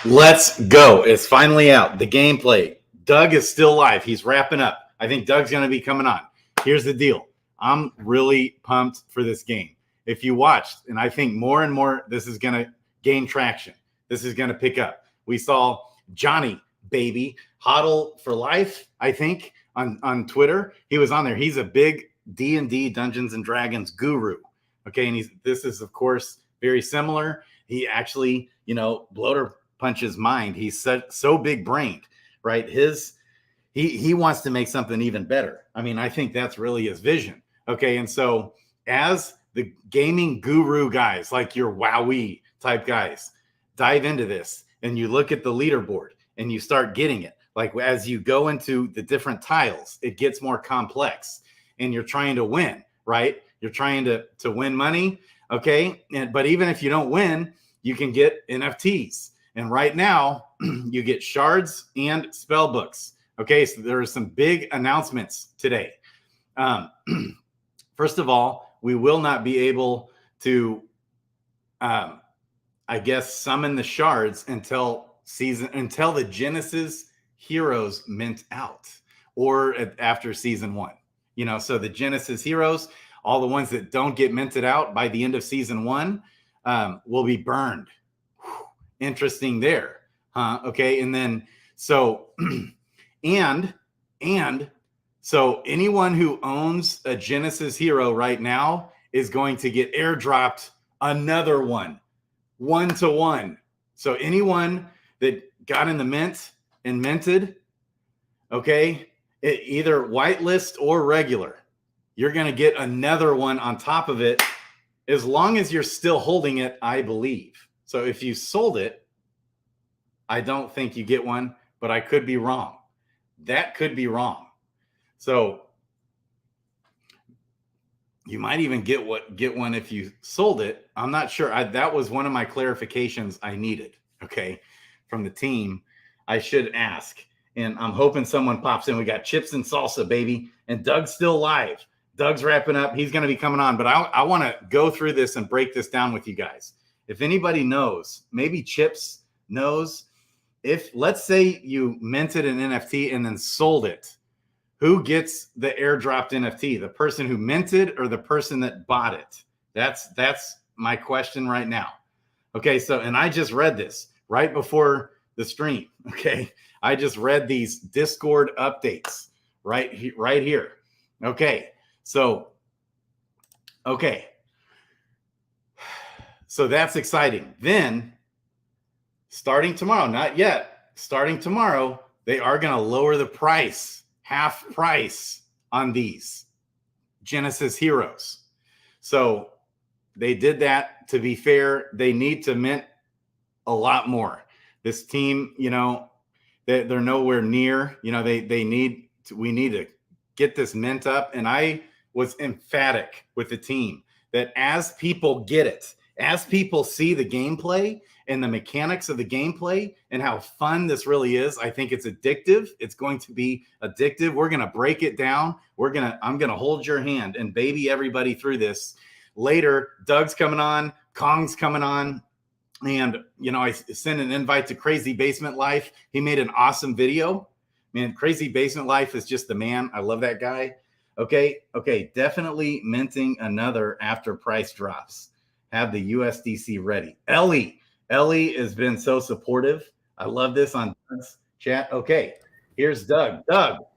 Let's go. It's finally out. The gameplay. Doug is still live. He's wrapping up. I think Doug's going to be coming on. Here's the deal. I'm really pumped for this game. If you watched, and I think more and more this is going to gain traction. This is going to pick up. We saw Johnny Baby Hodl for Life, I think, on Twitter. He was on there. He's a big D&D Dungeons and Dragons guru. Okay, and this is, of course, very similar. He actually, bloater punch's mind. He's so big brained, right? He wants to make something even better. I mean, I think that's really his vision. Okay, and so as the gaming guru guys, like your Wowee type guys, dive into this and you look at the leaderboard and you start getting it. Like as you go into the different tiles, it gets more complex and you're trying to win, right? You're trying to win money. Okay. But even if you don't win, you can get NFTs. And right now you get shards and spell books. Okay. So there are some big announcements today. First of all, we will not be able to, I guess, summon the shards until the Genesis heroes mint out or after season 1. So the Genesis heroes, all the ones that don't get minted out by the end of season 1, will be burned. Whew, interesting there, huh? Okay, and then so and so anyone who owns a Genesis hero right now is going to get airdropped another one, 1-to-1. So anyone that got in the mint and minted, okay, either whitelist or regular, you're going to get another one on top of it as long as you're still holding it, I believe. So if you sold it, I don't think you get one, but I could be wrong. That could be wrong. So you might even get one if you sold it. I'm not sure. That was one of my clarifications I needed, okay, from the team. I should ask. And I'm hoping someone pops in. We got chips and salsa, baby. And Doug's still live. Doug's wrapping up. He's going to be coming on. But I want to go through this and break this down with you guys. If anybody knows, maybe Chips knows, if let's say you minted an NFT and then sold it, who gets the airdropped NFT? The person who minted or the person that bought it? That's my question right now. Okay, so, and I just read this right before the stream. Okay, I just read these Discord updates right here. Okay, so that's exciting. Then starting tomorrow, not yet, starting tomorrow, they are going to lower the price, half price on these Genesis heroes. So they did that. To be fair, they need to mint a lot more. This team, they're nowhere near, we need to get this mint up. And I was emphatic with the team that as people get it, as people see the gameplay and the mechanics of the gameplay and how fun this really is, I think it's addictive. It's going to be addictive. We're going to break it down. I'm going to hold your hand and baby everybody through this. Later, Doug's coming on, Kong's coming on. And, I sent an invite to Crazy Basement Life. He made an awesome video. Man, Crazy Basement Life is just the man. I love that guy. Okay. Definitely minting another after price drops. Have the USDC ready. Ellie has been so supportive. I love this on Doug's chat. Okay, here's Doug.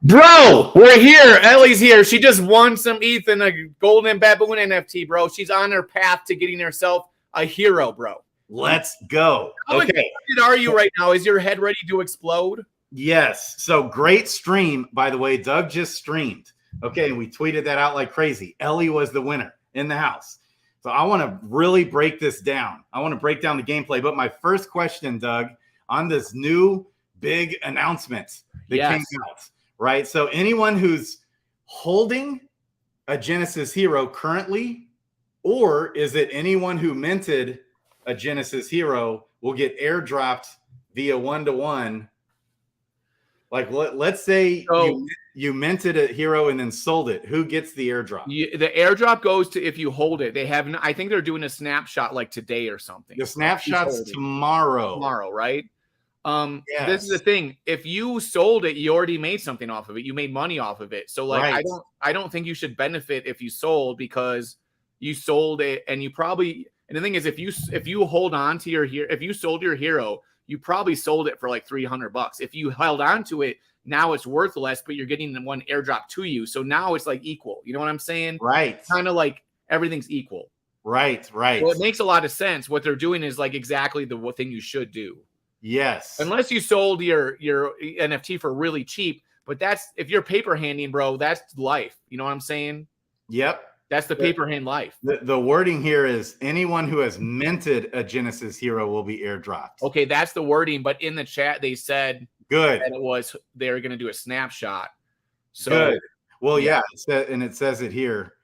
Bro, we're here. Ellie's here. She just won some ETH and a golden baboon NFT, bro. She's on her path to getting herself a hero, bro. Let's go. How excited are you right now? Is your head ready to explode? Yes. So great stream, by the way. Doug just streamed. Okay, we tweeted that out like crazy. Ellie was the winner in the house. So I want to really break this down. I want to break down the gameplay. But my first question, Doug, on this new big announcement that came out, right? So anyone who's holding a Genesis hero currently, or is it anyone who minted a Genesis hero will get airdropped via 1-to-1? Like, let's say you minted a hero and then sold it. Who gets the airdrop? The airdrop goes to if you hold it. I think they're doing a snapshot like today or something. The snapshot's tomorrow. Tomorrow, right? This is the thing. If you sold it, you already made something off of it. You made money off of it. So like, Right. I don't think you should benefit if you sold because you sold it and you probably, and the thing is, if you hold on to if you sold your hero, you probably sold it for like $300. If you held on to it, now it's worth less, but you're getting the one airdrop to you. So now it's like equal. You know what I'm saying? Right. Kind of like everything's equal. Right. Right. Well, it makes a lot of sense. What they're doing is like exactly the thing you should do. Yes. Unless you sold your NFT for really cheap, but that's if you're paper handing, bro, that's life. You know what I'm saying? Yep. That's the paper hand life. The wording here is anyone who has minted a Genesis hero will be airdropped. Okay, that's the wording, but in the chat they said good that they were going to do a snapshot. So good. Well, yeah, it says it here.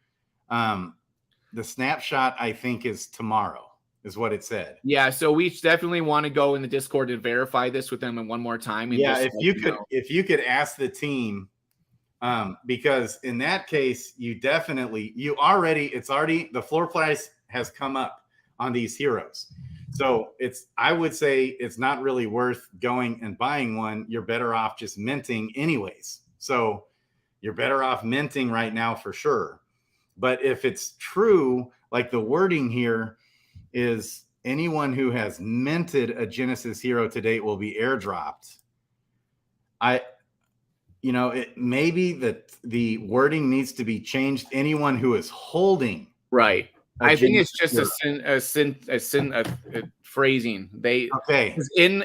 The snapshot I think is tomorrow. Is what it said. Yeah, so we definitely want to go in the Discord and verify this with them one more time. And yeah, if you could ask the team, because in that case, it's already the floor price has come up on these heroes. So I would say it's not really worth going and buying one. You're better off just minting anyways. So you're better off minting right now for sure. But if it's true, like the wording here is anyone who has minted a Genesis hero to date will be airdropped. Maybe the wording needs to be changed. Anyone who is holding, right? I think it's just a phrasing.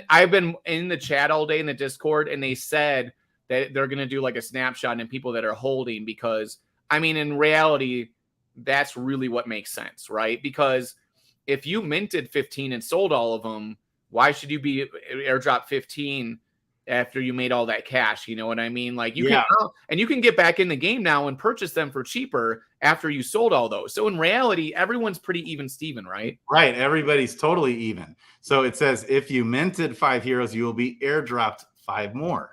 I've been in the chat all day in the Discord, and they said that they're going to do like a snapshot and people that are holding, because I mean, in reality, that's really what makes sense, right? Because if you minted 15 and sold all of them, why should you be airdrop 15 after you made all that cash? You know what I mean? Like you can get back in the game now and purchase them for cheaper after you sold all those. So in reality, everyone's pretty even Steven, right? Right. Everybody's totally even. So it says if you minted 5 heroes, you will be airdropped 5 more.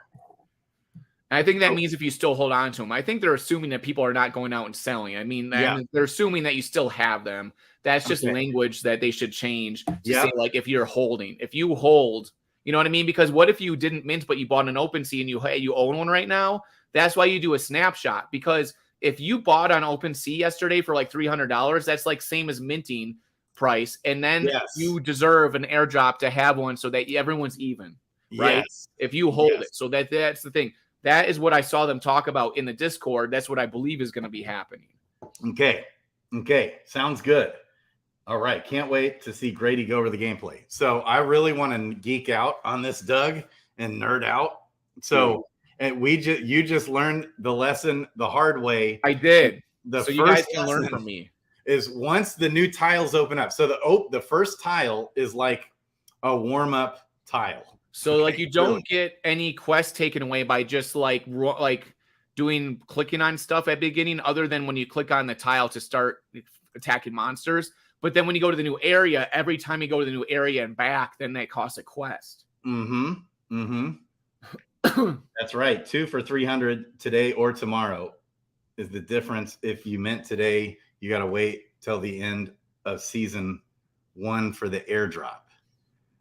And I think that means if you still hold on to them. I think they're assuming that people are not going out and selling. I mean, they're assuming that you still have them. That's just language that they should change to say, like, if you're holding. If you hold, you know what I mean? Because what if you didn't mint, but you bought an OpenSea and you own one right now? That's why you do a snapshot. Because if you bought on OpenSea yesterday for like $300, that's like same as minting price. And then you deserve an airdrop to have one so that everyone's even, right? Yes. If you hold it. So that's the thing. That is what I saw them talk about in the Discord. That's what I believe is going to be happening. Okay. Sounds good. All right. Can't wait to see Grady go over the gameplay. So I really want to geek out on this, Doug, and nerd out. So and you just learned the lesson the hard way. I did. So you guys can learn from me. Is once the new tiles open up. So the first tile is like a warm-up tile. So like you don't get any quest taken away by just like clicking on stuff at the beginning, other than when you click on the tile to start attacking monsters. But then when you go to the new area, every time you go to the new area and back, then that costs a quest. That's right. 2 for 300 today or tomorrow is the difference. If you mint today, you got to wait till the end of season 1 for the airdrop.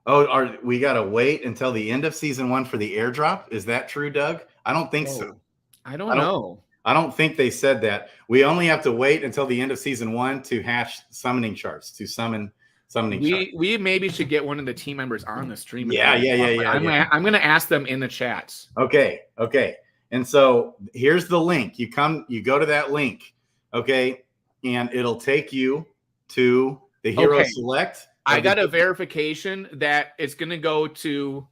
Oh, we got to wait until the end of season 1 for the airdrop? Is that true, Doug? I don't think so. I don't know. I don't think they said that. We only have to wait until the end of season 1 to hash summoning charts, to summon summoning charts. We maybe should get one of the team members on the stream. Yeah. I'm going to ask them in the chats. Okay. And so here's the link. You go to that link, okay, and it'll take you to the hero select. I got a verification that it's going to go to,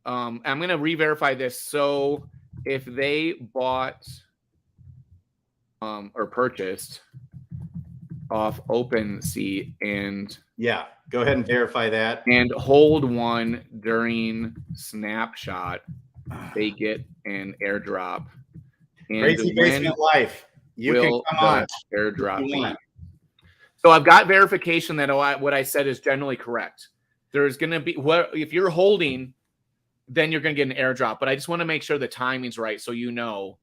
I'm going to re-verify this. So if they bought or purchased off OpenSea and go ahead and verify that and hold one during snapshot, they get an airdrop. And Crazy Basement Life. You can come on airdrop. So I've got verification that what I said is generally correct. There's going to be if you're holding, then you're going to get an airdrop. But I just want to make sure the timing's right, so the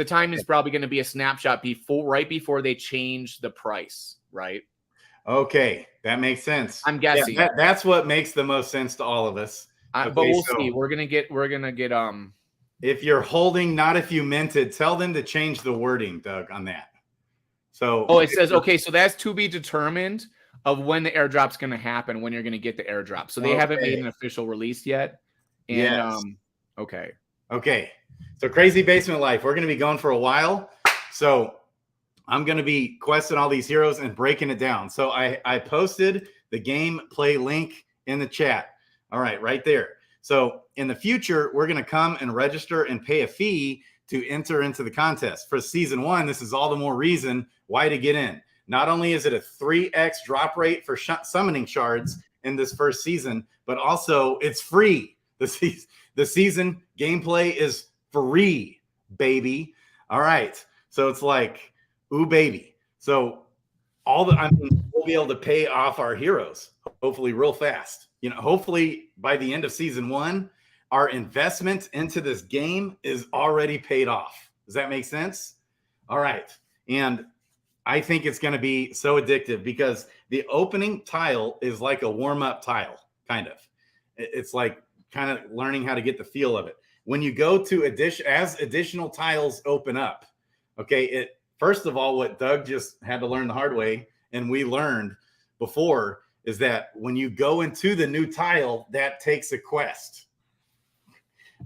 time is probably going to be a snapshot right before they change the price, right? Okay, that makes sense. I'm guessing. Yeah, that's what makes the most sense to all of us. But we'll see. We're gonna get. If you're holding, not if you minted, tell them to change the wording, Doug, on that. So it says okay. So that's to be determined of when the airdrop's going to happen, when you're going to get the airdrop. So they haven't made an official release yet. And okay. So Crazy Basement Life, we're going to be going for a while. So I'm going to be questing all these heroes and breaking it down. So I posted the gameplay link in the chat. All right, right there. So in the future, we're going to come and register and pay a fee to enter into the contest. For season 1, this is all the more reason why to get in. Not only is it a 3x drop rate for summoning shards in this first season, but also it's free. The season gameplay is free, baby. All right. So it's like, ooh, baby. So we'll be able to pay off our heroes, hopefully real fast. Hopefully by the end of season 1, our investment into this game is already paid off. Does that make sense? All right. And I think it's going to be so addictive because the opening tile is like a warm-up tile, kind of. It's like kind of learning how to get the feel of it. When you go to additional tiles open up, okay, first of all, what Doug just had to learn the hard way, and we learned before, is that when you go into the new tile, that takes a quest.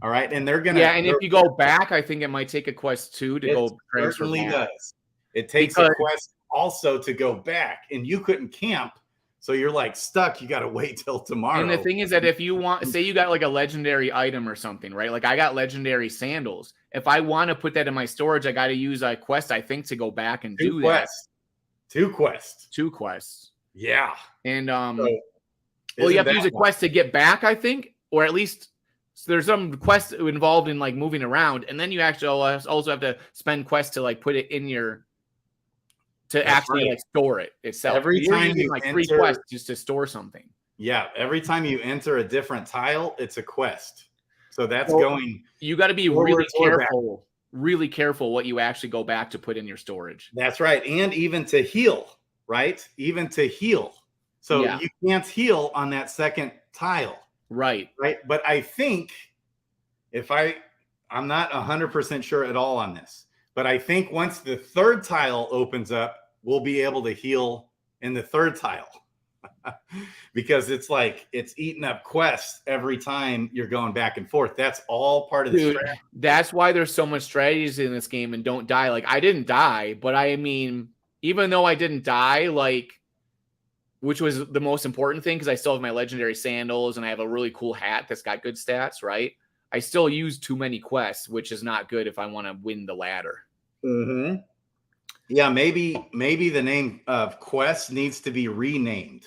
All right, and they're gonna and if you go back, I think it might take a quest too to go transfer. It certainly does. It takes a quest also to go back, and you couldn't camp, so you're like stuck. You got to wait till tomorrow. And the thing is that if you want, say you got like a legendary item or something, right? Like I got legendary sandals. If I want to put that in my storage, I got to use a quest, I think, to go back and do that. 2 quests. 2 quests. Yeah. And you have to use a quest to get back, I think, or at least. So there's some quests involved in like moving around, and then you actually also have to spend quests to like put it in your like store it itself. Every time you like 3 quests just to store something. Yeah, every time you enter a different tile, it's a quest. So that's You got to be really careful what you actually go back to put in your storage. That's right, and even to heal, right? Even to heal. So you can't heal on that second tile. Right. But I think I'm not 100% sure at all on this, but I think once the 3rd tile opens up, we'll be able to heal in the 3rd tile because it's like it's eating up quests every time you're going back and forth. That's all part of the strategy. That's why there's so much strategies in this game and don't die. Like I didn't die, but I mean, even though I didn't die, like, which was the most important thing because I still have my legendary sandals and I have a really cool hat that's got good stats, right? I still use too many quests, which is not good if I want to win the ladder. Mm-hmm. Yeah, maybe the name of quest needs to be renamed.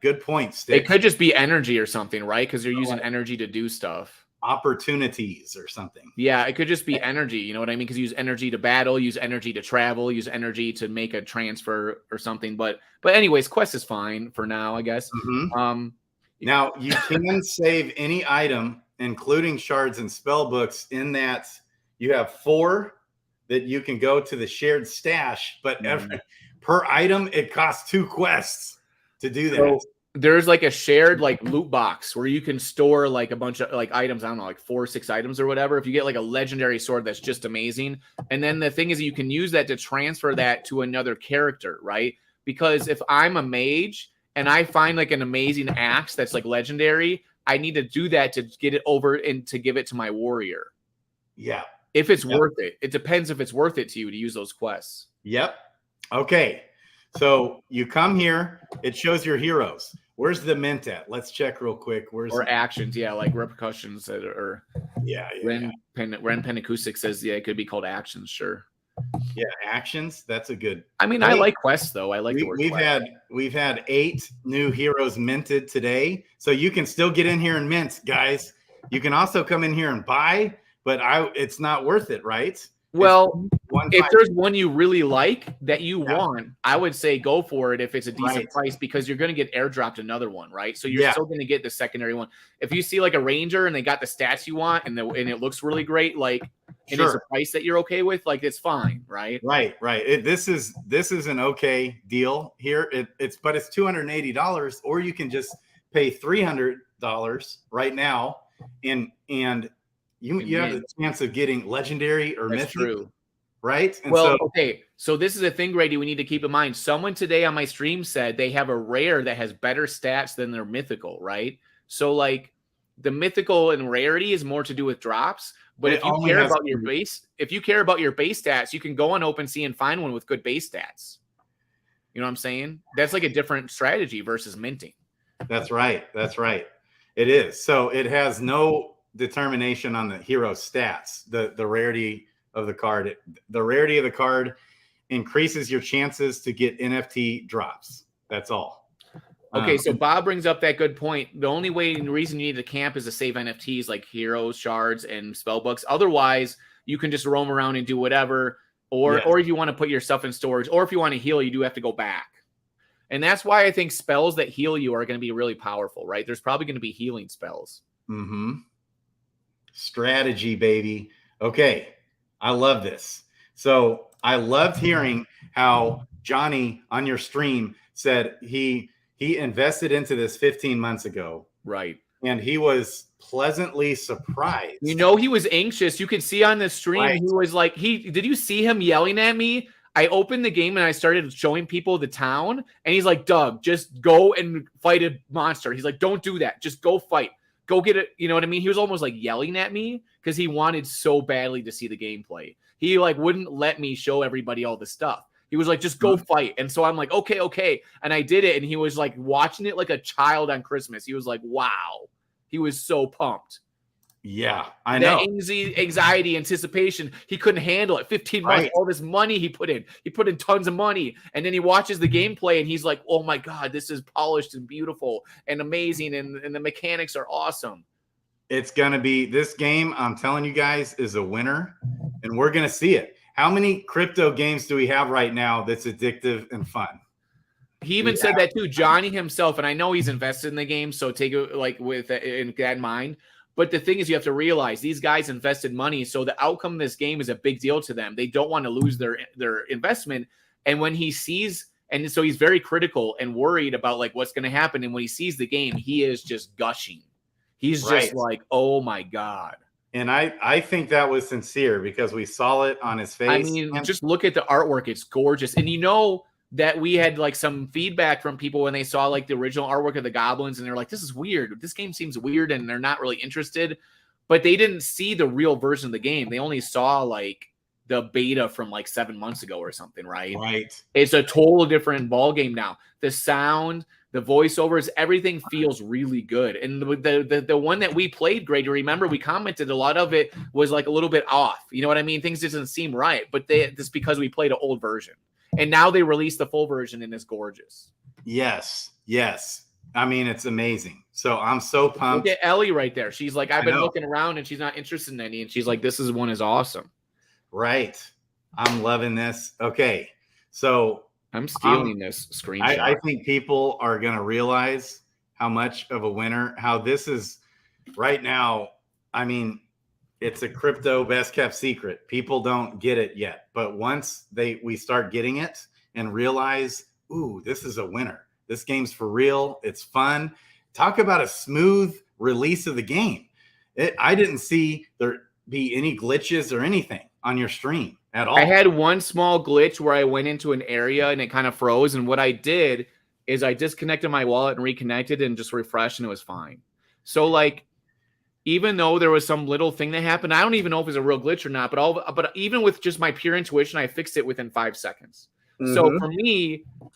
Good point, Sticks. It could just be energy or something, right? Because you're using energy to do stuff. Opportunities or something. Yeah, it could just be energy. You know what I mean? Because use energy to battle, use energy to travel, use energy to make a transfer or something. But anyways, quest is fine for now, I guess. Mm-hmm. Now you can save any item, including shards and spell books, in that you have 4 that you can go to the shared stash, but per item it costs 2 quests to do that. So, there's like a shared like loot box where you can store like a bunch of like items. I don't know, like 4 or 6 items or whatever. If you get like a legendary sword, that's just amazing. And then the thing is you can use that to transfer that to another character, right? Because if I'm a mage and I find like an amazing axe that's like legendary, I need to do that to get it over and to give it to my warrior. Yeah. If it's worth it. It depends if it's worth it to you to use those quests. Yep. Okay. So you come here, it shows your heroes. Where's the mint at? Let's check real quick. Or actions, like repercussions that are. Ren Pentacoustic says, it could be called actions, sure. Yeah, actions. That's a good. I mean, I like quests though. I like the word. We've had 8 new heroes minted today, so you can still get in here and mint, guys. You can also come in here and buy, but it's not worth it, right? Well, if there's one you really like that you want, I would say go for it if it's a decent price, because you're going to get airdropped another one, right? So you're still going to get the secondary one. If you see like a Ranger and they got the stats you want and it looks really great, like and it's a price that you're okay with, like it's fine, right? Right. This is an okay deal here. It's $280, or you can just pay $300 right now, and you have the chance of getting legendary or mythic. True. Right. And okay. So this is a thing, Grady, we need to keep in mind. Someone today on my stream said they have a rare that has better stats than their mythical, right? So like the mythical and rarity is more to do with drops. But if you care about your base, stats, you can go on OpenSea and find one with good base stats. You know what I'm saying? That's like a different strategy versus minting. That's right. It is. So it has no determination on the hero stats. The rarity of the card. The rarity of the card increases your chances to get NFT drops. That's all. Okay, so Bob brings up that good point. The only reason you need to camp is to save NFTs like heroes, shards, and spellbooks. Otherwise, you can just roam around and do whatever. Or if you want to put your stuff in storage, or if you want to heal, you do have to go back. And that's why I think spells that heal you are going to be really powerful, right? There's probably going to be healing spells. Strategy, baby. Okay, I love this. So I loved hearing how Johnny on your stream said he invested into this 15 months ago. Right. And he was pleasantly surprised. You know, he was anxious. You could see on the stream, he was like, did you see him yelling at me? I opened the game and I started showing people the town. And he's like, Doug, just go and fight a monster. He's like, don't do that. Just go fight. Go get it. You know what I mean? He was almost like yelling at me because he wanted so badly to see the gameplay. He like wouldn't let me show everybody all the stuff. He was like, just go fight. And so I'm like, okay. And I did it. And he was like watching it like a child on Christmas. He was like, wow. He was so pumped. Yeah, I know. That anxiety, anticipation. He couldn't handle it. 15 months, all this money he put in. He put in tons of money. And then he watches the gameplay and he's like, oh my God, this is polished and beautiful and amazing. And the mechanics are awesome. It's going to be, this game, I'm telling you guys, is a winner. And we're going to see it. How many crypto games do we have right now that's addictive and fun? He even said that too, Johnny himself, and I know he's invested in the game, so take it like with that in mind. But the thing is, you have to realize these guys invested money, so the outcome of this game is a big deal to them. They don't want to lose their investment. And when he sees, and so he's very critical and worried about like what's going to happen. And when he sees the game, he is just gushing. He's just like, oh my God. And I think that was sincere because we saw it on his face. I mean, just look at the artwork. It's gorgeous. And you know that we had like some feedback from people when they saw like the original artwork of the goblins and they're like, this is weird. This game seems weird and they're not really interested. But they didn't see the real version of the game. They only saw like the beta from like 7 months ago or something, right? Right. It's a total different ball game now. The sound, the voiceovers, everything feels really good. And the one that we played, Grady, remember we commented a lot of it was like a little bit off. You know what I mean? Things didn't seem right, but that's because we played an old version. And now they released the full version and it's gorgeous. Yes. I mean, it's amazing. So I'm so pumped. Look at Ellie right there. She's like, I've been looking around and she's not interested in any. And she's like, this one is awesome. Right. I'm loving this. Okay. So I'm stealing this screenshot. I think people are going to realize how much of a winner, how this is right now. I mean, it's a crypto best kept secret. People don't get it yet. But once we start getting it and realize, ooh, this is a winner. This game's for real. It's fun. Talk about a smooth release of the game. I didn't see there be any glitches or anything on your stream at all. I had one small glitch where I went into an area and it kind of froze. And what I did is I disconnected my wallet and reconnected and just refreshed and it was fine. So like, even though there was some little thing that happened, I don't even know if it's a real glitch or not, but even with just my pure intuition, I fixed it within 5 seconds. Mm-hmm. So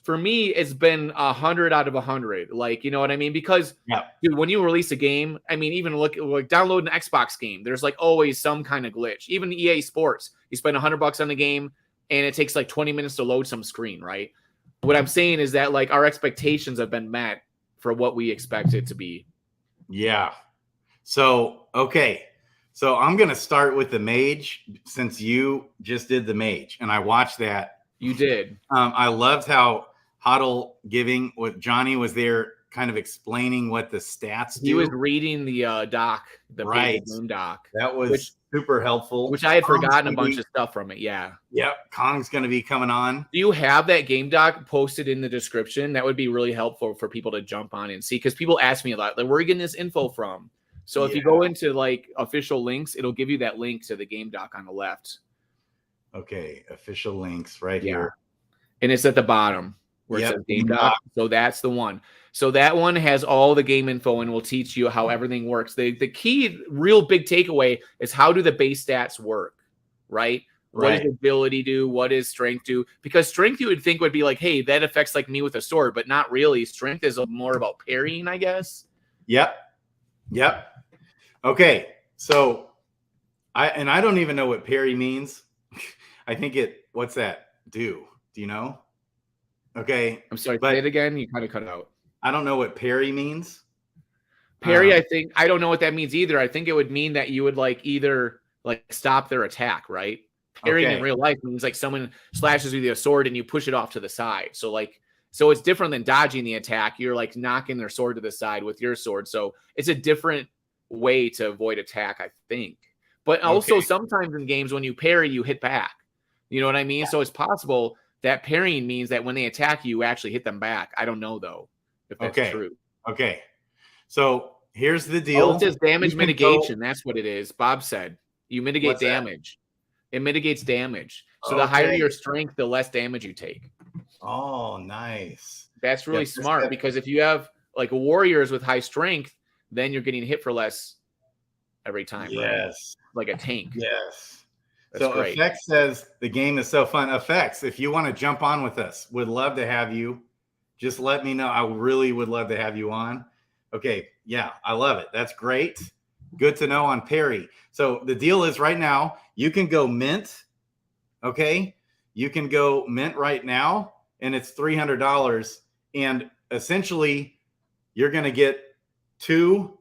for me, it's been 100 out of 100. Like, you know what I mean? Because dude, when you release a game, I mean, even look like download an Xbox game, there's like always some kind of glitch. Even EA Sports, you spend $100 on the game and it takes like 20 minutes to load some screen, right? What I'm saying is that like our expectations have been met for what we expect it to be. Yeah. So, okay. So I'm going to start with the mage since you just did the mage and I watched that. You did. I loved how Hodl giving what Johnny was there kind of explaining what the stats do. He was reading the doc, the right. game doc. That was super helpful. Which I had forgotten a bunch of stuff from it. Yeah. Yep. Kong's going to be coming on. Do you have that game doc posted in the description? That would be really helpful for people to jump on and see, because people ask me a lot, like, where are you getting this info from? So if you go into like official links, it'll give you that link to the game doc on the left. Okay. Official links right here. And it's at the bottom where it says game doc. So that's the one. So that one has all the game info and will teach you how everything works. The key, real big takeaway is how do the base stats work, right? What does ability do? What does strength do? Because strength you would think would be like, hey, that affects like me with a sword, but not really. Strength is more about parrying, I guess. Yep. Okay. So I don't even know what parry means. I think what's that do? Do you know? Okay. I'm sorry, say it again. You kind of cut out. I don't know what parry means. Parry, I don't know what that means either. I think it would mean that you would like either like stop their attack, right? Parrying in real life means like someone slashes with a sword and you push it off to the side. So it's different than dodging the attack. You're like knocking their sword to the side with your sword. So it's a different way to avoid attack, I think. But also sometimes in games when you parry, you hit back. You know what I mean? So it's possible that parrying means that when they attack you, you actually hit them back. I don't know though if that's true. Okay. So here's the deal. It says damage mitigation. That's what it is. Bob said you mitigate damage. It mitigates damage. So the higher your strength, the less damage you take. Oh, nice. That's really smart because if you have like warriors with high strength, then you're getting hit for less every time. Yes. Right? Like a tank. Yes. That's so great. Effects says the game is so fun. Effects, if you want to jump on with us, would love to have you. Just let me know. I really would love to have you on. Okay. Yeah, I love it. That's great. Good to know on parry. So the deal is right now, you can go mint. Okay. You can go mint right now, and it's $300. And essentially, you're going to get 2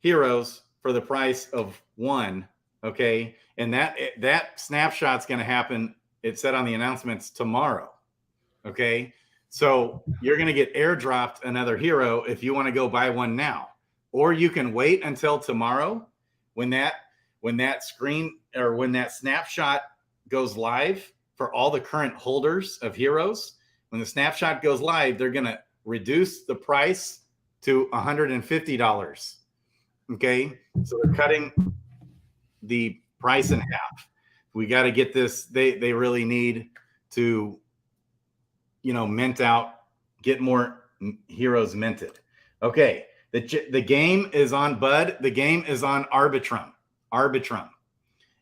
heroes for the price of 1. Okay. And that snapshot's going to happen. It said on the announcements tomorrow. Okay. So you're going to get airdropped another hero if you want to go buy one now, or you can wait until tomorrow when that screen or when that snapshot goes live for all the current holders of heroes. When the snapshot goes live, they're going to reduce the price to $150. Okay. So they're cutting the price in half. We got to get this. They really need to, mint out, get more heroes minted. Okay. The game is on Bud. The game is on Arbitrum.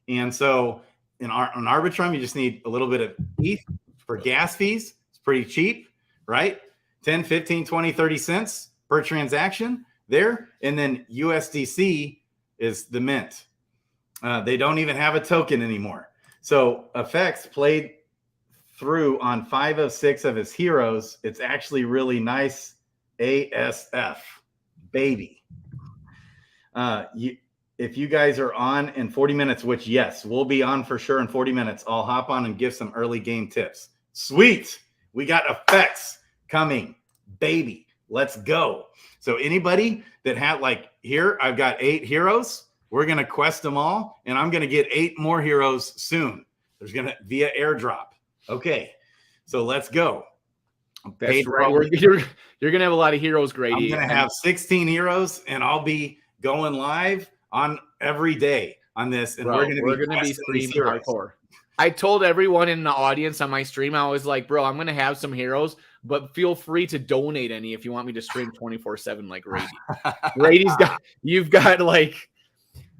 And so on Arbitrum, you just need a little bit of ETH for gas fees. It's pretty cheap, right? 10, 15, 20, 30 cents per transaction there. And then USDC is the mint. They don't even have a token anymore. So Effects played through on 5 of 6 of his heroes. It's actually really nice. ASF, baby. If you guys are on in 40 minutes, which yes, we'll be on for sure in 40 minutes, I'll hop on and give some early game tips. Sweet. We got Effects coming, baby. Let's go. So anybody that had here, I've got 8 heroes. We're going to quest them all, and I'm going to get 8 more heroes soon. There's going to via airdrop. Okay. So let's go. That's right. You're going to have a lot of heroes, Grady. I'm going to have 16 heroes, and I'll be going live on every day on this. And we're going to be streaming hardcore. I told everyone in the audience on my stream, I was like, bro, I'm going to have some heroes, but feel free to donate any if you want me to stream 24/7 like Grady.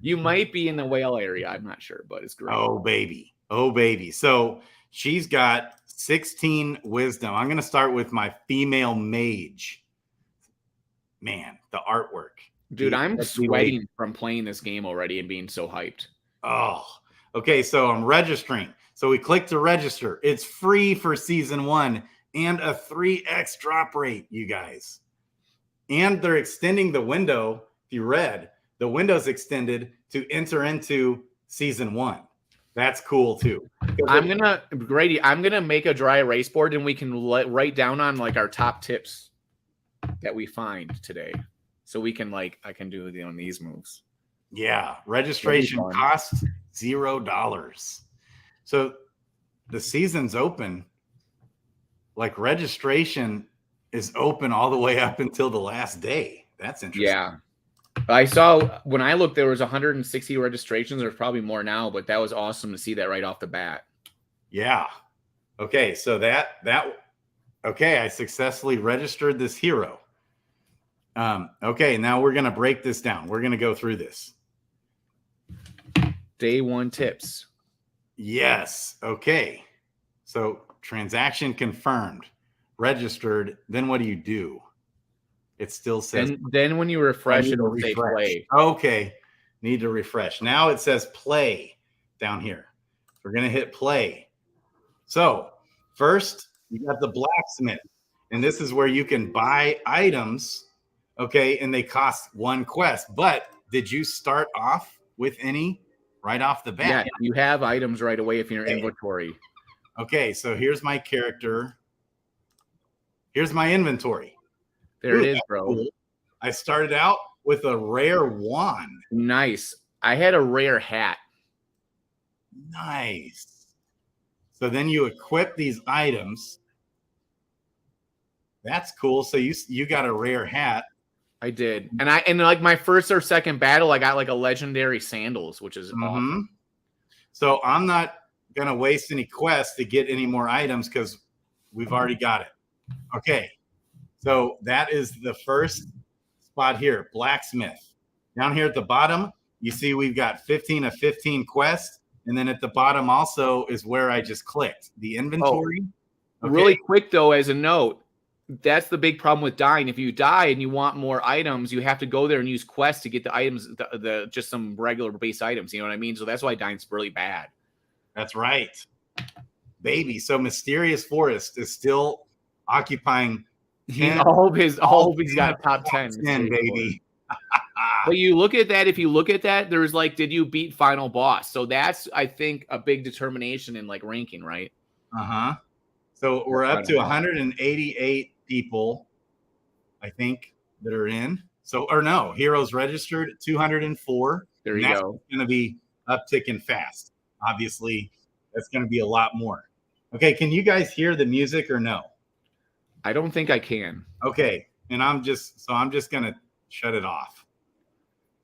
You might be in the whale area. I'm not sure, but it's great. Oh, baby. So she's got 16 wisdom. I'm going to start with my female mage. Man, the artwork. Dude, I'm sweating from playing this game already and being so hyped. Oh, okay. So I'm registering. So we click to register. It's free for season 1 and a 3x drop rate, you guys. And they're extending the window. If you read, the window's extended to enter into season 1. That's cool too. Grady, I'm gonna make a dry erase board, and we can write down on like our top tips that we find today, so we can I can do these moves. Yeah, registration costs $0. So the season's open. Like registration is open all the way up until the last day. That's interesting. Yeah. I saw when I looked, there was 160 registrations. There's probably more now, but that was awesome to see that right off the bat. Yeah. Okay. So okay. I successfully registered this hero. Okay. Now we're going to break this down. We're going to go through this. Day 1 tips. Yes. Okay. So transaction confirmed, registered. Then what do? It still says. And then when you refresh, it'll say play. Okay. Need to refresh. Now it says play down here. We're going to hit play. So first, you got the blacksmith. And this is where you can buy items. Okay. And they cost 1 quest. But did you start off with any right off the bat? Yeah, you have items right away if you're in inventory. Okay. So here's my character. Here's my inventory. There it is, bro. Cool. I started out with a rare wand. Nice. I had a rare hat. Nice. So then you equip these items. That's cool. So you got a rare hat. I did. And like my first or second battle, I got like a legendary sandals, which is awesome. So I'm not going to waste any quests to get any more items because we've already got it. Okay. So that is the first spot here, blacksmith. Down here at the bottom, you see we've got 15 of 15 quests. And then at the bottom also is where I just clicked the inventory. Okay. Really quick though, as a note, that's the big problem with dying. If you die and you want more items, you have to go there and use quests to get the items, the just some regular base items. You know what I mean? So that's why dying's really bad. That's right. Baby. So Mysterious Forest is still occupying all of he's got top 10. 10, baby. But you look at that, if you look at that, there's like, did you beat final boss? So that's, I think, a big determination in like ranking, right? So we're up to 188 people, I think, that are in. So, or no, heroes registered 204. There you go. Going to be upticking fast. Obviously, that's going to be a lot more. Okay, can you guys hear the music or no? I don't think I can. Okay, and I'm just going to shut it off.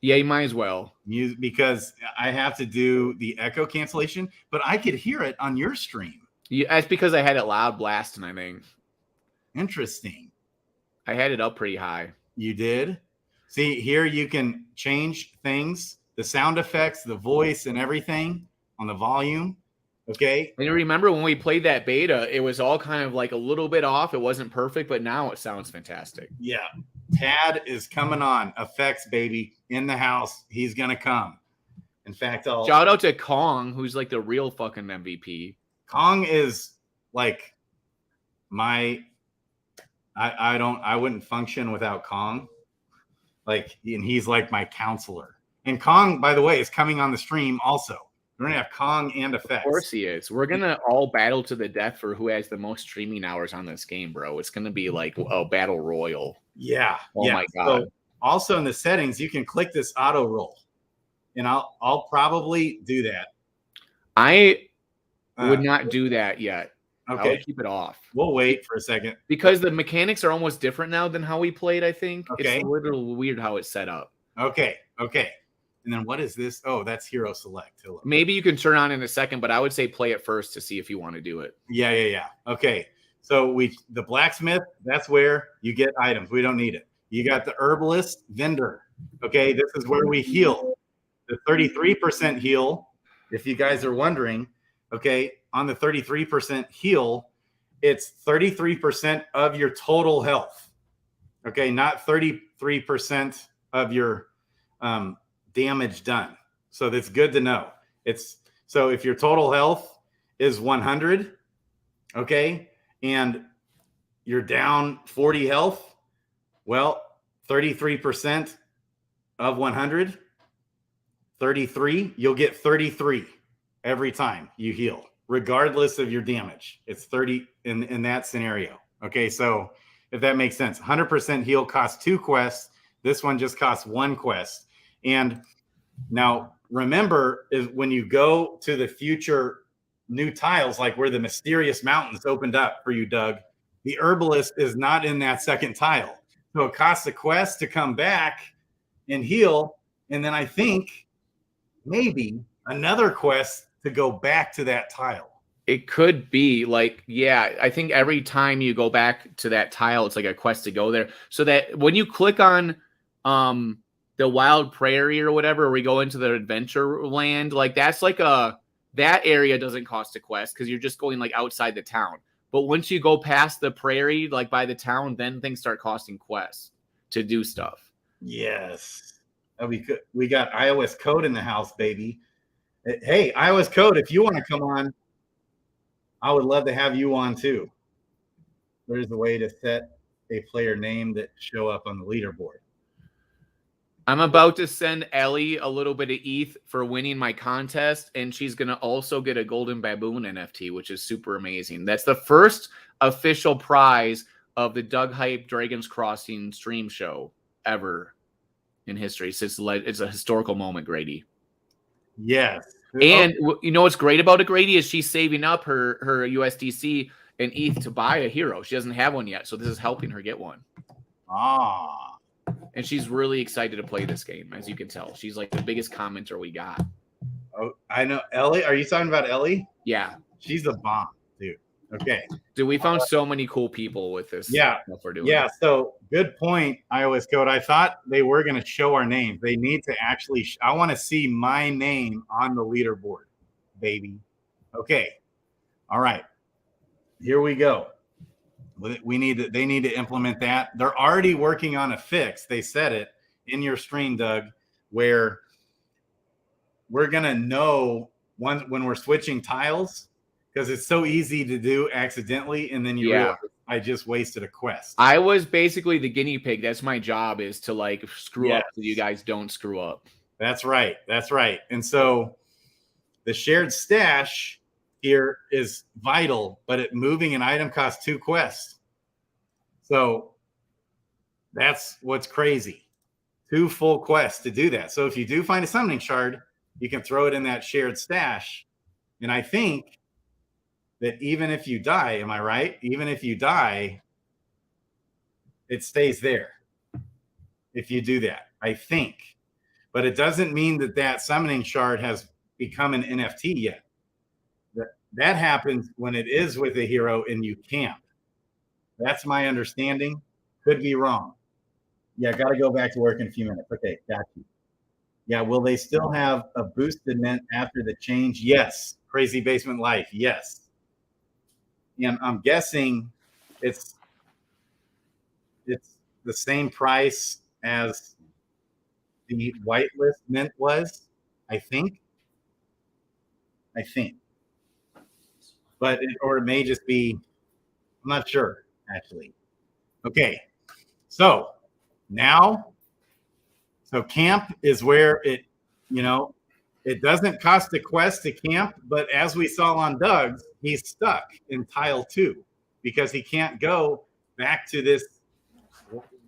Yeah, you might as well. Because I have to do the echo cancellation, but I could hear it on your stream. Yeah, that's because I had it loud blasting, I think. Interesting. I had it up pretty high. You did? See, here you can change things, the sound effects, the voice, and everything on the volume. Okay. And you remember when we played that beta, it was all kind of like a little bit off. It wasn't perfect, but now it sounds fantastic. Yeah. Tad is coming on. Effects, baby, in the house. He's going to come. In fact, shout out to Kong, who's like the real fucking MVP. Kong is like I wouldn't function without Kong. Like, and he's like my counselor. And Kong, by the way, is coming on the stream also. We're going to have Kong and effects. Of course he is. We're going to all battle to the death for who has the most streaming hours on this game, bro. It's going to be like a battle royal. Yeah. Oh my God. So also in the settings, you can click this auto roll. And I'll probably do that. I would not do that yet. Okay. I would keep it off. We'll wait for a second. Because the mechanics are almost different now than how we played, I think. Okay. It's a little weird how it's set up. Okay. And then what is this? Oh, that's hero select. Hello. Maybe you can turn on in a second, but I would say play it first to see if you want to do it. Yeah. Okay. So the blacksmith, that's where you get items. We don't need it. You got the herbalist vendor. Okay. This is where we heal. The 33% heal, if you guys are wondering, okay, on the 33% heal, it's 33% of your total health. Okay, not 33% of your damage done. So that's good to know. So if your total health is 100, okay, and you're down 40 health, well, 33% of 100, 33, you'll get 33 every time you heal, regardless of your damage. It's 30 in that scenario. Okay, so if that makes sense, 100% heal costs 2 quests. This one just costs 1 quest. And now remember, is when you go to the future new tiles, like where the mysterious mountains opened up for you, Doug, the herbalist is not in that second tile. So it costs a quest to come back and heal. And then I think maybe another quest to go back to that tile. It could be like, yeah, I think every time you go back to that tile, it's like a quest to go there. So that when you click on the wild prairie or whatever, or we go into the adventure land, like that's like that area doesn't cost a quest because you're just going like outside the town. But once you go past the prairie, like by the town, then things start costing quests to do stuff. Yes. We got iOS Code in the house, baby. Hey, iOS Code, if you want to come on, I would love to have you on too. There's a way to set a player name that show up on the leaderboard. I'm about to send Ellie a little bit of ETH for winning my contest, and she's going to also get a Golden Baboon NFT, which is super amazing. That's the first official prize of the Doug Hype Dragons Crossing stream show ever in history. It's a historical moment, Grady. Yes. And you know what's great about it, Grady, is she's saving up her USDC and ETH to buy a hero. She doesn't have one yet, so this is helping her get one. Ah. And she's really excited to play this game, as you can tell. She's like the biggest commenter we got. Oh, I know. Ellie? Are you talking about Ellie? Yeah. She's a bomb, dude. Okay. Dude, we found so many cool people with this. Yeah. Stuff we're doing. Yeah. So good point, iOS Code. I thought they were going to show our names. They need to actually, I want to see my name on the leaderboard, baby. Okay. All right. Here we go. They need to implement that. They're already working on a fix. They said it in your stream, Doug, where we're going to know when we're switching tiles, because it's so easy to do accidentally, and then you realize I just wasted a quest. I was basically the guinea pig. That's my job, is to like screw up so you guys don't screw up. That's right. That's right. And so the shared stash here is vital, but moving an item costs 2 quests. So that's what's crazy. 2 full quests to do that. So if you do find a summoning shard, you can throw it in that shared stash. And I think that even if you die, am I right? Even if you die, it stays there if you do that, I think. But it doesn't mean that that summoning shard has become an NFT yet. That happens when it is with a hero and you camp. That's my understanding. Could be wrong. Yeah, got to go back to work in a few minutes. Okay, got you. Yeah, will they still have a boosted mint after the change? Yes. Crazy Basement Life, yes. And I'm guessing it's the same price as the whitelist mint was, I think. But or it may just be, I'm not sure, actually. Okay, so now, so camp is where it, it doesn't cost a quest to camp, but as we saw on Doug's, he's stuck in tile 2 because he can't go back to this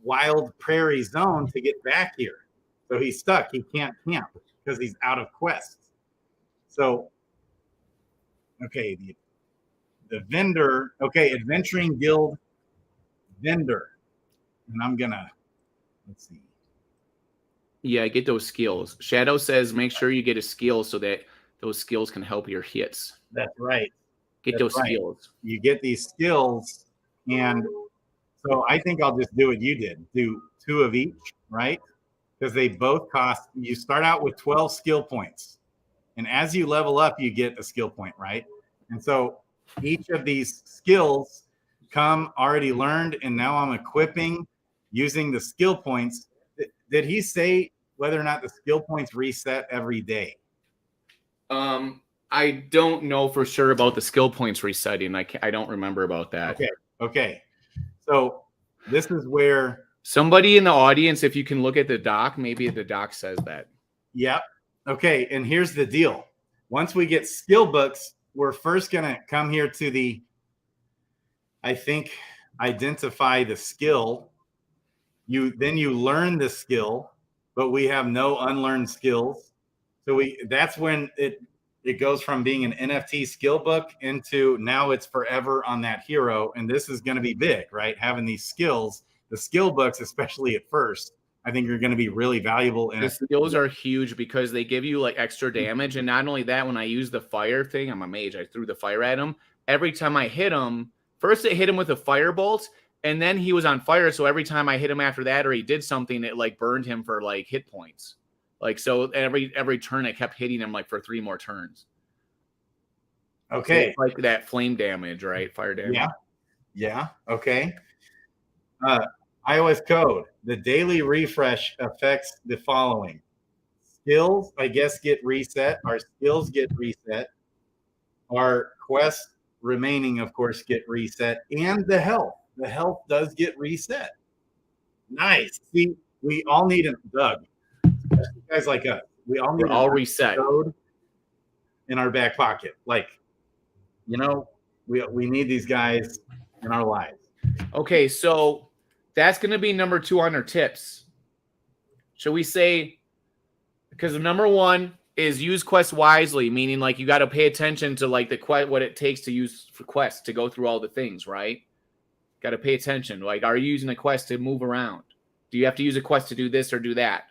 wild prairie zone to get back here. So he's stuck. He can't camp because he's out of quests. So, okay, the vendor, okay, Adventuring Guild vendor. And I'm gonna, let's see. Yeah, get those skills. Shadow says make sure you get a skill so that those skills can help your hits. That's right. Get those skills. You get these skills, and so I think I'll just do what you did. Do 2 of each, right? Because they both cost, you start out with 12 skill points. And as you level up, you get a skill point, right? And so each of these skills come already learned, and now I'm equipping using the skill points. Did he say whether or not the skill points reset every day? I don't know for sure about the skill points resetting. I don't remember about that. Okay. So this is where somebody in the audience, if you can look at the doc, maybe the doc says that. Yep. Okay, and here's the deal. Once we get skill books, we're first going to come here to the, I think, identify the skill. Then you learn the skill, but we have no unlearned skills. So that's when it goes from being an NFT skill book into now it's forever on that hero. And this is going to be big, right? Having these skills, the skill books, especially at first, I think are going to be really valuable. The skills are huge because they give you like extra damage. And not only that, when I use the fire thing, I'm a mage, I threw the fire at him. Every time I hit him, first it hit him with a firebolt, and then he was on fire. So every time I hit him after that, or he did something, it like burned him for like hit points. Like, so every turn I kept hitting him like for 3 more turns. Okay. So like that flame damage, right? Fire damage. Yeah. Yeah. Okay. iOS code. The daily refresh affects the following. Skills, I guess, get reset. Our skills get reset. Our quests remaining, of course, get reset. And the health. The health does get reset. Nice. See, we all need a Doug. Especially guys like us. We all need all reset code in our back pocket. Like, you know, we need these guys in our lives. Okay, so that's going to be number 2 on our tips. Should we say, because number 1 is use quests wisely, meaning like you got to pay attention to like the what it takes to use for quests to go through all the things, right? Got to pay attention. Like, are you using a quest to move around? Do you have to use a quest to do this or do that?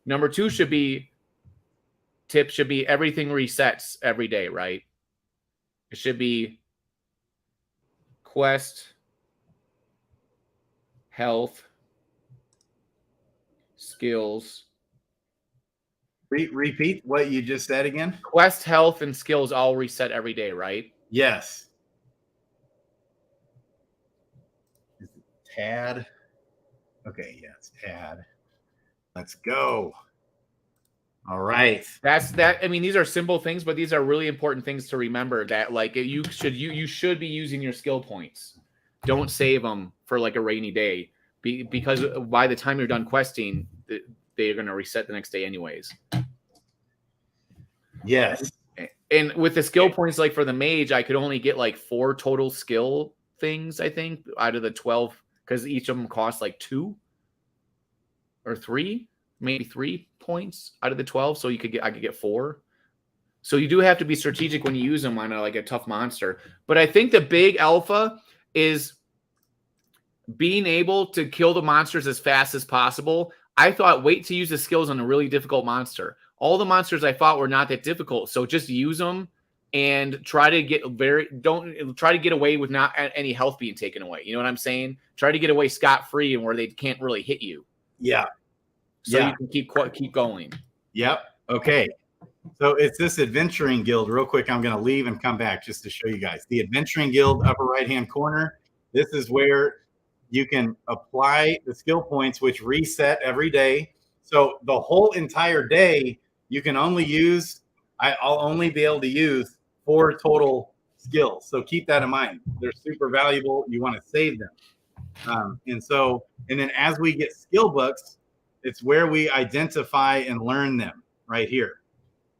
Number 2 should be everything resets every day, right? It should be quest, health, skills. Repeat what you just said again. Quest, health, and skills all reset every day, right? Yes. Is it Tad? Okay, yeah, it's Tad. Let's go. All right. That's that. I mean, these are simple things, but these are really important things to remember. That like you should be using your skill points. Don't save them for like a rainy day, because by the time you're done questing, they're going to reset the next day anyways. Yes. And with the skill points, like for the mage, I could only get like 4 total skill things, I think, out of the 12, because each of them cost like 2 or 3, maybe 3 points out of the 12. So I could get 4. So you do have to be strategic when you use them on like a tough monster. But I think the big alpha is being able to kill the monsters as fast as possible. I thought wait to use the skills on a really difficult monster. All the monsters I fought were not that difficult. So just use them and try to get away with not any health being taken away. You know what I'm saying? Try to get away scot-free and where they can't really hit you. Yeah. So you can keep going. Yep. Okay. So it's this adventuring guild. Real quick, I'm going to leave and come back just to show you guys. The adventuring guild, upper right-hand corner. This is where you can apply the skill points, which reset every day. So the whole entire day, you can only use, I'll only be able to use 4 total skills. So keep that in mind. They're super valuable. You want to save them. And then as we get skill books, it's where we identify and learn them right here.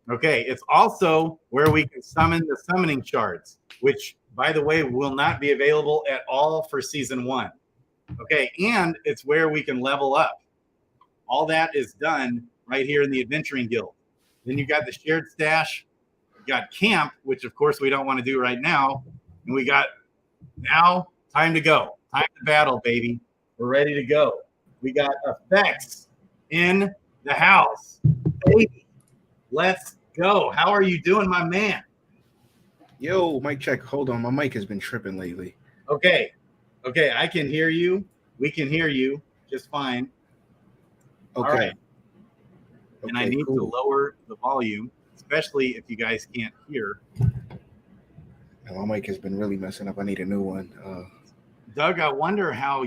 Okay, it's also where we can summon the summoning shards, which, by the way, will not be available at all for season 1. Okay, and it's where we can level up. All that is done right here in the Adventuring Guild. Then you got the shared stash, you got camp, which of course we don't want to do right now. And we got now time to go. Time to battle, baby. We're ready to go. We got effects in the house. Baby, let's go. How are you doing, my man? Yo, mic check. Hold on. My mic has been tripping lately. Okay. Okay, I can hear you. We can hear you just fine. Okay. All right. And Okay, I need cool. to lower the volume, especially if you guys can't hear. My mic has been really messing up. I need a new one. Doug, I wonder how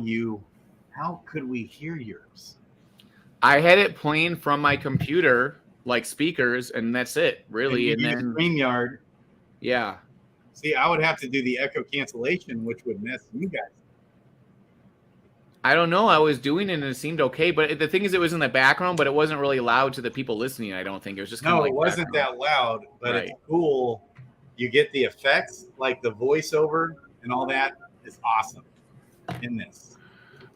could we hear yours? I had it playing from my computer, like speakers, and that's it, really. And then StreamYard. Yeah. See, I would have to do the echo cancellation, which would mess you guys. I don't know. I was doing it and it seemed okay, but the thing is, it was in the background, but it wasn't really loud to the people listening. I don't think it was just kind of like it wasn't background. that loud, but it's cool. You get the effects, like the voiceover and all that is awesome in this.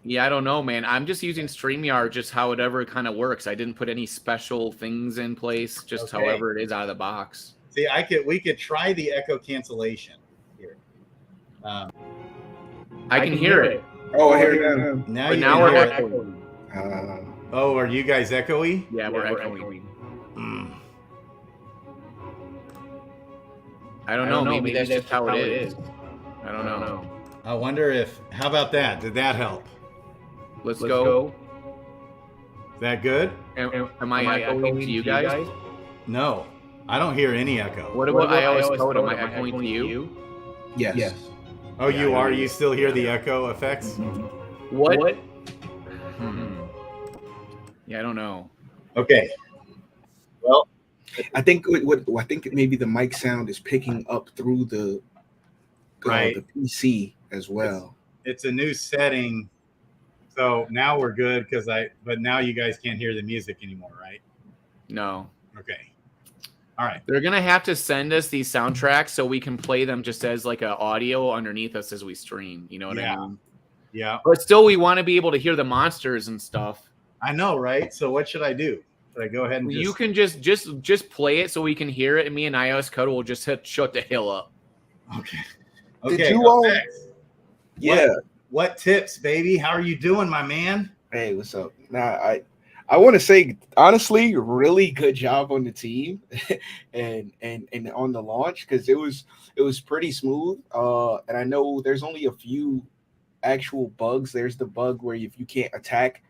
Yeah, I don't know, man. I'm just using StreamYard, just however it kind of works. I didn't put any special things in place, just however it is out of the box. See, we could try the echo cancellation here. I can hear it. Oh, I hear it now. Now we're echoing. Oh, are you guys echoey? Yeah, we're echoing. I don't know. Maybe that's just how it is. I don't know. I wonder if. How about that? Did that help? Let's go. Is that good? Am I echoing to you guys? No, I don't hear any echo. What about iOS code? Am I echoing to you? Yes. Oh, you are? You still hear the echo effects? What? Yeah, I don't know. Okay. Well, I think maybe the mic sound is picking up through the PC as well. It's a new setting, so now we're good but now you guys can't hear the music anymore, right? No. Okay. All right. They're gonna have to send us these soundtracks so we can play them just as like an audio underneath us as we stream. You know what I mean? Yeah. But still, we want to be able to hear the monsters and stuff. I know, right? So what should I do? Should I go ahead and you can just play it so we can hear it, and me and iOS Code will just shut the hill up. Okay. Did you Yeah. What tips, baby? How are you doing, my man? Hey, what's up? Now I want to say honestly, really good job on the team and on the launch, because it was pretty smooth. And I know there's only a few actual bugs. There's the bug where if you can't attack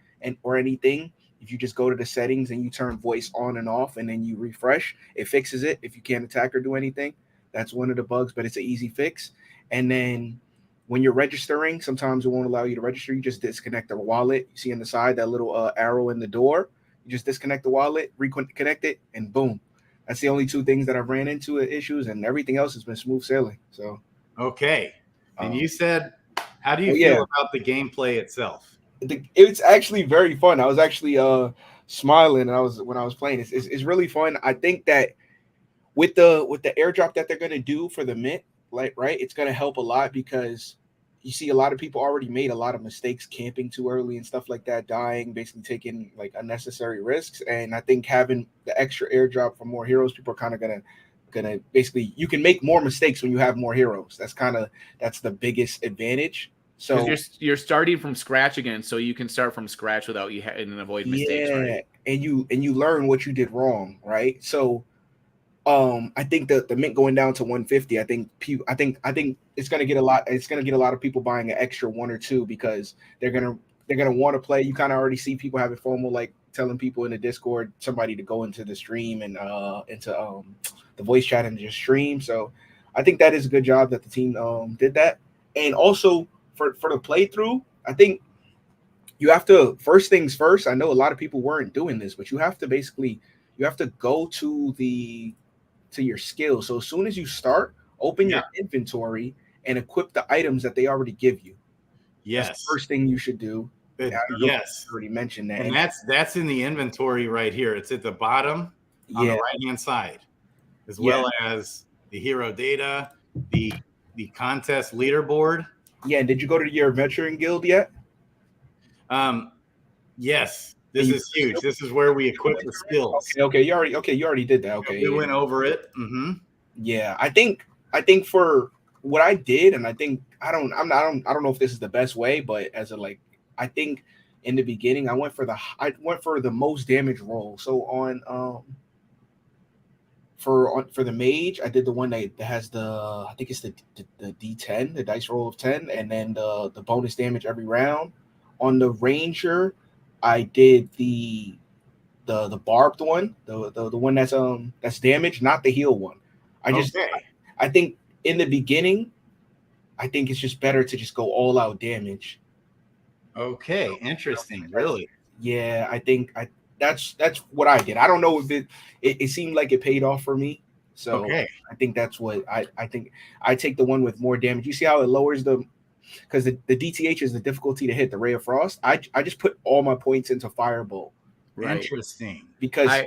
or anything, if you just go to the settings and you turn voice on and off and then you refresh, it fixes it. If you can't attack or do anything, that's one of the bugs, but it's an easy fix. And then when you're registering, sometimes it won't allow you to register. You just disconnect the wallet. You see on the side that little arrow in the door. You just disconnect the wallet, reconnect it, and boom. That's the only two things that I've ran into issues, and everything else has been smooth sailing. So, okay. And you said, how do you feel about the gameplay itself? It's actually very fun. I was actually smiling when I was playing. It's really fun. I think that with the airdrop that they're gonna do for the mint, it's gonna help a lot, because you see a lot of people already made a lot of mistakes camping too early and stuff like that, dying, basically taking like unnecessary risks. And I think having the extra airdrop for more heroes, people are kind of gonna basically, you can make more mistakes when you have more heroes. That's the biggest advantage. So you're starting from scratch again, so you can start from scratch without you and avoid mistakes, right? And you learn what you did wrong, right? So I think the mint going down to 150, I think it's gonna get a lot. It's gonna get a lot of people buying an extra one or two, because they're gonna want to play. You kind of already see people having FOMO, like telling people in the Discord, somebody to go into the stream and into the voice chat and just stream. So I think that is a good job that the team did that. And also for the playthrough, I think you have to, first things first. I know a lot of people weren't doing this, but you have to go to your skills. So as soon as you start, open your inventory and equip the items that they already give you. Yes. That's the first thing you should do. Yes. I already mentioned that. And that's in the inventory right here. It's at the bottom on the right-hand side, as well as the hero data, the contest leaderboard. Yeah, and did you go to your veteran guild yet? Yes. This is huge. This is where we equip the skills. Okay, you already did that. Okay, we went over it. Mm-hmm. Yeah, I think for what I did, and I don't know if this is the best way, but I think in the beginning I went for the most damage roll. So for the mage, I did the one that has I think it's the D10, the dice roll of 10, and then the bonus damage every round. On the ranger, I did the barbed one, the one that's damage, not the heal one. I think in the beginning, I think it's just better to just go all out damage. Okay, interesting. Really? Yeah, I think that's what I did. I don't know if it seemed like it paid off for me. So I think that's what I think. I take the one with more damage. You see how it lowers the because the DTH is the difficulty to hit, the Ray of Frost. I just put all my points into Firebolt. Right. Interesting. Because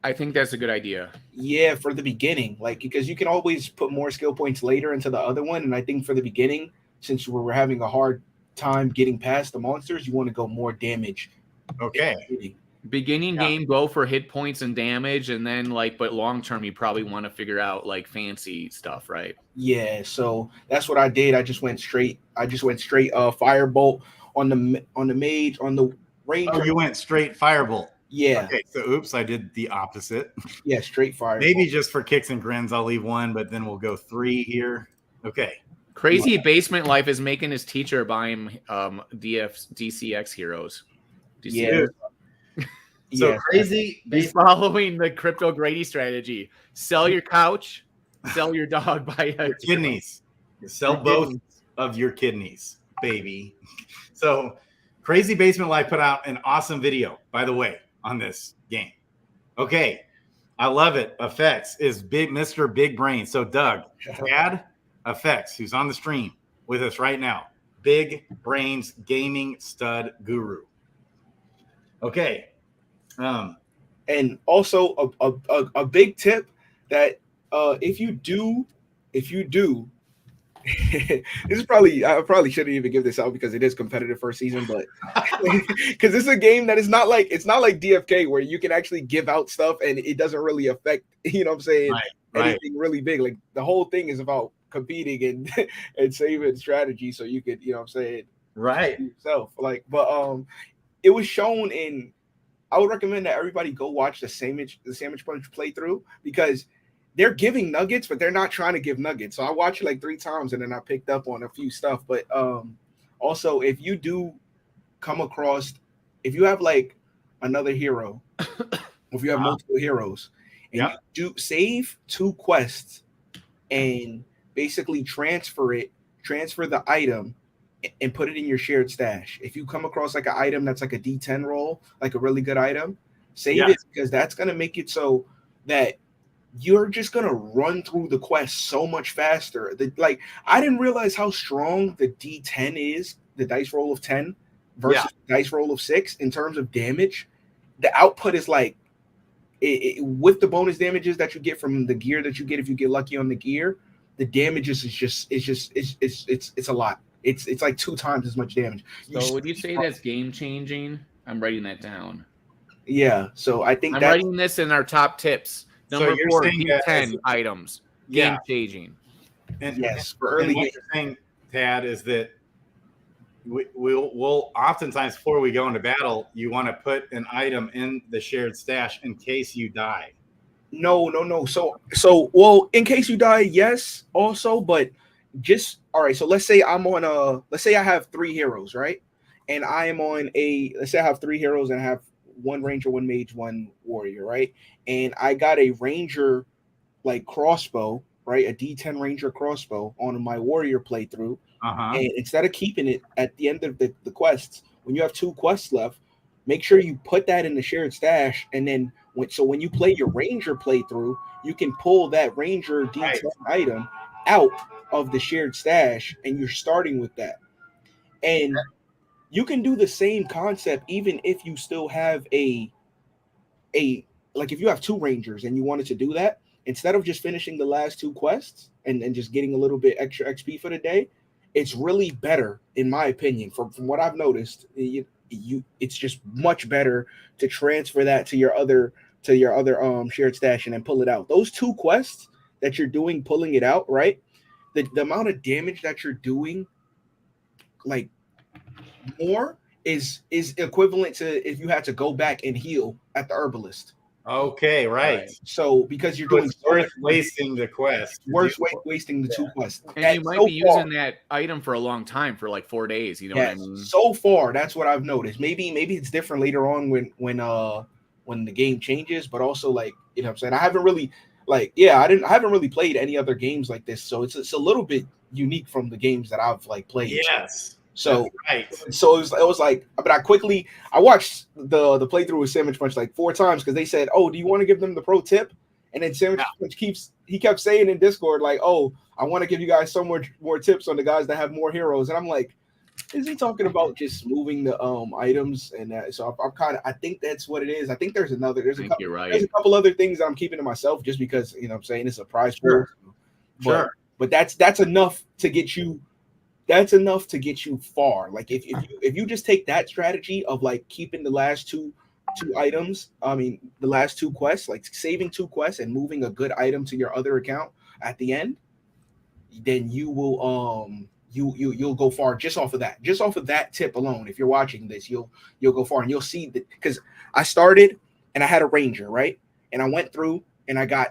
I think that's a good idea. Yeah, for the beginning, like, because you can always put more skill points later into the other one, and I think for the beginning, since we're having a hard time getting past the monsters, you want to go more damage. Okay. Beginning game, go for hit points and damage, and then but long term, you probably want to figure out fancy stuff, right? Yeah, so that's what I did. I just went straight Firebolt on the mage, on the ranger. Oh, you went straight Firebolt. Yeah. Okay, so oops, I did the opposite. Yeah, straight Firebolt. Maybe just for kicks and grins, I'll leave one, but then we'll go 3 here. Okay. Crazy Basement Life is making his teacher buy him DCX heroes. Yeah. So Crazy. He's following the Crypto Grady strategy. Sell your couch, sell your dog, buy your kidneys. Sell both of your kidneys, baby. So Crazy Basement Life put out an awesome video, by the way, on this game. Okay. I love it. Effects is Mr. Big Brain. So Doug, Chad Effects, who's on the stream with us right now. Big Brains Gaming Stud Guru. Okay. And also a big tip that if you do this is I probably shouldn't even give this out because it is competitive first season, but because it's a game that is not like DFK where you can actually give out stuff and it doesn't really affect, you know what I'm saying, anything really big. Like the whole thing is about competing and saving strategy so you could, you know what I'm saying, yourself. Like, but it was shown in, I would recommend that everybody go watch the Sandwich Punch playthrough because they're giving nuggets, but they're not trying to give nuggets. So I watched it like 3 times and then I picked up on a few stuff. But also, if you do come across, if you have like another hero, if you have multiple heroes, and you do save 2 quests and basically transfer the item and put it in your shared stash. If you come across like an item that's like a D10 roll, like a really good item, save it because that's going to make it so that you're just going to run through the quest so much faster. I didn't realize how strong the D10 is, the dice roll of 10 versus the dice roll of 6 in terms of damage. The output is like, with the bonus damages that you get from the gear that you get if you get lucky on the gear, the damages it's a lot. It's like 2 times as much damage. So would you say that's game changing? I'm writing that down. Yeah. So I think I'm writing this in our top tips. Number 4, D10 items. Game changing. And yes, for early. What you're saying, Tad, is that we'll oftentimes before we go into battle, you want to put an item in the shared stash in case you die. No. So well, in case you die, yes, also, but just all right. So let's say let's say I have 3 heroes, right? And I am on let's say I have 3 heroes and I have 1 ranger, 1 mage, 1 warrior, right? And I got a ranger like crossbow, right? A D10 ranger crossbow on my warrior playthrough. And instead of keeping it at the end of the quests, when you have 2 quests left, make sure you put that in the shared stash. And then when you play your ranger playthrough, you can pull that ranger D10 item out of the shared stash and you're starting with that. And you can do the same concept even if you still have like if you have 2 rangers and you wanted to do that, instead of just finishing the last 2 quests and just getting a little bit extra XP for the day, it's really better, in my opinion, from what I've noticed. It's just much better to transfer that to your other shared stash and then pull it out. Those 2 quests that you're doing, pulling it out, right? The amount of damage that you're doing, like more, is equivalent to if you had to go back and heal at the herbalist. Okay, right. So because you're doing worth wasting the quest. Worth wasting the 2 quests. And you might be using that item for a long time, for like 4 days. You know what I mean? So far, that's what I've noticed. Maybe it's different later on when the game changes, but also like, you know what I'm saying? I haven't really I haven't really played any other games like this, so it's a little bit unique from the games that I've like played. Yes. So so it was like, but I watched the playthrough with Sandwich Punch like 4 times because they said, "Oh, do you want to give them the pro tip?" And then Sandwich kept saying in Discord, like, oh, I want to give you guys so much more tips on the guys that have more heroes. And I'm like, is he talking about just moving the items? And so I'm kind of, I think that's what it is. I think there's a couple other things that I'm keeping to myself just because, you know what I'm saying, it's a prize pool. But that's enough to get you. That's enough to get you far. Like if you just take that strategy of like keeping the last two items, the last two quests, like saving 2 quests and moving a good item to your other account at the end, then you will you'll go far just off of that tip alone. If you're watching this, you'll go far, and you'll see that, because I started and I had a ranger, right, and I went through and I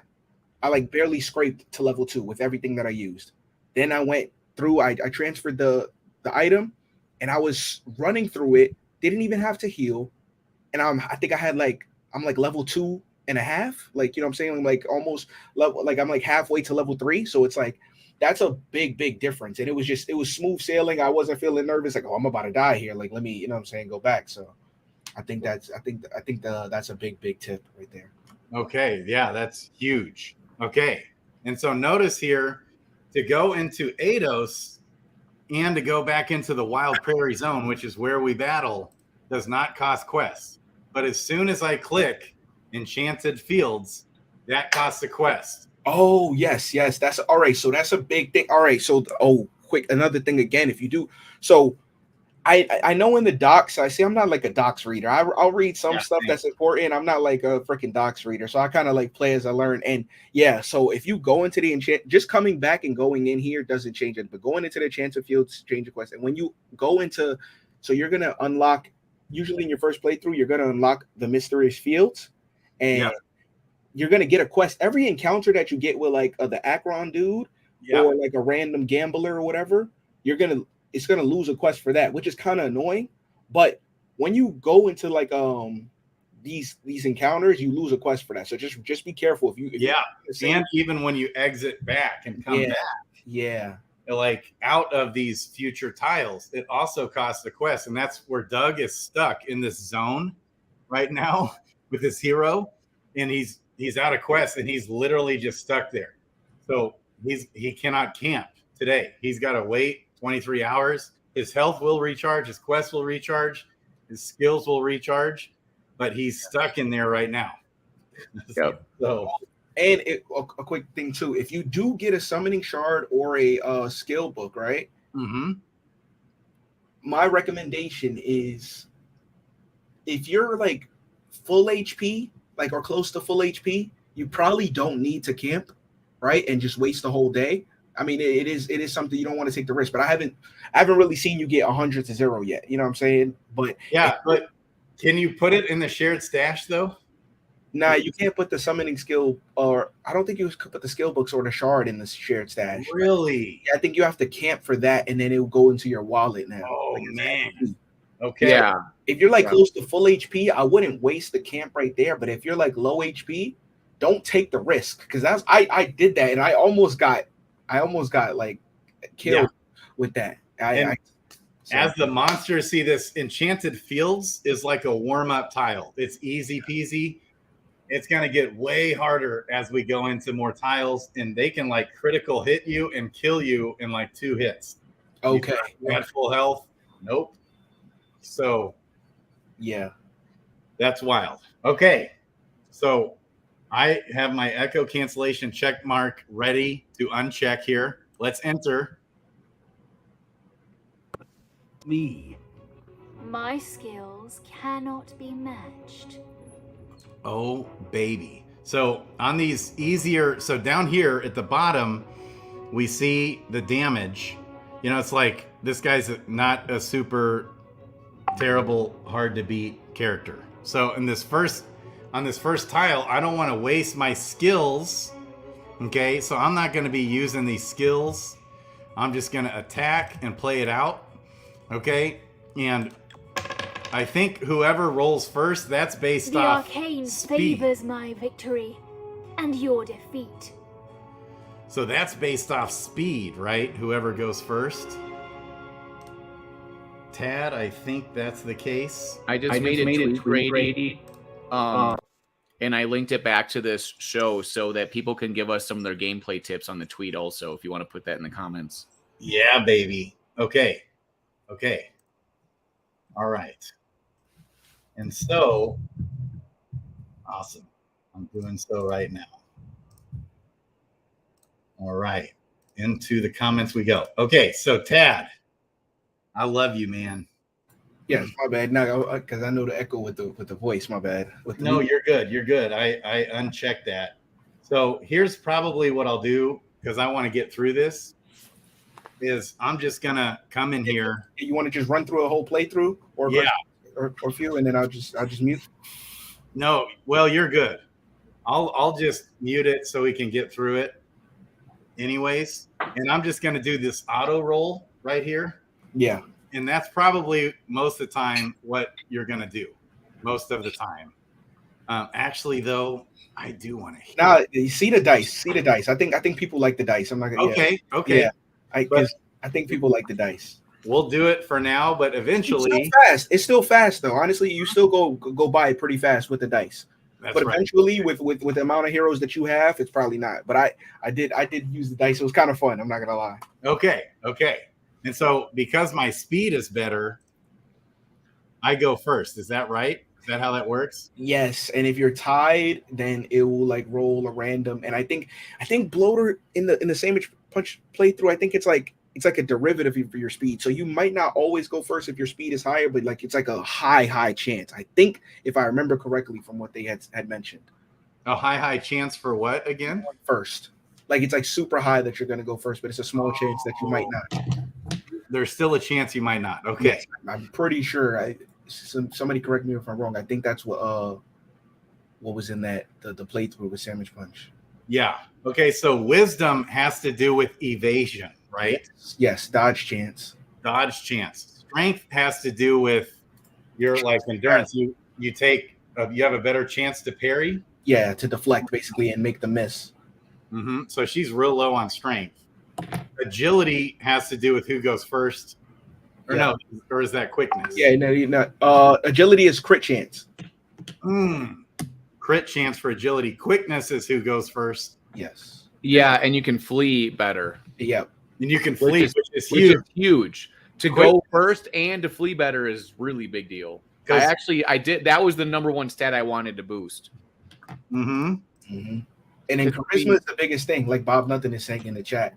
like barely scraped to level 2 with everything that I used. Then I went through, I transferred the item, and I was running through it, didn't even have to heal, and I think I had I'm like level 2.5, like, you know what I'm saying, I'm like almost level, like I'm like halfway to level 3. So it's like that's a big difference, and it was smooth sailing. I wasn't feeling nervous, like, oh, I'm about to die here, like, let me, you know what I'm saying, go back. So I think that's a big tip right there. Okay, yeah, that's huge. Okay, and so notice here, to go into Eidos and to go back into the Wild Prairie Zone, which is where we battle, does not cost quests. But as soon as I click Enchanted Fields, that costs a quest. Oh, yes. That's all right. So that's a big thing. All right. So, quick, another thing again, if you do, so I know in the docs, I see, I'm not like a docs reader. I'll read some stuff that's important. I'm not like a freaking docs reader. So I kind of like play as I learn. And yeah, so if you go into the enchant, just coming back and going in here doesn't change it, but going into the Enchanted Fields, change the quest. And when you go into, so you're going to unlock, usually in your first playthrough, you're going to unlock the Mysterious Fields, and you're going to get a quest. Every encounter that you get with like the Akron dude or like a random gambler or whatever, it's going to lose a quest for that, which is kind of annoying. But when you go into like these encounters, you lose a quest for that. So just be careful if you and even when you exit back and come back, like out of these future tiles, it also costs a quest. And that's where Doug is stuck in this zone right now with his hero, and he's out of quest, and he's literally just stuck there. So he cannot camp today. He's got to wait 23 hours. His health will recharge, his quest will recharge, his skills will recharge, but he's stuck in there right now. So, and a quick thing too, if you do get a summoning shard or a skill book, right? Mm-hmm. My recommendation is, if you're like full HP, like or close to full HP, you probably don't need to camp, right? And just waste the whole day. I mean, it is something you don't want to take the risk, but I haven't really seen you get 100 to 0 yet. You know what I'm saying? But but can you put it in the shared stash though? Nah, you can't put the summoning skill, or I don't think you could put the skill books or the shard in the shared stash. Really? I think you have to camp for that, and then it will go into your wallet now. Oh, like, man. Okay. Yeah. If you're like close to full HP, I wouldn't waste the camp right there. But if you're like low HP, don't take the risk, because I did that, and I almost got like killed with that. As the monsters see, this Enchanted Fields is like a warm-up tile. It's easy peasy. It's going to get way harder as we go into more tiles, and they can like critical hit you and kill you in like 2 hits. Okay. You had full health? Nope. So, yeah, that's wild. Okay. So I have my echo cancellation check mark ready to uncheck here. Let's enter. My skills cannot be matched. Oh, baby. So on these easier, so down here at the bottom, we see the damage. You know, it's like this guy's not a super terrible, hard to beat character. So on this first tile, I don't want to waste my skills. Okay, so I'm not going to be using these skills. I'm just going to attack and play it out. Okay, and I think whoever rolls first, that's based off The arcane speed. favors my victory and your defeat. So that's based off speed, right? Whoever goes first. Tad, I think that's the case. I just made it Grady. And I linked it back to this show so that people can give us some of their gameplay tips on the tweet also, if you want to put that in the comments. Yeah, baby. Okay. All right. And so, awesome. I'm doing so right now. All right. Into the comments we go. Okay, so Tad, I love you, man. Yes, my bad. No, because I know the echo with the voice. My bad. No, you're good. You're good. I unchecked that. So here's probably what I'll do, because I want to get through this. Is I'm just gonna come in here. You want to just run through a whole playthrough, or or few, and then I'll just mute. No, well, you're good. I'll just mute it so we can get through it. Anyways, and I'm just gonna do this auto roll right here. Yeah. And that's probably most of the time what you're going to do most of the time. Actually, though, I do want to hear. Now, you see the dice. See the dice. I think people like the dice. I'm not going to. Okay. Yeah. I think people like the dice. We'll do it for now, but eventually. It's still fast, though. Honestly, you still go by it pretty fast with the dice. That's but right. Eventually, with the amount of heroes that you have, it's probably not. But I did use the dice. It was kind of fun. I'm not going to lie. Okay. And so because my speed is better, I go first. Is that right? Is that how that works? Yes. And if you're tied, then it will like roll a random. And I think bloater in the sandwich punch playthrough, I think it's like a derivative for your speed. So you might not always go first if your speed is higher, but like it's like a high chance. I think if I remember correctly from what they had mentioned. A high chance for what again? First. Like it's like super high that you're going to go first, but it's a small chance that you might not. There's still a chance you might not. Okay. Yes, I'm pretty sure. Somebody correct me if I'm wrong. I think that's what was in that the playthrough with Sandwich Punch. Yeah. Okay. So wisdom has to do with evasion, right? Yes. Dodge chance. Strength has to do with your like endurance. You have a better chance to parry. Yeah, to deflect basically and make the miss. Mm-hmm. So she's real low on strength. Agility has to do with who goes first, or is that quickness? Yeah, no. Agility is crit chance. Crit chance for agility. Quickness is who goes first. Yes. Yeah, and you can flee better. Yep. And you can flee, which is huge. To go first and to flee better is really big deal. I did. That was the number one stat I wanted to boost. Mm-hmm. And then charisma is the biggest thing, like Bob Nothing is saying in the chat.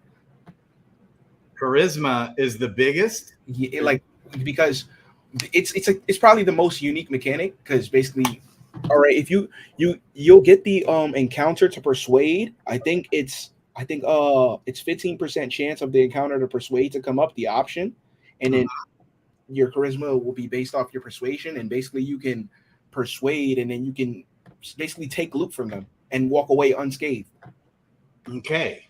Charisma is the biggest, because it's probably the most unique mechanic. Because basically, all right, if you'll get the encounter to persuade. I think it's 15% chance of the encounter to persuade to come up, the option, and then your charisma will be based off your persuasion, and basically you can persuade, and then you can basically take loot from them and walk away unscathed. Okay,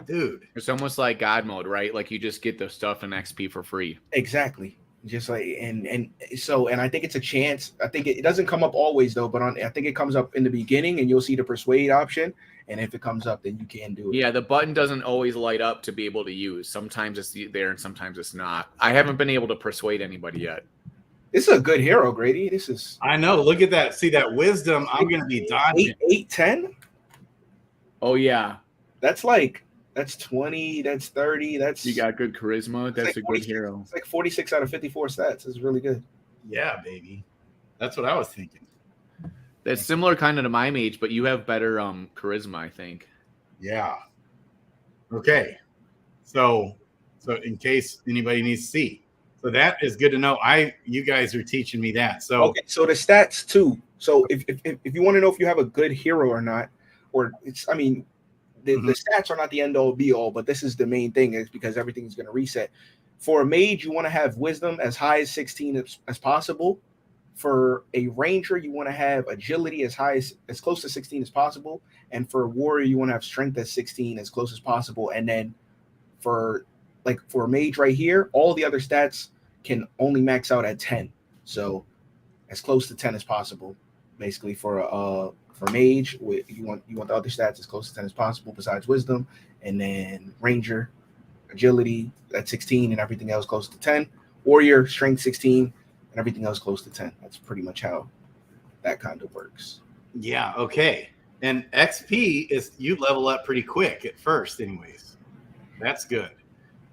dude, it's almost like God mode, right? Like you just get the stuff and XP for free. Exactly. Just like and I think it's a chance. I think it doesn't come up always though, but I think it comes up in the beginning, and you'll see the persuade option. And if it comes up, then you can do it. Yeah, the button doesn't always light up to be able to use. Sometimes it's there and sometimes it's not. I haven't been able to persuade anybody yet. This is a good hero, Grady. I know. Look at that. See that wisdom. I'm going to be dodging. 8-10. Oh yeah. That's 20. That's 30. You got good charisma. That's like a good hero. It's like 46 out of 54 stats. It's really good. Yeah, baby. That's what I was thinking. That's similar kind of to my mage, but you have better charisma, I think. Yeah. Okay. So in case anybody needs to see. So that is good to know. You guys are teaching me that. So okay, so the stats too. So if you want to know if you have a good hero or not, or the stats are not the end all be all, but this is the main thing, is because everything's going to reset. For a mage, you want to have wisdom as high as 16 as possible. For a ranger, you want to have agility as close to 16 as possible. And for a warrior, you want to have strength as 16 as close as possible. And then for a mage right here, all the other stats can only max out at 10. So as close to 10 as possible, basically for mage, you want the other stats as close to 10 as possible besides wisdom. And then ranger, agility at 16 and everything else close to 10. Warrior, strength 16 and everything else close to 10. That's pretty much how that kind of works. Yeah. Okay. And XP is you level up pretty quick at first, anyways. That's good.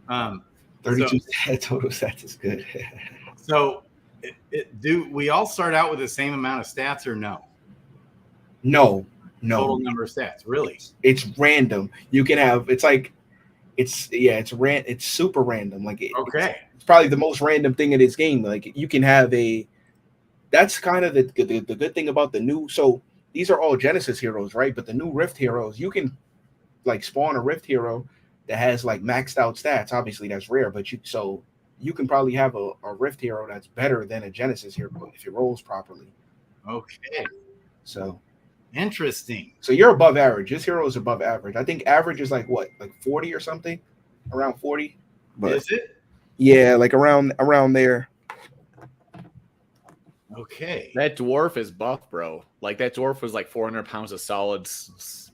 32 total stats is good. So, do we all start out with the same amount of stats or no? No. Total number of stats, really? It's random. You can have. It's super random. Like it's probably the most random thing in this game. Like you can have a. That's kind of the good thing about the new. So these are all Genesis heroes, right? But the new Rift heroes, you can like spawn a Rift hero that has like maxed out stats. Obviously, that's rare, but you can probably have a Rift hero that's better than a Genesis hero if it rolls properly. Okay. So interesting. So you're above average. This hero is above average. I think average is like what, like 40 or something, around 40. But is it? Yeah, like around there. Okay. That dwarf is buff, bro. Like that dwarf was like 400 pounds of solid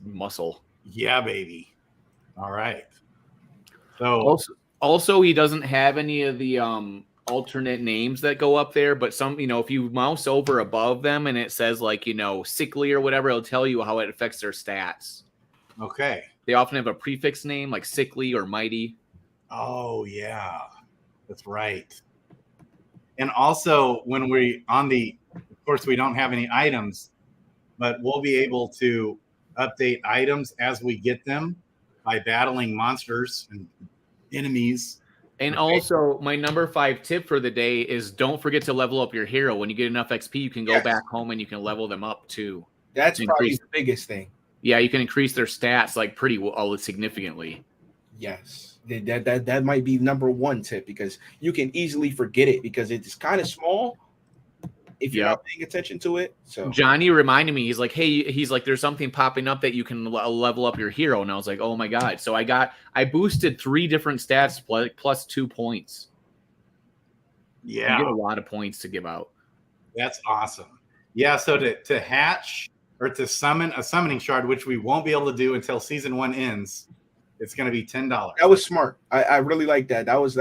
muscle. Yeah, baby. All right. So also he doesn't have any of the alternate names that go up there, but some, if you mouse over above them and it says like, sickly or whatever, it'll tell you how it affects their stats. Okay. They often have a prefix name like sickly or mighty. Oh yeah, that's right. And also when of course we don't have any items, but we'll be able to update items as we get them by battling monsters and enemies. And also, my number 5 tip for the day is don't forget to level up your hero. When you get enough XP, you can go back home and you can level them up too. That's probably the biggest thing. Yeah, you can increase their stats like pretty significantly. Yes, that might be number 1 tip because you can easily forget it because it's kind of small if you're not paying attention to it. So Johnny reminded me, he's like, there's something popping up that you can level up your hero. And I was like, oh my God. So I boosted 3 different stats plus 2 points. Yeah. You get a lot of points to give out. That's awesome. Yeah. So to hatch or to summon a summoning shard, which we won't be able to do until season 1 ends, it's going to be $10. That was smart. I really like that. That was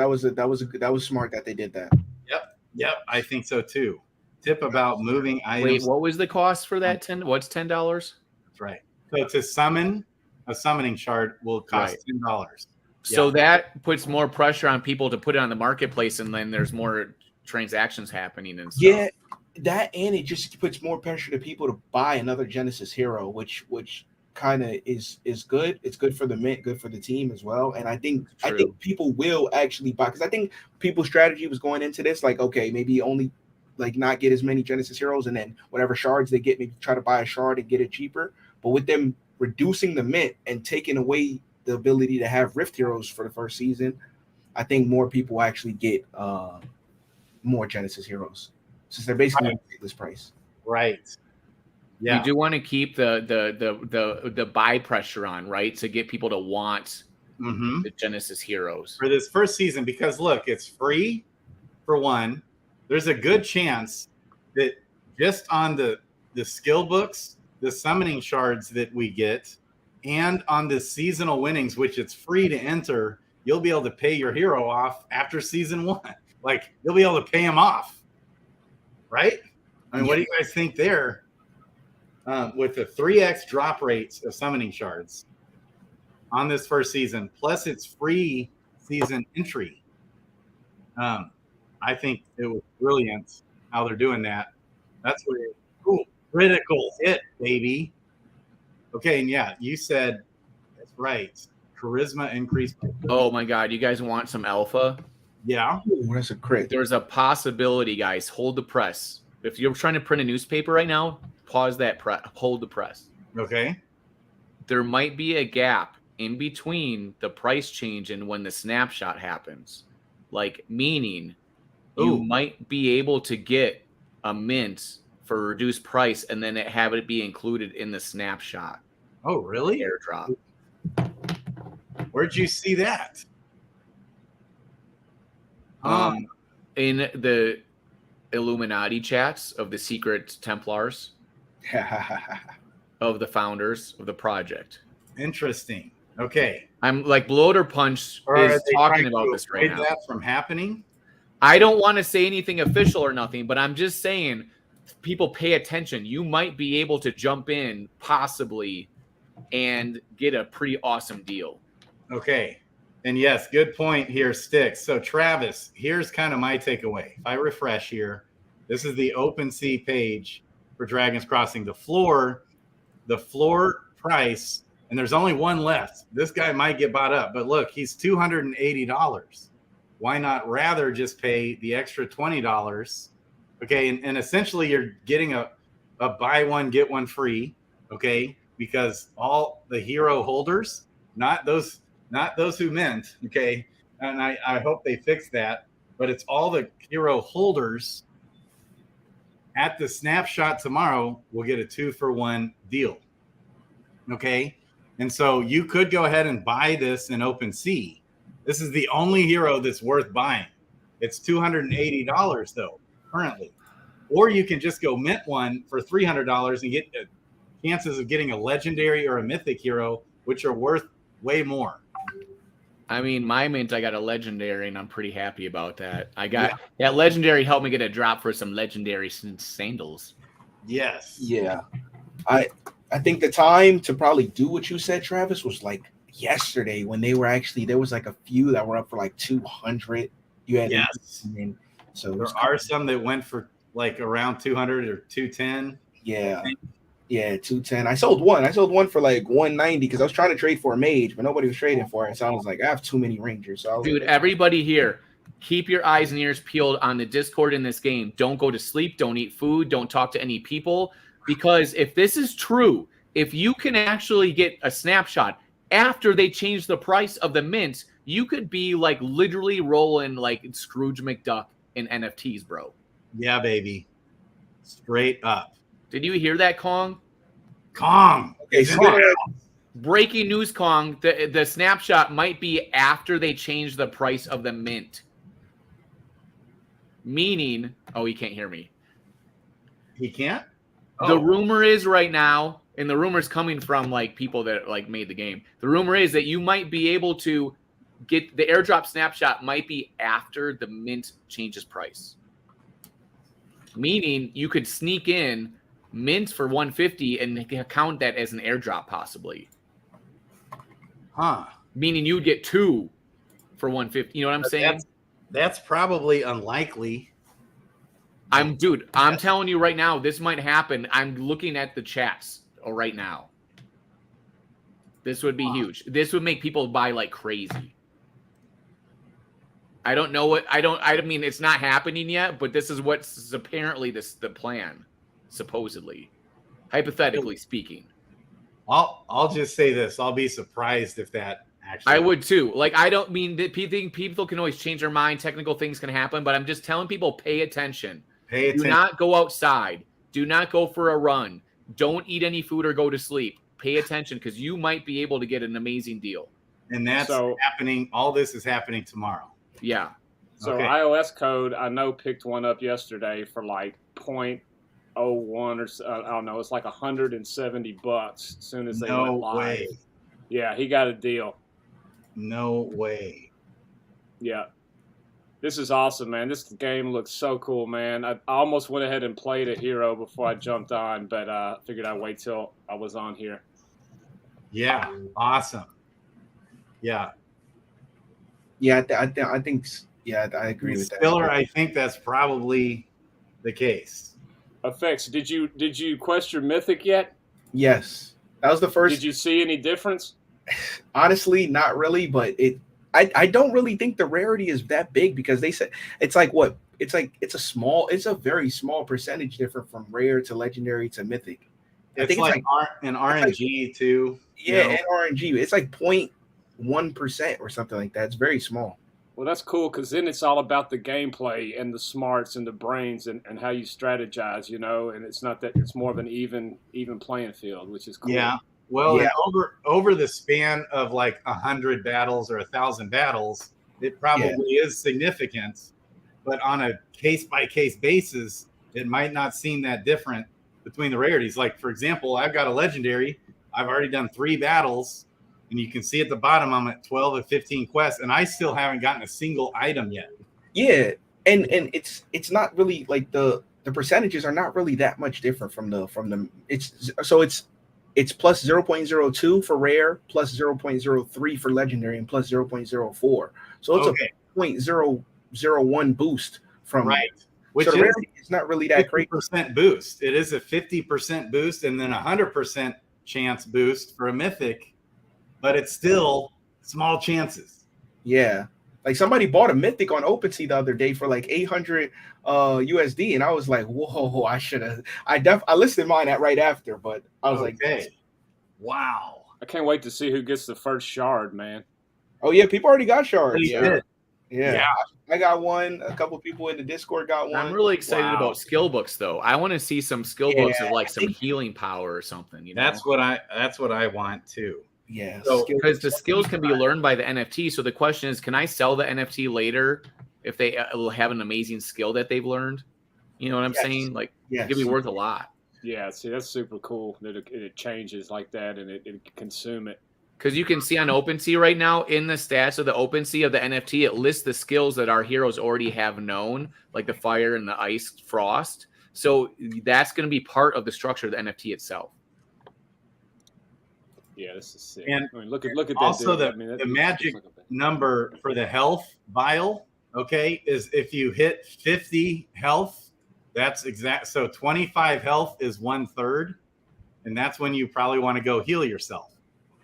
smart that they did that. Yep. I think so too. Tip about moving items. Wait, what was the cost for that? What's $10? That's right. So to summon a summoning shard will cost $10. So that puts more pressure on people to put it on the marketplace, and then there's more transactions happening and stuff. Yeah, that, and it just puts more pressure to people to buy another Genesis hero, which kind of is good. It's good for the mint, good for the team as well. And I think people will actually buy, because I think people's strategy was going into this like, okay, maybe only like not get as many Genesis heroes, and then whatever shards they get, maybe try to buy a shard and get it cheaper. But with them reducing the mint and taking away the ability to have Rift heroes for the first season, I think more people actually get more Genesis heroes since they're basically at this price. Right. Yeah. You do want to keep the buy pressure on, right, to get people to want the Genesis heroes for this first season, because look, it's free for one. There's a good chance that just on the skill books, the summoning shards that we get, and on the seasonal winnings, which it's free to enter, you'll be able to pay your hero off after season 1. Like you'll be able to pay him off, right? I mean, what do you guys think there? With the 3x drop rates of summoning shards on this first season, plus it's free season entry. I think it was brilliant how they're doing that. That's what critical hit, baby. Okay, and yeah, you said that's right. Charisma increased. Oh my God, you guys want some alpha? Yeah. Ooh, that's a crit. There's a possibility, guys. Hold the press. If you're trying to print a newspaper right now, pause that press. Hold the press. Okay. There might be a gap in between the price change and when the snapshot happens. Like, meaning you might be able to get a mint for a reduced price and then have it be included in the snapshot. Oh, really? Airdrop. Where'd you see that? In the Illuminati chats of the secret Templars of the founders of the project. Interesting. Okay. I'm like Bloater Punch is talking about this right now. That from happening? I don't want to say anything official or nothing, but I'm just saying people pay attention. You might be able to jump in possibly and get a pretty awesome deal. Okay. And yes, good point here, Sticks. So Travis, here's kind of my takeaway. If I refresh here, this is the OpenSea page for Dragons Crossing. The floor price, and there's only one left. This guy might get bought up, but look, he's $280. Why not rather just pay the extra $20? Okay, and essentially you're getting a buy one, get one free, okay? Because all the hero holders, not those who mint, okay? And I hope they fix that, but it's all the hero holders at the snapshot tomorrow will get a 2-for-1 deal. Okay. And so you could go ahead and buy this in OpenSea. This is the only hero that's worth buying. It's $280 though, currently. Or you can just go mint one for $300 and get chances of getting a legendary or a mythic hero, which are worth way more. I mean, my mint, I got a legendary, and I'm pretty happy about that. I got that legendary helped me get a drop for some legendary sandals. Yes. Yeah. I think the time to probably do what you said, Travis, was like yesterday when they were actually, there was like a few that were up for like 200. You had so there are some that went for like around 200 or 210. Yeah. Yeah, 210. I sold one for like 190 because I was trying to trade for a mage, but nobody was trading for it. So I was like, I have too many rangers. So dude, everybody here, keep your eyes and ears peeled on the Discord in this game. Don't go to sleep. Don't eat food. Don't talk to any people. Because if this is true, if you can actually get a snapshot after they change the price of the mint, you could be like literally rolling like Scrooge McDuck in NFTs, bro. Yeah, baby. Straight up. Did you hear that, Kong? Kong. Okay, Breaking news, Kong. The snapshot might be after they change the price of the mint. Meaning, oh, he can't hear me. He can't? The rumor is right now, and the rumor is coming from like people that like made the game. The rumor is that you might be able to get the airdrop snapshot might be after the mint changes price. Meaning you could sneak in mint for 150 and count that as an airdrop possibly. Huh. Meaning you would get 2 for 150. You know what I'm saying? That's probably unlikely. I'm telling you right now, this might happen. I'm looking at the chats right now. This would be huge. This would make people buy like crazy. I don't know what I mean, it's not happening yet, but this is what's apparently the plan, supposedly, hypothetically speaking. I'll just say this. I'll be surprised if that actually. I would too. Like, I don't mean that people can always change their mind. Technical things can happen, but I'm just telling people, pay attention. Pay attention. Do not go outside. Do not go for a run. Don't eat any food or go to sleep. Pay attention because you might be able to get an amazing deal. And that's happening. All this is happening tomorrow. Yeah. So iOS code, I know, picked one up yesterday for like 0.01 or I don't know. It's like $170 as soon as they went live. No way. Yeah, he got a deal. No way. Yeah. This is awesome, man. This game looks so cool, man. I almost went ahead and played a hero before I jumped on, but figured I'd wait till I was on here. Yeah. Awesome. Yeah. Yeah, I think. Yeah, I agree with that. Spiller, I think that's probably the case. Effects. Did you quest your mythic yet? Yes, that was the first. Did you see any difference? Honestly, not really, but I don't really think the rarity is that big because they said it's like what? It's a very small percentage different from rare to legendary to mythic. I think it's like an RNG too. Yeah, and RNG. It's like 0.1% or something like that. It's very small. Well, that's cool because then it's all about the gameplay and the smarts and the brains and how you strategize, you know. And it's not that it's more of an even playing field, which is cool. Yeah. Well, over the span of like 100 battles or 1,000 battles, it probably is significant. But on a case-by-case basis, it might not seem that different between the rarities. Like, for example, I've got a legendary. I've already done 3 battles, and you can see at the bottom I'm at 12 of 15 quests, and I still haven't gotten a single item yet. Yeah, and it's not really like the the percentages are not really that much different from the it's plus 0.02 for rare, plus 0.03 for legendary, and plus 0.04. So it's a 0.001 boost from right. Which so is it's not really that great. 50% boost. It is a 50% boost and then 100% chance boost for a mythic, but it's still small chances. Yeah. Like somebody bought a mythic on OpenSea the other day for like 800 USD, and I was like, whoa, I should have. I listed mine at right after, but I was like, wow. I can't wait to see who gets the first shard, man. Oh yeah, people already got shards. Yeah. I got one. A couple people in the Discord got one. I'm really excited about skill books though. I want to see some skill books of like some healing power or something. You know, that's what I want too. Yeah, because the skills can be learned by the NFT. So the question is, can I sell the NFT later if they will have an amazing skill that they've learned? You know what I'm saying? Like, it could be worth a lot. Yeah, see, that's super cool that it changes like that and it can consume it. Because you can see on OpenSea right now in the stats of the OpenSea of the NFT, it lists the skills that our heroes already have known, like the fire and the ice frost. So that's going to be part of the structure of the NFT itself. Yeah, this is sick. And I mean, look at that. Also, dude. the magic number for the health vial, okay, is if you hit 50 health, that's exact. So 25 health is 1/3, and that's when you probably want to go heal yourself.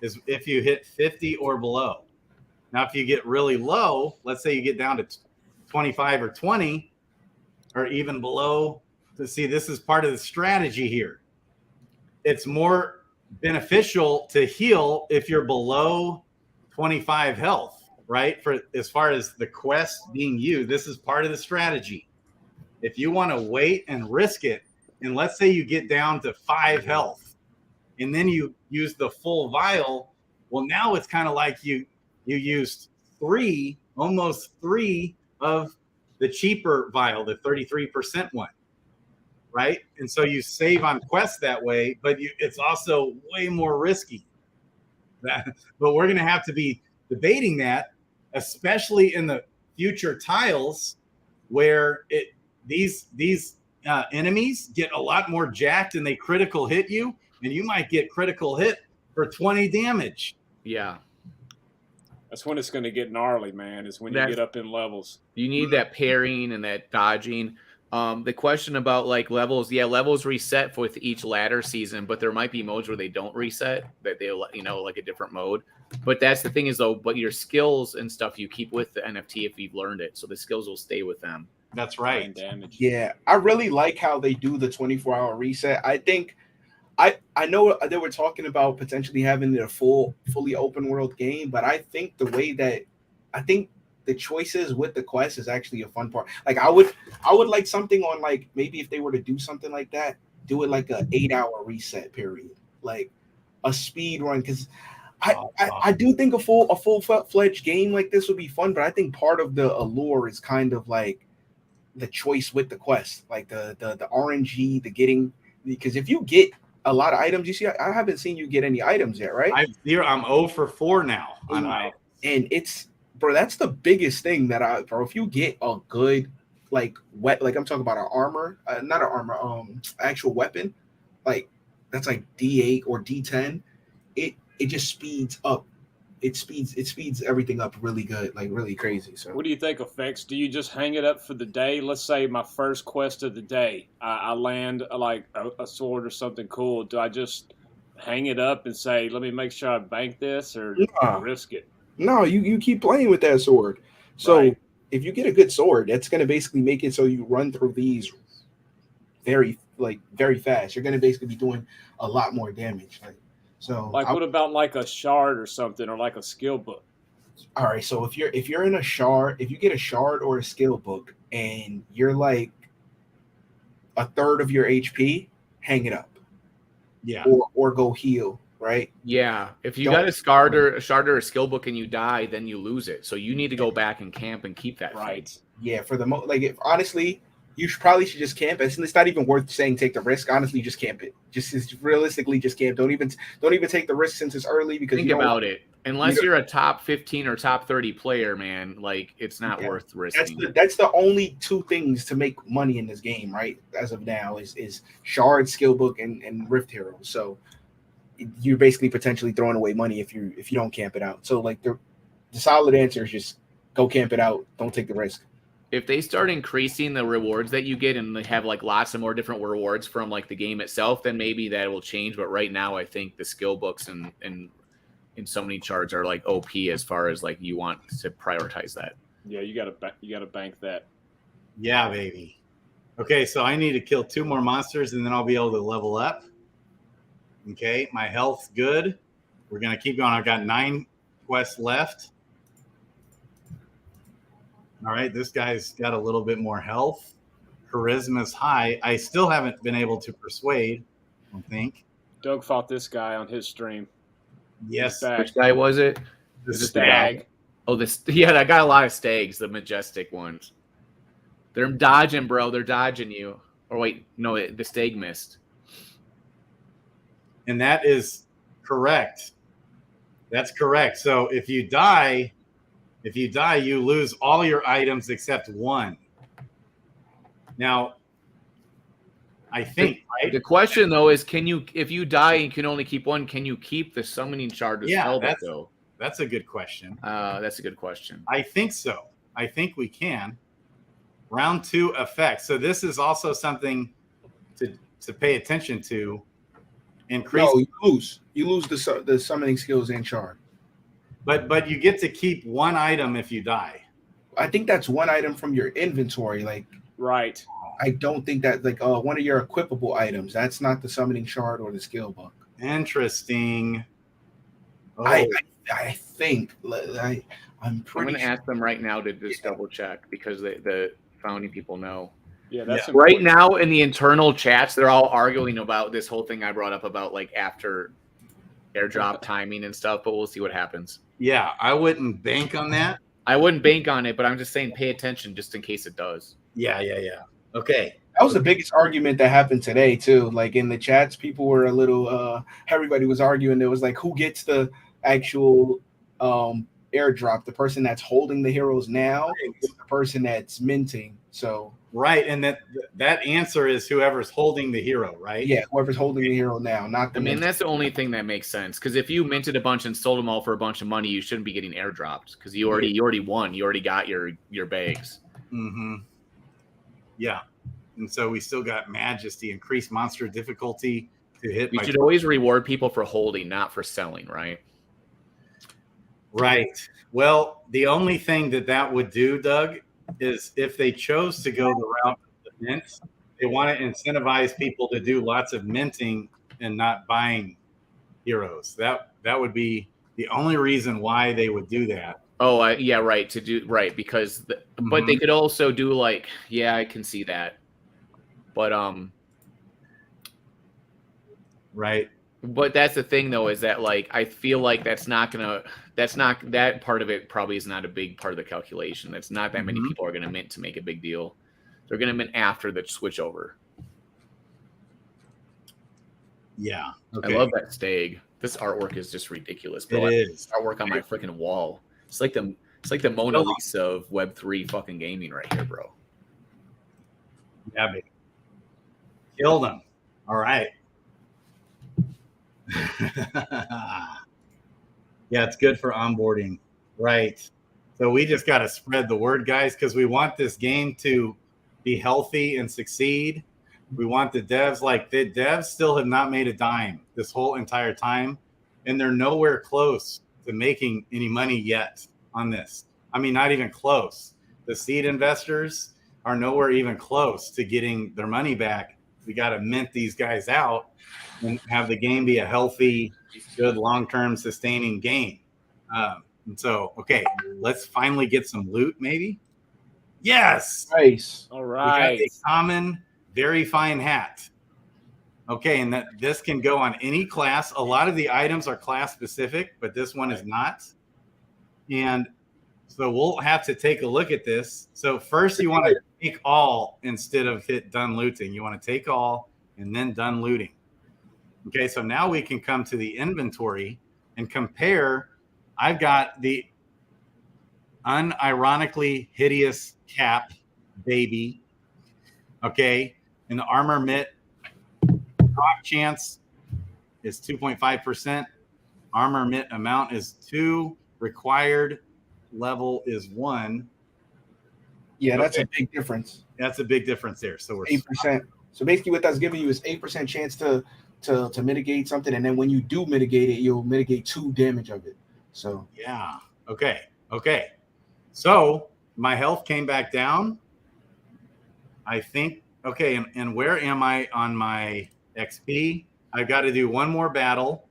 Is if you hit 50 or below. Now, if you get really low, let's say you get down to 25 or 20, or even below, to see this is part of the strategy here. It's more beneficial to heal if you're below 25 health, right? For as far as the quest being used, this is part of the strategy. If you want to wait and risk it, and let's say you get down to 5 health, and then you use the full vial, well, now it's kind of like you used almost three of the cheaper vial, the 33% one, right? And so you save on quests that way, but it's also way more risky. But we're going to have to be debating that, especially in the future tiles where these enemies get a lot more jacked and they critical hit you, and you might get critical hit for 20 damage. Yeah. That's when it's going to get gnarly, man, is when you get up in levels. You need that parrying and that dodging. The question about like levels, levels reset with each ladder season, but there might be modes where they don't reset, that they'll, like a different mode. But that's the thing is though, but your skills and stuff you keep with the NFT if you've learned it. So the skills will stay with them. That's right. Damage. Yeah, I really like how they do the 24-hour reset. I think I know they were talking about potentially having it a fully open world game, but I think the choices with the quest is actually a fun part. Like I would like something on like maybe if they were to do something like that, do it like a 8-hour reset period, like a speed run. Because I do think a full-fledged game like this would be fun, but I think part of the allure is kind of like the choice with the quest, like the RNG, the getting, because if you get a lot of items, you see, I haven't seen you get any items yet, right? I'm 0 for 4 now. And it's, bro, that's the biggest thing that bro, if you get a good, like, like I'm talking about an armor, not an armor, actual weapon, like, that's like D8 or D10, it just speeds up. It speeds everything up really good, like really crazy. So what do you think, Effects? Do you just hang it up for the day? Let's say my first quest of the day, I land like a sword or something cool. Do I just hang it up and say, let me make sure I bank this, or risk it? No, you keep playing with that sword. So if you get a good sword, that's going to basically make it so you run through these very fast. You're going to basically be doing a lot more damage. So like, what about like a shard or something, or like a skill book? All right, so if you're in a shard, if you get a shard or a skill book and you're like a third of your HP, hang it up. Yeah. Or go heal, right? Yeah. If you got a shard or a skill book and you die, then you lose it. So you need to go back and camp and keep that right. fight. Yeah, for the honestly, You probably should just camp. It's not even worth saying take the risk. Honestly, just camp it. Just realistically, just camp. Don't even take the risk since it's early because think about it. Unless you're a top 15 or top 30 player, man, like it's not worth risking. That's the only two things to make money in this game, right? As of now, is Shard, Skill Book, and Rift Hero. So you're basically potentially throwing away money if you don't camp it out. So like the solid answer is just go camp it out. Don't take the risk. If they start increasing the rewards that you get and they have like lots of more different rewards from like the game itself, then maybe that will change. But right now, I think the skill books and so many charts are like OP as far as like you want to prioritize that. Yeah, you gotta bank that. Yeah, baby. Okay, so I need to kill 2 more monsters and then I'll be able to level up. Okay, my health's good. We're gonna keep going. I've got 9 quests left. All right, this guy's got a little bit more health. Charisma's high. I still haven't been able to persuade, I don't think. Doug fought this guy on his stream. Yes. Which guy was it? The stag. Oh, I got a lot of stags, the majestic ones. They're dodging, bro. They're dodging you. Or wait, no, the stag missed. And that is correct. That's correct. So if you die, you lose all your items except 1. Now, I think, right? The question though is, if you die and can only keep 1, can you keep the summoning shard? That's a good question. That's a good question. I think so. I think we can. Round 2 effect. So this is also something to pay attention to. Increase. No, you lose the summoning skills and shard. But you get to keep 1 item if you die. I think that's 1 item from your inventory. Like, right. I don't think that like one of your equipable items. That's not the summoning shard or the skill book. Interesting. Oh. I think I'm going to ask them right now to just double check because the founding people know. Yeah, that's right now in the internal chats. They're all arguing about this whole thing I brought up about like after airdrop timing and stuff. But we'll see what happens. Yeah, I wouldn't bank on that. I wouldn't bank on it, but I'm just saying pay attention just in case it does. Yeah. Okay. That was the biggest argument that happened today too. Like in the chats, people were a little everybody was arguing. There was like, who gets the actual airdrop? The person that's holding the heroes now, or the person that's minting. So right, and that answer is whoever's holding the hero, right? Yeah, whoever's holding the hero now, not the minter. That's the only thing that makes sense. Because if you minted a bunch and sold them all for a bunch of money, you shouldn't be getting airdropped because you already won. You already got your bags. Mm-hmm. Yeah. And so we still got Majesty, increased monster difficulty to hit. You should always reward people for holding, not for selling, right? Right. Well, the only thing that would do, Doug, is if they chose to go the route of the mint, they want to incentivize people to do lots of minting and not buying heroes. That would be the only reason why they would do that. Oh, yeah, right. Because but they could also do like, yeah, I can see that. But right. But that's the thing though, is that like I feel like that part of it probably is not a big part of the calculation. That's not that many people are gonna mint to make a big deal. They're gonna mint after the switch over. Yeah. Okay. I love that stag. This artwork is just ridiculous, bro. It is artwork on my freaking wall. It's like the Mona Lisa of Web3 fucking gaming right here, bro. Yeah, baby. Killed him. All right. Yeah, it's good for onboarding. Right. So we just got to spread the word, guys, because we want this game to be healthy and succeed. We want the devs, the devs still have not made a dime this whole entire time, and they're nowhere close to making any money yet on this. I mean, not even close. The seed investors are nowhere even close to getting their money back. We got to mint these guys out and have the game be a healthy, good, long-term sustaining game. And so, okay, let's finally get some loot, maybe. Yes. Nice. All right. We got a common, very fine hat. Okay, and this can go on any class. A lot of the items are class specific, but this one is not. And so we'll have to take a look at this. So first, you want to take all instead of hit done looting. You want to take all and then done looting. Okay, so now we can come to the inventory and compare. I've got the unironically hideous cap baby. Okay, and the armor mitt proc chance is 2.5%. Armor mitt amount is 2. Required level is 1. Yeah, that's a big difference. That's a big difference there. So we're 8%. So basically, what that's giving you is 8% chance to mitigate something, and then when you do mitigate it, you'll mitigate 2 damage of it. So yeah. Okay. So my health came back down. I think. Okay, and where am I on my XP? I've got to do one more battle.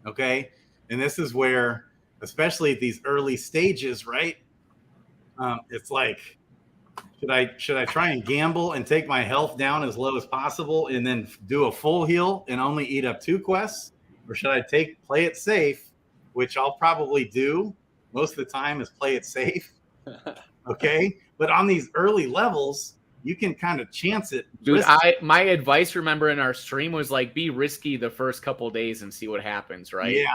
Okay, and this is where, especially at these early stages, right? It's like, should I try and gamble and take my health down as low as possible and then do a full heal and only eat up 2 quests, or should I play it safe, which I'll probably do most of the time is play it safe. Okay, but on these early levels, you can kind of chance it. Dude, my advice, remember, in our stream was like, be risky the first couple of days and see what happens, right? Yeah.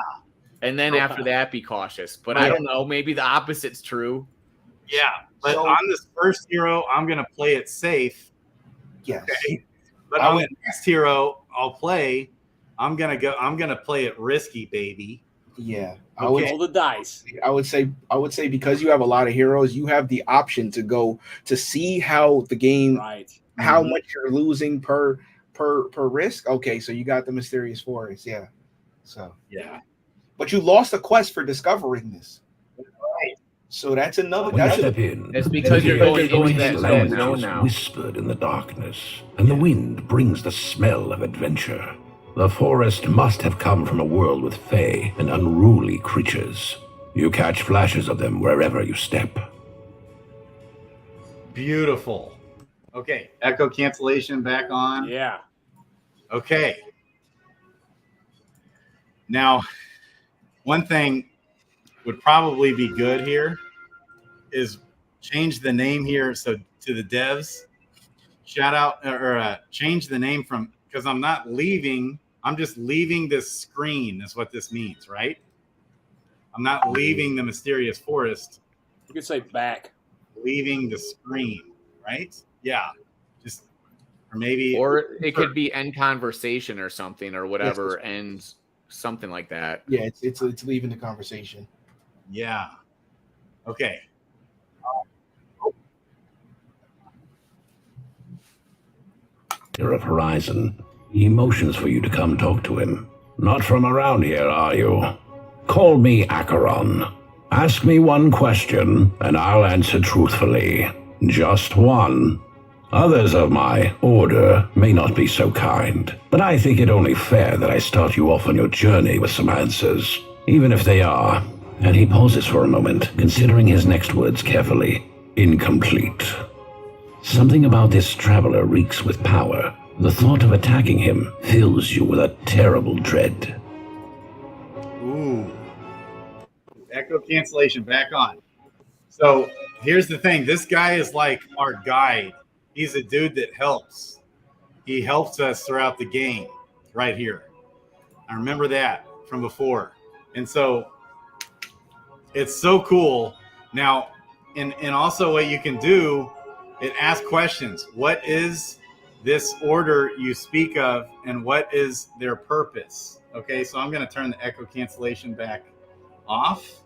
And then after that, be cautious. But I don't know, maybe the opposite's true. Yeah, but on this first hero, I'm gonna play it safe. Yes. Okay? But on the next hero I'll play, I'm gonna play it risky, baby. Yeah. Roll the dice. I would say because you have a lot of heroes, you have the option to go to see how the game, how much you're losing per risk. Okay, so you got the mysterious forest, yeah. So yeah, but you lost a quest for discovering this. Right. So that's another. When you step in, it's because you're going into that zone now. Whispered in the darkness, and the wind brings the smell of adventure. The forest must have come from a world with fey and unruly creatures. You catch flashes of them wherever you step. Beautiful. Okay, echo cancellation back on. Yeah. Okay. Now, one thing would probably be good here is change the name here. So to the devs, shout out or change the name from, because I'm not leaving. I'm just leaving this screen. That's what this means, right? I'm not leaving the mysterious forest. You could say back. Leaving the screen, right? Yeah. Just, or maybe. Or it could be end conversation or something or whatever, and something like that. Yeah, it's leaving the conversation. Yeah. Okay. Of Horizon. He motions for you to come talk to him. Not from around here, are you? Call me Acheron. Ask me one question, and I'll answer truthfully. Just one. Others of my order may not be so kind, but I think it only fair that I start you off on your journey with some answers, even if they are, and he pauses for a moment, considering his next words carefully, incomplete. Something about this traveler reeks with power. The thought of attacking him fills you with a terrible dread. Ooh. Echo cancellation back on. So here's the thing. This guy is like our guide. He's a dude that helps. He helps us throughout the game right here. I remember that from before. And so it's so cool. Now, and also what you can do, it asks questions. What is this order you speak of, and what is their purpose? Okay, so I'm going to turn the echo cancellation back off.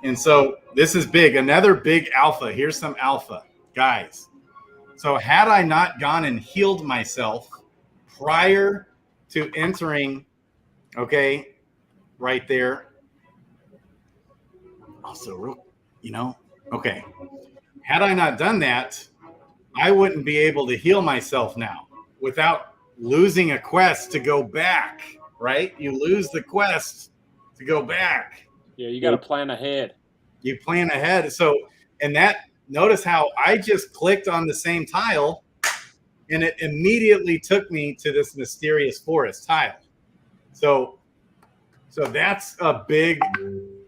And so this is big. Another big alpha. Here's some alpha, guys. So had I not gone and healed myself prior to entering, okay, right there. Also, okay. Had I not done that, I wouldn't be able to heal myself now without losing a quest to go back, right? You lose the quest to go back. Yeah, you got to plan ahead. You plan ahead. So, and that, notice how I just clicked on the same tile and it immediately took me to this mysterious forest tile. So that's a big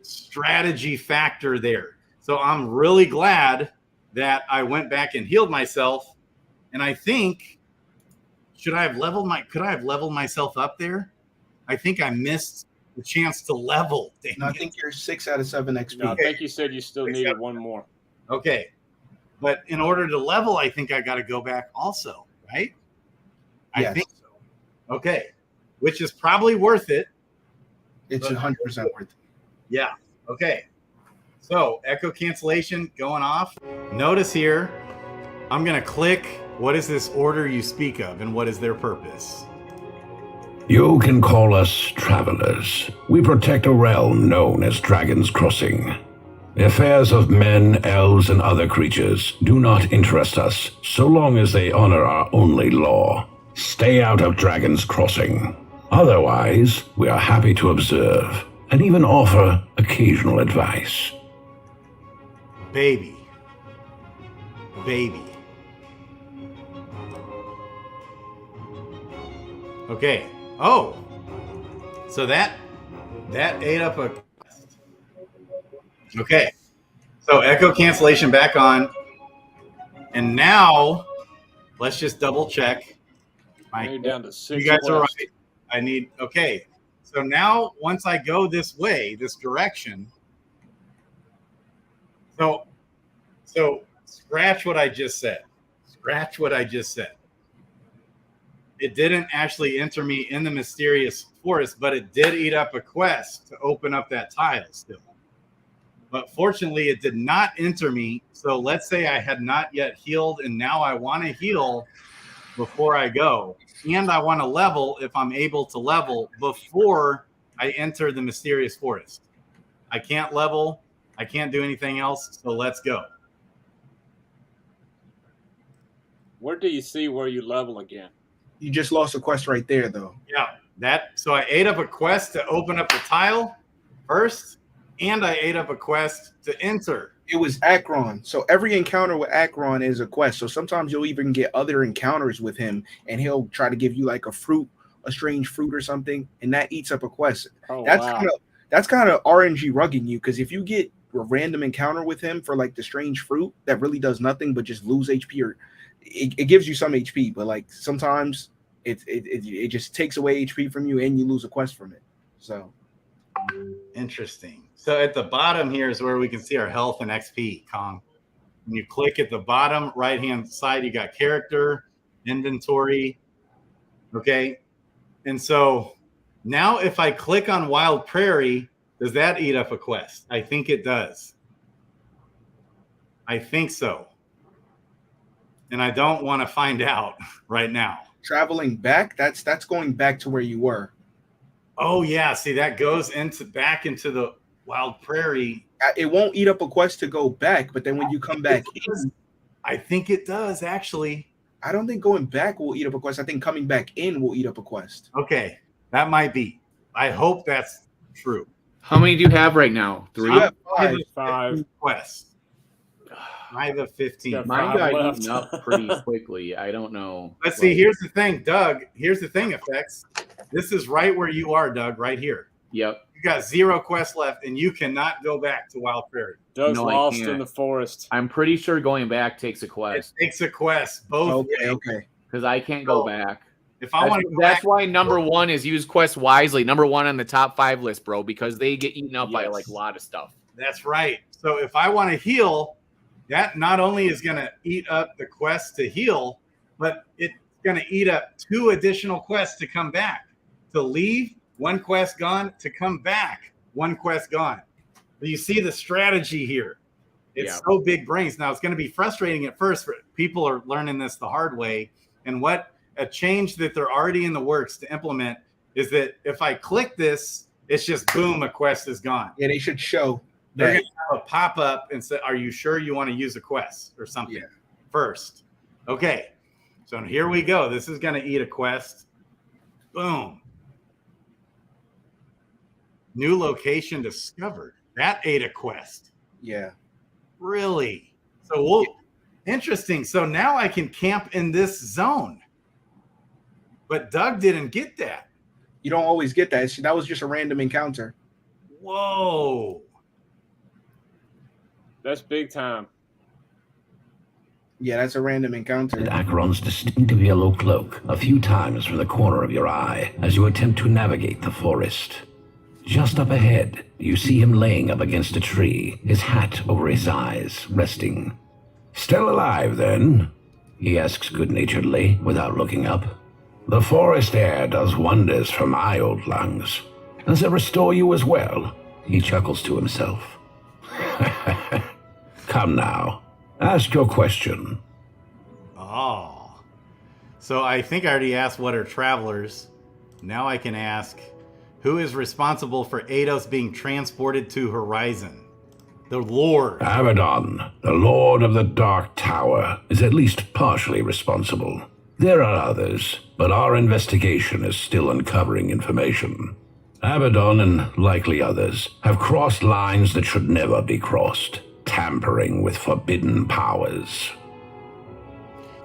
strategy factor there. So I'm really glad that I went back and healed myself. And I think, could I have leveled myself up there? I think I missed the chance to level. No, I think you're 6 out of 7 XP. No, I think you said you still needed one more. Okay. But in order to level, I think I got to go back also, right? Yes. I think so. Okay. Which is probably worth it. It's 100% worth it. Yeah. Okay. So echo cancellation going off. Notice here, I'm going to click, what is this order you speak of and what is their purpose? You can call us travelers. We protect a realm known as Dragon's Crossing. The affairs of men, elves, and other creatures do not interest us so long as they honor our only law. Stay out of Dragon's Crossing. Otherwise, we are happy to observe and even offer occasional advice. Baby. Okay. Oh. So that ate up a quest. Okay. So echo cancellation back on. And now let's just double check. You're down to 6. You guys are right. I need, okay. So now once I go this way, this direction. So scratch what I just said. It didn't actually enter me in the mysterious forest, but it did eat up a quest to open up that tile still. But fortunately, it did not enter me. So let's say I had not yet healed, and now I want to heal before I go. And I want to level if I'm able to level before I enter the mysterious forest. I can't level. I can't do anything else. So let's go. Where do you see where you level again? You just lost a quest right there, though. Yeah, so I ate up a quest to open up the tile first, and I ate up a quest to enter. It was Akron. So every encounter with Akron is a quest. So sometimes you'll even get other encounters with him, and he'll try to give you like a strange fruit or something, and that eats up a quest. Oh, That's kind of RNG rugging you, because if you get a random encounter with him for like the strange fruit that really does nothing but just lose HP, or it gives you some HP, but like sometimes it just takes away HP from you and you lose a quest from it. So interesting. So at the bottom here is where we can see our health and XP, Kong. When you click at the bottom right hand side, you got character, inventory. Okay. And so now if I click on Wild Prairie, does that eat up a quest? I think it does. I think so. And I don't want to find out right now. Traveling back, that's going back to where you were. Oh yeah, see that goes back into the Wild Prairie. It won't eat up a quest to go back, but then when you come back in, I think it does actually. I don't think going back will eat up a quest. I think coming back in will eat up a quest. Okay, that might be. I hope that's true. How many do you have right now? 3? 5 quests. 5 of 15. Mine got eaten up pretty quickly. I don't know. Let's see. Here's the thing, Doug. Here's the thing, Effects. This is right where you are, Doug, right here. Yep. You got 0 quests left, and you cannot go back to Wild Prairie. Doug's lost in the forest. I'm pretty sure going back takes a quest. It takes a quest. Both. Okay. Because I can't go back. If I want to, that's why number 1 is use quests wisely. Number 1 on the top 5 list, bro, because they get eaten up by like a lot of stuff. That's right. So if I want to heal, that not only is going to eat up the quest to heal, but it's going to eat up 2 additional quests to come back. To leave, 1 quest gone. To come back, 1 quest gone. But you see the strategy here. It's so big brains. Now, it's going to be frustrating at first, but people are learning this the hard way. And what a change that they're already in the works to implement is that if I click this, it's just boom, a quest is gone. Yeah, they should show. They're going to have a pop up and say, are you sure you want to use a quest or something first? Okay. So here we go. This is going to eat a quest. Boom. New location discovered. That ate a quest. Yeah. Really? So interesting. So now I can camp in this zone. But Doug didn't get that. You don't always get that. That was just a random encounter. Whoa. That's big time. Yeah, that's a random encounter. Acheron's distinctive yellow cloak a few times from the corner of your eye as you attempt to navigate the forest. Just up ahead, you see him laying up against a tree, his hat over his eyes, resting. Still alive, then? He asks good-naturedly, without looking up. The forest air does wonders for my old lungs. Does it restore you as well? He chuckles to himself. Come now, ask your question. Oh. So I think I already asked what are travelers. Now I can ask, who is responsible for Eidos being transported to Horizon? The Lord. Abaddon, the Lord of the Dark Tower, is at least partially responsible. There are others, but our investigation is still uncovering information. Abaddon and likely others have crossed lines that should never be crossed, tampering with forbidden powers.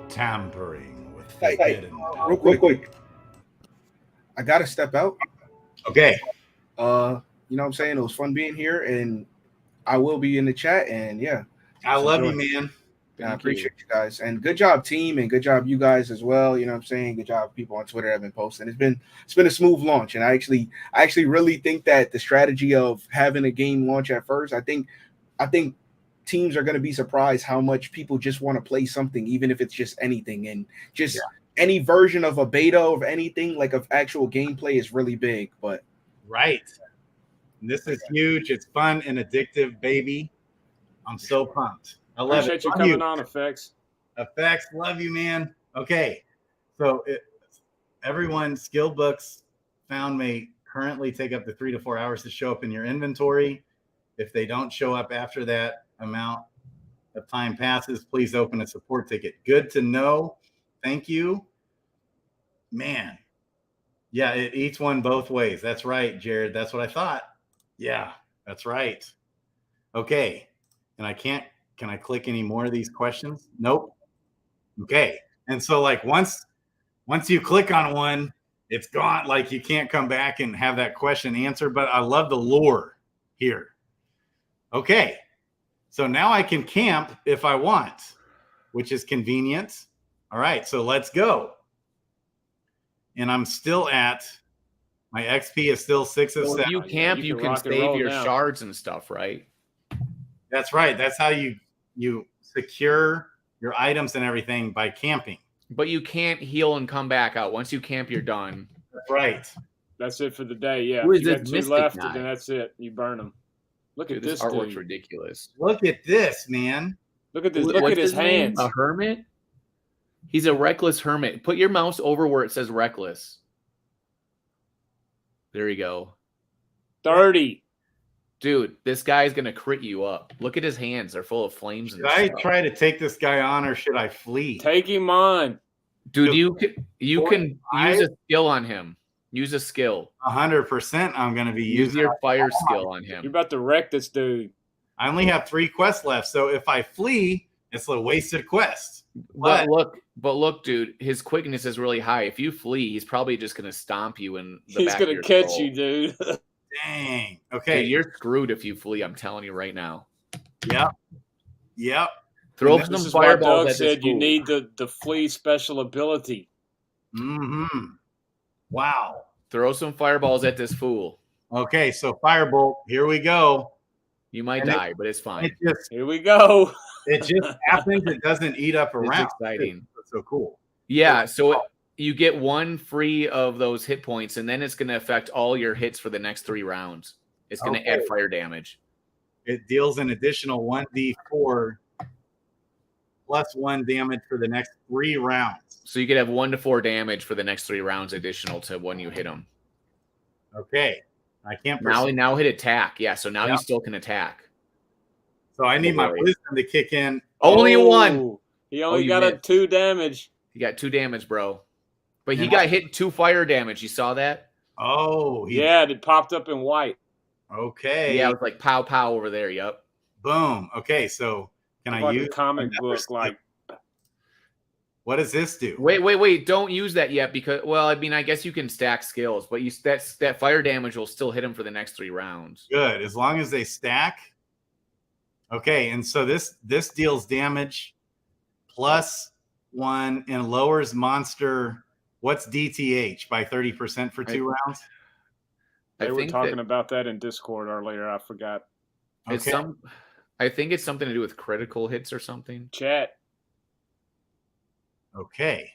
Tampering with Hey, forbidden real quick. I gotta step out. Okay. You know what I'm saying? It was fun being here, and I will be in the chat. And yeah, I love you, man. I appreciate you guys, and good job, team, and good job, you guys as well. You know what I'm saying? Good job, people on Twitter have been posting. It's been a smooth launch, and I actually really think that the strategy of having a game launch at first, I think teams are going to be surprised how much people just want to play something, even if it's just anything, and just any version of a beta of anything, like of actual gameplay, is really big. But right, and this is huge. It's fun and addictive, baby. I'm so pumped. I love Appreciate it. you coming on, Effects. Effects, love you, man. Okay, so everyone, skill books found may currently take up to 3 to 4 hours to show up in your inventory. If they don't show up after that amount of time passes, please open a support ticket. Good to know. Thank you, man. Yeah, it eats one both ways. That's right, Jared. That's what I thought. Yeah, that's right. Okay, and can I click any more of these questions? Nope. Okay. And so like once you click on one, it's gone. Like you can't come back and have that question answered, but I love the lore here. Okay. So now I can camp if I want, which is convenient. All right. So let's go. And I'm still at, my XP is still 6 of 7. If you camp, you can save your shards and stuff, right? That's right. That's how you secure your items and everything, by camping. But you can't heal and come back out. Once you camp, you're done. That's right. That's it for the day. Yeah. Who is you this got 2 mystic left, guy? and then that's it. You burn them. Look at this artwork's dude. ridiculous. Look at this, man. Look at this. Look at his hands. A hermit? He's a reckless hermit. Put your mouse over where it says reckless. There you go. 30. Dude, this guy's going to crit you up. Look at his hands. They're full of flames. Should I try to take this guy on, or should I flee? Take him on. Dude, you can use a skill on him. Use a skill. 100% I'm going to be using your fire skill on him. You're about to wreck this dude. I only have 3 quests left, so if I flee, it's a wasted quest. But look, dude, his quickness is really high. If you flee, he's probably just going to stomp you in the He's back going to catch you, dude. Dang. Okay. Dude, you're screwed if you flee. I'm telling you right now. Yep. Throw some fireballs Doug at said this you fool. need the flee special ability. Mm-hmm. Wow. Throw some fireballs at this fool. Okay, so firebolt. Here we go. You might die, but it's fine. Here we go. It just happens. It doesn't eat up a round. It's exciting. That's so cool. Yeah, so you get 1 free of those hit points, and then it's going to affect all your hits for the next 3 rounds. It's going to add fire damage. It deals an additional 1d4 plus 1 damage for the next 3 rounds. So you could have 1 to 4 damage for the next 3 rounds additional to when you hit them. Okay. I can't now hit attack. Yeah, so now you still can attack. So I need my wisdom to kick in. Only 1. He only got a 2 damage. He got 2 damage, bro. But he got hit 2 fire damage. You saw that? Oh, yeah, it popped up in white. Okay. Yeah, it was like pow pow over there. Yep. Boom. Okay, so can I use a comic book? Like, what does this do? Wait! Don't use that yet because, well, I mean, I guess you can stack skills, but that fire damage will still hit him for the next 3 rounds. Good, as long as they stack. Okay, and so this deals damage +1 and lowers monster. What's DTH by 30% for 2 rounds? They were talking about that in Discord earlier. I forgot. Okay. I think it's something to do with critical hits or something. Chat. Okay.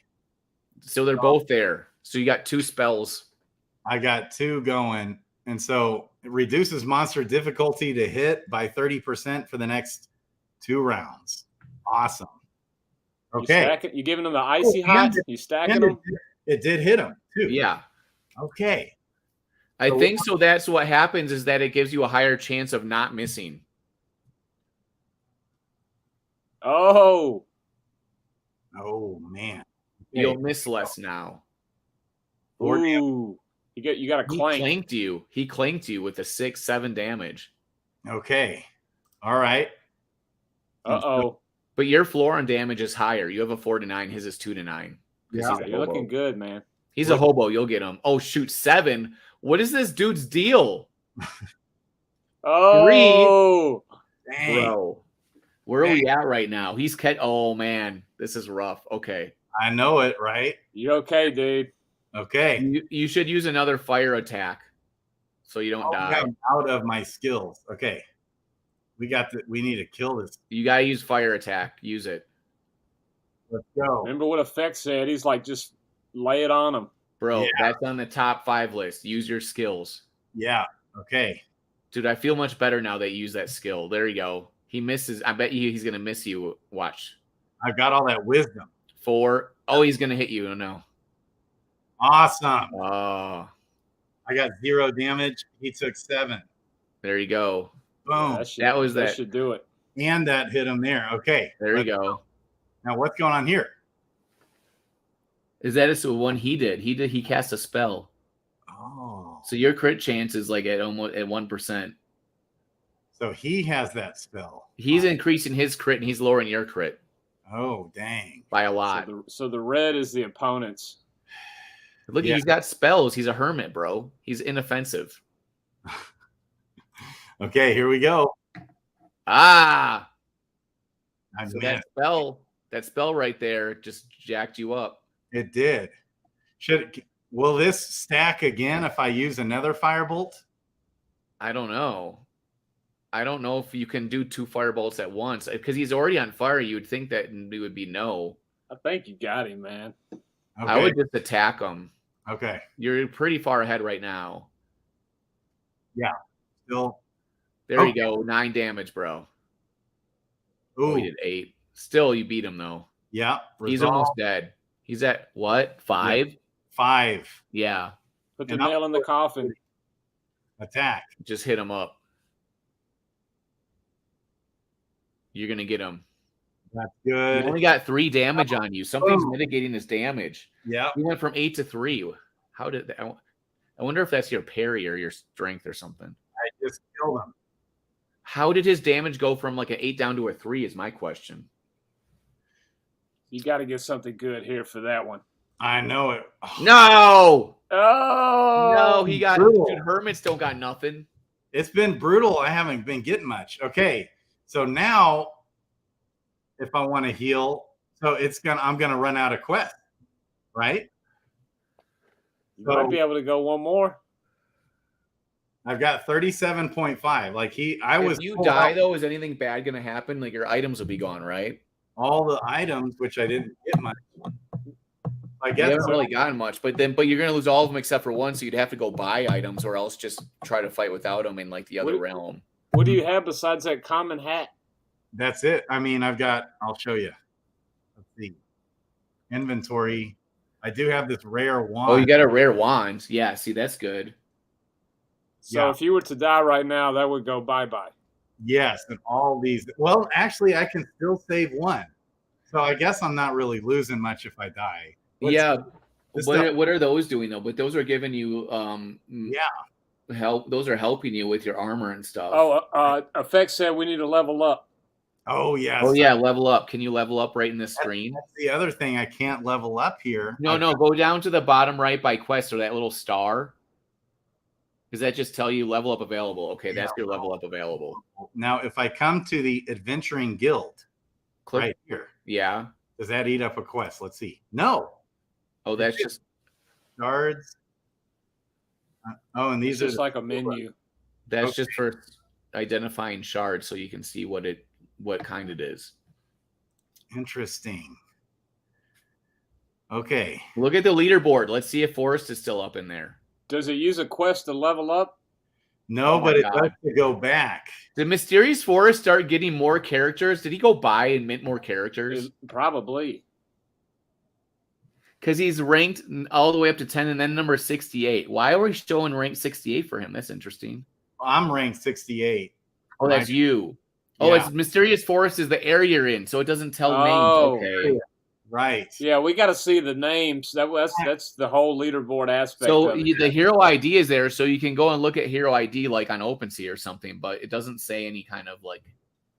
So they're both there. So you got 2 spells. I got 2 going. And so it reduces monster difficulty to hit by 30% for the next 2 rounds. Awesome. Okay. You giving them the icy hot? You stacking them? It did hit him too. Yeah. Okay. I think so. That's what happens is that it gives you a higher chance of not missing. Oh. Oh man. Okay. You'll miss less now. Ooh. You got a clank. He clanked you with a 6-7 damage. Okay. All right. Uh-oh. But your floor on damage is higher. You have a 4-9. His is 2-9. Yeah, you're looking good, man. He's a hobo. You'll get him. Oh, shoot. 7. What is this dude's deal? Oh. 3. Dang. Bro. Where are we at right now? He's oh, man. This is rough. Okay. I know it, right? You okay, dude? Okay. You should use another fire attack so you don't die. I'm out of my skills. Okay. We need to kill this. You got to use fire attack. Use it. Let's go. Remember what Effect said? He's like, just lay it on him. Bro, that's on the top 5 list. Use your skills. Yeah. Okay. Dude, I feel much better now that you use that skill. There you go. He misses. I bet you he's going to miss you. Watch. I've got all that wisdom. 4. Oh, he's going to hit you. Oh, no. Awesome. Oh. I got 0 damage. He took 7. There you go. Boom. Yeah, that should do it. And that hit him there. Okay. There you go. Now what's going on here? Is that the one he did? He cast a spell. Oh. So your crit chance is like at 1%. So he has that spell. He's increasing his crit and he's lowering your crit. Oh, dang. By a lot. So the red is the opponent's. Look, he's got spells. He's a hermit, bro. He's inoffensive. Okay, here we go. Ah. So that spell right there just jacked you up. It did. Will this stack again if I use another firebolt? I don't know. I don't know if you can do 2 firebolts at once because he's already on fire. You would think that it would be no. I think you got him, man. Okay. I would just attack him. Okay. You're pretty far ahead right now. Yeah. Still. There you go. 9 damage, bro. Ooh. Oh, he did 8. Still, you beat him, though. Yeah. He's almost dead. He's at what? 5? Yeah. 5. Yeah. Put the nail in the coffin. Attack. Just hit him up. You're going to get him. That's good. He only got 3 damage on you. Something's mitigating his damage. Yeah. He went from 8 to 3. How did that? I wonder if that's your parry or your strength or something. I just killed him. How did his damage go from like an 8 down to a 3 is my question. You got to get something good here for that one. I know it. Oh. No. Oh. No, he got brutal. Dude, Hermit still got nothing. It's been brutal. I haven't been getting much. Okay. So now if I want to heal, so I'm gonna run out of quest, right? You might be able to go one more. I've got 37.5. Like if you die though, is anything bad gonna happen? Like your items will be gone, right? All the items, which I didn't get much. I guess you haven't really gotten much, but you're gonna lose all of them except for one, so you'd have to go buy items or else just try to fight without them in like the other realm. What do you have besides that common hat? That's it. I mean, I'll show you. Let's see. Inventory. I do have this rare wand. Oh, you got a rare wand. Yeah, see, that's good. So if you were to die right now, that would go bye-bye. Yes, and all these. Well, actually, I can still save one. So I guess I'm not really losing much if I die. What are those doing, though? But those are giving you help. Those are helping you with your armor and stuff. Oh, Effect said we need to level up. Oh, yeah. Oh, yeah, level up. Can you level up right in this screen? That's the other thing. I can't level up here. No, go down to the bottom right by quest or that little star. Does that just tell you level up available? Okay, that's your level up available. Now, if I come to the Adventuring Guild right here. Yeah. Does that eat up a quest? Let's see. No. Oh, that's just shards. Oh, and these it's are just like a menu. That's just for identifying shards, so you can see what kind it is. Interesting. Okay. Look at the leaderboard. Let's see if Forrest is still up in there. Does it use a quest to level up? No, but it does to go back. Did Mysterious Forest start getting more characters? Did he go buy and mint more characters? Probably. Because he's ranked all the way up to 10 and then number 68. Why are we showing rank 68 for him? That's interesting. I'm ranked 68. Oh, that's you. Oh, Yeah. it's Mysterious Forest is the area you're in, so it doesn't tell Oh. names. Okay. Right. Yeah, we got to see the names. That's the whole leaderboard aspect. So of it. the hero ID is there, so you can go and look at hero ID like on OpenSea or something, but it doesn't say any kind of like.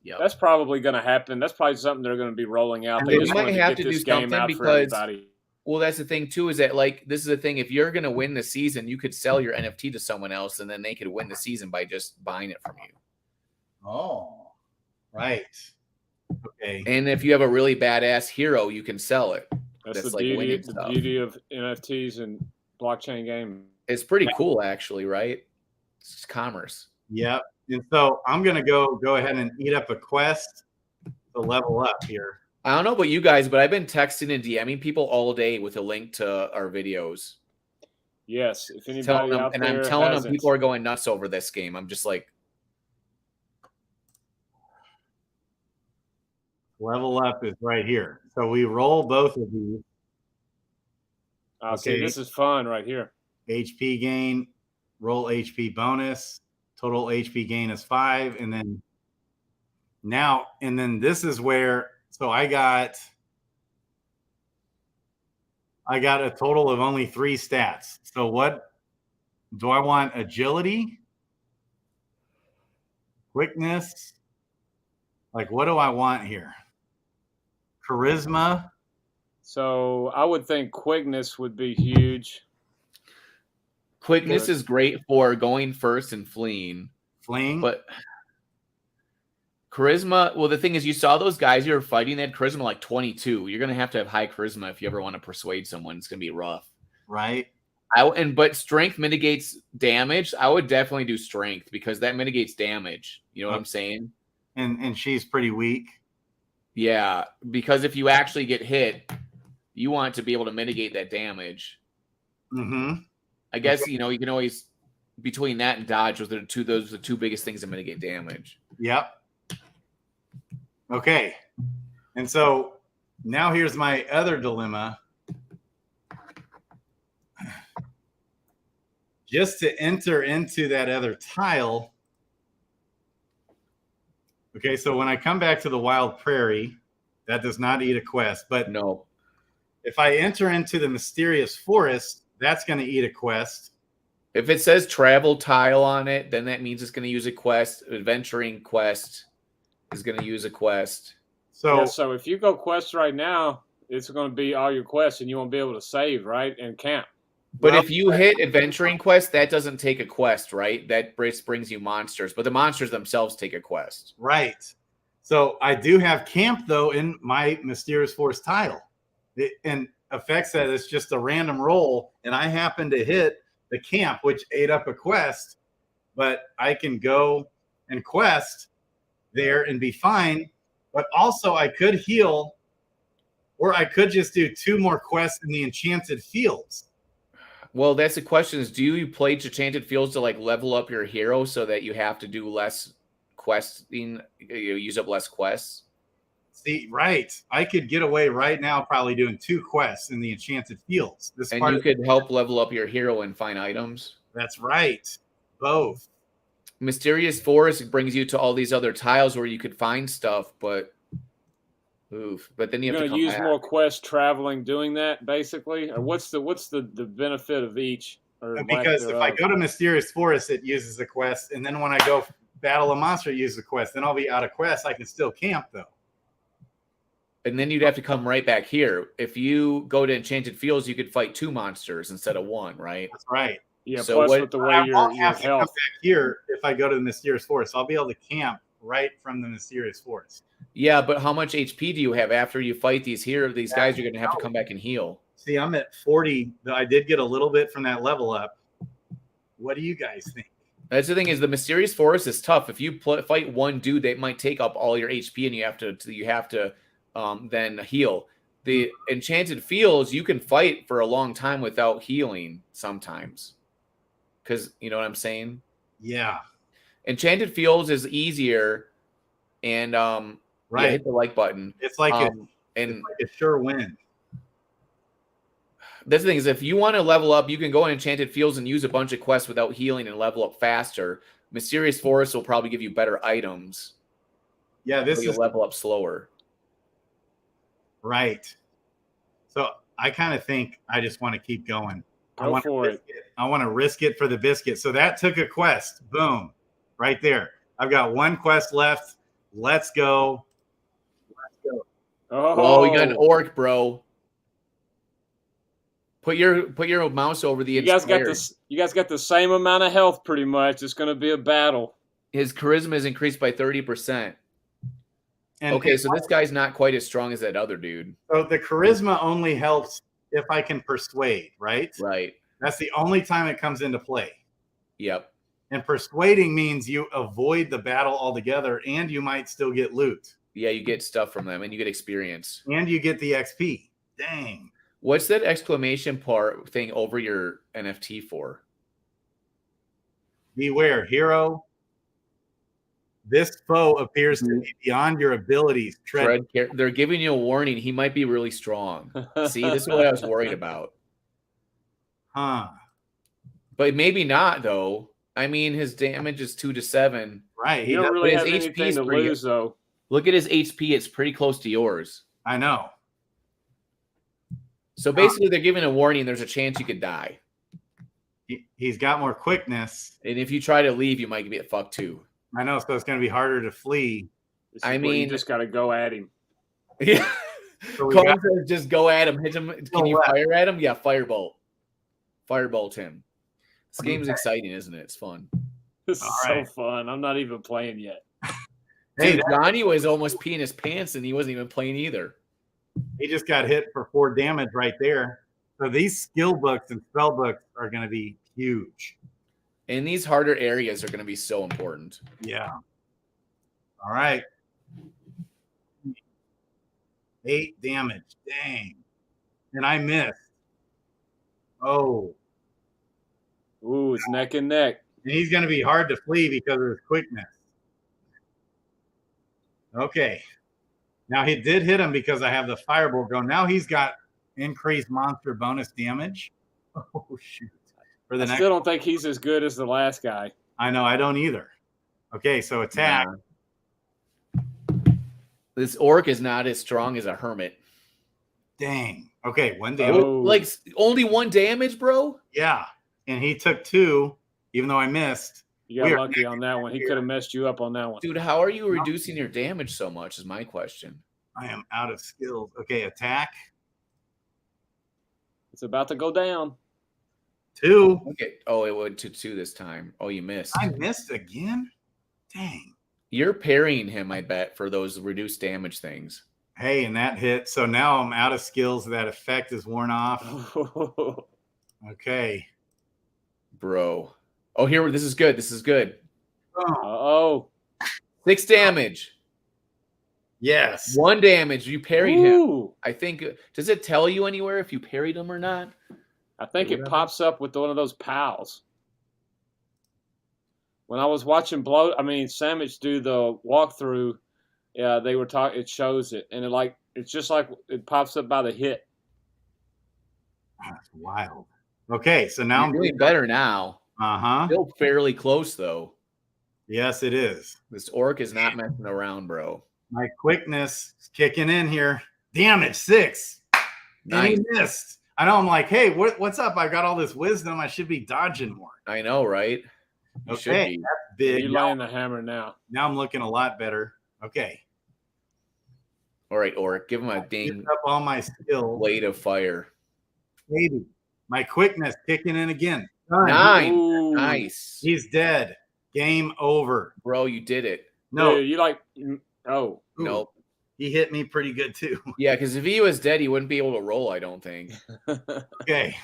Yeah, that's probably going to happen. That's probably something they're going to be rolling out. They just might wanted have get to this do game something out for because. everybody. Well, that's the thing too, is that like this is the thing. If you're gonna win the season, you could sell your NFT to someone else, and then they could win the season by just buying it from you. Oh, right. Okay. And if you have a really badass hero, you can sell it. That's the like beauty. winning The stuff. beauty of NFTs and blockchain gaming. It's pretty cool, actually, right? It's just commerce. Yep. And so I'm gonna go ahead and eat up a quest to level up here. I don't know about you guys, but I've been texting and DMing people all day with a link to our videos. Yes, if anybody Telling them, out and there I'm telling them hasn't- people are going nuts over this game. I'm just like, Level up is right here. So we roll both of these. See, this is fun right here. HP gain, roll HP bonus. Total HP gain is 5. And then this is where, so I got a total of only 3 stats. So what do I want? Agility, quickness. Like, what do I want here? Charisma. So I would think quickness would be huge. quickness is great for going first and fleeing. But charisma, well, the thing is, you saw those guys you were fighting, they had charisma like 22. You're going to have high charisma if you ever want to persuade someone. It's going to be rough. Right. But strength mitigates damage. I would definitely do strength because that mitigates damage. You know what I'm saying? And she's pretty weak. Yeah, because if you actually get hit, you want to be able to mitigate that damage. Mm-hmm. I guess, you can always, between that and dodge, those are the two biggest things that mitigate damage. Yep. Okay. And so now here's my other dilemma. Just to enter into that other tile. Okay, so when I come back to the wild prairie, that does not eat a quest. But no, if I enter into the mysterious forest, that's going to eat a quest. If it says travel tile on it, then that means it's going to use a quest. Adventuring quest is going to use a quest. So if you go quest right now, it's going to be all your quests, and you won't be able to save, right, and camp. But if you hit adventuring quest, that doesn't take a quest, right? That brings you monsters, but the monsters themselves take a quest. Right. So I do have camp, though, in my mysterious forest tile. And affects that it's just a random roll, and I happen to hit the camp, which ate up a quest, but I can go and quest there and be fine. But also I could heal, or I could just do 2 more quests in the enchanted fields. Well, that's the question is, do you play Enchanted Fields to like level up your hero so that you have to do less questing, use up less quests? See, right. I could get away right now probably doing 2 quests in the Enchanted Fields. And you could help level up your hero and find items. That's right. Both. Mysterious Forest brings you to all these other tiles where you could find stuff, but but then you have to come use back. more quests traveling doing that, basically? Or what's the benefit of each? Or because if I go to Mysterious Forest, it uses a quest, and then when I go battle a monster, it uses a quest. Then I'll be out of quests. I can still camp, though. And then you'd have to come right back here. If you go to Enchanted Fields, you could fight 2 monsters instead of 1, right? That's right. Yeah, so plus with the way I your won't have to come health. back here if I go to the Mysterious Forest. I'll be able to camp right from the mysterious force. Yeah, but how much HP do you have after you fight these guys are going to have to come back and heal. See, I'm at 40. I did get a little bit from that level up. What do you guys think? That's the thing is the mysterious forest is tough. If you fight one dude, they might take up all your HP, and you have to then heal. The enchanted fields, you can fight for a long time without healing sometimes, because you know what I'm saying. Yeah, enchanted fields is easier, and right. Yeah, hit the like button. It's like it's like a sure win. That's the thing is if you want to level up, you can go on enchanted fields and use a bunch of quests without healing and level up faster. Mysterious Forest will probably give you better items. Yeah, this is level up slower. Right. So I kind of think I just want to keep going. I want to risk it for the biscuit. So that took a quest. Boom. Right there. I've got one quest left. Let's go. Let's go. Oh, we got an orc, bro. Put your mouse over the. You guys got the same amount of health, pretty much. It's going to be a battle. His charisma is increased by 30%. Okay, so this guy's not quite as strong as that other dude. So the charisma only helps if I can persuade, right? Right. That's the only time it comes into play. Yep. And persuading means you avoid the battle altogether, and you might still get loot. Yeah, you get stuff from them, and you get experience. And you get the XP. Dang. What's that exclamation part thing over your NFT for? Beware, hero. This foe appears to be beyond your abilities. They're giving you a warning. He might be really strong. See, this is what I was worried about. Huh. But maybe not, though. I mean, his damage is 2 to 7. Right. He don't really have anything to lose, though. Look at his HP. It's pretty close to yours. I know. So basically, they're giving a warning. There's a chance you could die. He's got more quickness. And if you try to leave, you might get fucked, too. I know, so it's going to be harder to flee. I mean, you just got to go at him. Yeah. So just go at him. Hit him. Can you fire at him? Yeah, firebolt. Firebolt him. This game's exciting, isn't it? It's fun. This is so fun. I'm not even playing yet. Dude, Johnny was almost peeing his pants, and he wasn't even playing either. He just got hit for 4 damage right there. So these skill books and spell books are going to be huge. And these harder areas are going to be so important. Yeah. All right. 8 damage. Dang. And I missed. Oh. Ooh, it's neck and neck. And he's going to be hard to flee because of his quickness. Okay. Now he did hit him because I have the fireball going. Now he's got increased monster bonus damage. Oh, shoot. For the still don't think he's as good as the last guy. I know, I don't either. Okay, so attack. Yeah. This orc is not as strong as a hermit. Dang. Okay, 1 damage. Like only 1 damage, bro? Yeah. And he took 2, even though I missed. You got lucky on that one. He could have messed you up on that one. Dude, how are you reducing your damage so much is my question. I am out of skills. Okay, attack. It's about to go down. 2. Okay. Oh, it went to 2 this time. Oh, you missed. I missed again? Dang. You're parrying him, I bet, for those reduced damage things. Hey, and that hit. So now I'm out of skills. That effect is worn off. Okay. Bro. Oh, here. This is good. This is good. Uh-oh. 6 damage. Yes. 1 damage. You parried him. I think. Does it tell you anywhere if you parried him or not? I think it pops up with one of those pals. When I was watching Sandwich do the walkthrough, yeah, they were talking. It shows it, and it's just like it pops up by the hit. That's wild. Okay, so now I'm doing better now. Uh-huh. Still fairly close though. Yes, it is. This orc is not messing around, bro. My quickness is kicking in here. Damage 6. Nice. And he missed. I know. I'm like, hey, what's up? I got all this wisdom. I should be dodging more. I know, right? You okay, should be. That's big. You're laying the hammer now. Now I'm looking a lot better. Okay. All right, Orc, give him a ding. Up all my skills. Blade of fire. Maybe. My quickness kicking in again. 9. Nice. He's dead. Game over. Bro, you did it. No, Dude, you like? Oh, Nope. he hit me pretty good too. Yeah, because if he was dead, he wouldn't be able to roll, I don't think. Okay.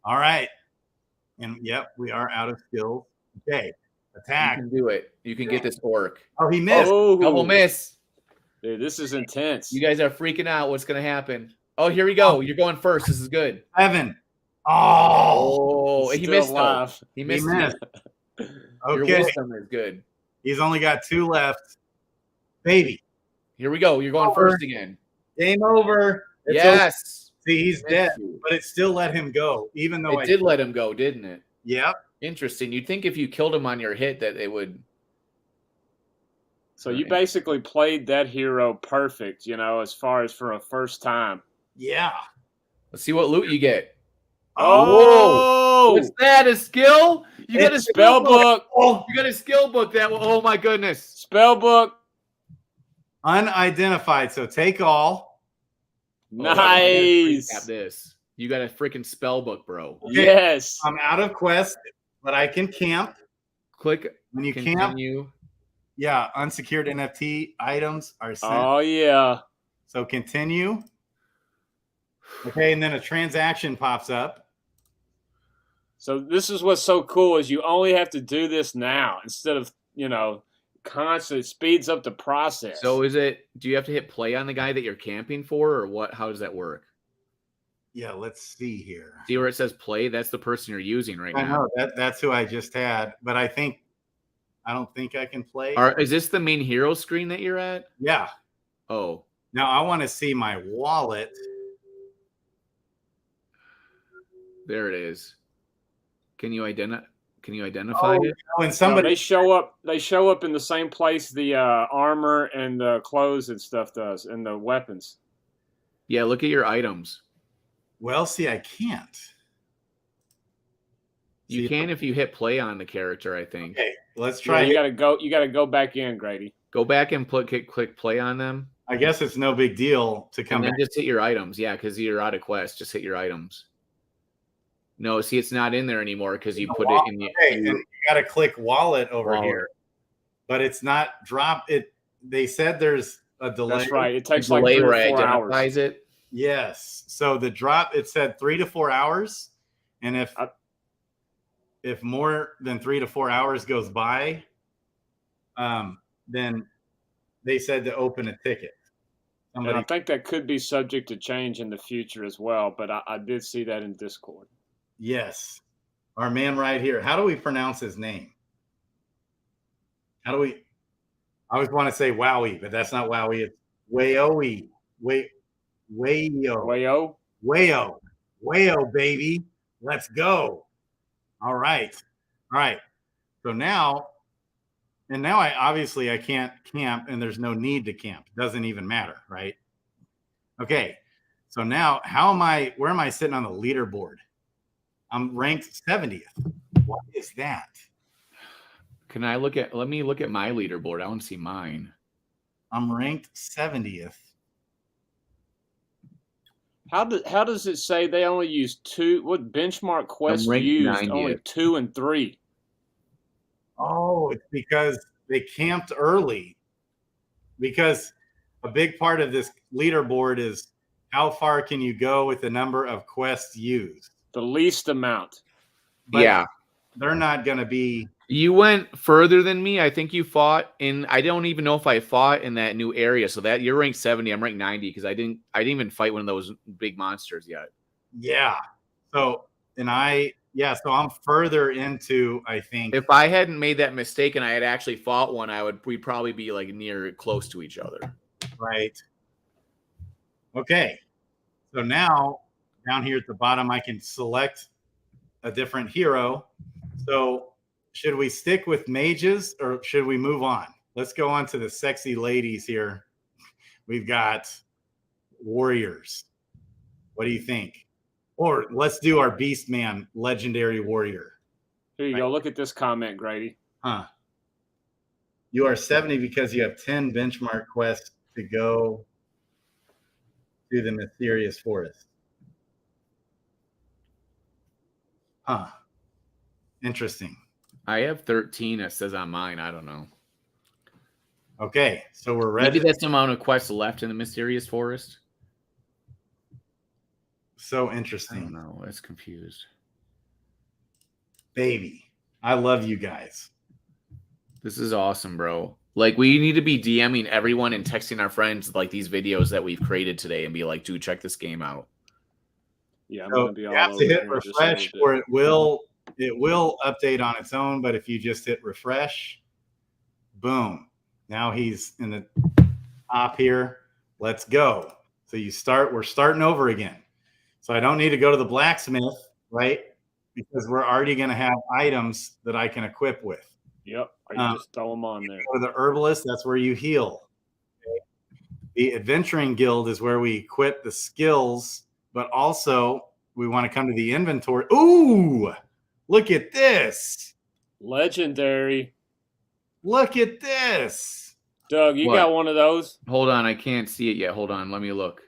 All right. And yep, we are out of skills. Okay. Attack. You can do it. You can get this orc. Oh, he missed. Double miss. Dude, this is intense. You guys are freaking out. What's going to happen? Oh, here we go. You're going first. This is good. 7. Oh, he missed though. He missed. Okay. Your wisdom is good. He's only got 2 left. Baby. Here we go. You're going first again. Game over. It's yes. over. See, he's dead, but it still let him go, even though it did let him go, didn't it? Yep. Interesting. You'd think if you killed him on your hit that it would. So you basically played that hero perfect, you know, as far as for a first time. Yeah. Let's see what loot you get. Oh, what's that? A skill? You got a spell book. Oh, you got a skill book. That. Oh my goodness. Spell book. Unidentified. So take all. Nice. Have this. You got a freaking spell book, bro. Okay. Yes. I'm out of quest, but I can camp. Click when you continue. Camp. Yeah, unsecured NFT items are sent. Oh yeah. So continue. Okay, and then a transaction pops up. So this is what's so cool is you only have to do this now instead of, you know, constant. It speeds up the process. So is it, do you have to hit play on the guy that you're camping for, or what? How does that work? Yeah, let's see here. See where it says play? That's the person you're using right now. I know that's who I just had, but I don't think I can play. Is this the main hero screen that you're at? Yeah. Oh. Now I want to see my wallet. There it is. Can you identify it? When somebody they show up in the same place the armor and the clothes and stuff does, and the weapons. Yeah, look at your items. Well, see, I can't. You can if you hit play on the character, I think. Okay, let's try. You gotta go back in, Grady. Go back and click play on them. I guess it's no big deal to come and then back. Just hit your items. Yeah, because you're out of quest. Just hit your items. No, see, it's not in there anymore because you put it in the. Okay, and you got to click wallet over here, but it's not drop it. They said there's a delay. That's right. It takes like delay 3 where or 4 hours. Identifies it. Yes. So the drop, it said 3 to 4 hours, and if more than 3 to 4 hours goes by, then they said to open a ticket. And I think that could be subject to change in the future as well. But I did see that in Discord. Yes. Our man right here. How do we pronounce his name? I always want to say Wowie, but that's not Wowie. It's Wayoe. Wayo, baby. Let's go. All right. So now I can't camp, and there's no need to camp. It doesn't even matter, right? Okay. So now where am I sitting on the leaderboard? I'm ranked 70th. What is that? Let me look at my leaderboard. I want to see mine. I'm ranked 70th. How does it say they only use 2? What benchmark quest used 90th. only 2 and 3? Oh, it's because they camped early. Because a big part of this leaderboard is how far can you go with the number of quests used? The least amount. But yeah. They're not going to be. You went further than me. I think you fought in. I don't even know if I fought in that new area. So that you're ranked 70. I'm ranked 90 because I didn't even fight one of those big monsters yet. Yeah. So I'm further into, I think. If I hadn't made that mistake and I had actually fought one, we'd probably be like close to each other. Right. Okay. So now down here at the bottom, I can select a different hero. So should we stick with mages or should we move on? Let's go on to the sexy ladies here. We've got warriors. What do you think? Or let's do our beast man, legendary warrior. Here you go. Look at this comment, Grady. You are 70 because you have 10 benchmark quests to go to the mysterious forest. Interesting. I have 13. It says on mine. I don't know. Okay, so we're ready. Maybe that's the amount of quests left in the mysterious forest. So I interesting. don't know. I was confused. Baby, I love you guys. This is awesome, bro. Like, we need to be DMing everyone and texting our friends like these videos that we've created today and be like, dude, check this game out. Yeah, I'm So gonna be all you have over to hit here in just a little refresh, bit. or it will update on its own. But if you just hit refresh, boom, now he's in the top here. Let's go. So we're starting over again. So I don't need to go to the blacksmith, right? Because we're already going to have items that I can equip with. Yep. Or you just throw them on there. Go to the herbalist, that's where you heal. Okay. The adventuring guild is where we equip the skills, but also we want to come to the inventory. Ooh, look at this. Legendary. Look at this. Doug, you got one of those? Hold on, I can't see it yet. Hold on, let me look.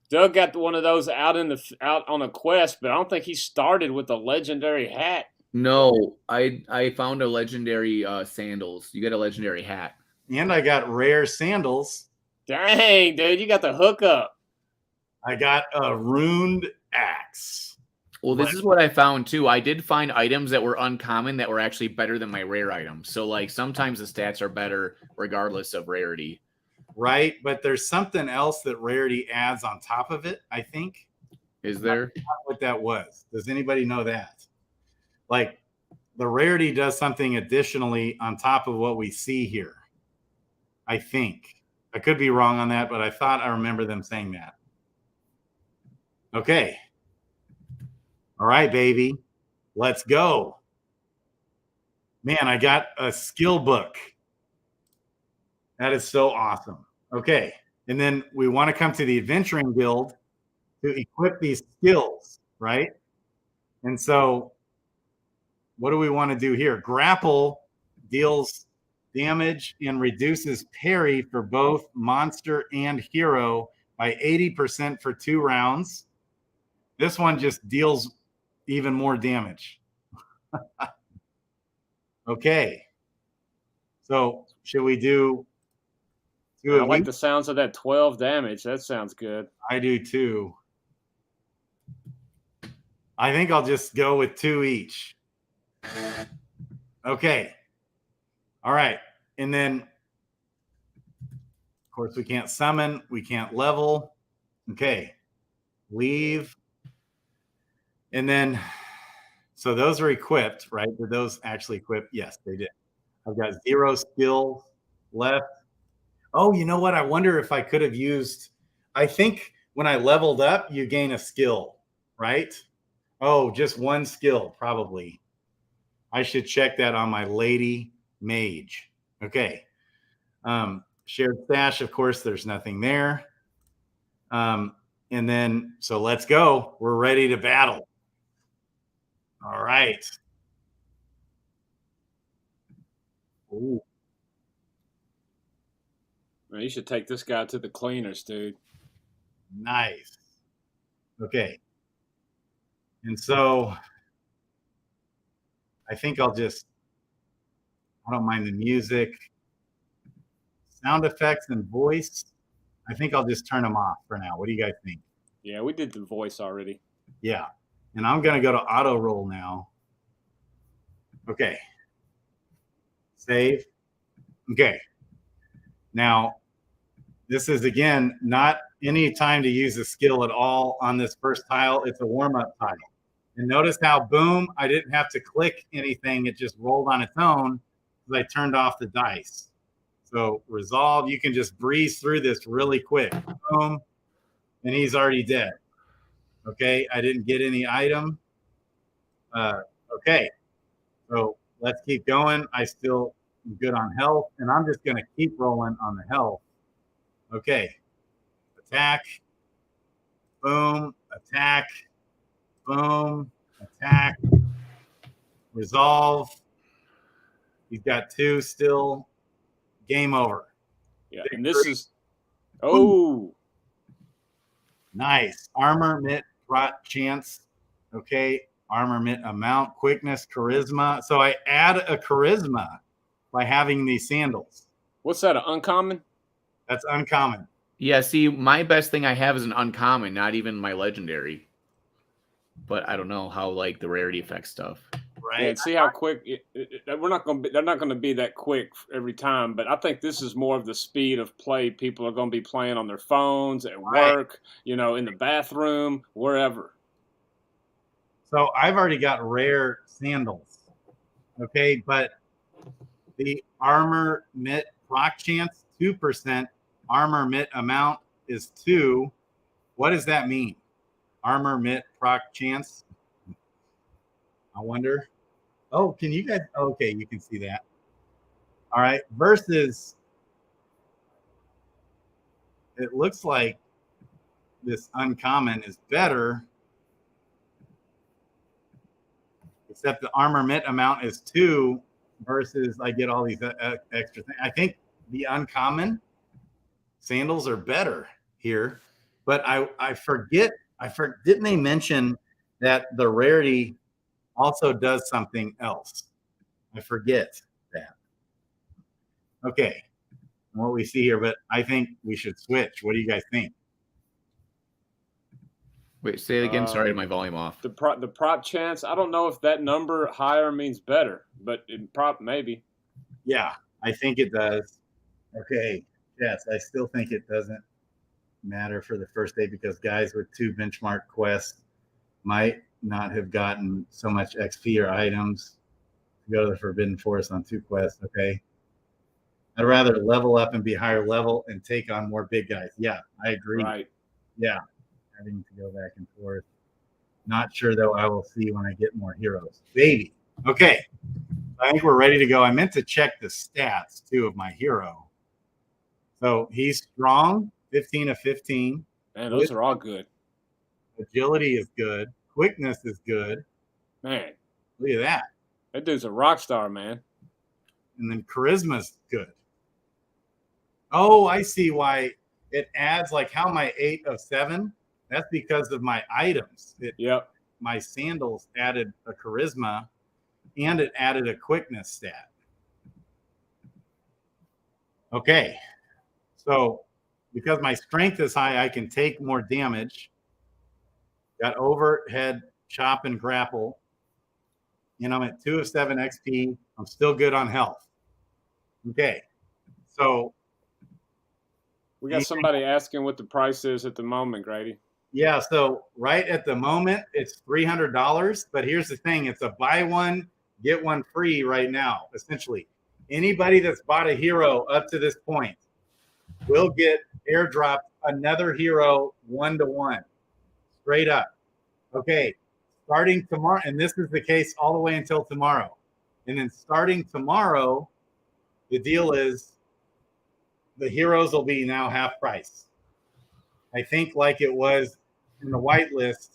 Doug got one of those out on a quest, but I don't think he started with the legendary hat. No, I found a legendary sandals. You get a legendary hat. And I got rare sandals. Dang, dude, you got the hookup. I got a runed axe. Well, this is what I found too. I did find items that were uncommon that were actually better than my rare items. So like sometimes the stats are better regardless of rarity. Right, but there's something else that rarity adds on top of it, I think. Is there? I forgot what that was. Does anybody know that? Like the rarity does something additionally on top of what we see here. I think. I could be wrong on that, but I thought I remember them saying that. Okay. All right, baby. Let's go. Man, I got a skill book. That is so awesome. Okay. And then we want to come to the adventuring guild to equip these skills, right? And so what do we want to do here? Grapple deals damage and reduces parry for both monster and hero by 80% for 2 rounds. This one just deals even more damage. Okay. So should we do I like the sounds of that 12 damage. That sounds good. I do too. I think I'll just go with 2 each. Okay. All right. And then, of course, we can't summon. We can't level. Okay. Leave. And then, so those are equipped, right? Did those actually equip? Yes, they did. I've got 0 skill left. Oh, you know what? I wonder if I could have used, I think when I leveled up, you gain a skill, right? Oh, just 1 skill, probably. I should check that on my lady mage. Okay. Shared stash, of course, there's nothing there. And then, so let's go. We're ready to battle. All right. Ooh. Man, you should take this guy to the cleaners, dude. Nice. Okay. And so I think I don't mind the music. Sound effects and voice, I think I'll just turn them off for now. What do you guys think? Yeah, we did the voice already. Yeah. And I'm going to go to auto roll now. Okay. Save. Okay. Now, this is, again, not any time to use a skill at all on this first tile. It's a warm-up tile. And notice how, boom, I didn't have to click anything. It just rolled on its own because I turned off the dice. So resolve, you can just breeze through this really quick. Boom, and he's already dead. Okay, I didn't get any item. Okay, so let's keep going. I still am good on health, and I'm just going to keep rolling on the health. Okay, attack, boom, attack, boom, attack, resolve. He's got 2 still. Game over. Yeah, and this is, oh. Nice. Armor, mitt, rot, chance. Okay. Armor, mitt, amount, quickness, charisma. So I add a charisma by having these sandals. What's that? An uncommon? That's uncommon. Yeah, see, my best thing I have is an uncommon, not even my legendary. But I don't know how like the rarity affects stuff. Right. Yeah, and see how quick we're not going to be. They're not going to be that quick every time. But I think this is more of the speed of play. People are going to be playing on their phones at work, in the bathroom, wherever. So I've already got rare sandals. Okay, but the armor mit proc chance 2%. Armor mit amount is 2. What does that mean? Armor mit proc chance. I wonder. Oh, can you guys? Okay, you can see that. All right. Versus, it looks like this uncommon is better, except the armor mit amount is 2 versus I get all these extra things. I think the uncommon sandals are better here, but I forget. Didn't they mention that the rarity also does something else? I forget that. Okay, what we see here, but I think we should switch. What do you guys think? Wait, say it again. Sorry, my volume off. The prop chance. I don't know if that number higher means better, but in prop maybe. Yeah, I think it does. Okay, yes, I still think it doesn't matter for the first day because guys with 2 benchmark quests might not have gotten so much XP or items to go to the Forbidden Forest on 2 quests. Okay, I'd rather level up and be higher level and take on more big guys. Yeah, I agree. Right. Yeah, having to go back and forth. Not sure though. I will see when I get more heroes. Baby. Okay, I think we're ready to go. I meant to check the stats too of my hero. So he's strong, 15 of 15. Man, those are all good. Agility is good. Quickness is good. Man, look at that. That dude's a rock star, man. And then charisma's good. Oh, I see why it adds like how my 8 of 7. That's because of my items. Yep. My sandals added a charisma and it added a quickness stat. Okay. So because my strength is high, I can take more damage. Got overhead, chop, and grapple. And I'm at 2 of 7 XP. I'm still good on health. Okay. So we got somebody asking what the price is at the moment, Grady. Yeah, so right at the moment it's $300, but here's the thing, it's a buy one, get one free right now, essentially. Anybody that's bought a hero up to this point will get airdropped another hero 1-to-1, straight up. Okay, starting tomorrow, and this is the case all the way until tomorrow. And then starting tomorrow, the deal is the heroes will be now half price. I think like it was in the whitelist.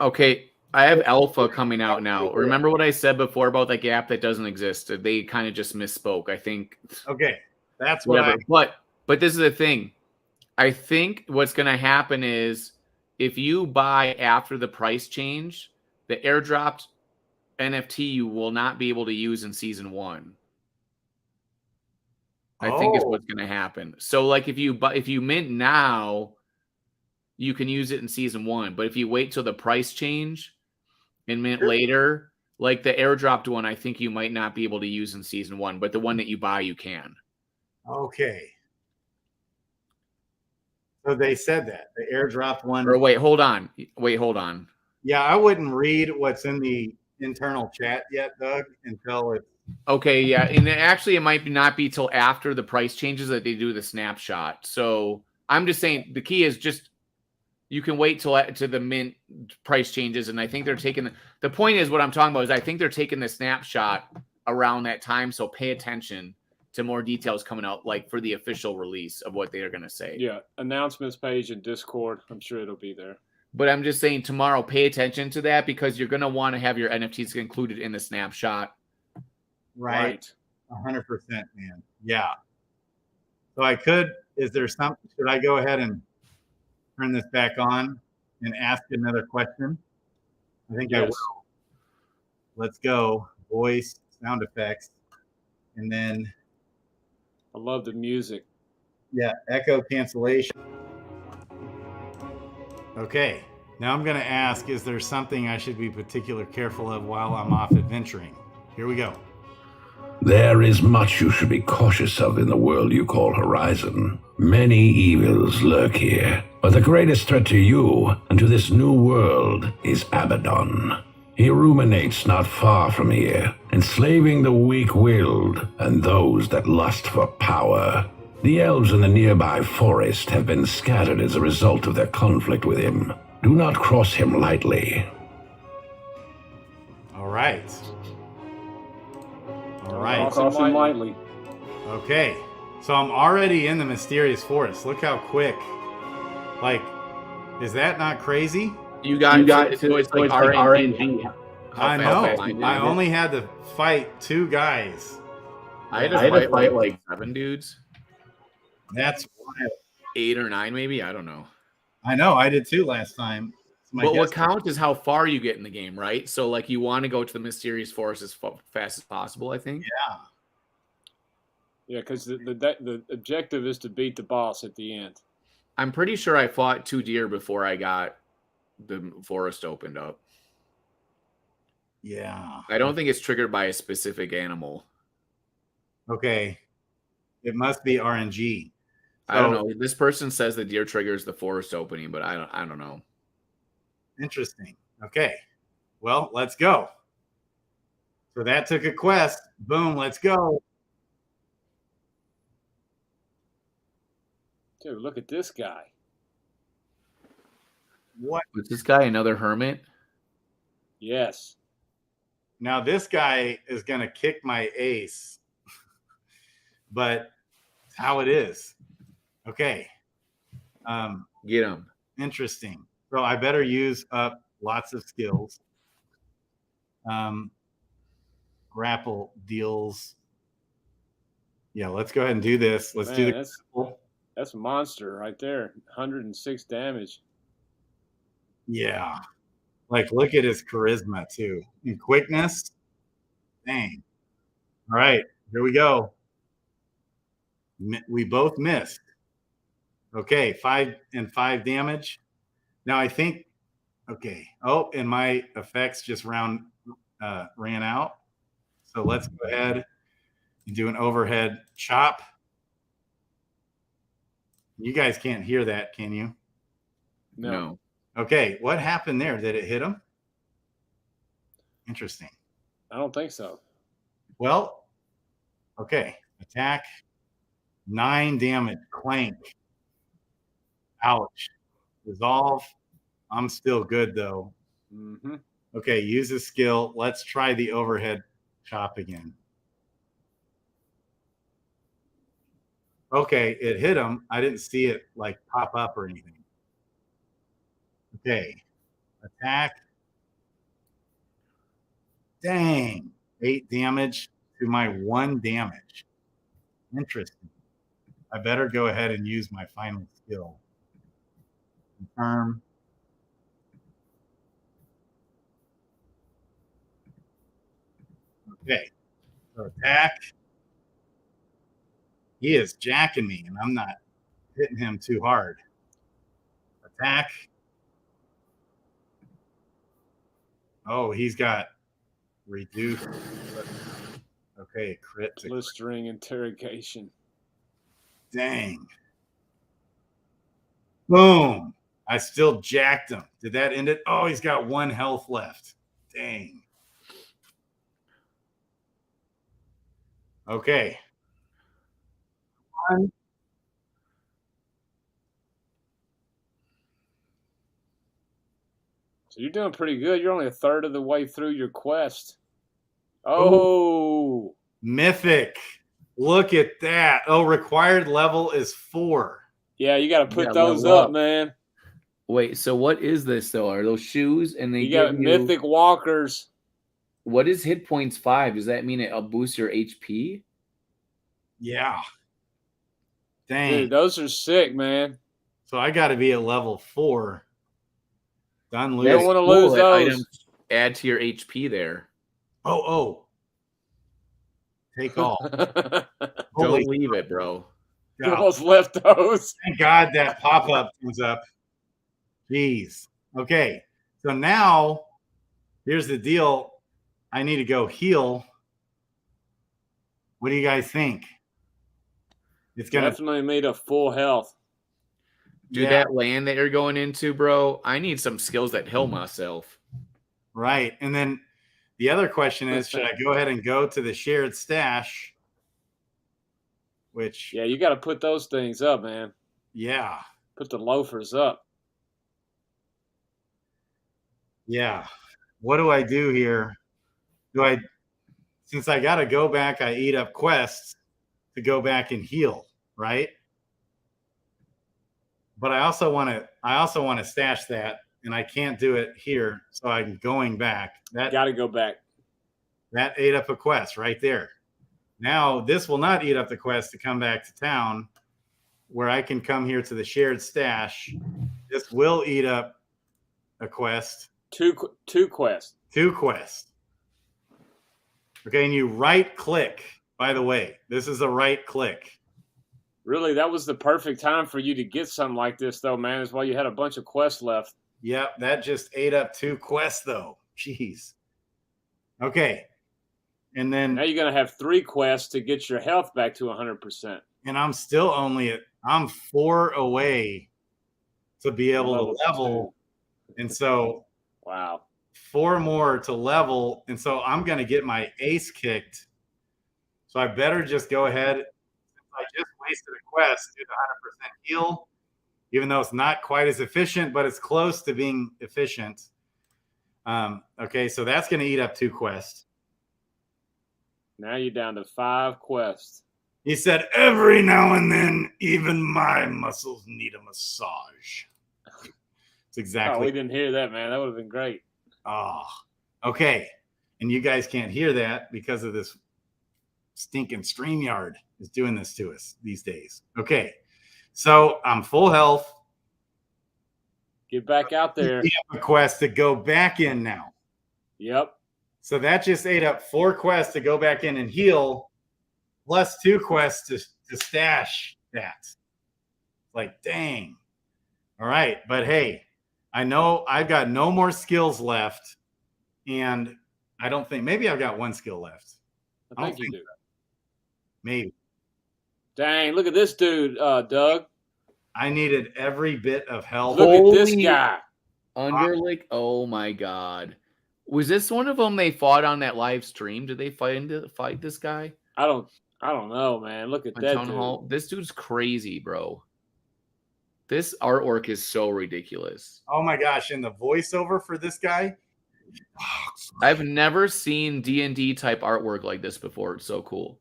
Okay, I have alpha coming out now. Remember what I said before about that gap that doesn't exist? They kind of just misspoke. I think. Okay, that's what. But this is the thing. I think what's going to happen is if you buy after the price change, the airdropped NFT you will not be able to use in season 1. I think is what's going to happen. So like if you mint now, you can use it in season 1. But if you wait till the price change and mint later, like the airdropped one, I think you might not be able to use in season 1. But the one that you buy, you can. Okay. So they said that the airdropped one. Or wait, hold on. Yeah, I wouldn't read what's in the internal chat yet, Doug, until it's. Okay, yeah, and actually it might not be till after the price changes that they do the snapshot. So I'm just saying the key is just you can wait till to the mint price changes, and I think they're taking the point is what I'm talking about is I think they're taking the snapshot around that time. So pay attention to more details coming out, like for the official release of what they are going to say. Yeah, announcements page in Discord. I'm sure it'll be there. But I'm just saying tomorrow, pay attention to that because you're going to want to have your NFTs included in the snapshot. Right. 100%, man. Yeah. So I could, should I go ahead and turn this back on and ask another question? I think I will. Let's go. Voice, sound effects, and then. I love the music. Yeah, echo cancellation. Okay, now I'm going to ask, is there something I should be particularly careful of while I'm off adventuring? Here we go. There is much you should be cautious of in the world you call Horizon. Many evils lurk here, but the greatest threat to you and to this new world is Abaddon. He ruminates not far from here, enslaving the weak-willed and those that lust for power. The elves in the nearby forest have been scattered as a result of their conflict with him. Do not cross him lightly. All right. All right. Cross him lightly. Okay. So I'm already in the mysterious forest. Look how quick. Like, is that not crazy? You got so it's like RNG. I know. I only had to fight 2 guys. I had to fight like 7 dudes. That's wild. 8 or 9 maybe. I don't know. I know. I did too last time. But what counts is how far you get in the game, right? So like you want to go to the mysterious forest as fast as possible, I think. Yeah. Yeah, because the objective is to beat the boss at the end. I'm pretty sure I fought 2 deer before I got the forest opened up. Yeah. I don't think it's triggered by a specific animal. Okay. It must be RNG. So, I don't know. This person says the deer triggers the forest opening, but I don't know. Interesting. Okay. Well, let's go. So that took a quest. Boom, let's go. Dude, look at this guy. What? Was this guy another hermit? Yes. Now this guy is going to kick my ace. But it's how it is. Okay. Get him. Interesting. So I better use up lots of skills. Grapple deals. Yeah, let's go ahead and do this. Let's do the grapple. That's a monster right there. 106 damage. Yeah. Like, look at his charisma, too. And quickness. Dang. All right, here we go. We both missed. Okay, 5 and 5 damage. Now I think, okay. Oh, and my effects just ran out. So let's go ahead and do an overhead chop. You guys can't hear that, can you? No. Okay, what happened there? Did it hit him? Interesting. I don't think so. Well, okay. Attack. 9 damage. Clank. Ouch. Resolve. I'm still good, though. Mm-hmm. Okay, use a skill. Let's try the overhead chop again. Okay, it hit him. I didn't see it, like, pop up or anything. Okay. Attack. Dang. 8 damage to my 1 damage. Interesting. I better go ahead and use my final skill. Confirm. Okay. So attack. He is jacking me, and I'm not hitting him too hard. Attack. Oh, he's got reduced. Okay, crit. Blistering interrogation. Dang. Boom. I still jacked him. Did that end it? Oh, he's got 1 health left. Dang. Okay. So you're doing pretty good. You're only a third of the way through your quest. Oh. Mythic. Look at that. Oh, required level is 4. Yeah, you got to put those up, man. Wait, so what is this, though? Are those shoes? And they you got mythic walkers. What is hit points 5? Does that mean it'll boost your HP? Yeah. Dang. Dude, those are sick, man. So I got to be at level 4. Done losing. You don't want to lose those. Items add to your HP there. Oh. Take all. Don't leave it, bro. Almost left those. Thank God that pop-up comes up. Jeez. Okay. So now here's the deal. I need to go heal. What do you guys think? It's gonna Definitely made a full health. Dude, that land that you're going into, bro, I need some skills that heal myself. Right. And then the other question is, should I go ahead and go to the shared stash? Which, yeah, you got to put those things up, man. Yeah. Put the loafers up. Yeah. What do I do here? Since I got to go back, I eat up quests to go back and heal, right? But I also want to stash that, and I can't do it here, so I'm going back. That got to go back. That ate up a quest right there. Now this will not eat up the quest to come back to town, where I can come here to the shared stash. This will eat up a quest. Two quests. 2 quests. Okay, and you right click. By the way, this is a right click. Really, that was the perfect time for you to get something like this, though, man. Is why you had a bunch of quests left. Yep, that just ate up 2 quests, though. Jeez. Okay. And then now you're going to have 3 quests to get your health back to 100%. And I'm still I'm 4 away to be able to level. 2. And so, wow. 4 more to level. And so I'm going to get my ace kicked. So I better just go ahead. I just wasted a quest to 100% heal, even though it's not quite as efficient, but it's close to being efficient. Okay, so that's going to eat up 2 quests. Now you're down to 5 quests. He said, every now and then, even my muscles need a massage. It's exactly. Oh, we didn't hear that, man. That would have been great. Oh, okay. And you guys can't hear that because of this stinking StreamYard is doing this to us these days. Okay. So I'm full health. Get back out there. We have a quest to go back in now. Yep. So that just ate up 4 quests to go back in and heal, plus 2 quests to stash that. Like, dang. All right. But hey, I know I've got no more skills left. And I don't think, maybe I've got 1 skill left. I think you do. Maybe. Dang, look at this dude, Doug. I needed every bit of help. Look at this guy. Underlick. Oh my God. Was this one of them they fought on that live stream? Did they fight this guy? I don't know, man. Look at that Town Hall. This dude's crazy, bro. This artwork is so ridiculous. Oh my gosh. And the voiceover for this guy. I've never seen D&D type artwork like this before. It's so cool.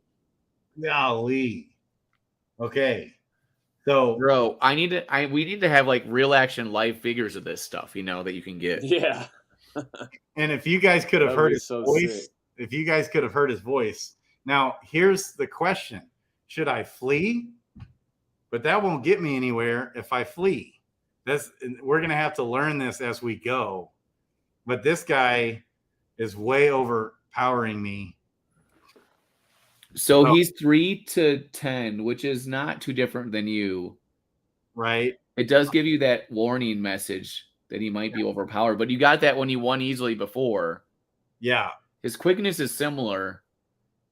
Golly. Okay. So, bro, we need to have like real action live figures of this stuff, you know, that you can get. Yeah. And if you guys could have heard his voice, now here's the question. Should I flee? But that won't get me anywhere if I flee. We're going to have to learn this as we go. But this guy is way overpowering me. So he's 3 to 10, which is not too different than you. Right. It does give you that warning message that he might be overpowered, but you got that when you won easily before. Yeah. His quickness is similar.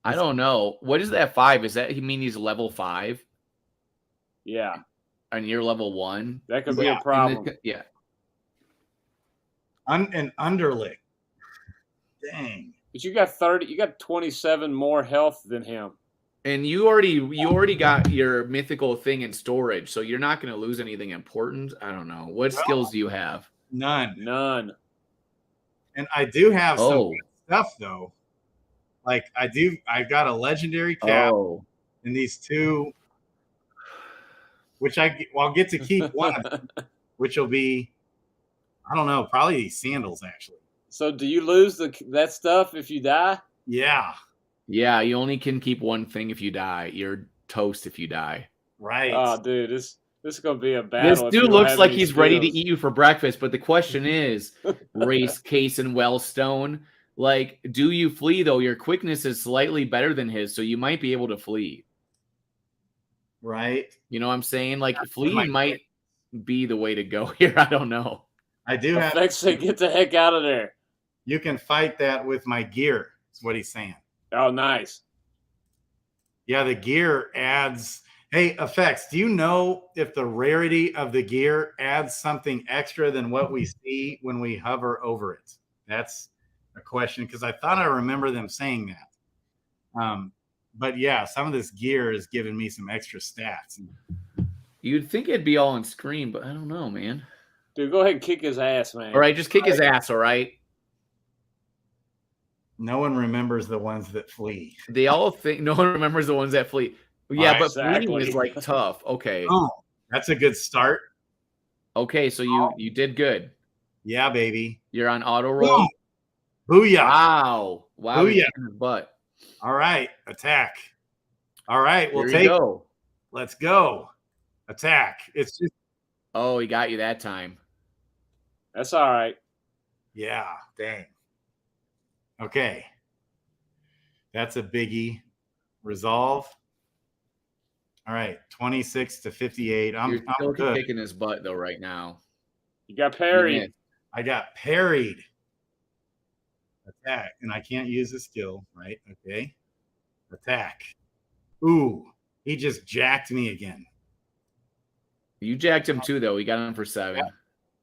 I don't know. What is that 5? Is that he mean he's level 5? Yeah. And you're level 1? That could be a problem. Yeah. An underlick. Dang. But you got 27 more health than him. And you already got your mythical thing in storage, so you're not going to lose anything important. I don't know. What skills do you have? None. And I do have some stuff though. Like I've got a legendary cap and these 2, which I'll get to keep one of them, which will be, I don't know, probably these sandals actually. So do you lose that stuff if you die? Yeah. Yeah, you only can keep one thing if you die. You're toast if you die. Right. Oh, dude, this is going to be a battle. This dude looks like he's ready to eat you for breakfast, but the question is, race Case and Wellstone, Like, do you flee though? Your quickness is slightly better than his, so you might be able to flee. Right. You know what I'm saying? Like, fleeing might be the way to go here. I don't know. I do have. Effects say get the heck out of there. You can fight that with my gear. Is what he's saying. Oh, nice. Yeah, the gear adds. Hey, effects. Do you know if the rarity of the gear adds something extra than what we see when we hover over it? That's a question because I thought I remember them saying that. But yeah, some of this gear is giving me some extra stats. You'd think it'd be all on screen, but I don't know, man. Dude, go ahead and kick his ass, man. All right, just kick his ass, all right? No one remembers the ones that flee. They all think no one remembers the ones that flee. Yeah, Right, but exactly. fleeing is like tough. Okay. Oh, that's a good start. Okay, so you did good. Yeah, baby. You're on auto roll. Booyah. Wow. Wow. Booyah. His butt. All right. Attack. All right. We'll There take you go. Let's go. Attack. It's just Oh, he got you that time. That's all right. yeah, dang. Okay. That's a biggie. Resolve. All right. 26 to 58. You're I'm still good. kicking his butt though right now. You got You parried. missed. I got parried. Attack. And I can't use the skill, right? Okay. Attack. Ooh, he just jacked me again. You jacked him too, though. We got him for 7.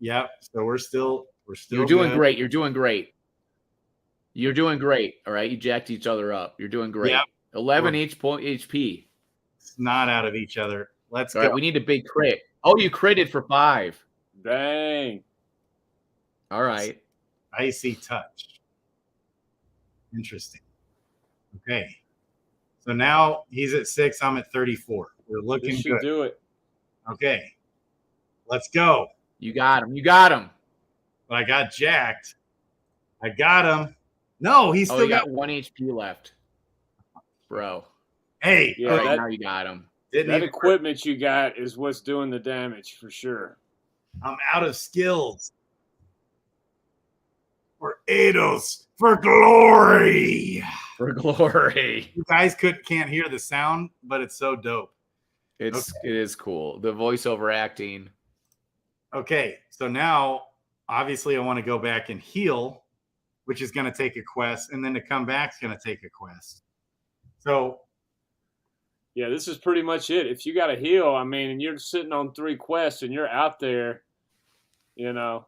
Yep. So we're still You're doing good. great. You're doing great. You're doing great. All right. You jacked each other up. You're doing great. Yep. 11 HP. It's not out of each other. Let's All go. right. We need a big crit. Oh, you critted for 5. Dang. All right. Icy touch. Interesting. Okay. So now he's at 6. I'm at 34. We're looking This should good. do it. Okay. Let's go. You got him. You got him. But I got jacked. I got him. No, he's Oh, still you got 1 HP left. Bro. Hey, Yeah, All right. that- Now you got him. didn't That even- equipment you got is what's doing the damage for sure. I'm out of skills. For Eidos, for glory. For glory. You guys can't hear the sound, but it's so dope. It is cool. The voiceover acting. Okay, so now obviously I want to go back and heal, which is going to take a quest, and then to come back is going to take a quest. So Yeah, this is pretty much it. If you got a heal, I mean, and you're sitting on 3 quests and you're out there, you know.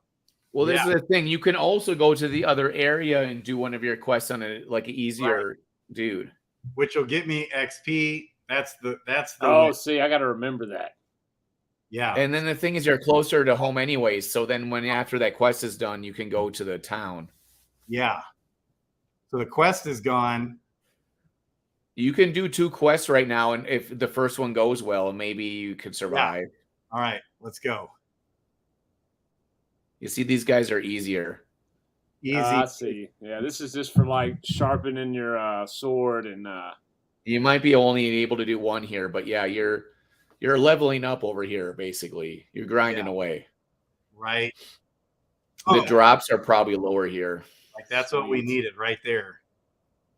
Well, this is the thing. You can also go to the other area and do one of your quests on a like easier dude. which will get me XP. That's the Oh, see, I got to remember that. yeah. And then the thing is, you're closer to home anyways. So then, when after that quest is done, you can go to the town. Yeah. So the quest is gone. You can do 2 quests right now, and if the first one goes well, maybe you could survive. All right, let's go. You see, these guys are easier. Easy. I see. Yeah, this is just for like sharpening your sword and. You might be only able to do 1 here, but yeah, you're leveling up over here. Basically, you're grinding away. Right. The drops are probably lower here. Like that's what we needed right there.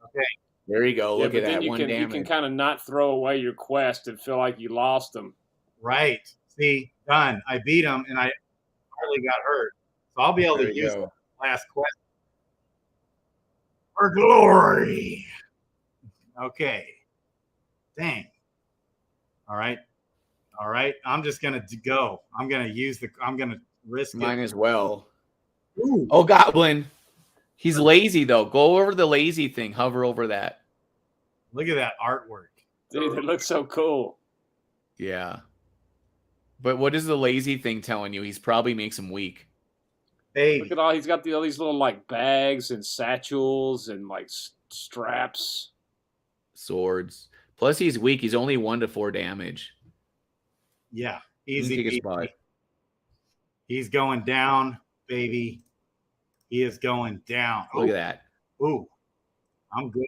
Okay. There you go. Look but at then that you 1 can, damage. You can kind of not throw away your quest and feel like you lost them. Right. See, done. I beat him and I hardly got hurt. So I'll be able There to you use go. the last quest. For glory. Okay. Dang. All right. All right. I'm just going to go. I'm going to risk Mine it. as well. Ooh. Oh, Goblin. He's lazy, though. Go over the lazy thing. Hover over that. Look at that artwork. Dude, it looks so cool. Yeah. But what is the lazy thing telling you? He's probably makes him weak. Hey, Look at all he's got all these little like bags and satchels and like straps. Swords. Plus, he's weak. He's only 1 to 4 damage. yeah. You can Easy. kick his Easy. butt. He's going down, baby. He is going down. Look at that. Ooh, I'm good.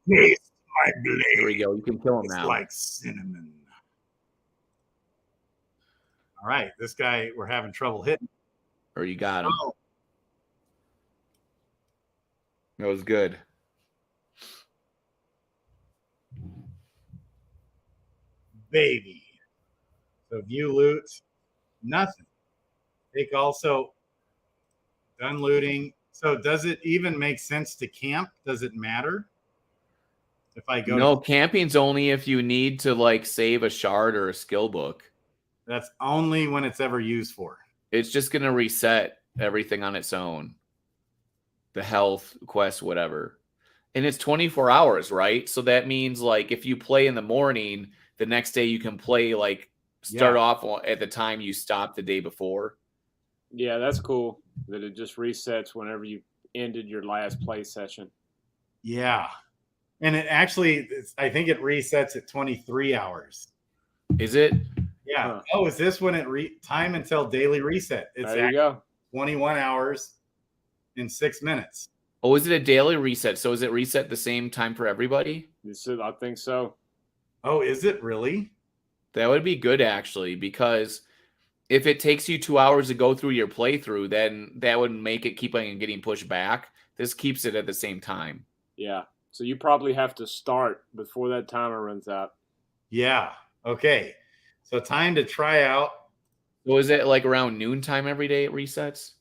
Taste my blade. There we go. You can kill him It's now. like cinnamon. All right, this guy we're having trouble hitting. Or you got him. Oh, It was good. Baby. So view loot, nothing. Take also done looting. So does it even make sense to camp? Does it matter? If I go No, camping's only if you need to like save a shard or a skill book. That's only when it's ever used for. It's just gonna reset everything on its own. The health, quest, whatever. And it's 24 hours, right? So that means like if you play in the morning, the next day you can play like start off at the time you stopped the day before. Yeah, that's cool. That it just resets whenever you ended your last play session. Yeah. And it actually, I think it resets at 23 hours. Is it? Yeah. Huh. Oh, is this when it time until daily reset? It's there you go. 21 hours in 6 minutes. Oh, is it a daily reset? So is it reset the same time for everybody? I think so. Oh, is it really? That would be good actually, because if it takes you 2 hours to go through your playthrough, then that would make it keep on getting pushed back. This keeps it at the same time. Yeah. So you probably have to start before that timer runs out. Yeah. Okay. So time to try out. So is it like around noontime every day it resets?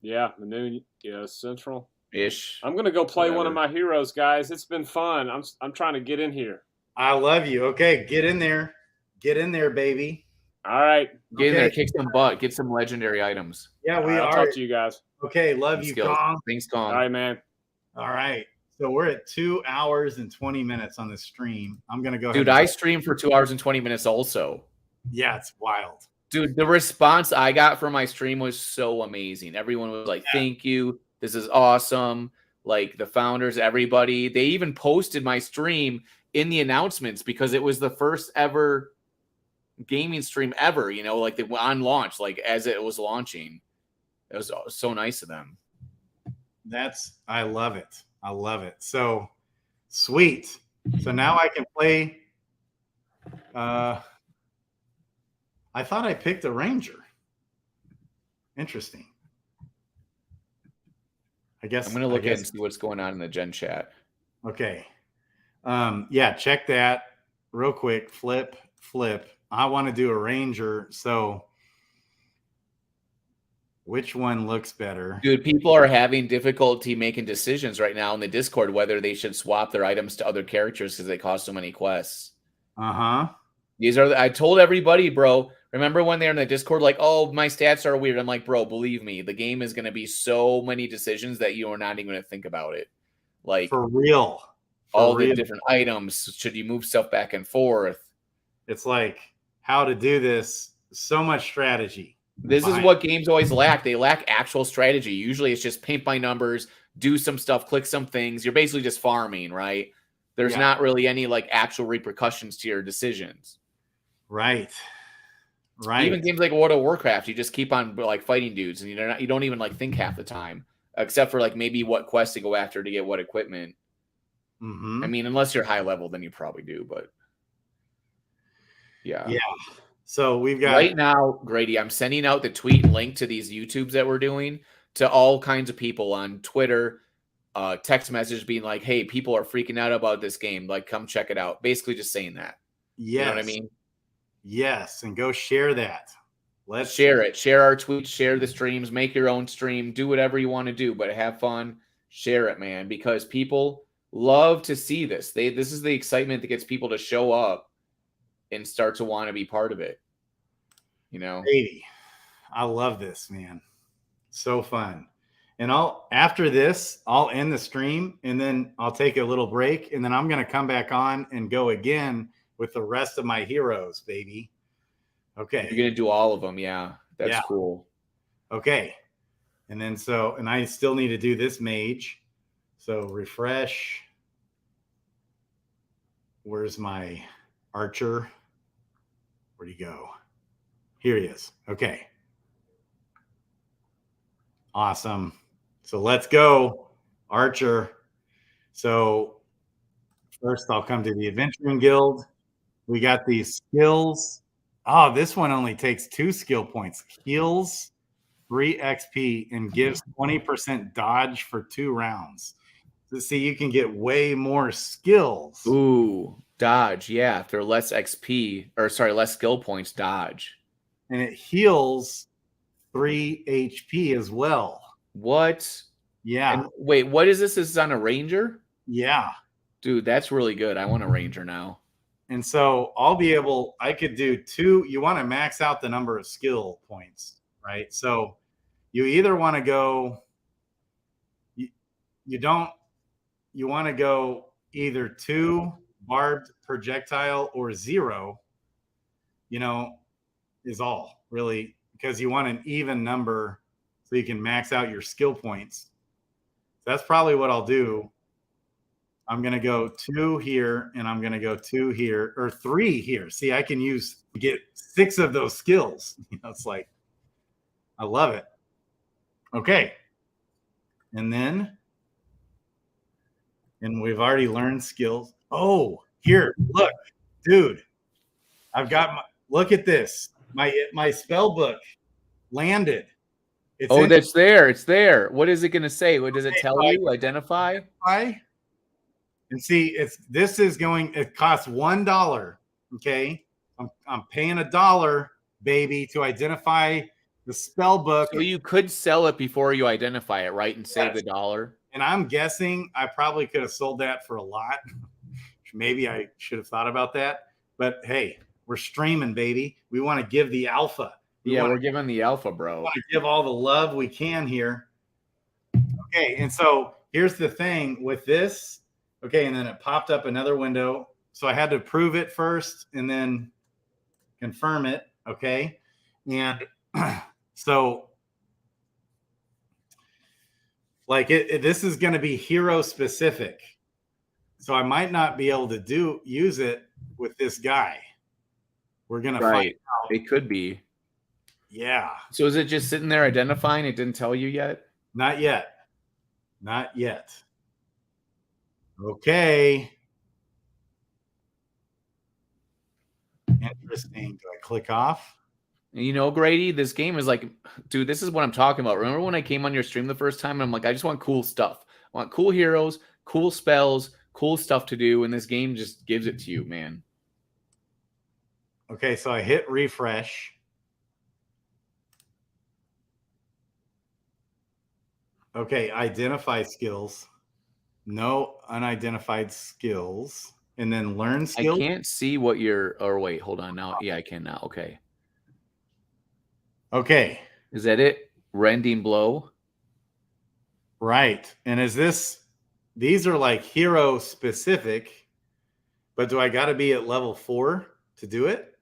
Yeah, the noon. Yeah, central ish. I'm gonna go play one of my heroes, guys. It's been fun. I'm trying to get in here. I love you. Okay, get in there. Get in there, baby. All right. Get in there, kick some butt, get some legendary items. Yeah, I'll talk to you guys. Okay, love you, Kong. Thanks, Kong. All right, man. All right. So we're at 2 hours and 20 minutes on the stream. I'm going to go Dude, I streamed for 2 hours and 20 minutes also. Yeah, it's wild. Dude, the response I got from my stream was so amazing. Everyone was like, thank you. This is awesome. Like the founders, everybody. They even posted my stream in the announcements because it was the first ever gaming stream ever, you know, like on launch, like as it was launching. It was so nice of them. I love it. I love it. So sweet. So now I can play. I thought I picked a ranger. Interesting. I guess I'm going to look at and see what's going on in the gen chat. Okay. Yeah, check that real quick. Flip. I want to do a ranger. So which one looks better? Dude, people are having difficulty making decisions right now in the Discord whether they should swap their items to other characters because they cost so many quests. I told everybody, bro. Remember when they're in the Discord like, oh, my stats are weird. I'm like, bro, believe me, the game is going to be so many decisions that you are not even going to think about it. Like, for real. The different items. Should you move stuff back and forth? It's like how to do this. So much strategy. This is what games always lack. They lack actual strategy. Usually it's just paint by numbers, do some stuff, click some things. You're basically just farming, right? There's not really any like actual repercussions to your decisions. Right. Even games like World of Warcraft, you just keep on like fighting dudes and you don't even like think half the time, except for like maybe what quest to go after to get what equipment. I mean, unless you're high level, then you probably do, but yeah. So we've got right now, Grady, I'm sending out the tweet link to these YouTubes that we're doing to all kinds of people on Twitter, text message being like, hey, people are freaking out about this game. Like, come check it out. Basically just saying that. Yes. You know what I mean? Yes. And go share that. Let's share it. Share our tweets, share the streams, make your own stream, do whatever you want to do, but have fun. Share it, man, because people love to see this. This is the excitement that gets people to show up and start to want to be part of it. You know, I love this, man. So fun. And after this, I'll end the stream and then I'll take a little break and then I'm going to come back on and go again with the rest of my heroes, baby. Okay. You're going to do all of them. Yeah. That's cool. Okay. And then and I still need to do this mage. So refresh. Where's my archer? Where'd he go? Here he is. Okay. Awesome. So let's go, Archer. So first I'll come to the Adventuring Guild. We got these skills. Oh, this one only takes 2 skill points. Heals, 3 XP and gives 20% dodge for 2 rounds. So see, you can get way more skills. Ooh, dodge. Yeah, if they're less XP, or sorry, less skill points, dodge. And it heals 3 HP as well. What? Yeah. And wait, what is this? This is on a ranger? Yeah. Dude, that's really good. I want a ranger now. And so I could do 2. You want to max out the number of skill points, right? So you either want to go, you want to go either 2 barbed projectile or 0, is all really, because you want an even number so you can max out your skill points. So that's probably what I'll do. I'm going to go 2 here, and I'm going to go 2 here, or 3 here. See, I can get 6 of those skills. It's like, I love it. Okay. And we've already learned skills. Oh, here, look, dude. Look at this. My spell book landed. That's there. It's there. What is it going to say? What does it tell you? Identify? And see, it costs $1. Okay. I'm paying $1, baby, to identify the spell book. So you could sell it before you identify it, right? And save the $1. And I'm guessing I probably could have sold that for a lot. Maybe I should have thought about that. But hey, we're streaming, baby. We want to give the alpha. We're giving the alpha, bro. We want to give all the love we can here. Okay, and so here's the thing with this. Okay, and then it popped up another window. So I had to prove it first and then confirm it. Okay. And so like this is going to be hero specific. So I might not be able to use it with this guy. We're going to find out. It could be. Yeah. So is it just sitting there identifying? It didn't tell you yet? Not yet. Not yet. Okay. Interesting. Do I click off? Grady, this game is like, dude, this is what I'm talking about. Remember when I came on your stream the first time and I'm like, I just want cool stuff. I want cool heroes, cool spells, cool stuff to do. And this game just gives it to you, man. Okay, so I hit refresh. Okay, identify skills. No unidentified skills. And then learn skills. I can't see what wait, hold on now. Yeah, I can now. Okay. Okay. Is that it? Rending blow? Right. And these are like hero specific, but do I got to be at level 4 to do it?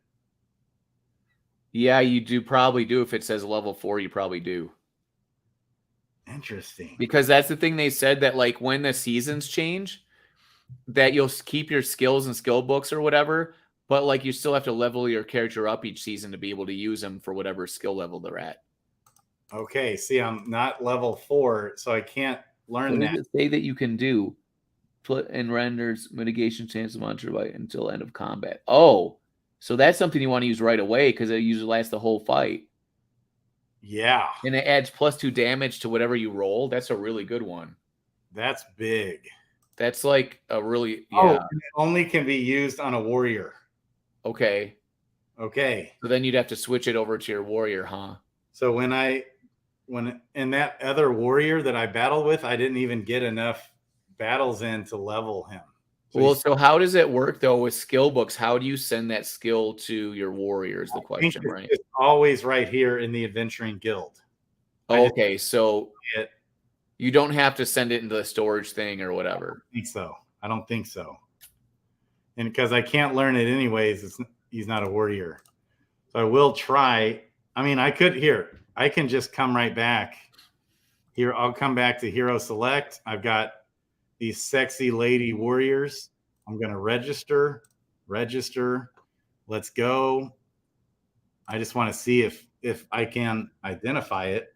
Yeah, you probably do. If it says level 4, you probably do. Interesting. Because that's the thing they said, that like when the seasons change, that you'll keep your skills and skill books or whatever, but like you still have to level your character up each season to be able to use them for whatever skill level they're at. Okay, see, I'm not level 4, so I can't learn that. What does it say that you can do? Put and renders mitigation chance of monster bite until end of combat. Oh, so that's something you want to use right away because it usually lasts the whole fight. Yeah. And it adds +2 damage to whatever you roll. That's a really good one. That's big. That's like a really, yeah. Oh, it only can be used on a warrior. Okay. Okay. So then you'd have to switch it over to your warrior, huh? So when in that other warrior that I battled with, I didn't even get enough battles in to level him. So how does it work though with skill books? How do you send that skill to your warrior is the question, right? It's always right here in the Adventuring Guild. Okay, so you don't have to send it into the storage thing or whatever. I don't think so. And because I can't learn it anyways, he's not a warrior. So I will try. I mean, I can just come right back here. I'll come back to Hero Select. I've got these sexy lady warriors. I'm going to register. Let's go. I just want to see if I can identify it.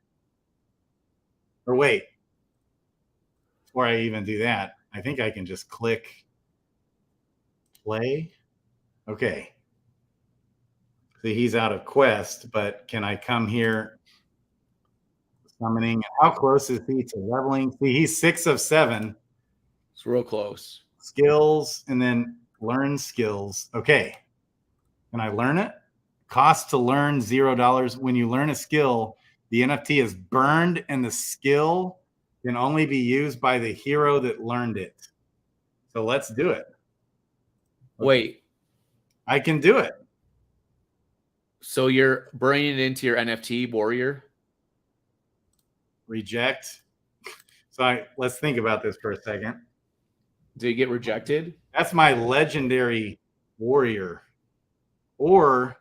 Or wait, before I even do that, I think I can just click play. Okay. See, he's out of quest, but can I come here summoning. How close is he to leveling? See, he's 6 of 7. It's real close. Skills and then learn skills. Okay. Can I learn it? Cost to learn $0. When you learn a skill, the NFT is burned and the skill can only be used by the hero that learned it. So let's do it. Okay. Wait. I can do it. So you're bringing it into your NFT warrior? Reject. So let's think about this for a second. Did it get rejected? That's my legendary warrior. Or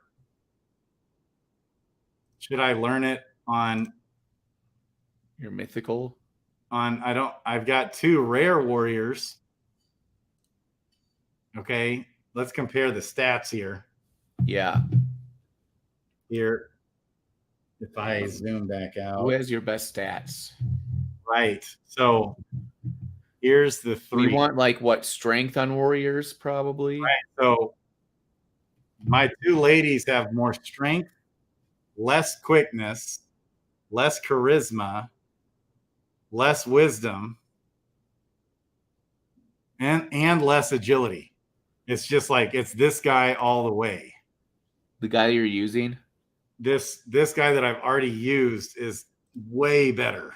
should I learn it on your mythical? I've got 2 rare warriors. Okay, let's compare the stats here. Yeah. Here, if I zoom back out. Who has your best stats? Right. So here's the 3. We want like what, strength on warriors probably? Right. So my 2 ladies have more strength, less quickness, less charisma, less wisdom, and less agility. It's just like it's this guy all the way. The guy you're using? This guy that I've already used is way better.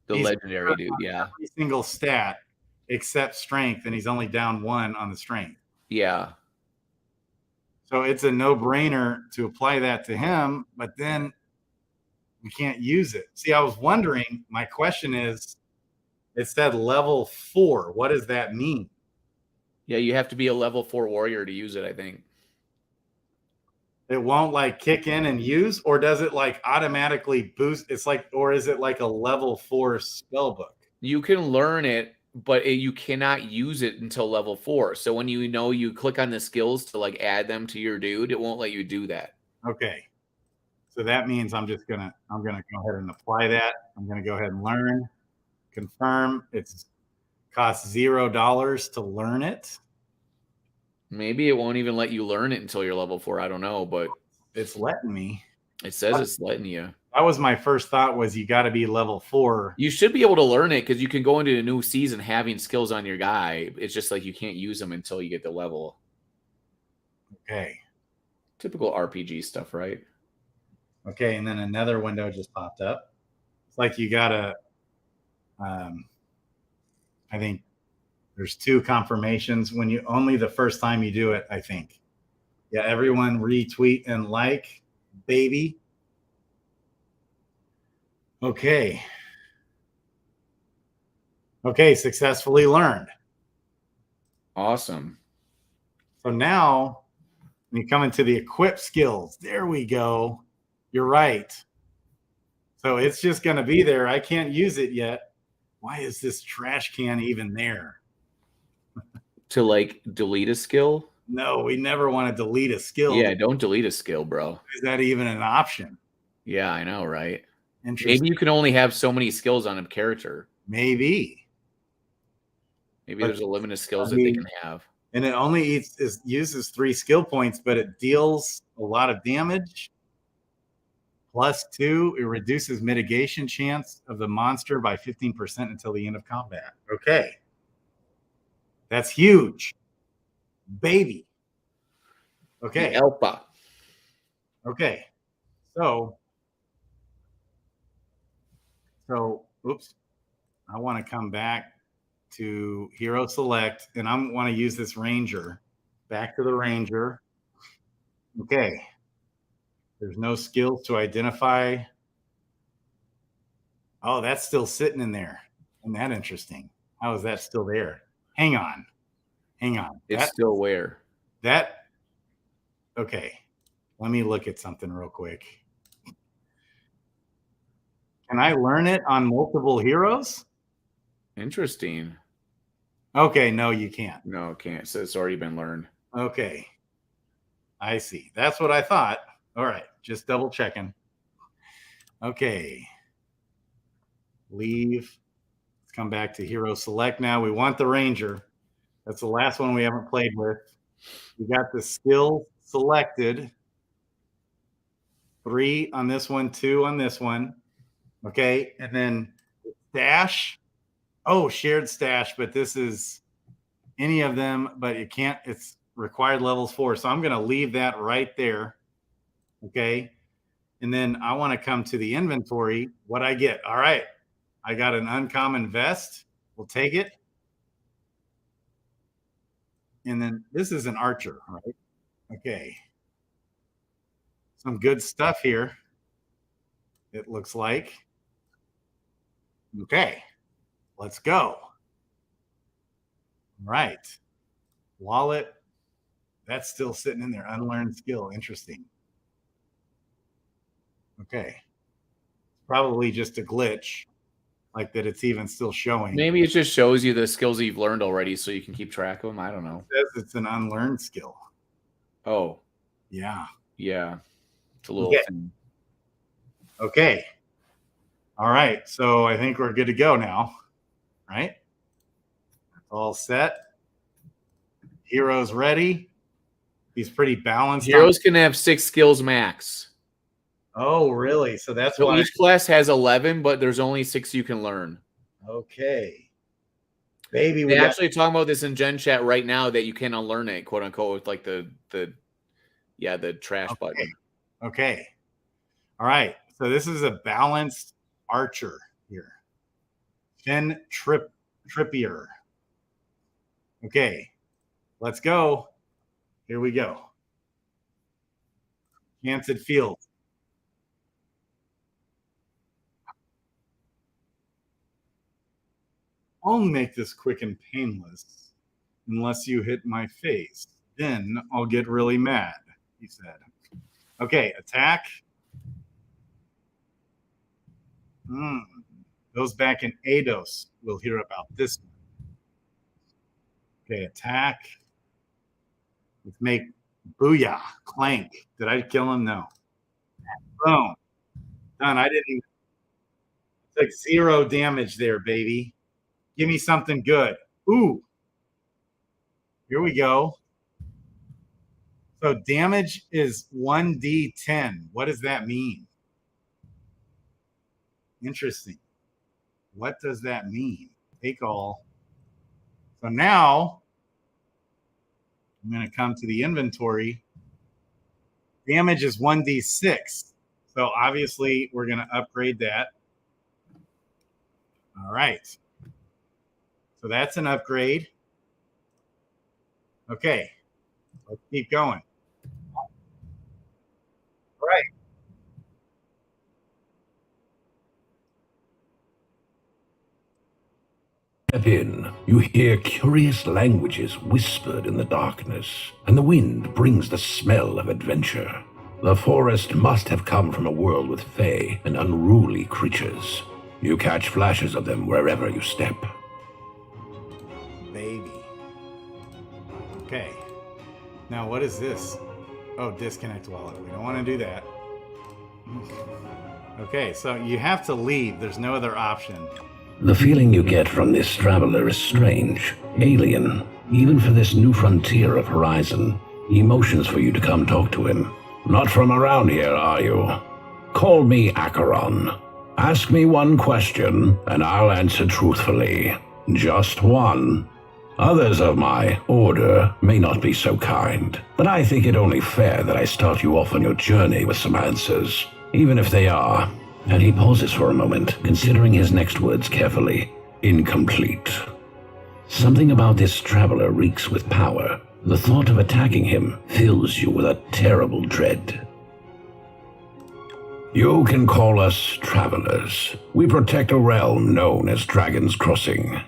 He's legendary dude, yeah. Every single stat except strength, and he's only down 1 on the strength. Yeah. So it's a no-brainer to apply that to him, but then we can't use it. See, I was wondering, my question is, it said level 4. What does that mean? Yeah, you have to be a level 4 warrior to use it, I think. It won't like kick in and use, or does it like automatically boost? It's like, or is it like a level 4 spell book? You can learn it, but you cannot use it until level 4. So when you click on the skills to like add them to your dude, it won't let you do that. Okay. So that means I'm gonna go ahead and apply that. I'm gonna go ahead and learn, confirm. It's costs $0 to learn it. Maybe it won't even let you learn it until you're level 4. I don't know, but it's letting me. It says it's letting you. That was my first thought, was you got to be level 4. You should be able to learn it because you can go into a new season having skills on your guy. It's just like you can't use them until you get the level. Okay. Typical RPG stuff, right? Okay, and then another window just popped up. It's like you got to, I think there's 2 confirmations when you only the first time you do it, I think. Yeah, everyone retweet and like, baby. Okay. Okay, successfully learned. Awesome. So now when you come into the equip skills, there we go. You're right. So it's just going to be there. I can't use it yet. Why is this trash can even there? To like delete a skill? No, we never want to delete a skill. Yeah, don't delete a skill, bro. Is that even an option? Yeah, I know, right? Interesting. Maybe you can only have so many skills on a character. Maybe there's a limit of skills that they can have. And it only uses 3 skill points, but it deals a lot of damage. +2, it reduces mitigation chance of the monster by 15% until the end of combat. Okay. That's huge. Baby. Okay. The Elpa. Okay. So, oops. I want to come back to hero select, and I want to use this ranger. Back to the ranger. Okay. There's no skills to identify. Oh, that's still sitting in there. Isn't that interesting? How is that still there? Hang on. It's still where? Okay. Let me look at something real quick. Can I learn it on multiple heroes? Interesting. Okay, no, you can't. No, it can't. So it's already been learned. Okay. I see. That's what I thought. All right. Just double checking. Okay. Leave. Let's come back to hero select now. We want the ranger. That's the last one we haven't played with. We got the skill selected. 3 on this one, 2 on this one. Okay, and then stash. Oh, shared stash, but this is any of them, but it can't, it's required levels 4. So I'm going to leave that right there. Okay. And then I want to come to the inventory. What I get. All right. I got an uncommon vest. We'll take it. And then this is an archer, right? Okay. Some good stuff here. It looks like. Okay. Let's go. All right. Wallet. That's still sitting in there. Unlearned skill. Interesting. Okay. Probably just a glitch. Like that it's even still showing. Maybe it just shows you the skills you've learned already so you can keep track of them. I don't know. It says it's an unlearned skill. Oh. Yeah. Yeah. It's a little thing. Okay. All right. So I think we're good to go now. Right? All set. Hero's ready. He's pretty balanced. Heroes can have 6 skills max. Oh, really? So that's so why each class has 11, but there's only 6 you can learn. Okay. Baby, we actually talking about this in Gen Chat right now that you can unlearn it, quote unquote, with like the trash button. Okay. All right. So this is a balanced archer here. Finn Trippier. Okay. Let's go. Here we go. Canted Field. I'll make this quick and painless unless you hit my face. Then I'll get really mad, he said. Okay, attack. Those back in Eidos will hear about this one. Okay, attack. Let's make booyah, clank. Did I kill him? No. Boom. Done. I didn't even. It's like 0 damage there, baby. Give me something good. Ooh. Here we go. So damage is 1d10. What does that mean? Interesting. What does that mean? Take all. So now I'm going to come to the inventory. Damage is 1d6. So obviously we're going to upgrade that. All right. So that's an upgrade. Okay. Let's keep going. All right. Step in. You hear curious languages whispered in the darkness, and the wind brings the smell of adventure. The forest must have come from a world with fey and unruly creatures. You catch flashes of them wherever you step. Baby. Okay. Now what is this? Oh, disconnect wallet. We don't want to do that. Okay, so you have to leave. There's no other option. The feeling you get from this traveler is strange, alien, even for this new frontier of horizon. He motions for you to come talk to him. Not from around here, are you? Call me Acheron. Ask me one question, and I'll answer truthfully. Just one. Others of my order may not be so kind, but I think it only fair that I start you off on your journey with some answers, even if they are, and he pauses for a moment, considering his next words carefully, incomplete. Something about this traveler reeks with power. The thought of attacking him fills you with a terrible dread. You can call us travelers. We protect a realm known as Dragon's Crossing.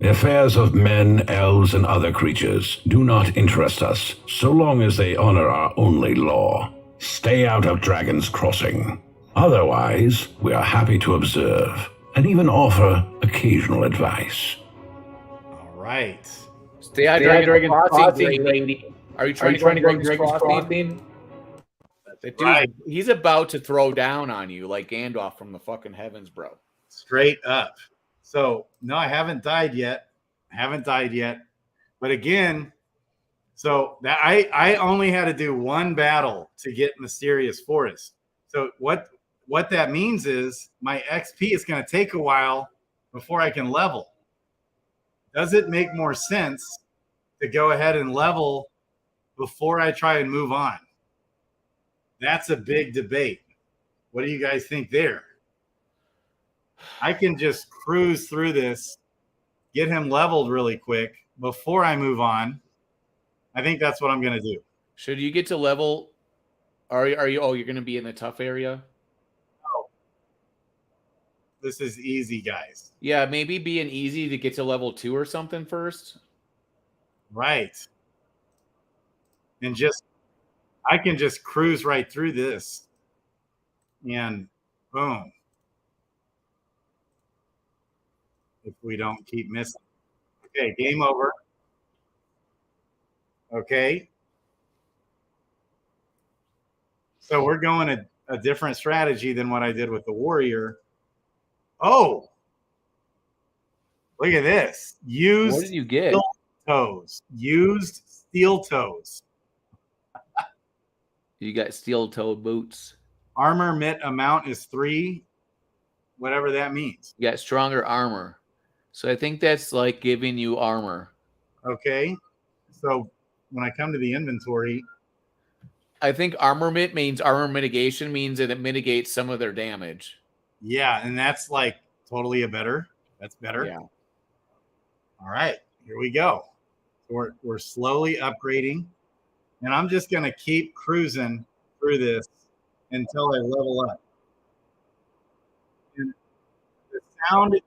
Affairs of men, elves, and other creatures do not interest us so long as they honor our only law. Stay out of Dragon's Crossing. Otherwise, we are happy to observe and even offer occasional advice. All right. Stay out of Dragon's Crossing, Grady. Are you trying to go to Dragon's Crossing? Dude, right. He's about to throw down on you like Gandalf from the fucking heavens, bro. Straight up. So, no, I haven't died yet. But again, so that I only had to do one battle to get Mysterious Forest. So what what that means is my XP is going to take a while before I can level. Does it make more sense to go ahead and level before I try and move on? That's a big debate. What do you guys think there? I can just cruise through this, get him leveled really quick before I move on. I think that's what I'm going to do. Should you get to level? Are you? Oh, you're going to be in the tough area. Oh, this is easy, guys. Yeah, maybe being easy to get to level 2 or something first. Right. And I can just cruise right through this, and boom. If we don't keep missing. Okay, game over. Okay. So we're going a different strategy than what I did with the warrior. Oh, look at this. What did you get? Steel toes. Used steel toes. You got steel-toed boots. Armor mitt amount is 3, whatever that means. You got stronger armor. So I think that's like giving you armor. Okay. So when I come to the inventory, I think armor mitt means armor mitigation means that it mitigates some of their damage. yeah, and that's like totally that's better. Yeah. All right, here we go. We're slowly upgrading, and I'm just going to keep cruising through this until I level up. And the sound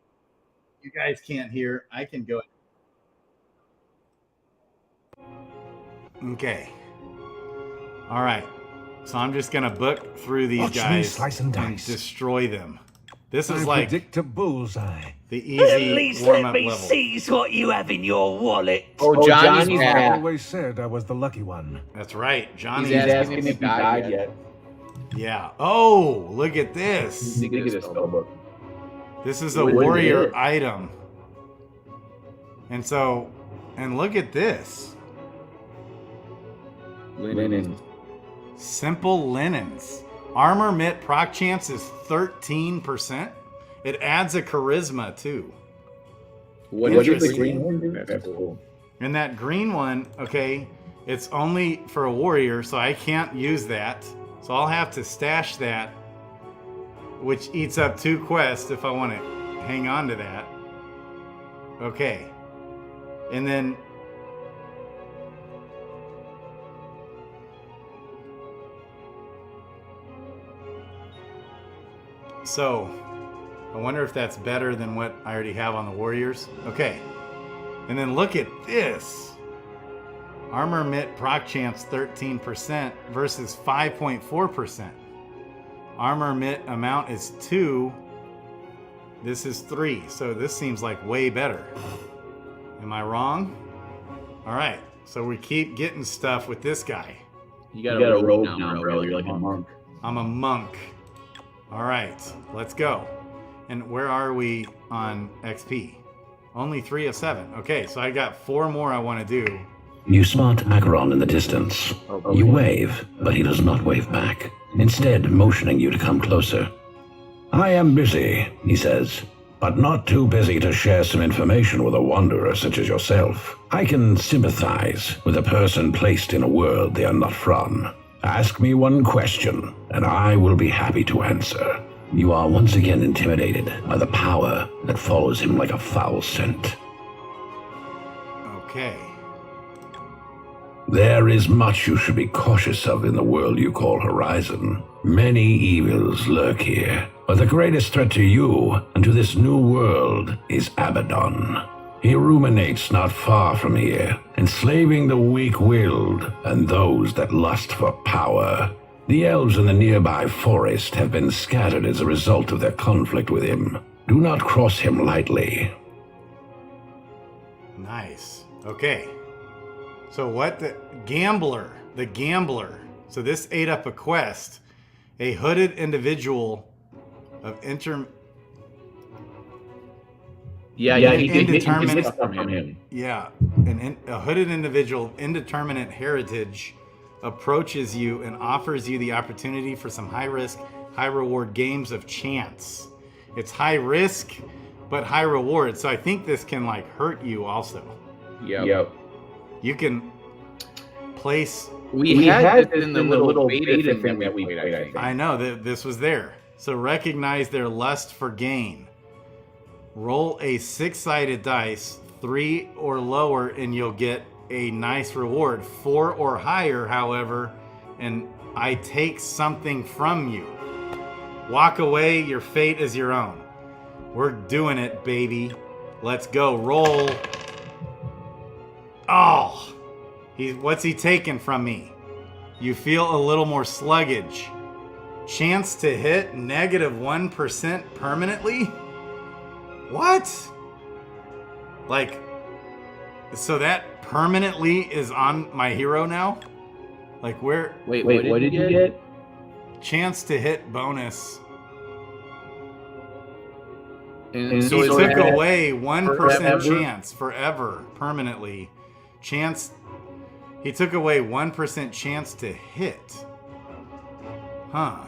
you guys can't hear, I can go. Okay. All right. So I'm just going to book through these guys and destroy them. This is like predict a bullseye. The easy At least warm let up me level. seize what you have in your wallet. Oh, Johnny's I back. always said I was the lucky one. That's right. Johnny's He's asking if he died yet. Yeah. Oh, look at this. This is a warrior item. And so, and look at this. Linen. Simple linens. Armor mitt proc chance is 13%. It adds a charisma too. What is the green one? That's cool. And that green one, okay, it's only for a warrior, so I can't use that. So I'll have to stash that, which eats up 2 quests if I want to hang on to that. Okay. And then so I wonder if that's better than what I already have on the warriors. Okay. And then look at this. Armor mitt proc chance 13% versus 5.4%. Armor mitt amount is 2. This is 3. So this seems like way better. Am I wrong? All right. So we keep getting stuff with this guy. You got a robe now, bro. You're like a monk. I'm a monk. All right. Let's go. And where are we on XP? Only 3 of 7. Okay, so I got 4 more I want to do. You spot Acheron in the distance. Okay. You wave, but he does not wave back, instead motioning you to come closer. I am busy, he says, but not too busy to share some information with a wanderer such as yourself. I can sympathize with a person placed in a world they are not from. Ask me one question, and I will be happy to answer. You are once again intimidated by the power that follows him like a foul scent. Okay. There is much you should be cautious of in the world you call Horizon. Many evils lurk here, but the greatest threat to you and to this new world is Abaddon. He ruminates not far from here, enslaving the weak-willed and those that lust for power. The elves in the nearby forest have been scattered as a result of their conflict with him. Do not cross him lightly. Nice. Okay. So what the gambler. So this ate up a quest. A hooded individual of Yeah, he indeterminate stuff from him. Yeah, a hooded individual of indeterminate heritage approaches you and offers you the opportunity for some high-risk high reward games of chance. It's high risk, but high reward. So I think this can like hurt you also. Yep. You can place. We had this in the little beta thing that we played, I think. I know that this was there. So recognize their lust for gain. Roll a 6-sided dice, 3 or lower, and you'll get a nice reward. 4 or higher, however, and I take something from you. Walk away, your fate is your own. We're doing it, baby. Let's go. Roll. Oh, what's he taking from me? You feel a little more sluggish. Chance to hit -1% permanently? What? Like, so that permanently is on my hero now? Like where? Wait, what did you get? Chance to hit bonus. And so so he took away 1% forever? chance forever, permanently. Chance. He took away 1% chance to hit. Huh.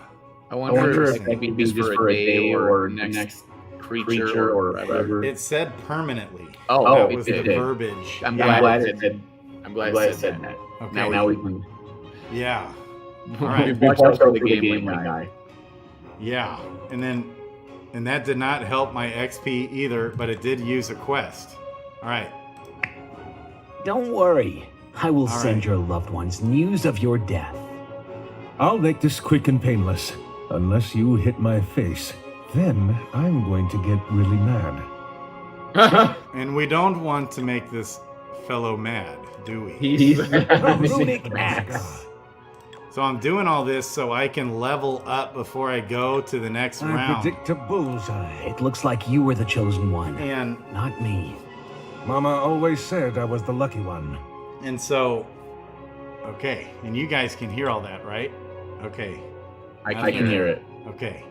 I wonder if that could be just for a day or next creature or whatever. It said permanently. Oh, that was the verbiage. I'm glad it said that. Okay. Now we can. Yeah. All right. Watch out for the game guy. Yeah, and that did not help my XP either, but it did use a quest. All right. Don't worry. I will All send right. your loved ones news of your death. I'll make this quick and painless. Unless you hit my face, then I'm going to get really mad. And we don't want to make this fellow mad, do we? He's Runic Axe. So I'm doing all this so I can level up before I go to the next I round. predict a bullseye. It looks like you were the chosen one, And not me. Mama always said I was the lucky one. so, okay, and you guys can hear all that, right? Okay. I can hear it. Okay.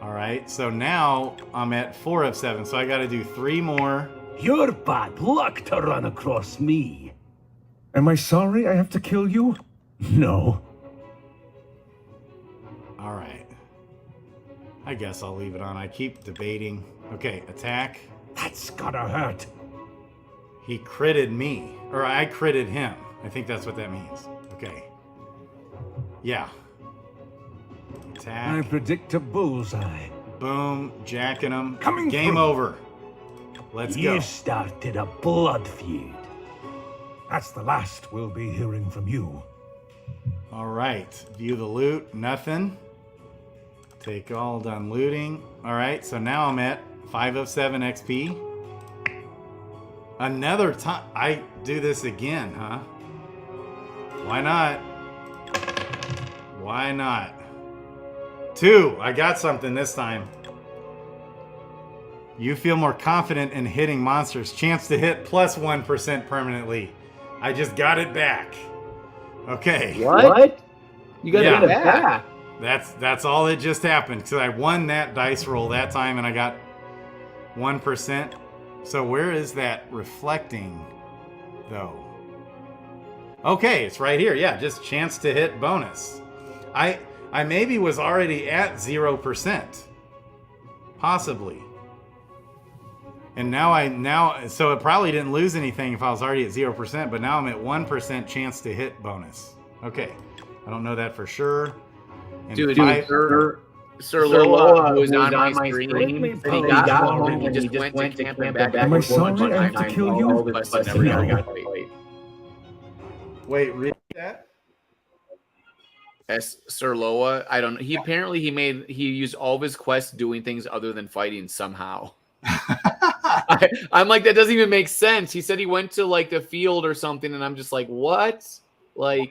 All right. So now I'm at 4 of 7. So I got to do 3 more. You're bad luck to run across me. Am I sorry I have to kill you? No. All right. I guess I'll leave it on. I keep debating. Okay. Attack. That's gotta hurt. He critted me, or I critted him. I think that's what that means. Okay. Yeah. I Attack. predict a bullseye. Boom. Jacking him. Coming Game through. over. Let's go. You started a blood feud. That's the last we'll be hearing from you. All right. View the loot. Nothing. Take all, done looting. All right. So now I'm at 5 of 7 XP. Another time. I do this again, huh? Why not? Why not? 2. I got something this time. You feel more confident in hitting monsters. Chance to hit +1% permanently. I just got it back. Okay. What? You got Yeah. it back. That's all that just happened because I won that dice roll that time and I got 1%. So where is that reflecting though? Okay, it's right here. Yeah, just chance to hit bonus. I maybe was already at 0%. Possibly. And now so it probably didn't lose anything if I was already at 0%, but now I'm at 1% chance to hit bonus. Okay. I don't know that for sure. And Dude, five- Sir Loa was on my Let screen. me And he poke got you home out. and he just went to camp and back. Am I sorry I have to kill you? All the quests never No. got played. Wait, read that? As Sir Loa, I don't know. He apparently he used all of his quests doing things other than fighting somehow. I'm like, that doesn't even make sense. He said he went to like the field or something, and I'm just like, what? Like,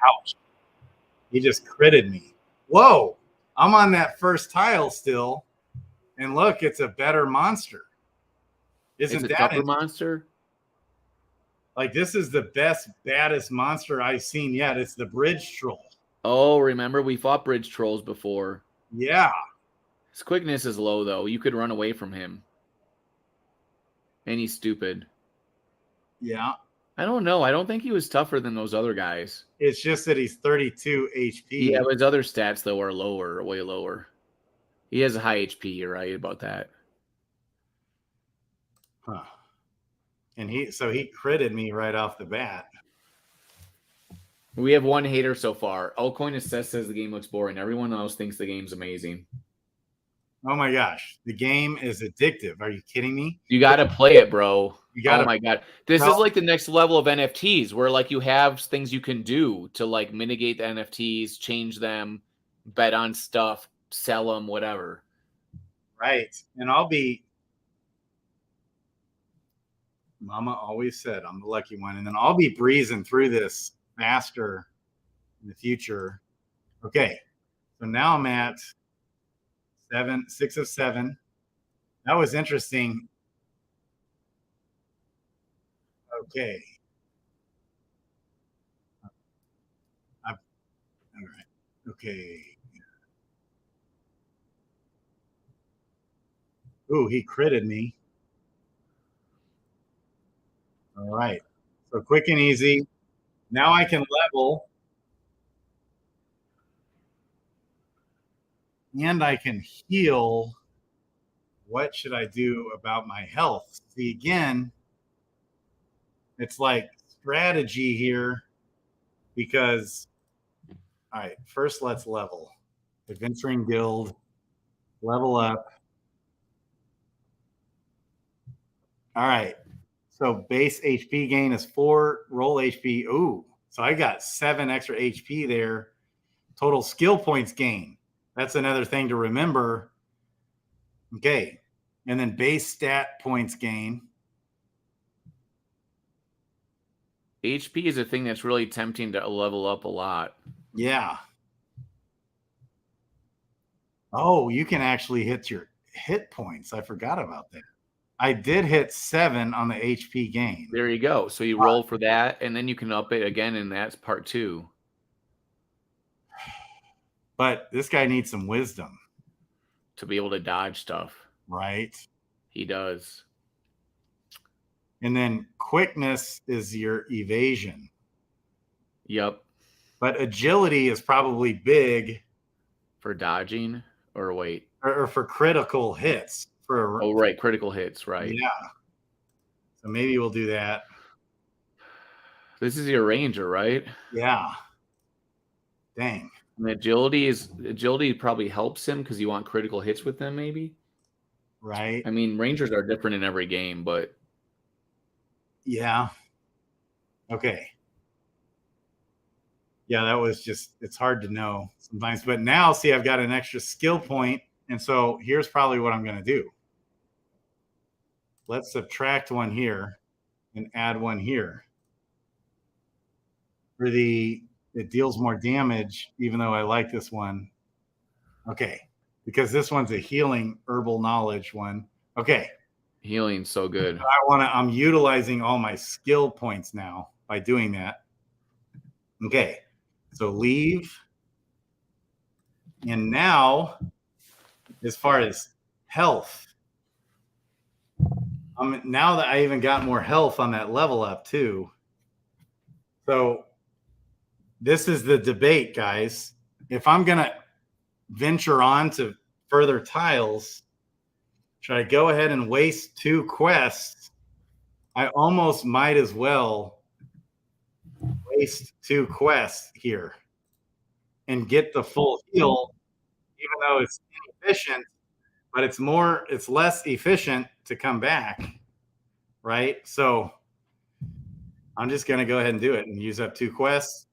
Ouch. He just critted me. Whoa. I'm on that first tile still. And look, it's a better monster. it's Isn't a that tougher monster. like this is the best, baddest monster I've seen yet. It's the bridge troll. Oh, remember we fought bridge trolls before. Yeah. His quickness is low though. You could run away from him, and he's stupid. Yeah. I don't know. I don't think he was tougher than those other guys. It's just that he's 32 HP. Yeah, but his other stats though are lower, way lower. He has a high HP. You're right about that. Huh. And he critted me right off the bat. We have one hater so far. Altcoin Assess says the game looks boring. Everyone else thinks the game's amazing. Oh my gosh, the game is addictive. Are you kidding me? You got to play it, bro. Oh my god, this is like the next level of NFTs, where like you have things you can do to like mitigate the NFTs, change them, bet on stuff, sell them, whatever. Right, and Mama always said I'm the lucky one, and then I'll be breezing through this faster in the future. Okay, so now I'm at 6 of 7. That was interesting. Okay. All right. Okay. Ooh, he critted me. All right. So quick and easy. Now I can level. And I can heal. What should I do about my health? See, again, it's like strategy here because, all right, first let's level. Adventuring Guild, level up. All right, so base HP gain is 4, roll HP. Ooh, so I got 7 extra HP there. Total skill points gain. That's another thing to remember. Okay, and then base stat points gain. HP is a thing that's really tempting to level up a lot. Yeah. Oh, you can actually hit your hit points. I forgot about that. I did hit 7 on the HP gain. There you go. So you roll for that, and then you can up it again, and that's part 2. But this guy needs some wisdom to be able to dodge stuff. Right. He does. And then quickness is your evasion. Yep. But agility is probably big. For dodging or wait. Or for critical hits. Oh, right. Critical hits, right. Yeah. So maybe we'll do that. This is your ranger, right? Yeah. Dang. And agility probably helps him because you want critical hits with them, maybe. Right. I mean, rangers are different in every game, but yeah. Okay. Yeah, that was just, it's hard to know sometimes. But now, see, I've got an extra skill point. And so here's probably what I'm going to do. Let's subtract 1 here and add 1 here. It deals more damage, even though I like this one. Okay. Because this one's a healing herbal knowledge one. Okay. Healing's so good. I'm utilizing all my skill points now by doing that. Okay. So leave. And now, as far as health, now that I even got more health on that level up too. So this is the debate, guys. If I'm going to venture on to further tiles, should I go ahead and waste 2 quests? I almost might as well waste 2 quests here and get the full heal, even though it's inefficient, but it's less efficient to come back, right? So I'm just going to go ahead and do it and use up 2 quests.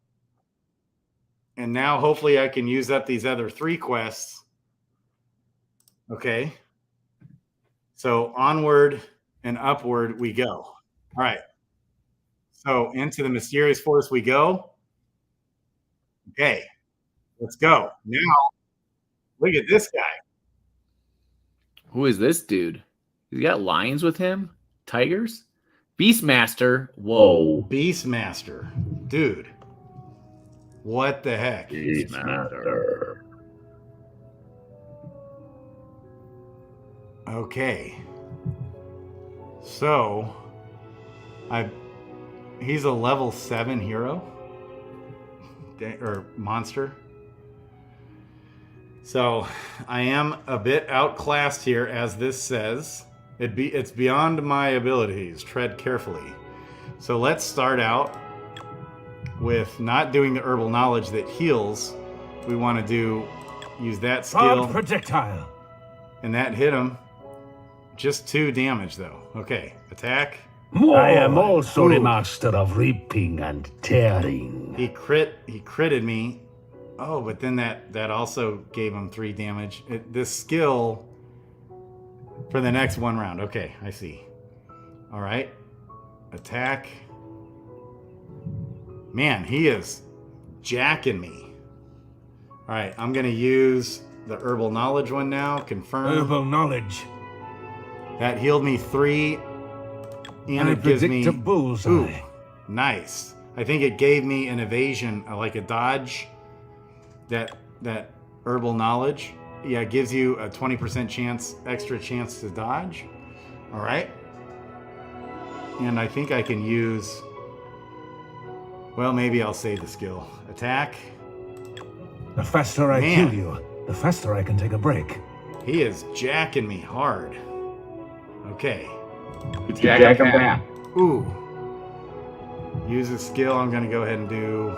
And now hopefully I can use up these other 3 quests. Okay. So onward and upward we go. All right. So into the mysterious forest we go. Okay. Let's go. Now, look at this guy. Who is this dude? He's got lions with him? Tigers? Beastmaster. Whoa. Beastmaster. Dude. What the heck? Beastmaster. Okay. So, He's a level 7 hero or monster. So I am a bit outclassed here, as this says. It's beyond my abilities. Tread carefully. So let's start out with not doing the herbal knowledge that heals. We want to use that skill. Projectile. And that hit him. Just 2 damage though. Okay, attack. I am also the master of ripping and tearing. He critted me. Oh, but then that also gave him 3 damage. This skill for the next 1 round. Okay, I see. All right. Attack. Man, he is jacking me. All right, I'm going to use the herbal knowledge one now. Confirm. Herbal knowledge. That healed me 3. And I it gives me predict a bullseye. Ooh, nice. I think it gave me an evasion, like a dodge. That herbal knowledge, yeah, it gives you a 20% extra chance to dodge. All right. And I think I can use. Well, maybe I'll save the skill. Attack. The faster I kill you, the faster I can take a break. He is jacking me hard. Okay. Jack him back. Ooh. Use a skill. I'm going to go ahead and do.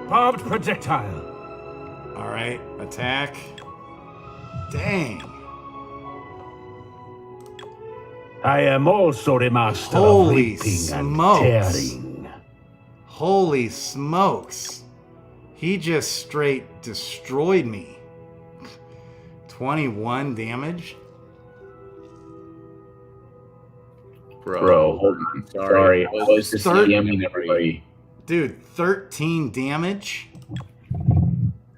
Barbed projectile. All right. Attack. Dang. I am also the master Holy of ripping smokes. and tearing. Holy smokes. He just straight destroyed me. 21 damage. Bro, hold on. Sorry. I was just DMing everybody. Dude, 13 damage?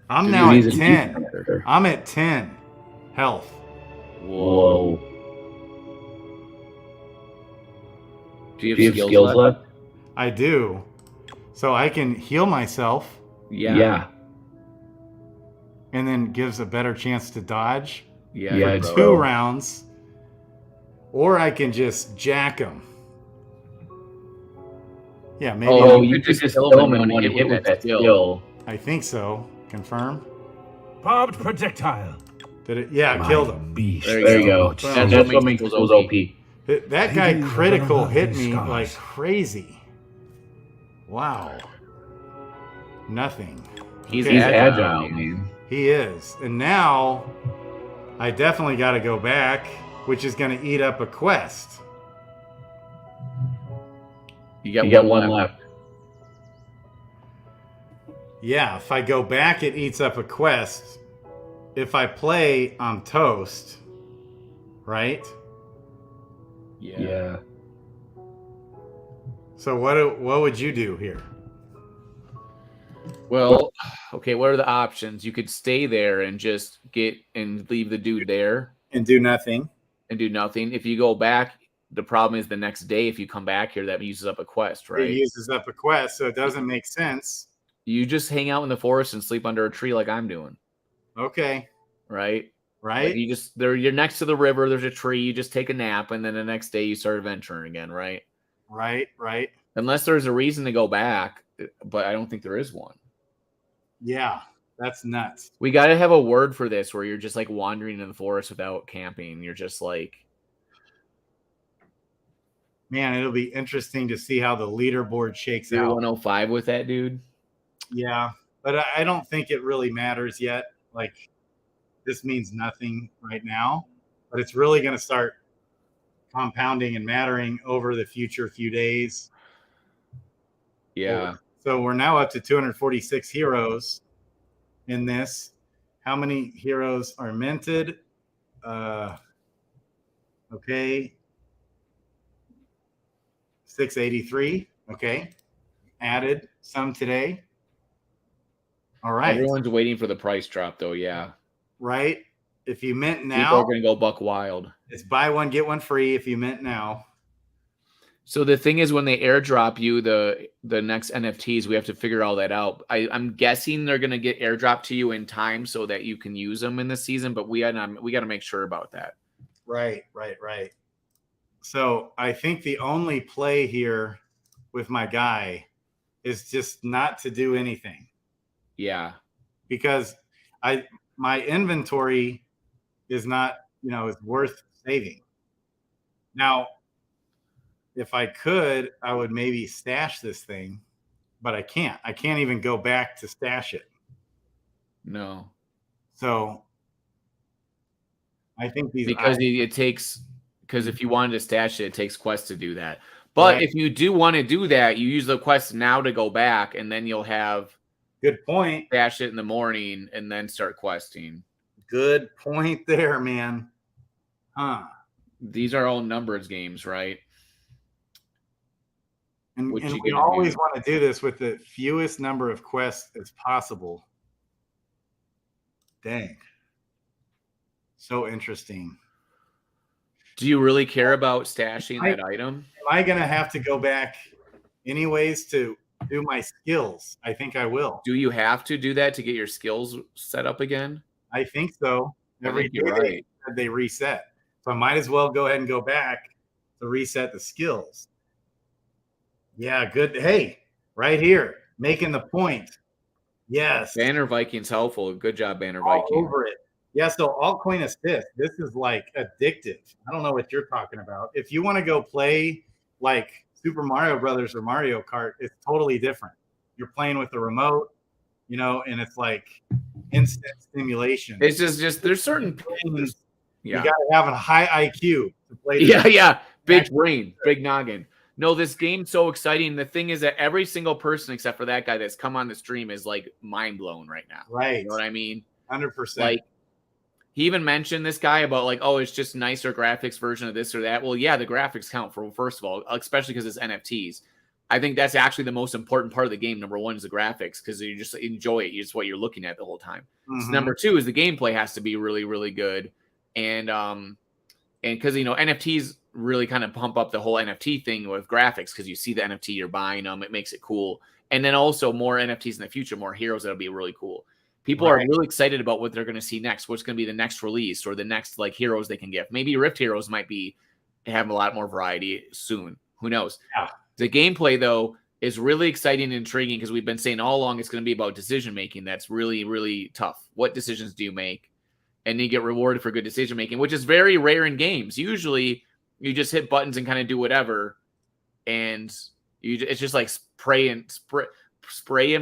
I'm now at 10. I'm at 10 health. Whoa. Do you have skills left? I do. So I can heal myself. Yeah. And then gives a better chance to dodge. Yeah. For 2 rounds. Or I can just jack him. Yeah, maybe. Oh, you could just kill him when you hit with that skill. I think so. Confirm. Barbed projectile. Did it? Yeah, I killed him. Beast. There you go. That's what makes those OP. That guy critical hit me like crazy. Wow. Nothing. He's agile, man. He is. And now I definitely got to go back, which is going to eat up a quest. You got one left. Yeah, if I go back, it eats up a quest. If I play, I'm toast. Right? Yeah. So what would you do here? Well, okay, what are the options? You could stay there and just leave the dude there. And do nothing. And do nothing. If you go back, the problem is the next day, if you come back here, that uses up a quest, right? It uses up a quest, so it doesn't make sense. You just hang out in the forest and sleep under a tree like I'm doing. Okay. Right? Right? Like you're next to the river, there's a tree, you just take a nap, and then the next day you start adventuring again, right? Right. Unless there's a reason to go back, but I don't think there is one. Yeah, that's nuts. We got to have a word for this where you're just like wandering in the forest without camping. You're just like, man, it'll be interesting to see how the leaderboard shakes out. 105 with that dude. Yeah, but I don't think it really matters yet. Like, this means nothing right now, but it's really going to start compounding and mattering over the future few days. Yeah. So we're now up to 246 heroes in this. How many heroes are minted? Okay. 683. Okay. Added some today. All right. Everyone's waiting for the price drop, though. Yeah. Right. If you mint now, people are going to go buck wild. It's buy one, get one free if you mint now. So the thing is, when they airdrop you the next NFTs, we have to figure all that out. I'm guessing they're going to get airdropped to you in time so that you can use them in the season, but we got to make sure about that. Right. So I think the only play here with my guy is just not to do anything. Yeah. Because my inventory is not, is worth saving. Now, if I could, I would maybe stash this thing, but I can't. I can't even go back to stash it. No. So I think because if you wanted to stash it takes quests to do that. But right. If you do want to do that, you use the quest now to go back, and then you'll have good point. Stash it in the morning and then start questing. Good point there, man. Huh. These are all numbers games, right? And we always want to do this with the fewest number of quests as possible. Dang. So interesting. Do you really care about stashing that item? Am I going to have to go back anyways to do my skills? I think I will. Do you have to do that to get your skills set up again? I think so. Every day they reset. So I might as well go ahead and go back to reset the skills. Yeah, good. Hey, right here, making the point. Yes. Banner Viking's helpful. Good job, Banner All Viking. over it. Yeah, so altcoin assist. This is like addictive. I don't know what you're talking about. If you want to go play like Super Mario Brothers or Mario Kart, it's totally different. You're playing with the remote, and it's like instant stimulation. It's just there's certain things. You got to have a high IQ to play this. Yeah. Big brain, big noggin. No, this game's so exciting. The thing is that every single person except for that guy that's come on the stream is like mind blown right now. Right. You know what I mean? 100%. Like he even mentioned this guy about like, oh, it's just nicer graphics version of this or that. Well, yeah, the graphics count for first of all, especially because it's NFTs. I think that's actually the most important part of the game. Number one is the graphics because you just enjoy it. It's what you're looking at the whole time. Mm-hmm. So number two is the gameplay has to be really, really good. And because NFTs really kind of pump up the whole NFT thing with graphics because you see the NFT, you're buying them, it makes it cool. And then also more NFTs in the future, more heroes that'll be really cool. People are really excited about what they're going to see next. What's going to be the next release or the next like heroes they can get. Maybe Rift heroes might have a lot more variety soon. Who knows? Yeah. The gameplay though is really exciting and intriguing because we've been saying all along it's going to be about decision making. That's really, really tough. What decisions do you make? And you get rewarded for good decision making, which is very rare in games. Usually you just hit buttons and kind of do whatever. And it's just like spray and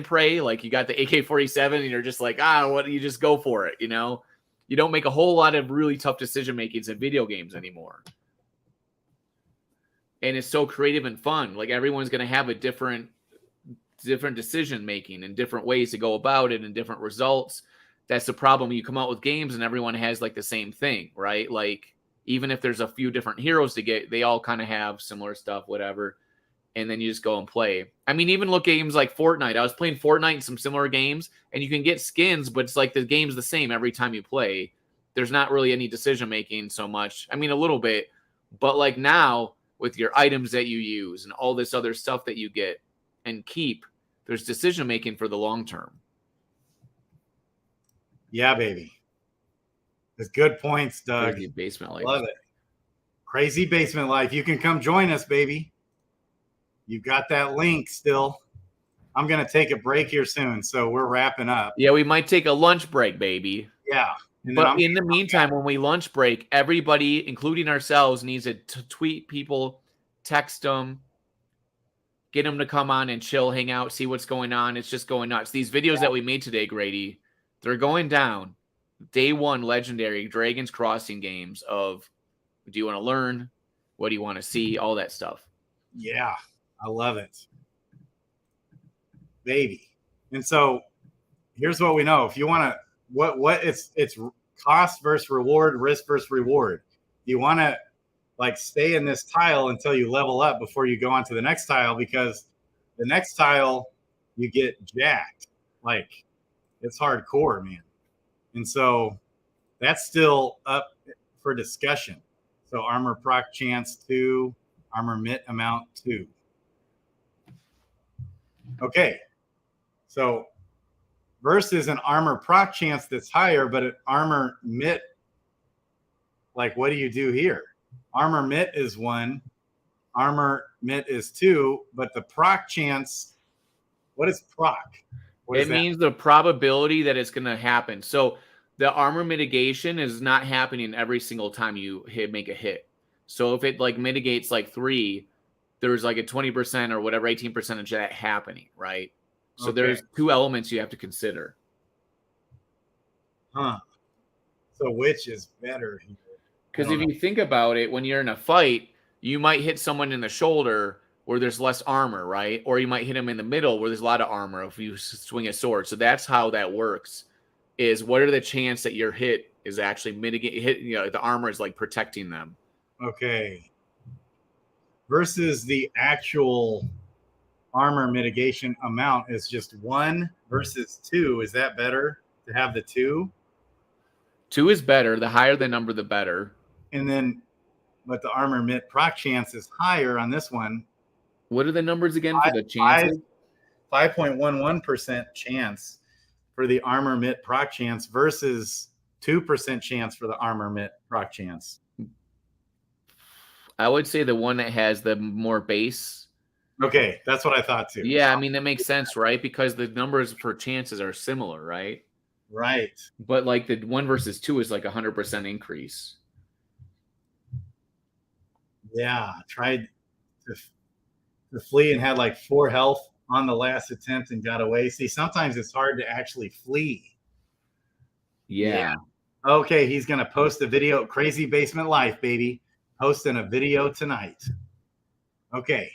pray. Like you got the AK-47 and you're just like, what? You just go for it. You don't make a whole lot of really tough decision makings in video games anymore. And it's so creative and fun. Like everyone's going to have a different decision making and different ways to go about it and different results. That's the problem. You come out with games and everyone has like the same thing, right? Like even if there's a few different heroes to get, they all kind of have similar stuff, whatever. And then you just go and play. I mean, even look at games like Fortnite. I was playing Fortnite in some similar games and you can get skins, but it's like the game's the same every time you play. There's not really any decision making so much. I mean, a little bit, but like now with your items that you use and all this other stuff that you get and keep, there's decision making for the long term. Yeah, baby. That's good points, Doug. Crazy basement life. Love it. Crazy basement life. You can come join us, baby. You got that link still. I'm going to take a break here soon, so we're wrapping up. Yeah, we might take a lunch break, baby. Yeah. But in the meantime, when we lunch break, everybody, including ourselves, needs to tweet people, text them, get them to come on and chill, hang out, see what's going on. It's just going nuts. These videos that we made today, Grady, they're going down. Day one, legendary Dragon's Crossing games of do you want to learn? What do you want to see? All that stuff. Yeah, I love it. Baby. And so here's what we know. If you want to, what it's cost versus reward, risk versus reward. You want to like stay in this tile until you level up before you go on to the next tile, because the next tile you get jacked. Like it's hardcore, man. And so that's still up for discussion. So armor proc chance 2, armor mit amount 2. Okay. So versus an armor proc chance that's higher, but an armor mit, like what do you do here? Armor Mit is 1. Armor Mit is 2. But the proc chance, what is proc? It means the probability that it's going to happen. So the armor mitigation is not happening every single time you make a hit. So if it like mitigates like 3, there's like a 20% or whatever 18% of that happening, right? So there's 2 elements you have to consider. Huh. So which is better here? Because if you think about it, when you're in a fight, you might hit someone in the shoulder where there's less armor, right? Or you might hit him in the middle where there's a lot of armor if you swing a sword. So that's how that works. Is what are the chance that your hit is actually mitigating? The armor is like protecting them. Okay. Versus the actual armor mitigation amount is just 1 versus 2. Is that better to have the 2? 2 is better. The higher the number, the better. And then, but the armor mit proc chance is higher on this one. What are the numbers again for the chances? 5.11% chance for the armor mit proc chance versus 2% chance for the armor mit proc chance. I would say the one that has the more base. Okay, that's what I thought too. Yeah, I mean, that makes sense, right? Because the numbers for chances are similar, right? Right. But like the 1 versus 2 is like 100% increase. Yeah, tried to flee and had like 4 health on the last attempt and got away. See, sometimes it's hard to actually flee. Yeah. Okay, he's going to post a video. Crazy Basement Life, baby. Posting a video tonight. Okay.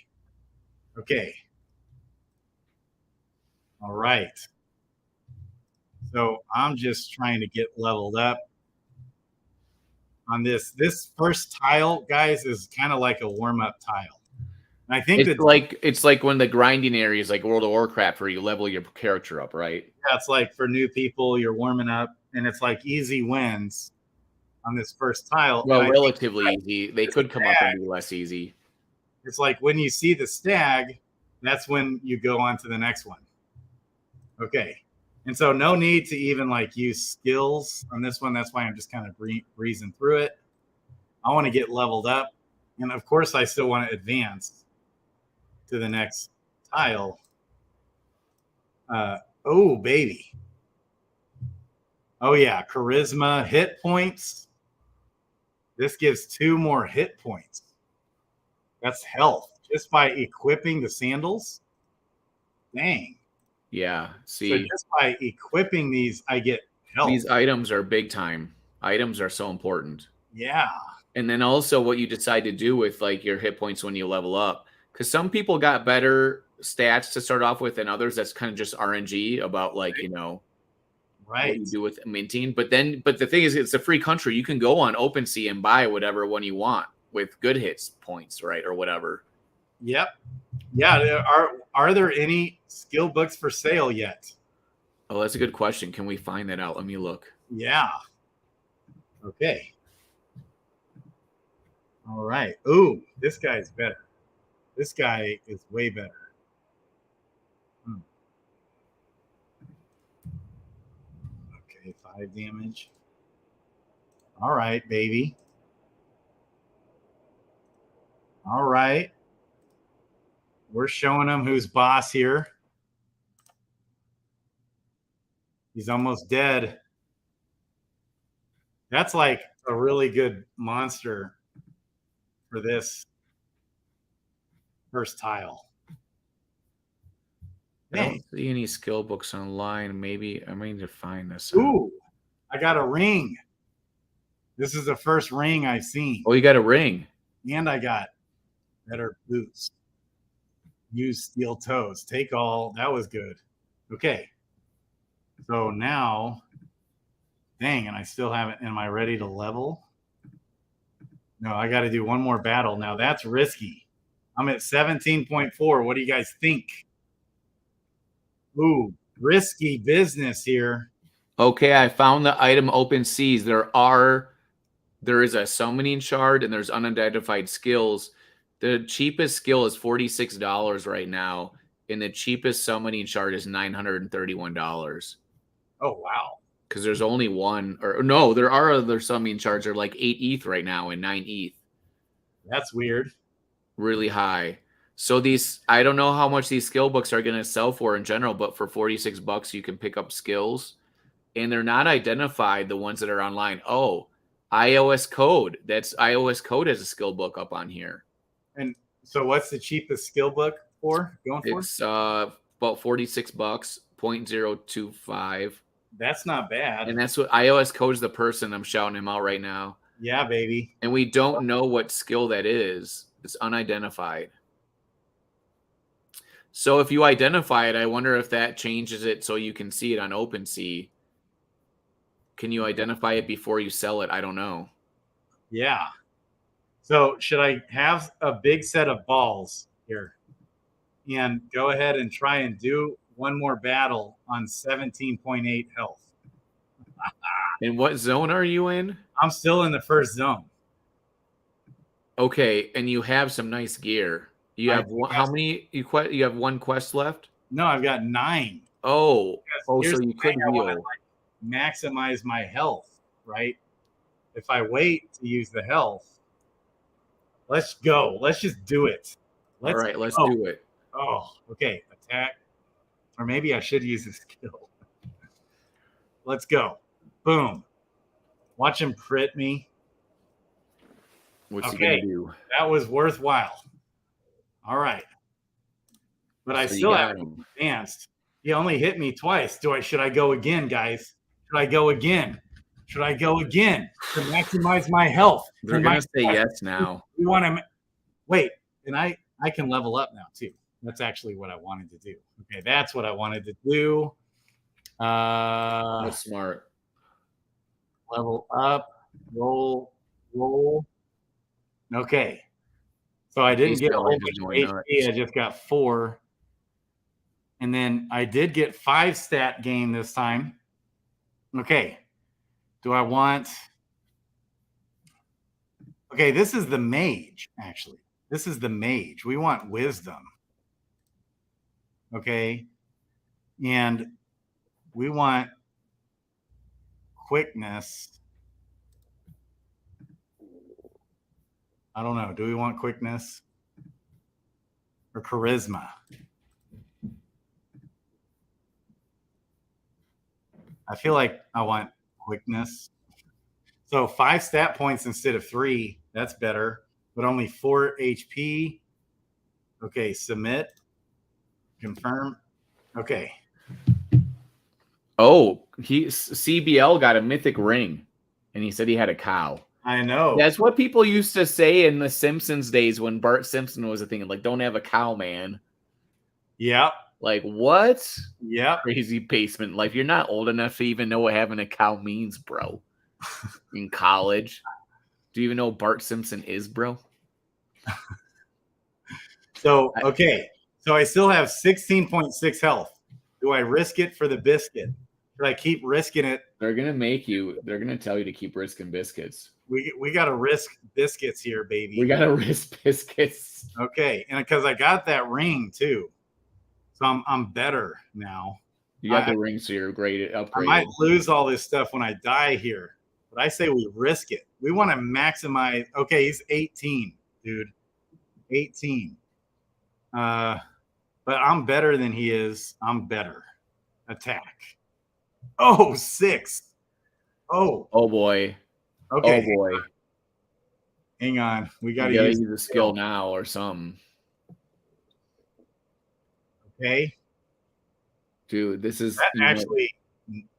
All right. So I'm just trying to get leveled up on this. This first tile, guys, is kind of like a warm-up tile. And I think it's like when the grinding area is like World of Warcraft where you level your character up, right? Yeah, it's like for new people, you're warming up, and it's like easy wins on this first tile. Well, relatively easy. They could come up and be less easy. It's like when you see the stag, that's when you go on to the next one. Okay. And so no need to even like use skills on this one. That's why I'm just kind of breezing through it. I want to get leveled up. And of course, I still want to advance to the next tile. Oh, baby. Oh, yeah. Charisma, hit points. This gives 2 more hit points. That's health just by equipping the sandals. Dang. Yeah. See, so just by equipping these, I get health. These items are big time. Items are so important. Yeah. And then also what you decide to do with like your hit points when you level up. Because some people got better stats to start off with than others. That's kind of just RNG about like, what you do with minting. But the thing is, it's a free country. You can go on OpenSea and buy whatever one you want with good hits points, right? Or whatever. Yep. Yeah. Are there any skill books for sale yet? Oh, that's a good question. Can we find that out? Let me look. Yeah. Okay. All right. Ooh, this guy's better. This guy is way better. Okay, 5 damage. All right, baby. All right. We're showing him who's boss here. He's almost dead. That's like a really good monster for this first tile. I don't see any skill books online. Maybe I need to find this. Ooh, I got a ring. This is the first ring I've seen. Oh, you got a ring. And I got better boots. Use steel toes. Take all. That was good. Okay. So now, dang, and I still haven't. Am I ready to level? No, I got to do one more battle. Now that's risky. I'm at 17.4. What do you guys think? Ooh, risky business here. Okay, I found the item open seas. There is a summoning shard and there's unidentified skills. The cheapest skill is $46 right now, and the cheapest summoning shard is $931. Oh wow! Because there's only one, or no, there are other summoning shards. They're like 8 ETH right now and 9 ETH. That's weird. Really high. So these, I don't know how much these skill books are going to sell for in general, but for $46 you can pick up skills, and they're not identified, the ones that are online. Oh, iOS Code. That's iOS Code has a skill book up on here. And so what's the cheapest skill book going for? It's about $46, 0.025. That's not bad. And that's what iOS Code is, the person. I'm shouting him out right now. Yeah, baby. And we don't know what skill that is. It's unidentified. So if you identify it, I wonder if that changes it so you can see it on OpenSea. Can you identify it before you sell it? I don't know. Yeah. So should I have a big set of balls here and go ahead and try and do one more battle on 17.8 health? And what zone are you in? I'm still in the first zone. Okay, and you have some nice gear. You have how many? You have one quest left? No, I've got 9. Oh, so you could heal. Maximize my health, right? If I wait to use the health, let's go. Let's just do it. All right, let's do it. Oh, okay. Attack. Or maybe I should use a skill. Let's go. Boom. Watch him crit me. What's he going to do? That was worthwhile. All right. But I still haven't advanced. He only hit me twice. Should I go again, guys? Should I go again? Should I go again to maximize my health? They're going to say yes now. We want to wait, and I can level up now too. That's actually what I wanted to do. Okay, that's what I wanted to do. That's smart. Level up, roll. Okay. So I didn't get a whole bunch of HP. I just got 4. And then I did get 5 stat gain this time. Okay. Do I want... Okay, this is the mage, actually. This is the mage. We want wisdom. Okay. And we want quickness. I don't know. Do we want quickness or charisma? I feel like I want quickness. So 5 stat points instead of 3. That's better. But only 4 HP. Okay, submit. Confirm. Okay. Oh, CBL got a mythic ring, and he said he had a cow. I know. That's what people used to say in the Simpsons days when Bart Simpson was a thing. Like, don't have a cow, man. Yep. Like, what? Yep. Crazy basement life. You're not old enough to even know what having a cow means, bro. In college. Do you even know what Bart Simpson is, bro? So, okay. So I still have 16.6 health. Do I risk it for the biscuit? Should I keep risking it? They're going to tell you to keep risking biscuits. We got to risk biscuits here, baby. We got to risk biscuits. Okay. And because I got that ring too. So I'm better now. You got the ring, so you're upgraded. I might lose all this stuff when I die here. But I say we risk it. We want to maximize. Okay, he's 18, dude. 18. But I'm better than he is. I'm better. Attack. Oh, 6. Oh. Oh, boy. Okay. Oh, boy. Hang on. We got to use the skill now or something. Okay. Dude, this is... That actually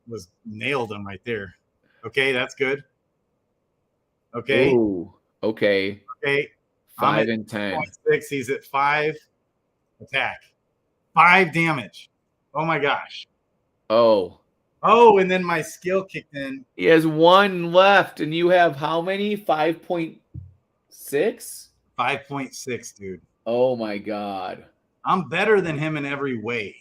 was nailed him right there. Okay, that's good. Okay. Ooh, okay. Okay. 5 and 10. 6. He's at 5. Attack. 5 damage. Oh my gosh. Oh, and then my skill kicked in. He has 1 left, and you have how many? 5.6? 5.6, dude. Oh my god. I'm better than him in every way.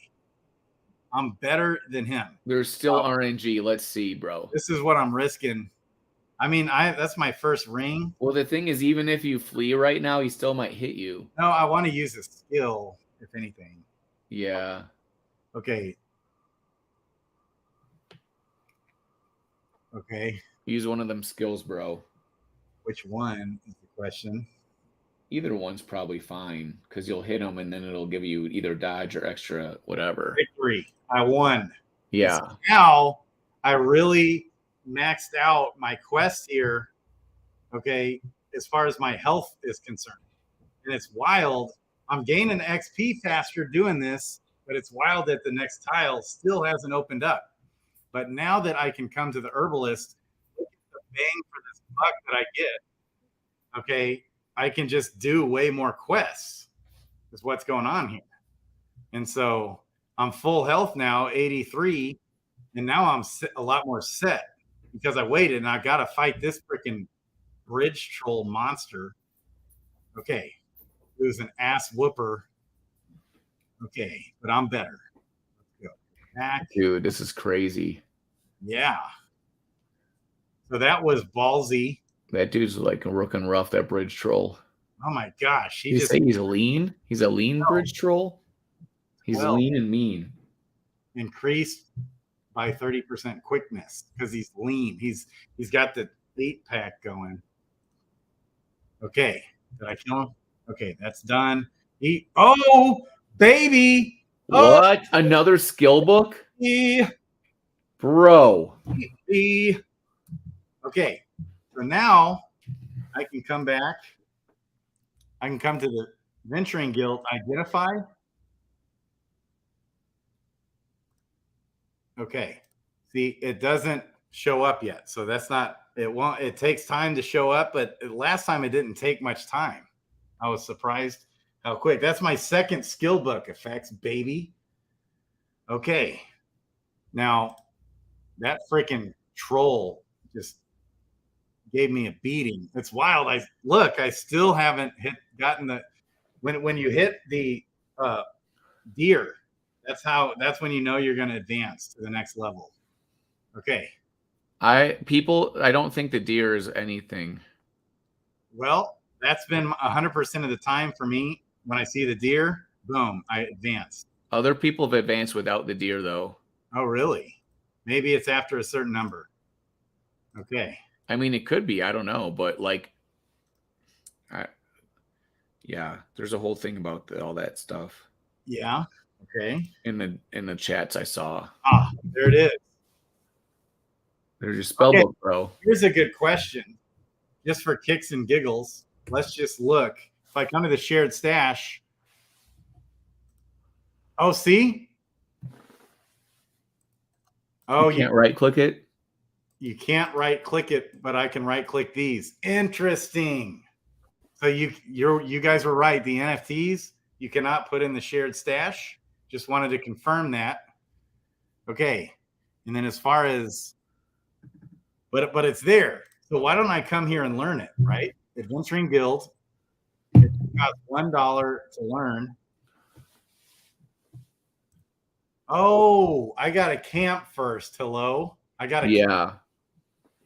I'm better than him. There's still RNG. Let's see, bro. This is what I'm risking. I mean, that's my first ring. Well, the thing is, even if you flee right now, he still might hit you. No, I want to use a skill, if anything. Yeah. Okay. Use one of them skills, bro. Which one is the question? Either one's probably fine because you'll hit them and then it'll give you either dodge or extra whatever. Victory. I won. Yeah. So now I really maxed out my quest here, okay, as far as my health is concerned. And it's wild. I'm gaining XP faster doing this, but it's wild that the next tile still hasn't opened up. But now that I can come to the herbalist, look at the bang for this buck that I get, okay, I can just do way more quests is what's going on here. And so I'm full health now, 83, and now I'm a lot more set because I waited and I got to fight this freaking bridge troll monster. Okay, it was an ass whooper. Okay, but I'm better. Let's go back. Dude, this is crazy. Yeah. So that was ballsy. That dude's like a rook and rough, that bridge troll. Oh my gosh. You say he's lean? He's a lean bridge troll? He's lean and mean. Increased by 30% quickness because he's lean. He's got the 8-pack going. Okay. Did I kill him? Okay, that's done. Oh, baby. What? Oh. Another skill book? Bro. Okay. So now I can come back. I can come to the Venturing Guild, identify. Okay. See, it doesn't show up yet. So that's not, it takes time to show up, but last time it didn't take much time. I was surprised how quick. That's my second skill book effects, baby. Okay. Now, that freaking troll just gave me a beating. It's wild. I still haven't gotten the when you hit the deer, that's when you know you're going to advance to the next level. Okay. I don't think the deer is anything. Well, that's been 100% of the time for me. When I see the deer, boom, I advance. Other people have advanced without the deer though. Oh, really? Maybe it's after a certain number. Okay. I mean, it could be. I don't know, but like, yeah, there's a whole thing about all that stuff. Yeah. Okay. In the chats I saw. Ah, there it is. There's your spell book, bro. Here's a good question, just for kicks and giggles. Let's just look. If I come to the shared stash. Oh, see. Oh, you can't right click it. You can't right click it, but I can right click these. Interesting. So you guys were right. The NFTs you cannot put in the shared stash. Just wanted to confirm that. Okay. And then as far as but it's there. So why don't I come here and learn it, right? Adventuring Guild. It costs $1 to learn. Oh, I got to camp first. Hello. I got to camp.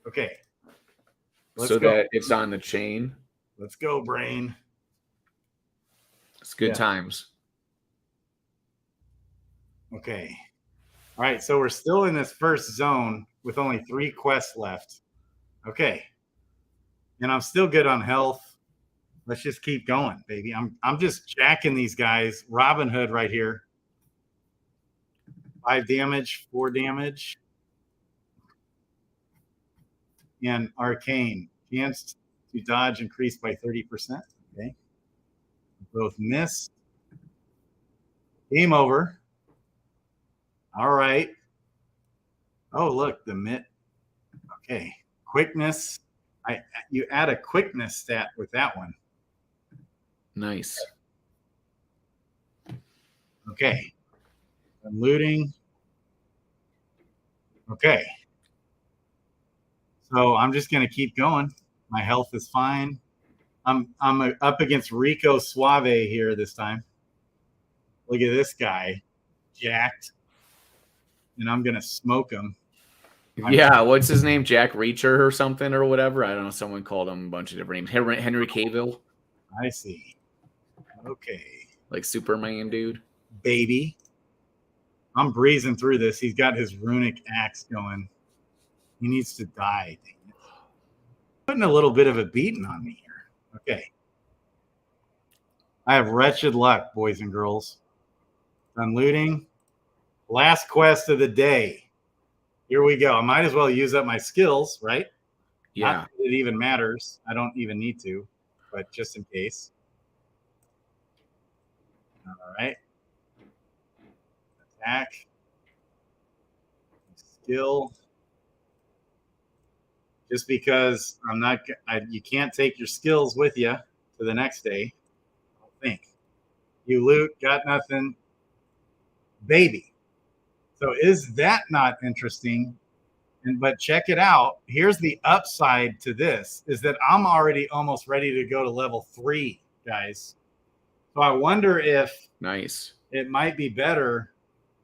Okay. So go. That it's on the chain. Let's go, brain. It's good times. Okay. All right. So we're still in this first zone with only 3 quests left. Okay. And I'm still good on health. Let's just keep going, baby. I'm just jacking these guys. Robin Hood right here. 5 damage, 4 damage. And Arcane. Chance to dodge increased by 30%. Okay. Both miss. Game over. All right. Oh, look, the mitt. Okay. Quickness. You add a quickness stat with that one. Nice. Okay. I'm looting. Okay. So I'm just going to keep going. My health is fine. I'm up against Rico Suave here this time. Look at this guy. Jacked. And I'm going to smoke him. Yeah, what's his name? Jack Reacher or something or whatever? I don't know. Someone called him a bunch of different names. Henry Cavill. I see. Okay. Like Superman, dude. Baby. I'm breezing through this. He's got his runic axe going. He needs to die. Putting a little bit of a beating on me here. Okay. I have wretched luck, boys and girls. Done looting. Last quest of the day. Here we go. I might as well use up my skills, right? Yeah. Not that it even matters. I don't even need to, but just in case. All right. Attack. Skill. Just because I'm not, you can't take your skills with you to the next day. I don't think. You loot, got nothing. Baby. So is that not interesting? But check it out. Here's the upside to this is that I'm already almost ready to go to level 3, guys. So I wonder if nice. It might be better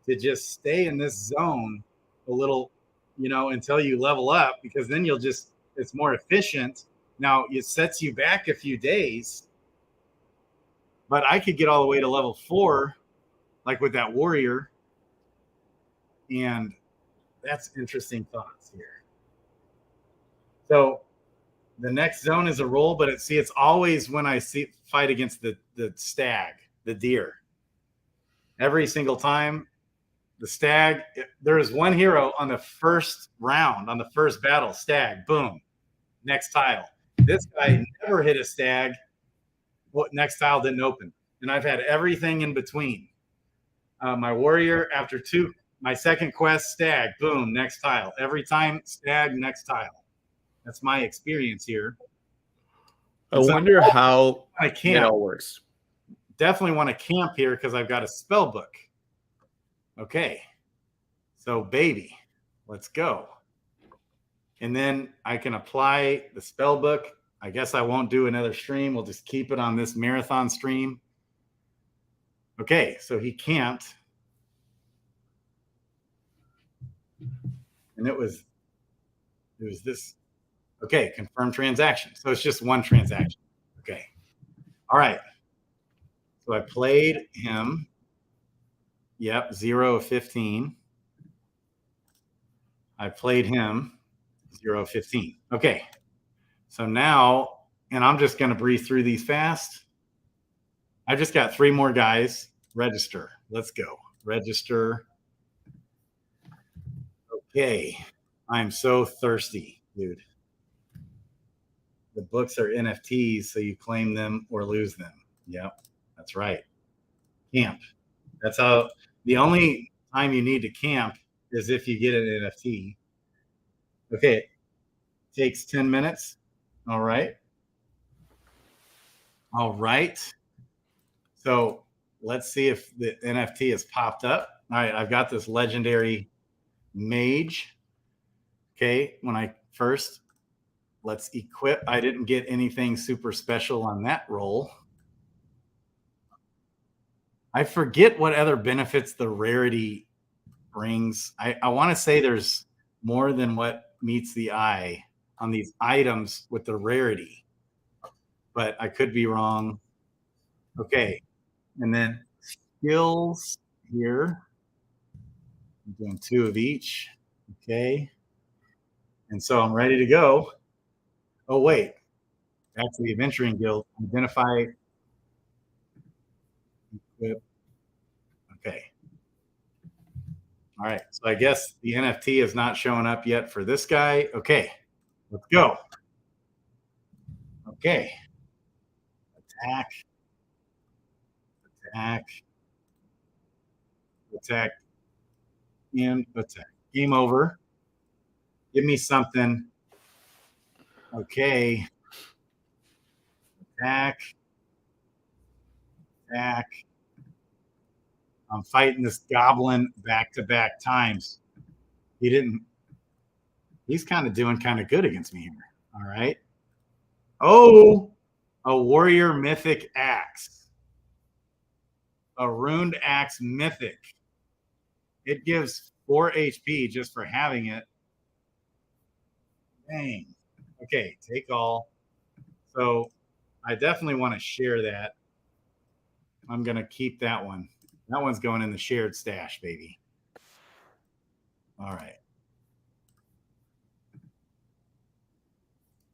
to just stay in this zone a little, until you level up, because then it's more efficient. Now it sets you back a few days, but I could get all the way to level 4, like with that warrior. And that's interesting thoughts here. So the next zone is a roll, but it's always when I fight against the stag, the deer. Every single time, the stag, there is one hero on the first round, on the first battle, stag, boom, next tile. This guy never hit a stag. What next tile didn't open. And I've had everything in between. My warrior, after 2, my second quest, stag, boom, next tile. Every time, stag, next tile. That's my experience here. I wonder how it all works. Definitely want to camp here because I've got a spell book. Okay. So, baby, let's go. And then I can apply the spell book. I guess I won't do another stream. We'll just keep it on this marathon stream. Okay, so he camped. And it was this. Okay, confirm transaction. So it's just one transaction. Okay. All right. So I played him. Yep, 0 of 15. I played him 0 of 15. Okay. So now, and I'm just going to breeze through these fast. I just got 3 more guys. Register. Let's go. Register. Okay. I'm so thirsty, dude. The books are NFTs, so you claim them or lose them. Yep, that's right. Camp. That's how. The only time you need to camp is if you get an NFT. Okay. Takes 10 minutes. All right. All right. So let's see if the NFT has popped up. All right. I've got this legendary mage. Okay. When I first, let's equip. I didn't get anything super special on that roll. I forget what other benefits the rarity brings. I want to say there's more than what meets the eye on these items with the rarity, but I could be wrong. Okay. And then skills here. I'm doing 2 of each. Okay. And so I'm ready to go. Oh, wait. That's the Adventuring Guild. Identify. Equip. Okay. All right. So I guess the NFT is not showing up yet for this guy. Okay. Let's go. Okay. Attack. Attack. Attack. And attack. Game over. Give me something. Okay. Attack. Attack. I'm fighting this goblin back-to-back times. He's kind of doing kind of good against me here. All right. Oh, a warrior mythic axe. A runed axe mythic. It gives 4 HP just for having it. Dang. Okay, take all. So I definitely want to share that. I'm going to keep that one. That one's going in the shared stash, baby. All right.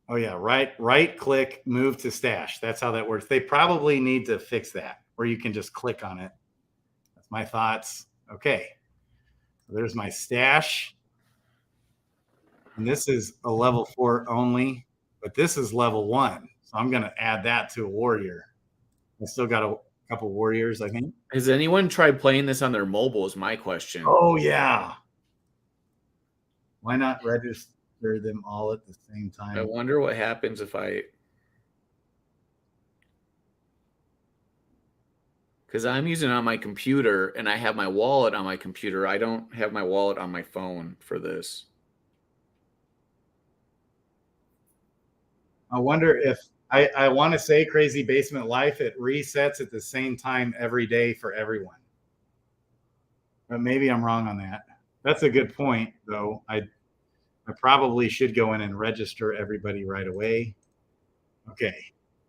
Oh yeah, right click, move to stash. That's how that works. They probably need to fix that, where you can just click on it. That's my thoughts. Okay, so there's my stash. And this is a level 4 only, but this is level 1. So I'm going to add that to a warrior. I still got a couple warriors, I think. Has anyone tried playing this on their mobile is my question. Oh, yeah. Why not register them all at the same time? I wonder what happens if I... Because I'm using it on my computer, and I have my wallet on my computer. I don't have my wallet on my phone for this. I wonder if I want to say Crazy Basement Life, it resets at the same time every day for everyone. But maybe I'm wrong on that. That's a good point, though. I probably should go in and register everybody right away. Okay.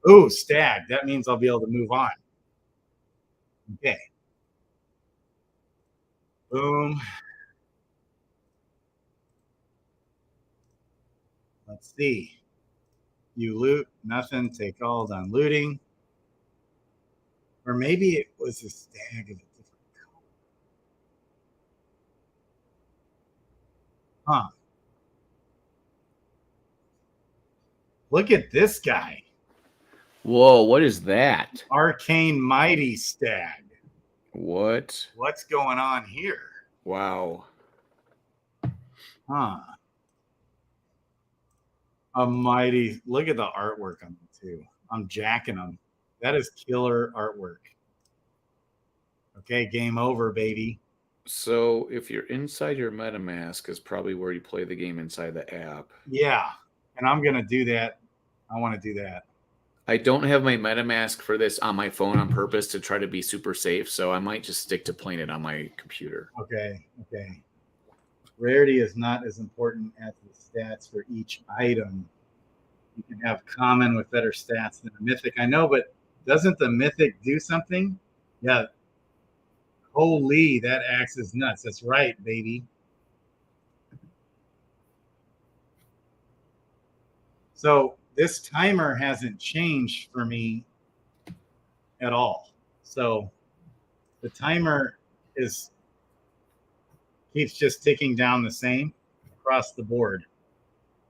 Oh, stag. That means I'll be able to move on. Okay. Boom. Let's see. You loot, nothing, take all, done looting. Or maybe it was a stag of a different color. Huh. Look at this guy. Whoa, what is that? Arcane Mighty Stag. What? What's going on here? Wow. Huh. A mighty, look at the artwork on them too. I'm jacking them. That is killer artwork. Okay, game over, baby. So if you're inside your MetaMask is probably where you play the game inside the app. Yeah, and I'm going to do that. I want to do that. I don't have my MetaMask for this on my phone on purpose to try to be super safe, so I might just stick to playing it on my computer. Okay, okay. Rarity is not as important as the stats for each item. You can have common with better stats than a mythic. I know, but doesn't the mythic do something? Yeah. Holy, that axe is nuts. That's right, baby. So this timer hasn't changed for me at all. So the timer keeps just ticking down the same across the board.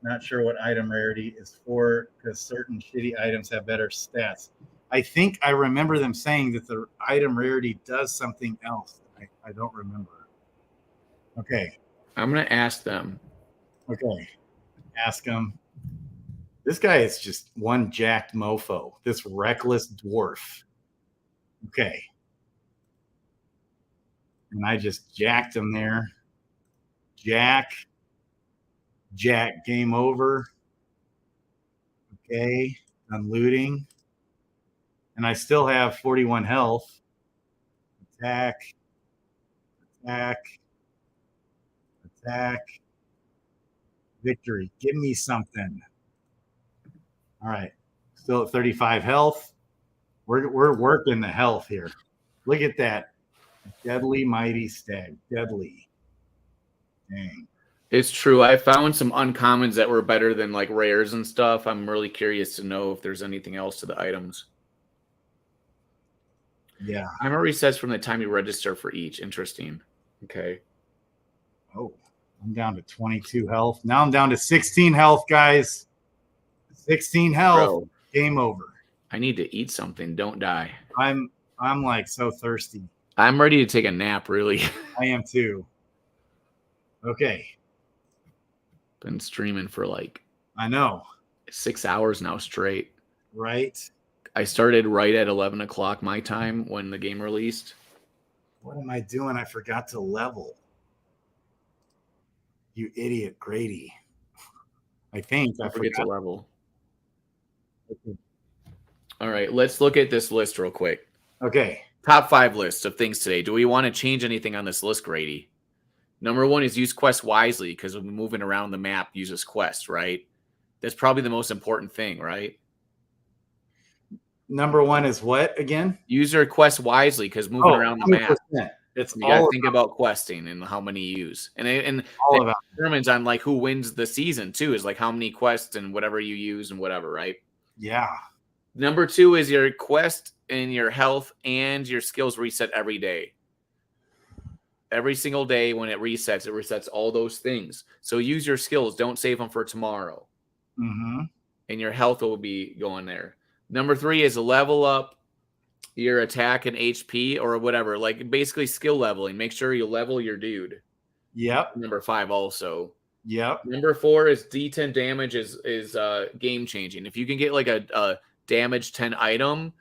Not sure what item rarity is for because certain shitty items have better stats. I think I remember them saying that the item rarity does something else. I don't remember. Okay. I'm going to ask them. Okay. Ask them. This guy is just one jacked mofo. This reckless dwarf. Okay. And I just jacked him there. Jack, game over. Okay, I'm looting. And I still have 41 health. Attack. Victory. Give me something. All right. Still at 35 health. We're working the health here. Look at that. Deadly mighty stag. Deadly. Dang. It's true. I found some uncommons that were better than like rares and stuff. I'm really curious to know if there's anything else to the items. Yeah. Timer resets from the time you register for each. Interesting. Okay. Oh, I'm down to 22 health. Now I'm down to 16 health, guys. 16 health. Bro, game over. I need to eat something. Don't die. I'm like so thirsty. I'm ready to take a nap, really. I am too. Okay. Been streaming for like I know 6 hours now straight. Right. I started right at 11 o'clock my time when the game released. What am I doing? I forgot to level. You idiot, Grady. I think I forget forgot to level. Okay. All right, let's look at this list real quick. Okay. Top 5 lists of things today. Do we want to change anything on this list, Grady? Number 1 is use quests wisely because when moving around the map uses quests, right? That's probably the most important thing, right? Number 1 is what again? Use your quests wisely because moving around the map It's You got to think about questing and how many you use, and all about determines on like who wins the season too. Is like how many quests and whatever you use and whatever, right? Yeah. Number 2 is your quest and your health and your skills reset every day. Every single day when it resets all those things. So use your skills. Don't save them for tomorrow. Mm-hmm. And your health will be going there. Number 3 is level up your attack and HP or whatever, like basically skill leveling. Make sure you level your dude. Yep. Number 5 also. Yep. Number 4 is D10 damage is game changing. If you can get like a damage 10 item,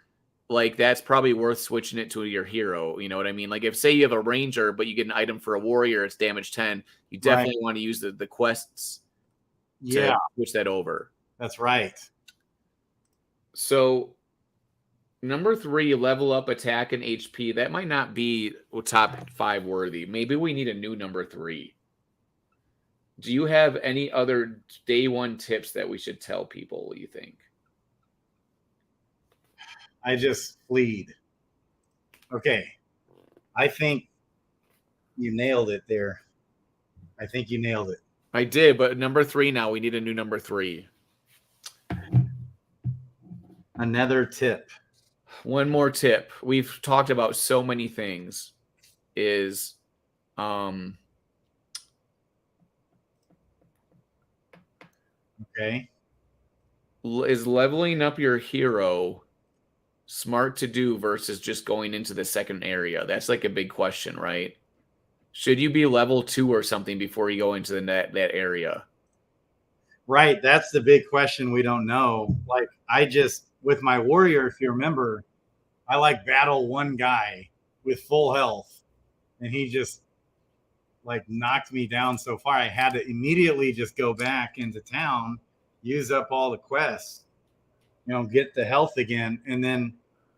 like that's probably worth switching it to your hero. You know what I mean? Like if say you have a ranger, but you get an item for a warrior, it's damage 10. You definitely want to use the quests to switch that over. That's right. So number 3, level up attack and HP. That might not be top 5 worthy. Maybe we need a new number 3. Do you have any other day 1 tips that we should tell people, you think? I just fleed. Okay. I think you nailed it there. I think you nailed it. I did, but number 3 now. We need a new number 3. Another tip. One more tip. We've talked about so many things. Is okay. Is leveling up your hero smart to do versus just going into the second area? That's like a big question, right? Should you be level 2 or something before you go into that area? Right. That's the big question we don't know. Like with my warrior, if you remember, I like battle one guy with full health and he just like knocked me down so far. I had to immediately just go back into town, use up all the quests, get the health again. And then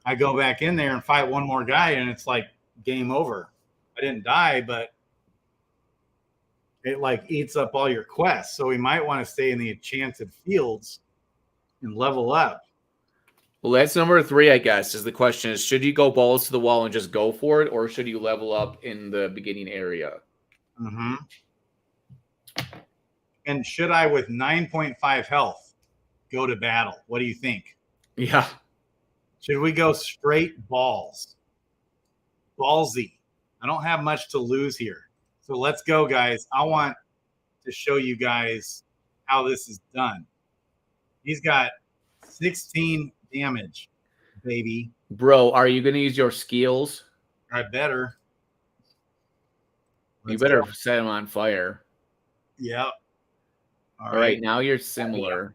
I go back in there and fight one more guy and it's like game over. I didn't die, but it like eats up all your quests. So we might want to stay in the enchanted fields and level up. Well, that's number 3, I guess, is the question is, should you go balls to the wall and just go for it, or should you level up in the beginning area? Mm-hmm. And should I, with 9.5 health, go to battle? What do you think? Yeah. Should we go straight balls? Ballsy. I don't have much to lose here. So let's go, guys. I want to show you guys how this is done. He's got 16 damage, baby. Bro, are you going to use your skills? I better. You better set him on fire. Yep. All right, now you're similar.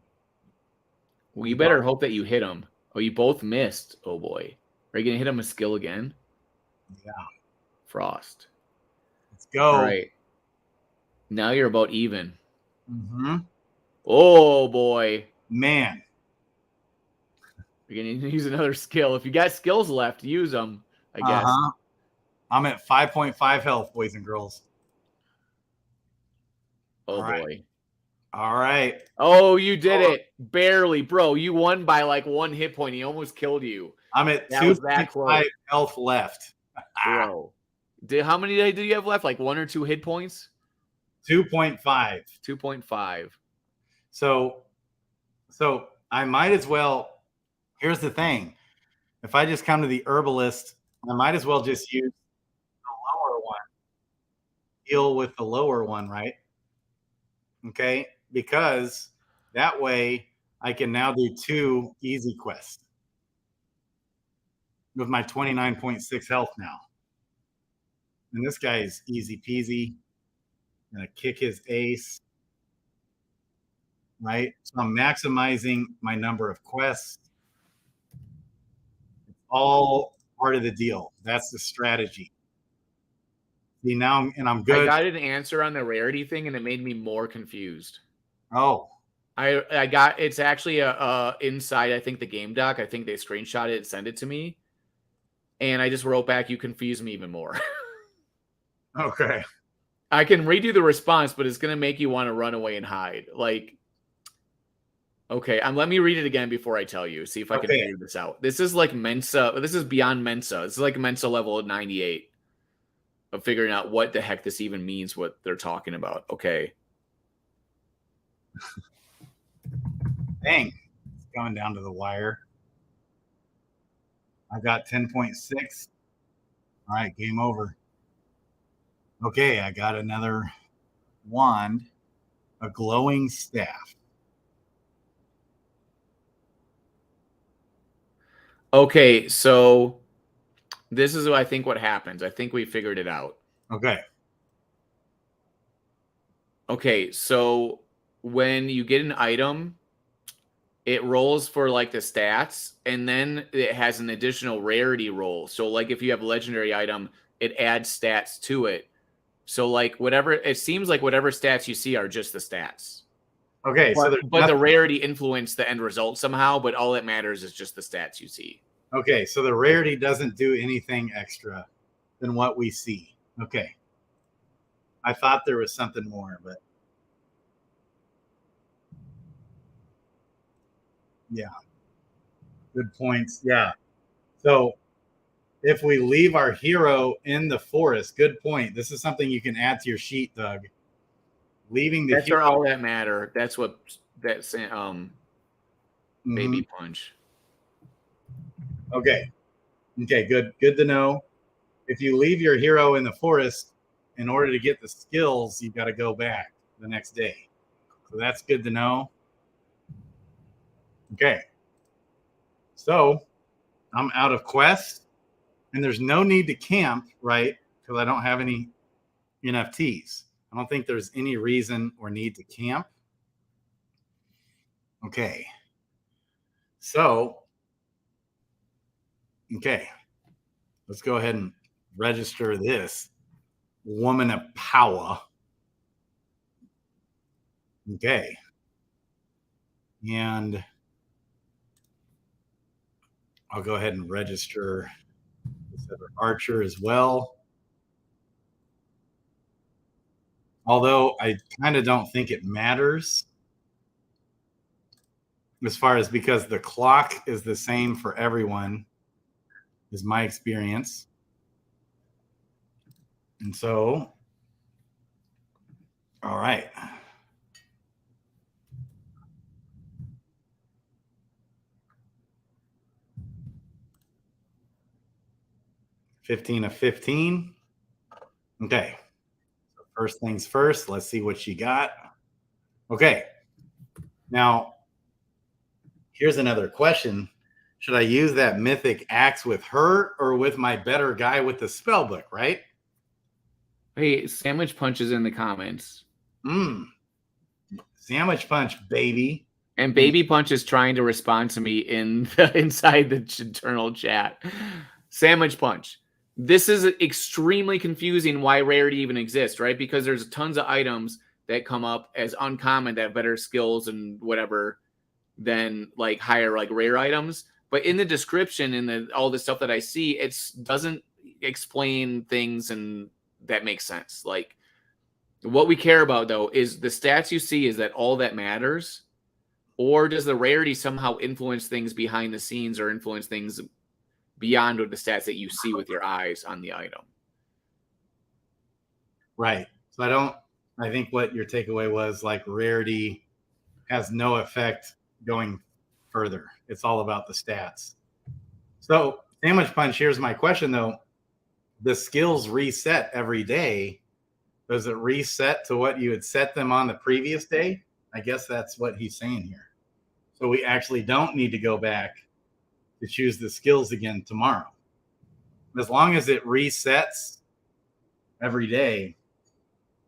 Well, you better hope that you hit him. Oh, you both missed. Oh, boy. Are you going to hit him a skill again? Yeah. Frost. Let's go. All right. Now you're about even. Mm-hmm. Oh, boy. Man. You're going to use another skill. If you got skills left, use them, I guess. I'm at 5.5 health, boys and girls. Oh, boy. All right. Oh, you did it. Barely. Bro, you won by like 1 hit point. He almost killed you. I'm at 2.5 health left. Bro. How many do you have left? Like 1 or 2 hit points? 2.5. 2.5. So I might as well. Here's the thing. If I just come to the herbalist, I might as well just use the lower one. Deal with the lower one, right? Okay. Because that way I can now do 2 easy quests with my 29.6 health now. And this guy is easy peasy. I'm going to kick his ace. Right? So I'm maximizing my number of quests. It's all part of the deal. That's the strategy. See, now I'm good. I got an answer on the rarity thing, and it made me more confused. Oh. I got, it's actually inside, I think, the game doc. I think they screenshot it and sent it to me. And I just wrote back, you confuse me even more. Okay. I can redo the response, but it's going to make you want to run away and hide. Like, okay, let me read it again before I tell you. See if I can figure this out. This is like Mensa. This is beyond Mensa. This is like Mensa level 98. of figuring out what the heck this even means, what they're talking about. Okay. Dang, it's going down to the wire. I got 10.6. All right, game over. Okay, I got another wand, a glowing staff. Okay, so this is, I think, what happens. I think we figured it out. Okay. Okay, so when you get an item, it rolls for like the stats, and then it has an additional rarity roll. So like if you have a legendary item, it adds stats to it. So like whatever, it seems like whatever stats you see are just the stats. Okay, but the rarity influenced the end result somehow, but all that matters is just the stats you see. Okay, so the rarity doesn't do anything extra than what we see. Okay. I thought there was something more, but yeah. Good points. Yeah. So if we leave our hero in the forest, good point. This is something you can add to your sheet, Doug. Leaving the That's hero. all that matter. That's what that's baby punch. Okay. Okay, good. Good to know. If you leave your hero in the forest, in order to get the skills, you've got to go back the next day. So that's good to know. Okay. So I'm out of quests, and there's no need to camp, right? Because I don't have any NFTs. I don't think there's any reason or need to camp. Okay. So, okay. Let's go ahead and register this. Woman of Power. Okay. And I'll go ahead and register this other archer as well. Although I kind of don't think it matters as far as because the clock is the same for everyone, is my experience. And so, all right. $15 of 15. Okay. So first things first, let's see what she got. Okay. Now, here's another question. Should I use that mythic axe with her or with my better guy with the spell book, right? Hey, Sandwich Punch is in the comments. Sandwich Punch, baby. And Baby Punch is trying to respond to me inside the internal chat. Sandwich Punch. This is extremely confusing why rarity even exists, right? Because there's tons of items that come up as uncommon that have better skills and whatever than like higher like rare items. But in the description and all the stuff that I see, it doesn't explain things and that makes sense. Like what we care about though is the stats you see. Is that all that matters? Or does the rarity somehow influence things behind the scenes or influence things beyond the stats that you see with your eyes on the item? Right. So I think what your takeaway was like rarity has no effect going further. It's all about the stats. So Sandwich Punch, here's my question though. The skills reset every day. Does it reset to what you had set them on the previous day? I guess that's what he's saying here. So we actually don't need to go back to choose the skills again tomorrow. As long as it resets every day.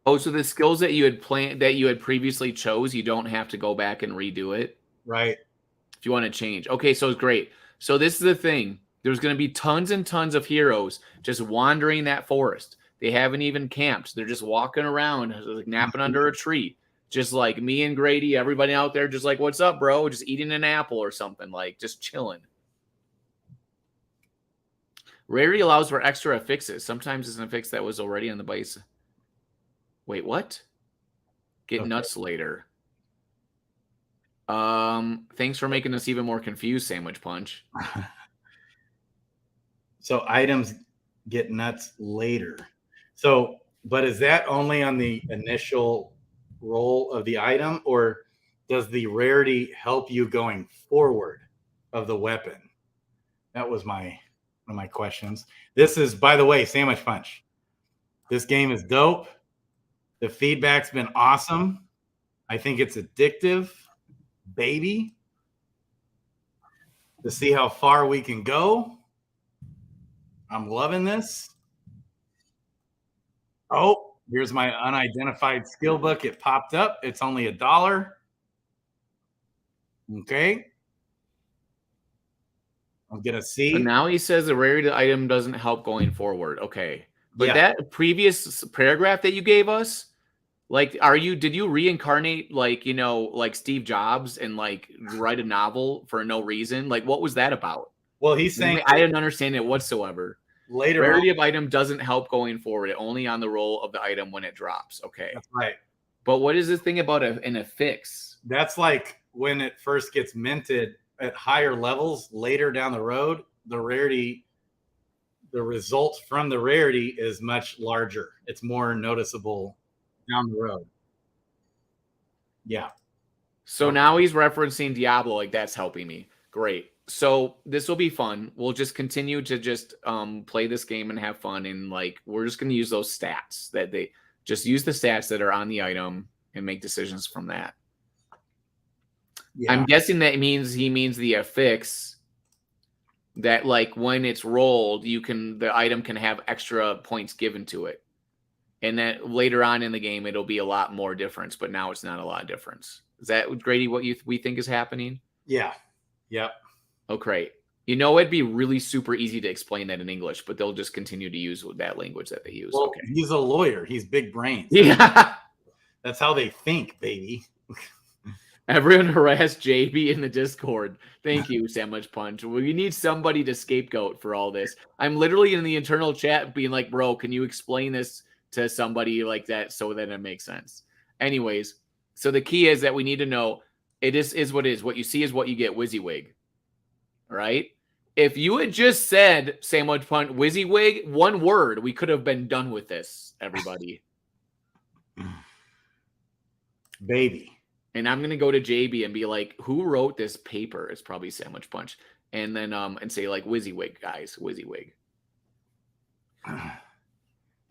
Oh, so the skills that you had planned that you had previously chose, you don't have to go back and redo it. Right. If you want to change. Okay, so it's great. So this is the thing. There's going to be tons and tons of heroes just wandering that forest. They haven't even camped. They're just walking around, like napping under a tree. Just like me and Grady, everybody out there, just like, what's up, bro? Just eating an apple or something, like just chilling. Rarity allows for extra affixes. Sometimes it's an affix that was already on the base. Wait, what? Get nuts later. Thanks for making us even more confused, Sandwich Punch. So items get nuts later. So, but is that only on the initial roll of the item, or does the rarity help you going forward of the weapon? That was one of my questions. This is, by the way, Sandwich Punch. This game is dope. The feedback's been awesome. I think it's addictive, baby. To see how far we can go. I'm loving this. Oh, here's my unidentified skill book. It popped up. It's only $1. Okay. I'm gonna see. But now he says the rarity item doesn't help going forward. Okay. But that previous paragraph that you gave us, like, did you reincarnate, like, like Steve Jobs and like write a novel for no reason? Like, what was that about? Well, he's saying I didn't understand it whatsoever. Later, rarity of item doesn't help going forward. Only on the roll of the item when it drops. Okay. That's right. But what is this thing about an affix? That's like when it first gets minted at higher levels later down the road, the rarity, the result from the rarity is much larger. It's more noticeable down the road. Yeah. So now he's referencing Diablo, like that's helping me. Great. So this will be fun. We'll just continue to just play this game and have fun. And like, we're just going to use those stats that they just use the stats that are on the item and make decisions from that. Yeah. I'm guessing that he means the affix that like when it's rolled, the item can have extra points given to it. And that later on in the game, it'll be a lot more difference, but now it's not a lot of difference. Is that, Grady, what we think is happening? Yeah. Yep. Oh, great. It'd be really super easy to explain that in English, but they'll just continue to use that language that they use. Well, okay. He's a lawyer. He's big brains. Yeah. That's how they think, baby. Everyone harass JB in the Discord. Thank you, Sandwich Punch. Well, you need somebody to scapegoat for all this. I'm literally in the internal chat being like, bro, can you explain this to somebody like that so that it makes sense? Anyways, so the key is that we need to know it is what it is. What you see is what you get, WYSIWYG. Right? If you had just said Sandwich Punch, WYSIWYG, one word, we could have been done with this, everybody. Baby. And I'm gonna go to JB and be like, who wrote this paper? It's probably Sandwich Punch. And then and say like WYSIWYG, guys, WYSIWYG.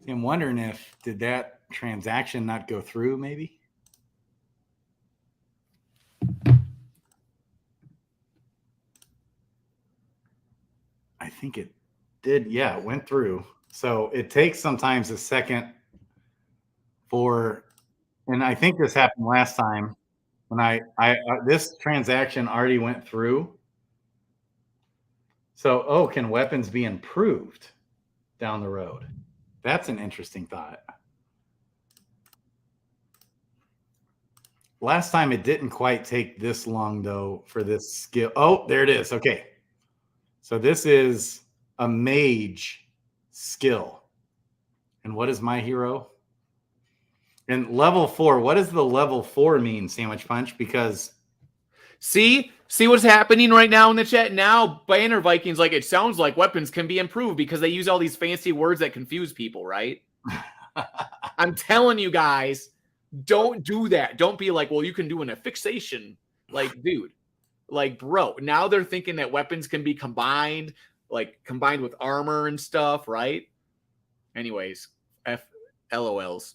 I'm wondering did that transaction not go through, maybe? I think it did. Yeah, it went through. So it takes sometimes a second and I think this happened last time when this transaction already went through. So, can weapons be improved down the road? That's an interesting thought. Last time it didn't quite take this long though for this skill. Oh, there it is. Okay. So this is a mage skill. And what is my hero? And level 4, what does the level 4 mean, Sandwich Punch? Because see what's happening right now in the chat? Now, Banner Vikings, like, it sounds like weapons can be improved because they use all these fancy words that confuse people, right? I'm telling you guys, don't do that. Don't be like, well, you can do an affixation. Like, dude, like, bro, now they're thinking that weapons can be combined with armor and stuff, right? Anyways, LOLs.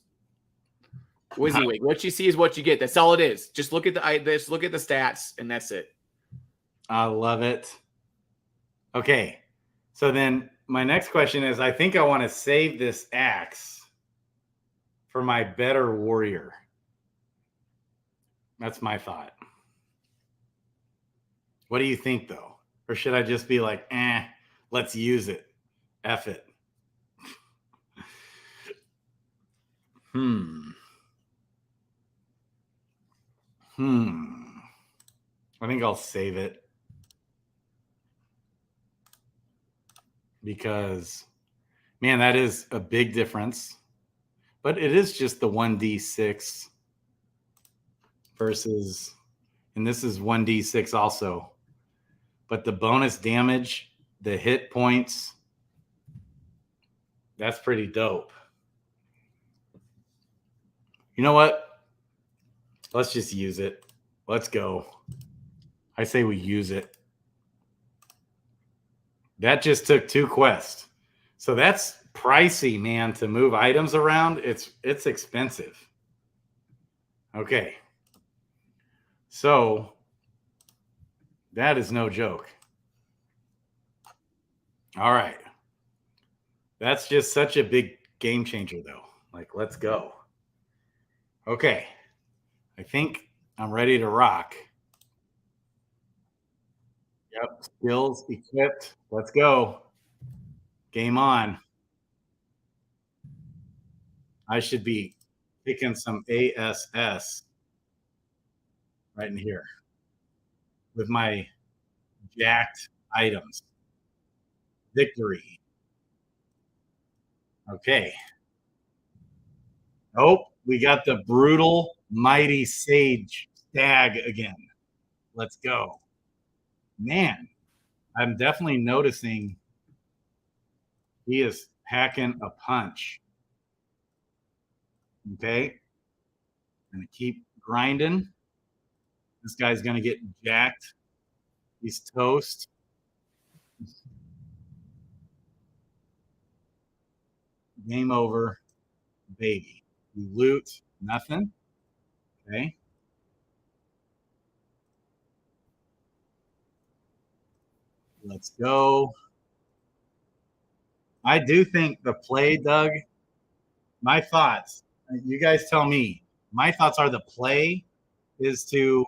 WYSIWYG, what you see is what you get. That's all it is. Just look at the stats, and that's it. I love it. Okay, so then my next question is, I think I want to save this axe for my better warrior. That's my thought. What do you think, though? Or should I just be like, let's use it. F it. I think I'll save it. Because, man, that is a big difference. But it is just the 1d6 versus, and this is 1d6 also. But the bonus damage, the hit points, that's pretty dope. You know what? Let's just use it. Let's go. I say we use it. That just took 2 quests. So that's pricey, man, to move items around. It's expensive. Okay. So that is no joke. All right. That's just such a big game changer, though. Like, let's go. Okay. I think I'm ready to rock. Yep. Skills equipped. Let's go. Game on. I should be picking some ASS right in here with my jacked items. Victory. Okay. Oh, we got the brutal, mighty sage stag again. Let's go. Man, I'm definitely noticing he is packing a punch. Okay. Gonna keep grinding. This guy's gonna get jacked. He's toast. Game over, baby. You loot nothing. Okay. Let's go. I do think the play, Doug, my thoughts, you guys tell me. My thoughts are the play is to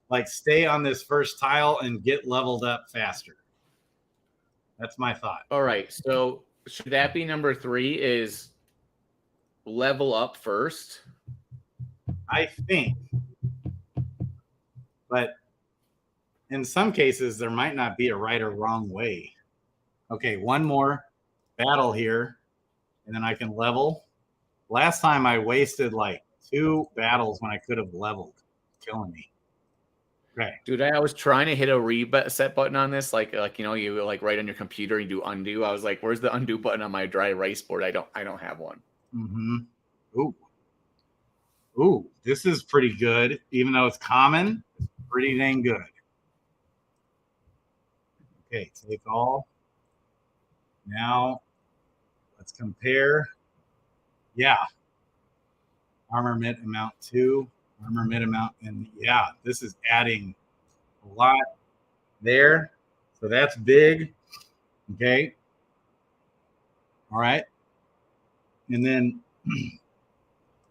like stay on this first tile and get leveled up faster. That's my thought. All right. So should that be number 3 is level up first? I think. But in some cases, there might not be a right or wrong way. Okay, one more battle here, and then I can level. Last time I wasted like 2 battles when I could have leveled, killing me. Okay. Dude, I was trying to hit a reset button on this, like you know, you like right on your computer, you do undo. I was like, "Where's the undo button on my dry erase board?" I don't have one. Mm-hmm. Ooh, this is pretty good, even though it's common. It's pretty dang good. Okay, take all. Now, let's compare. Yeah. Armor mid amount 2, armor mid amount, and yeah, this is adding a lot there. So that's big. Okay. All right. And then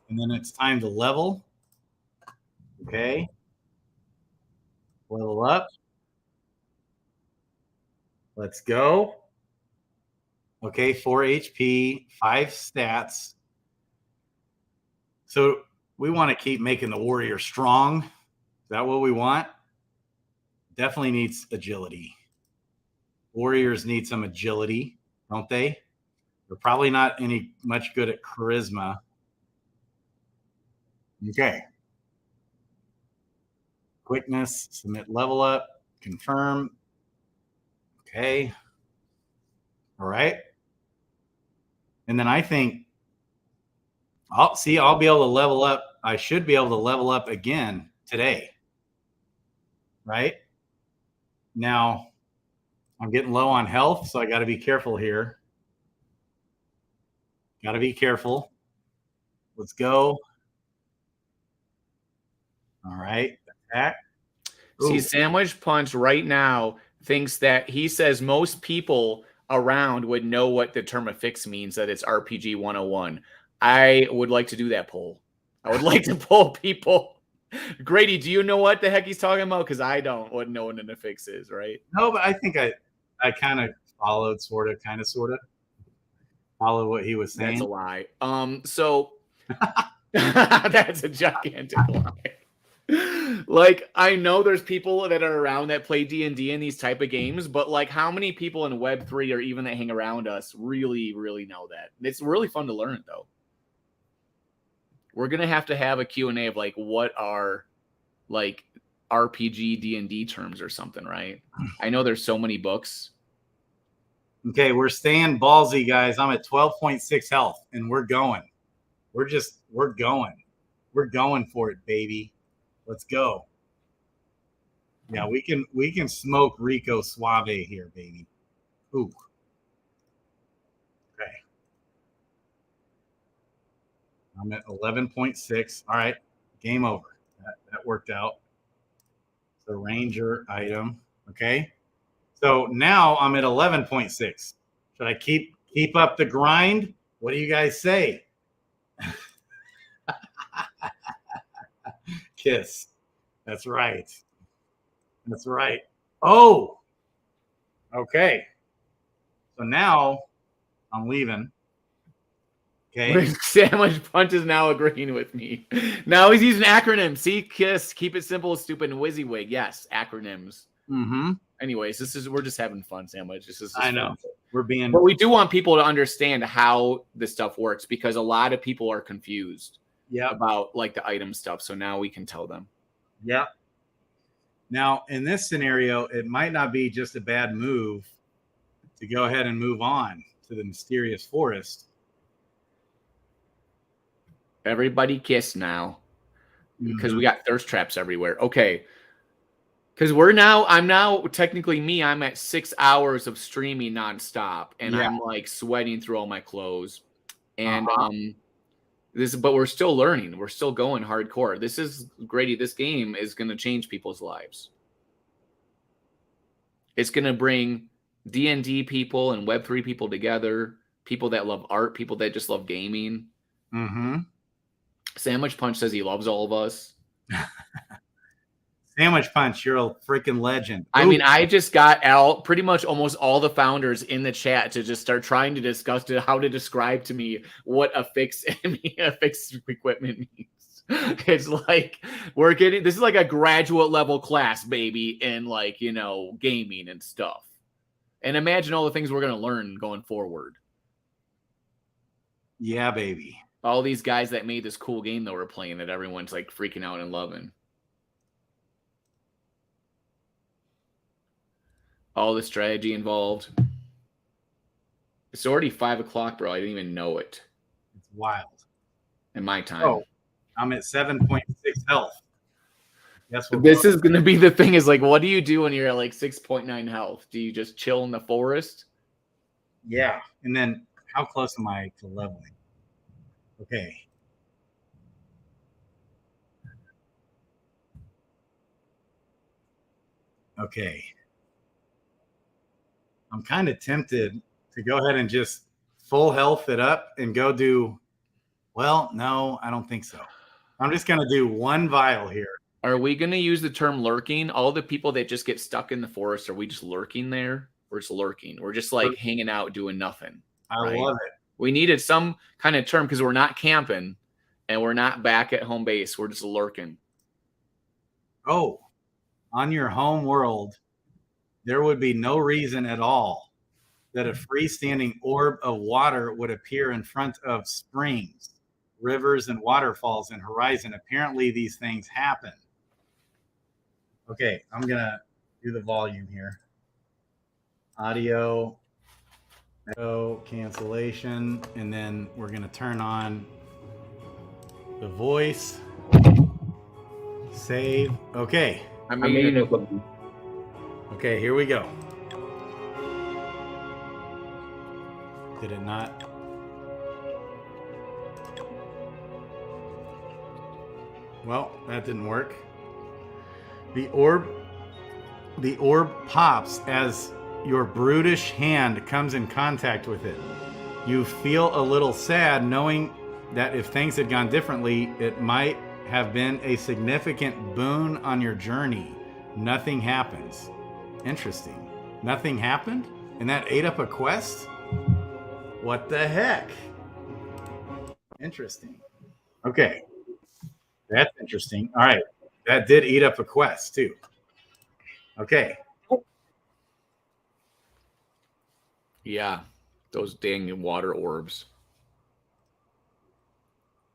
it's time to level. Okay. Level up. Let's go. Okay, 4 HP, 5 stats. So we want to keep making the warrior strong. Is that what we want? Definitely needs agility. Warriors need some agility, don't they? They're probably not any much good at charisma. Okay. Quickness, submit level up, confirm. Okay. All right. And then I think I'll be able to level up. I should be able to level up again today. Right? Now, I'm getting low on health, so I got to be careful here. Got to be careful. Let's go. All right. Attack. See, Sandwich Punch right now thinks that he says most people around would know what the term affix means, that it's RPG 101. I would like to do that poll. I would like to poll people. Grady, do you know what the heck he's talking about? Because I don't know what an affix is, right? No, but I think I kind of followed, sort of follow what he was saying. That's a lie. So that's a gigantic lie. Like, I know there's people that are around that play D&D in these type of games, but like, how many people in Web3 or even that hang around us really, really know that? It's really fun to learn, though. We're gonna have a Q&A of like, what are like RPG D&D terms or something, right? I know there's so many books. Okay, we're staying ballsy, guys. I'm at 12.6 health, and we're going. we're going for it, baby. Let's go. Yeah, we can smoke Rico Suave here, baby. Ooh. Okay. I'm at 11.6. All right. Game over. That worked out. The Ranger item. Okay. So now I'm at 11.6. Should I keep up the grind? What do you guys say? Kiss. That's right. That's right. Oh. Okay. So now I'm leaving. Okay. Sandwich Punch is now agreeing with me. Now he's using acronyms. See, KISS, keep it simple, stupid, and WYSIWYG. Yes, acronyms. Mm-hmm. Anyways, we're just having fun, Sandwich. I know. But we do want people to understand how this stuff works because a lot of people are confused about like the item stuff. So now we can tell them. Yeah. Now, in this scenario, it might not be just a bad move to go ahead and move on to the mysterious forest. Everybody kiss now because we got thirst traps everywhere. Okay. Because I'm now technically I'm at 6 hours of streaming nonstop and I'm like sweating through all my clothes. And but we're still learning. We're still going hardcore. This is Grady. This game is going to change people's lives. It's going to bring D&D people and Web3 people together, people that love art, people that just love gaming. Mm-hmm. Sandwich Punch says he loves all of us. Sandwich Punch, you're a freaking legend. I mean, I just got pretty much almost all the founders in the chat to just start trying to discuss how to describe to me what a fixed equipment means. It's like this is like a graduate level class, baby, in like, gaming and stuff. And imagine all the things we're going to learn going forward. Yeah, baby. All these guys that made this cool game that we're playing that everyone's like freaking out and loving. All the strategy involved. It's already 5 o'clock, bro. I didn't even know it. It's wild. In my time. Oh, I'm at 7.6 health. This is going to be the thing is like, what do you do when you're at like 6.9 health? Do you just chill in the forest? Yeah. And then how close am I to leveling? Okay. Okay. I'm kind of tempted to go ahead and just full health it up and go do, well, no, I don't think so. I'm just going to do one vial here. Are we going to use the term lurking? All the people that just get stuck in the forest, are we just lurking there? We're just lurking. We're just like hanging out doing nothing. I love it. We needed some kind of term because we're not camping and we're not back at home base. We're just lurking. Oh, on your home world, there would be no reason at all that a freestanding orb of water would appear in front of springs, rivers, and waterfalls in Horizon. Apparently, these things happen. Okay, I'm going to do the volume here. Audio, cancellation, and then we're going to turn on the voice. Save. Okay. Okay, here we go. Did it not? Well, that didn't work. The orb pops as your brutish hand comes in contact with it. You feel a little sad knowing that if things had gone differently, it might have been a significant boon on your journey. Nothing happens. Interesting. Nothing happened? And that ate up a quest? What the heck? Interesting. Okay. That's interesting. All right. That did eat up a quest too. Okay. Yeah. Those dang water orbs.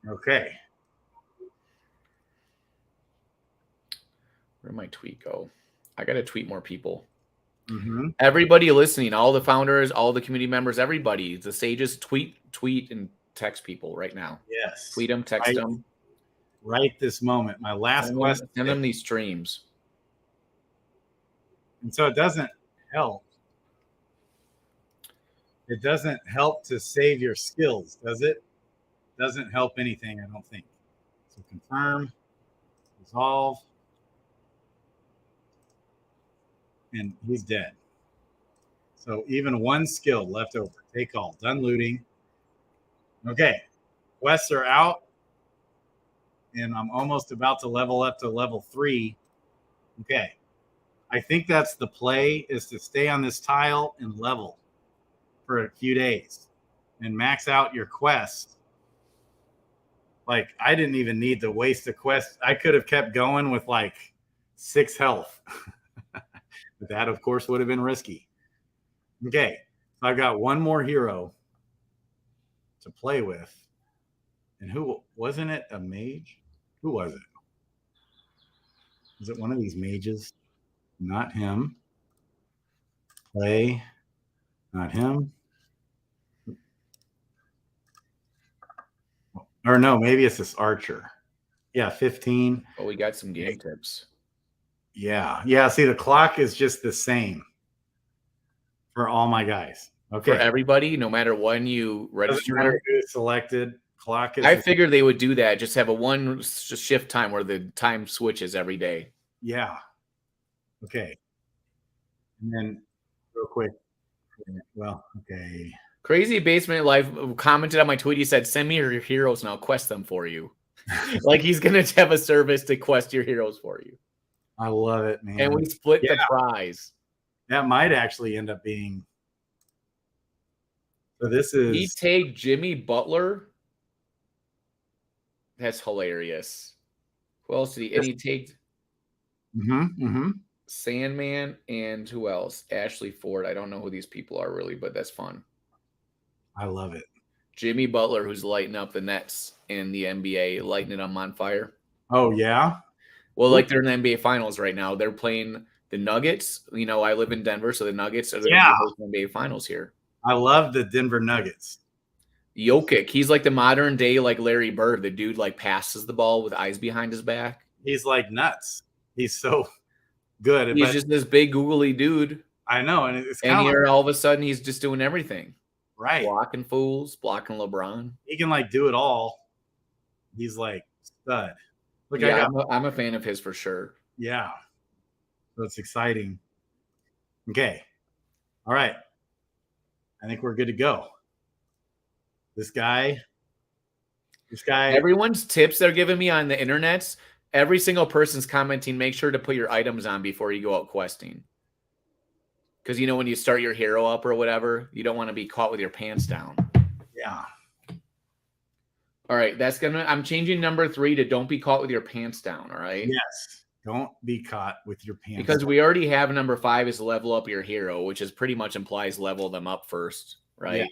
Okay. Where'd my tweet go? I got to tweet more people. Mm-hmm. Everybody listening, all the founders, all the community members, everybody, the sages, tweet and text people right now. Yes. Tweet them, text them. Right this moment. My last question. Send them these streams. And so it doesn't help. It doesn't help to save your skills, does it? Doesn't help anything, I don't think. So confirm, resolve, and he's dead. So even one skill left over. Take all. Done looting. Okay. Quests are out. And I'm almost about to level up to level 3. Okay. I think that's the play, is to stay on this tile and level for a few days and max out your quest. Like, I didn't even need to waste a quest. I could have kept going with like 6 health. But that, of course, would have been risky. Okay. So I've got one more hero to play with. And who wasn't it? A mage? Who was it? Was it one of these mages? Not him. Play. Not him. Or no, maybe it's this archer. Yeah, 15. Oh, we got some game tips. Yeah. Yeah. See, the clock is just the same for all my guys. Okay. For everybody, no matter when you register. Doesn't matter who is selected. Clock is. I figured they would do that. Just have a one shift time where the time switches every day. Yeah. Okay. And then real quick. Well, okay. Crazy Basement Life commented on my tweet. He said, send me your heroes and I'll quest them for you. Like he's going to have a service to quest your heroes for you. I love it, man. And we split the prize. That might actually end up being. So this is. He tagged Jimmy Butler. That's hilarious. Who else did he? And he tagged Sandman and who else? Ashley Ford. I don't know who these people are really, but that's fun. I love it. Jimmy Butler, who's lighting up the Nets in the NBA, lighting them on fire. Oh, yeah? Well, like they're in the NBA Finals right now. They're playing the Nuggets. You know, I live in Denver, so the Nuggets are the NBA Finals here. I love the Denver Nuggets. Jokic, he's like the modern day like Larry Bird. The dude like passes the ball with eyes behind his back. He's like nuts. He's so good. He's just this big googly dude. I know, and it's and here all of a sudden he's just doing everything. Right. Blocking fools, blocking LeBron. He can like do it all. He's like stud. Look, yeah, I'm a fan of his for sure. Yeah. So it's exciting. Okay. All right. I think we're good to go. This guy. Everyone's tips they're giving me on the internet, every single person's commenting, make sure to put your items on before you go out questing. Because, you know, when you start your hero up or whatever, you don't want to be caught with your pants down. Yeah. All right. I'm changing number 3 to don't be caught with your pants down. All right. Yes. Don't be caught with your pants because down. We already have number 5 is level up your hero, which is pretty much implies level them up first. Right. Yeah.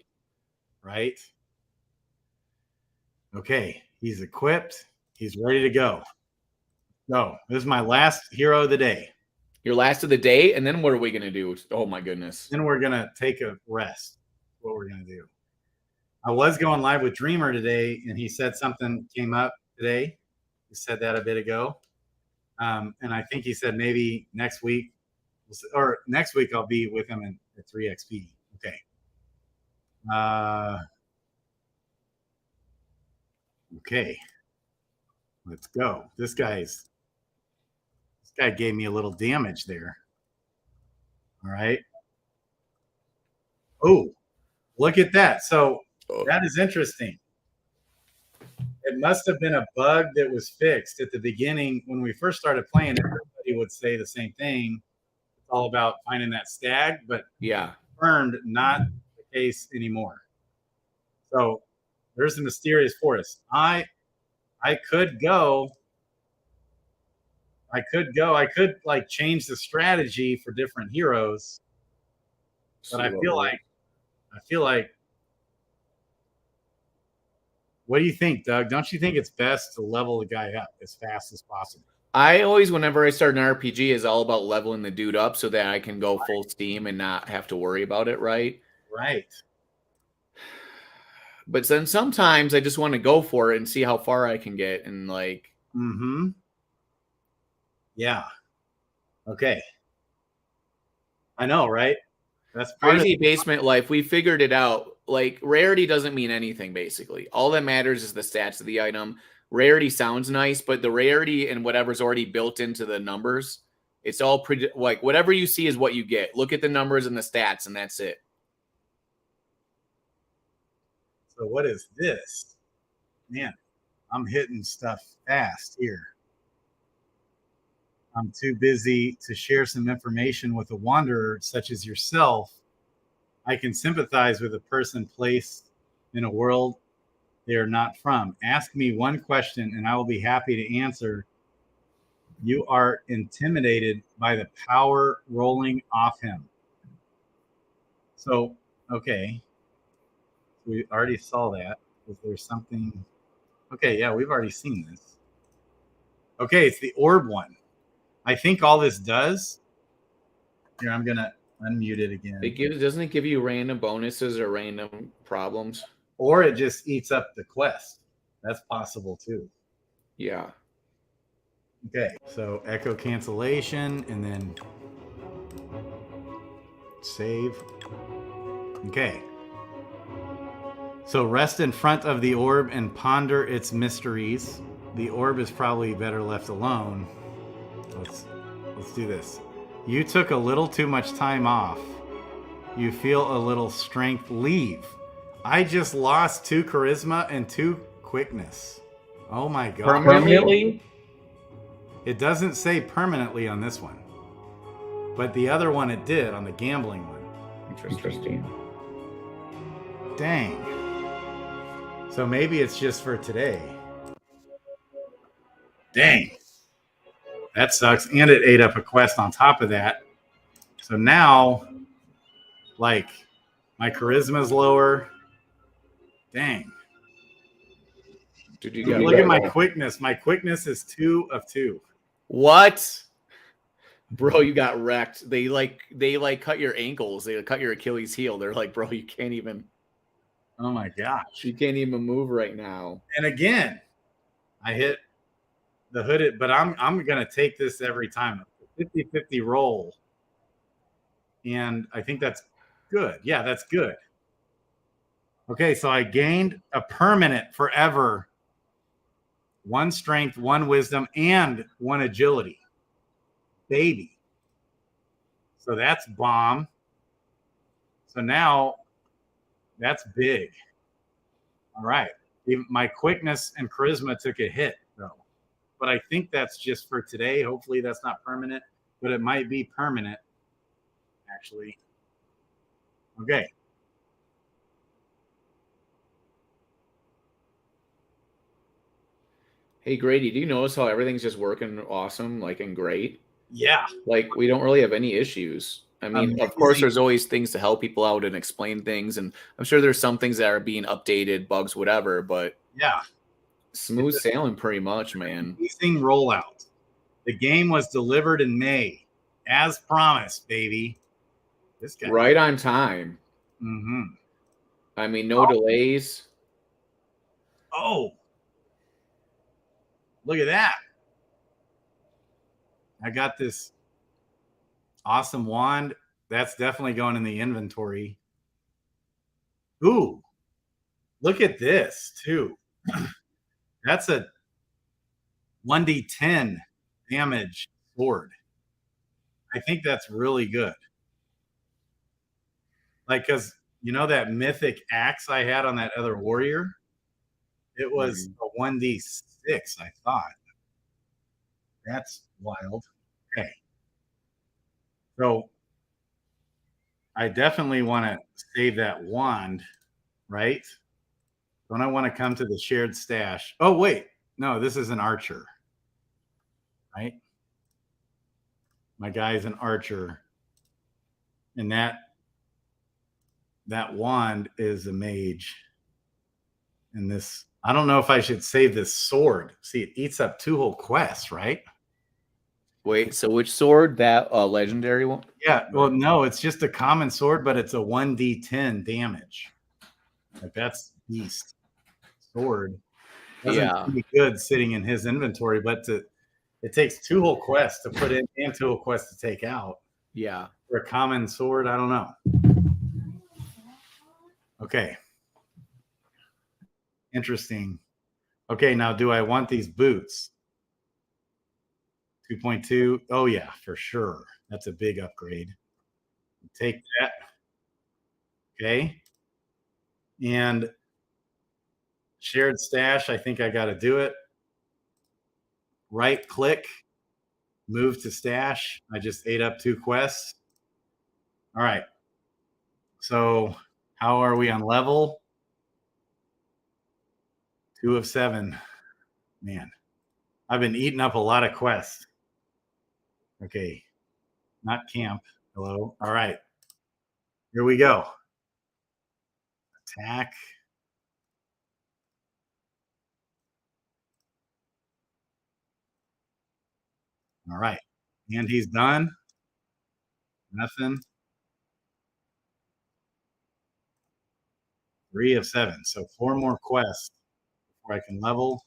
Right. Okay. He's equipped. He's ready to go. So this is my last hero of the day. Your last of the day, and then what are we going to do? Oh, my goodness. Then we're going to take a rest. What we're going to do. I was going live with Dreamer today, and he said something came up today. He said that a bit ago. And I think he said maybe next week, or next week I'll be with him at 3XP. Okay. Okay. Let's go. This guy gave me a little damage there. All right. Oh, look at that. So that is interesting. It must have been a bug that was fixed at the beginning. When we first started playing, everybody would say the same thing. It's all about finding that stag, but yeah, confirmed not the case anymore. So there's the mysterious forest. I could go. I could like change the strategy for different heroes, but I feel like. What do you think, Doug? Don't you think it's best to level the guy up as fast as possible? I always, whenever I start an RPG, is all about leveling the dude up so that I can go full steam and not have to worry about it, right? Right. But then sometimes I just want to go for it and see how far I can get. And like, yeah. Okay. I know, right? That's crazy basement life. We figured it out. Like, rarity doesn't mean anything, basically. All that matters is the stats of the item. Rarity sounds nice, but the rarity and whatever's already built into the numbers, it's all pretty, like, whatever you see is what you get. Look at the numbers and the stats, and that's it. So what is this? Man, I'm hitting stuff fast here. I'm too busy to share some information with a wanderer such as yourself. I can sympathize with a person placed in a world they are not from. Ask me one question and I will be happy to answer. You are intimidated by the power rolling off him. So, okay. We already saw that. Is there something? Okay, yeah, we've already seen this. Okay, it's the orb one. I think all this does. Here, I'm gonna unmute it again. Doesn't it give you random bonuses or random problems? Or it just eats up the quest. That's possible too. Yeah. Okay, so echo cancellation and then save. Okay. So rest in front of the orb and ponder its mysteries. The orb is probably better left alone. Let's do this. You took a little too much time off. You feel a little strength leave. I just lost 2 charisma and 2 quickness. Oh my god. Permanently? It doesn't say permanently on this one. But the other one it did on the gambling one. Interesting. Dang. So maybe it's just for today. Dang. That sucks. And it ate up a quest on top of that. So now, like, my charisma is lower. Dang. Dude, look at my quickness. My quickness is 2 of 2. What? Bro, you got wrecked. They cut your ankles. They cut your Achilles heel. They're like, bro, you can't even. Oh my gosh. You can't even move right now. And again, I hit the hooded, but I'm gonna take this every time. 50-50 roll. And I think that's good. Yeah, that's good. Okay, so I gained a permanent forever 1 strength, 1 wisdom, and 1 agility. Baby. So that's bomb. So now that's big. All right. My quickness and charisma took a hit, though. But I think that's just for today. Hopefully that's not permanent, but it might be permanent, actually. Okay. Hey, Grady, do you notice how everything's just working awesome, like, and great? Yeah. Like, we don't really have any issues. I mean, of course, there's always things to help people out and explain things. And I'm sure there's some things that are being updated, bugs, whatever. But yeah, smooth sailing pretty much, man. Amazing rollout. The game was delivered in May, as promised, baby. This guy. Right on time. Mm-hmm. I mean, no delays. Oh. Look at that. I got this awesome wand. That's definitely going in the inventory. Ooh. Look at this, too. That's a 1d10 damage sword. I think that's really good. Like, because, you know, that mythic axe I had on that other warrior? It was a 1d6, I thought. That's wild. Okay. So I definitely want to save that wand, right? Don't I want to come to the shared stash? Oh, wait. No, this is an archer, right? My guy's an archer. And that wand is a mage. And this, I don't know if I should save this sword. See, it eats up 2 whole quests, right? Wait, so which sword? That legendary one? Yeah, well, no, it's just a common sword, but it's a 1d10 damage. Like, that's beast sword. Doesn't Yeah. be good sitting in his inventory, but it takes 2 whole quests to put in and 2 whole quests to take out. Yeah. For a common sword, I don't know. Okay. Interesting. Okay, now do I want these boots? 2.2. Oh yeah, for sure. That's a big upgrade. Take that. Okay. And shared stash, I think I got to do it. Right click, move to stash. I just ate up 2 quests. All right. So how are we on level? 2 of 7. Man, I've been eating up a lot of quests. Okay. Not camp. Hello. All right. Here we go. Attack. All right. And he's done. Nothing. 3 of 7. So 4 more quests before I can level.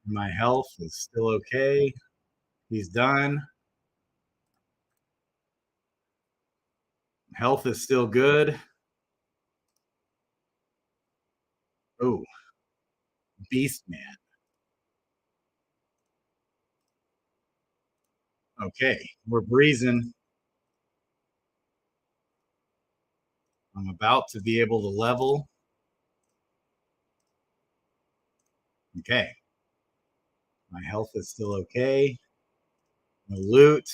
My health is still okay. He's done. Health is still good. Oh, Beast Man. Okay, we're breezing. I'm about to be able to level. Okay. My health is still okay. No loot.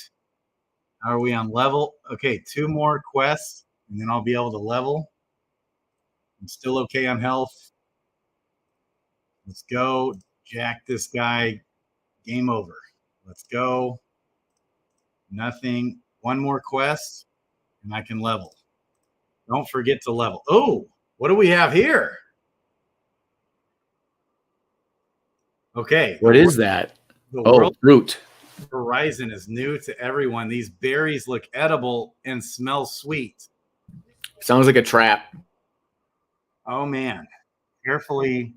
How are we on level? Okay, 2 more quests, and then I'll be able to level. I'm still okay on health. Let's go. Jack this guy. Game over. Let's go. Nothing. 1 more quest, and I can level. Don't forget to level. Oh, what do we have here? Okay. What is that? The Oh, world fruit. horizon is new to everyone. These berries look edible and smell sweet. Sounds like a trap. Oh man. Carefully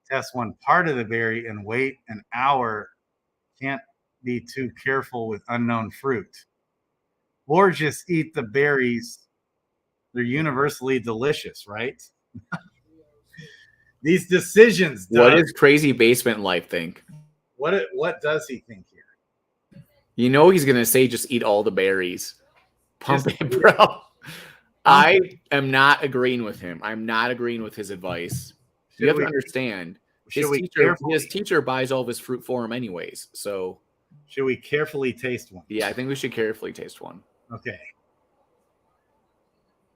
test one part of the berry and wait an hour. Can't be too careful with unknown fruit. Or just eat the berries. They're universally delicious, right? These decisions. What does Crazy Basement Life think? What does he think here? You know he's gonna say just eat all the berries. Pump it, bro. I am not agreeing with him. I'm not agreeing with his advice. You have to understand. His teacher buys all of his fruit for him anyways. So should we carefully taste one? Yeah, I think we should carefully taste one. Okay.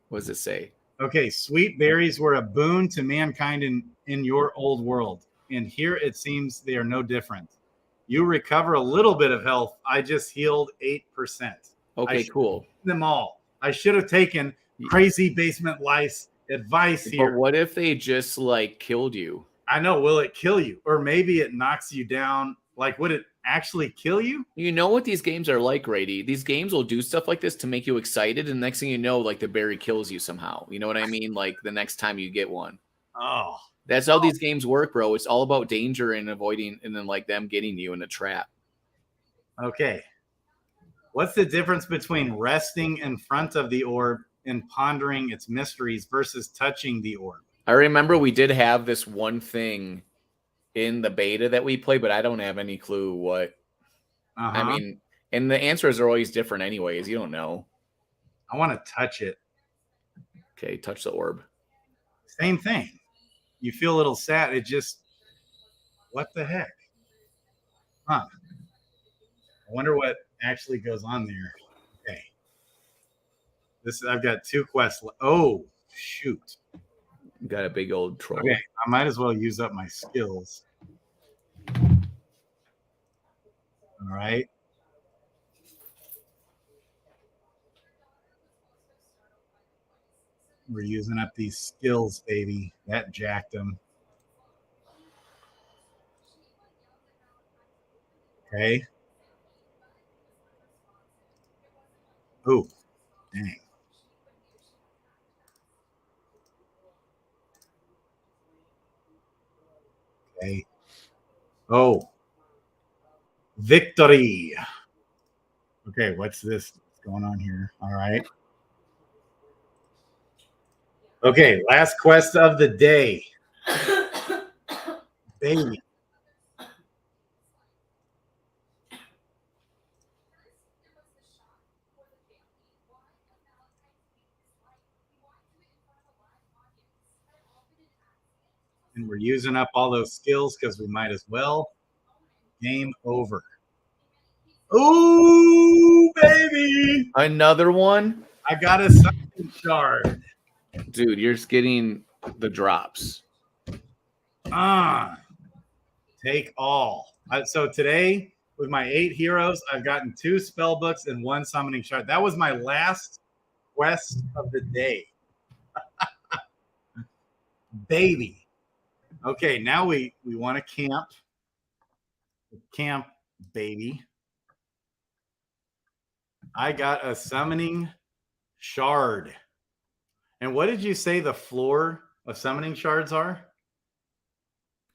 What does it say? Okay, sweet berries were a boon to mankind in your old world, and here it seems they are no different. You recover a little bit of health. I just healed 8%. Okay, cool. Them all. I should have taken Crazy Basement Life's advice here. But what if they just like killed you? I know. Will it kill you? Or maybe it knocks you down. Like, would it actually kill you? You know what these games are like, Grady? These games will do stuff like this to make you excited, and the next thing you know, like the berry kills you somehow. You know what I mean? Like the next time you get one. Oh. That's how these games work, bro. It's all about danger and avoiding, and then like them getting you in a trap. Okay. What's the difference between resting in front of the orb and pondering its mysteries versus touching the orb? I remember we did have this one thing in the beta that we play, but I don't have any clue what. I mean, and the answers are always different anyways. You don't know. I want to touch it. Okay, touch the orb. Same thing. You feel a little sad. It just, what the heck? Huh. I wonder what actually goes on there. Okay. I've got 2 quests. Oh, shoot. Got a big old troll. Okay, I might as well use up my skills. All right. We're using up these skills, baby. That jacked them. Okay. Oh, dang. Okay. Oh. Victory. Okay, what's this? What's going on here? All right. Okay, last quest of the day. Baby. And we're using up all those skills because we might as well. Game over. Ooh, baby. Another one? I got a summon shard. Dude, you're just getting the drops. Take all. So today, with my 8 heroes, I've gotten 2 spell books and 1 summoning shard. That was my last quest of the day. Baby. Okay, now we want to camp. Camp, baby. I got a summoning shard. And what did you say the floor of summoning shards are?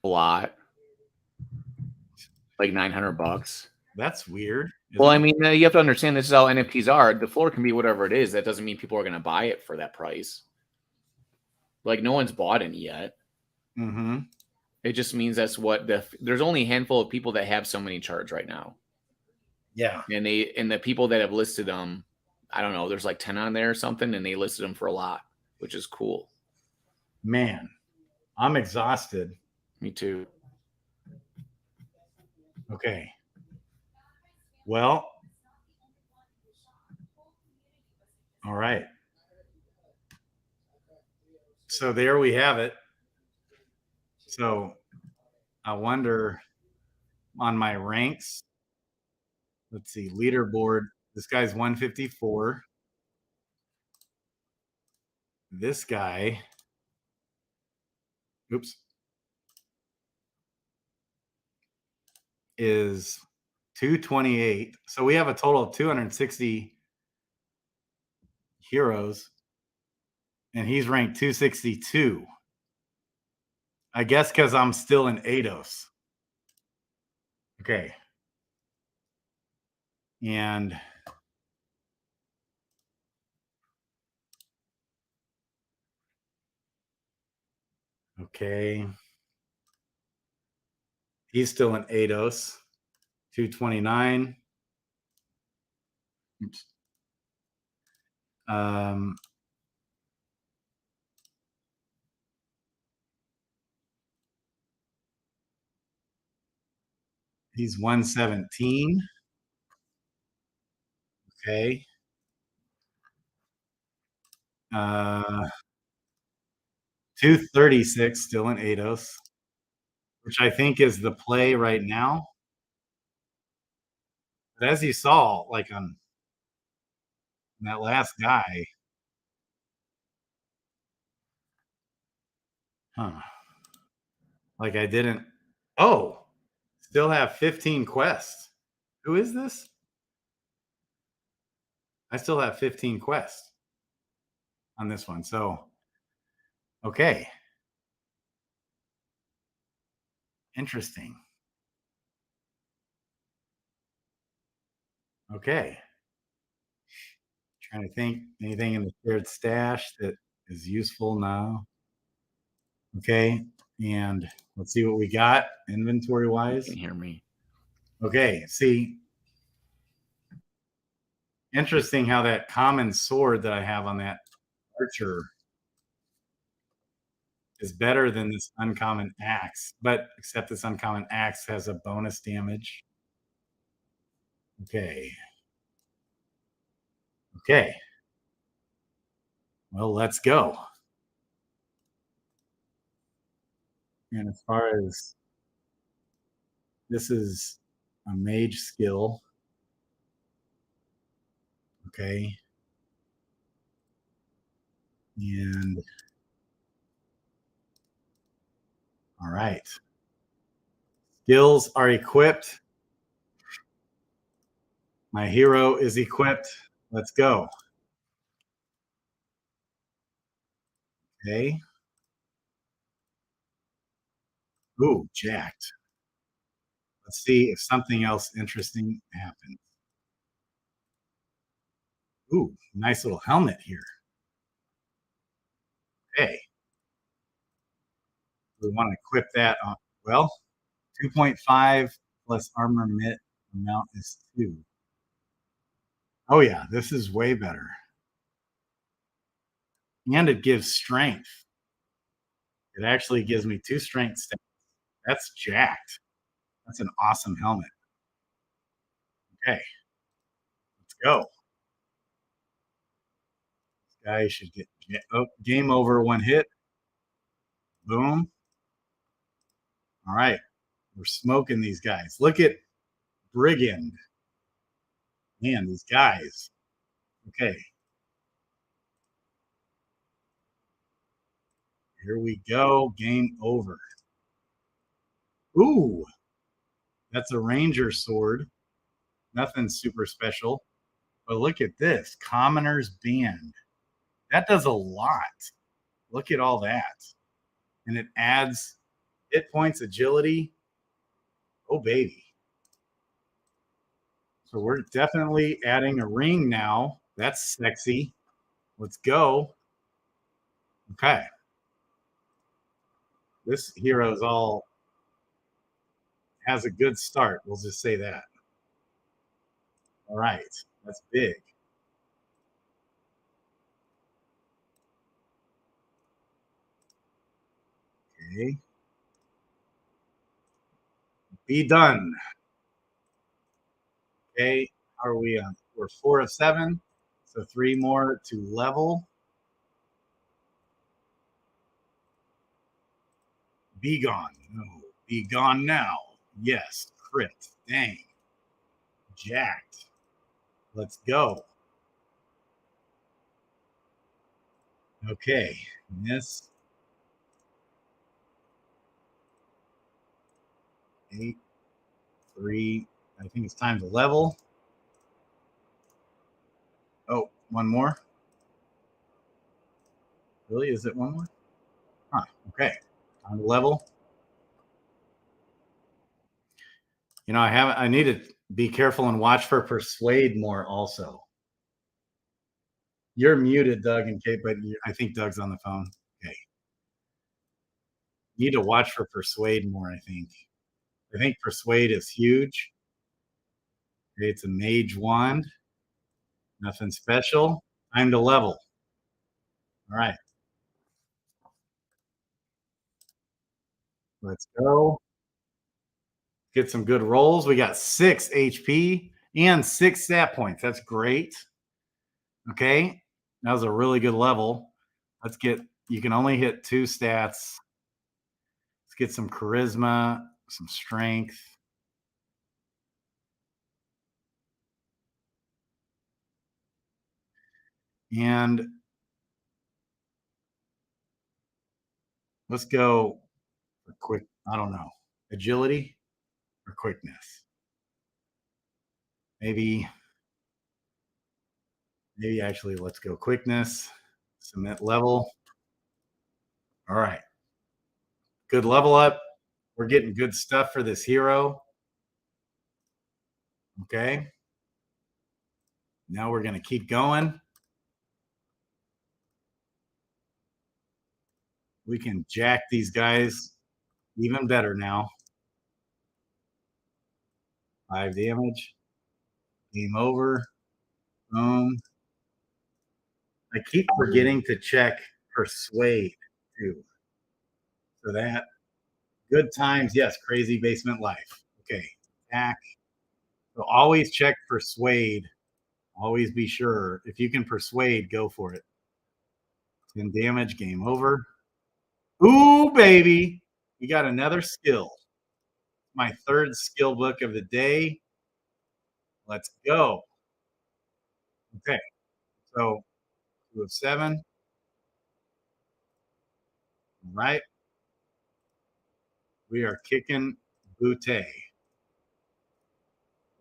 A lot. Like $900. That's weird. Well, I mean, you have to understand this is how NFTs are. The floor can be whatever it is. That doesn't mean people are going to buy it for that price. Like, no one's bought any yet. Mm-hmm. It just means that's what there's only a handful of people that have so many charts right now. Yeah. And the people that have listed them, I don't know, there's like 10 on there or something, and they listed them for a lot, which is cool. Man, I'm exhausted. Me too. Okay. Well, all right. So there we have it. So I wonder on my ranks. Let's see, leaderboard. This guy's 154. This guy, oops, is 228. So we have a total of 260 heroes, and he's ranked 262. I guess because I'm still in Eidos. Okay. And okay. He's still in Eidos. 229. Oops. He's 117. Okay. 236 still in Eidos, which I think is the play right now. But as you saw, like on that last guy, like I didn't. Oh, still have 15 quests. Who is this? I still have 15 quests on this one. So, okay. Interesting. Okay. Trying to think anything in the shared stash that is useful now. Okay. And let's see what we got inventory wise. You can hear me. Okay. See, interesting how that common sword that I have on that archer is better than this uncommon axe, but except this uncommon axe has a bonus damage. Okay. Okay. Well, let's go. And as far as this is a mage skill. Okay. And all right. Skills are equipped. My hero is equipped. Let's go. Okay. Ooh, jacked. Let's see if something else interesting happens. Ooh, nice little helmet here. Okay. We want to equip that on. Well, 2.5 plus armament amount is 2. Oh, yeah, this is way better. And it gives strength. It actually gives me 2 strength stats. That's jacked. That's an awesome helmet. Okay, let's go. This guy should get game over, 1 hit. Boom. All right, we're smoking these guys. Look at Brigand. Man, these guys. Okay. Here we go. Game over. Ooh, that's a ranger sword. Nothing super special. But look at this. Commoner's Band. That does a lot. Look at all that. And it adds hit points, agility. Oh, baby. So we're definitely adding a ring now. That's sexy. Let's go. Okay. This hero's all has a good start. We'll just say that. All right. That's big. Okay. Be done. Okay. How are we on? We're 4 of 7. So 3 more to level. Be gone. No. Be gone now. Yes. Crit. Dang. Jacked. Let's go. Okay. Miss. 8, 3. I think it's time to level. Oh, 1 more. Really? Is it 1 more? Huh. Okay. Time to level. You know, I need to be careful and watch for persuade more also. You're muted, Doug and Kate, but I think Doug's on the phone. Okay. Need to watch for persuade more, I think. I think persuade is huge. Okay, it's a mage wand. Nothing special. Time to level. All right. Let's go. Get some good rolls. We got 6 HP and 6 stat points. That's great. Okay. That was a really good level. Let's get, you can only hit 2 stats. Let's get some charisma, some strength. And let's go for quick, I don't know, agility or quickness. Maybe actually let's go quickness, submit level. All right. Good level up. We're getting good stuff for this hero. Okay. Now we're going to keep going. We can jack these guys even better now. 5 damage. Game over. Boom. I keep forgetting to check persuade too. So that good times, yes, crazy basement life. Okay, attack. So always check persuade. Always be sure. If you can persuade, go for it. 10 damage, game over. Ooh, baby. We got another skill. My 3rd skill book of the day. Let's go. Okay. So 2 of 7. All right. We are kicking booty.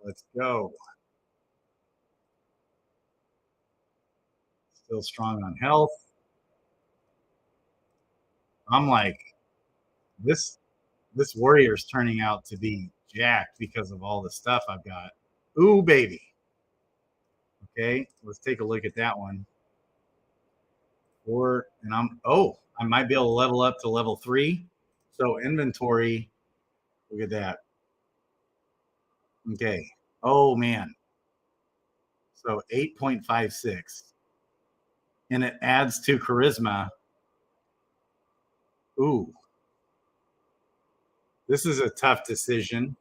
Let's go. Still strong on health. I'm like, this This warrior's turning out to be jacked because of all the stuff I've got. Ooh, baby. Okay, let's take a look at that one. I might be able to level up to level 3. So inventory, look at that. Okay. Oh man. So 8.56. And it adds to charisma. Ooh. This is a tough decision.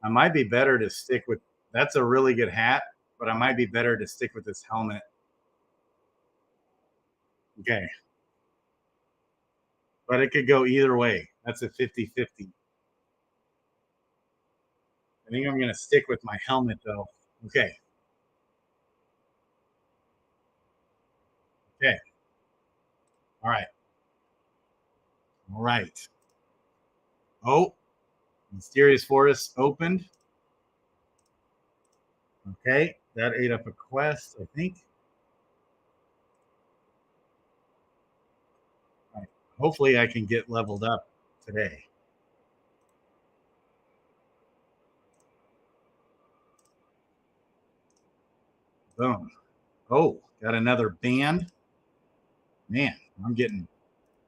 I might be better to stick with, that's a really good hat, but I might be better to stick with this helmet. Okay. But it could go either way. That's a 50-50. I think I'm going to stick with my helmet though. Okay. Okay. All right. All right. Oh, Mysterious Forest opened. Okay. That ate up a quest, I think. All right. Hopefully I can get leveled up today. Boom. Oh, got another band. Man,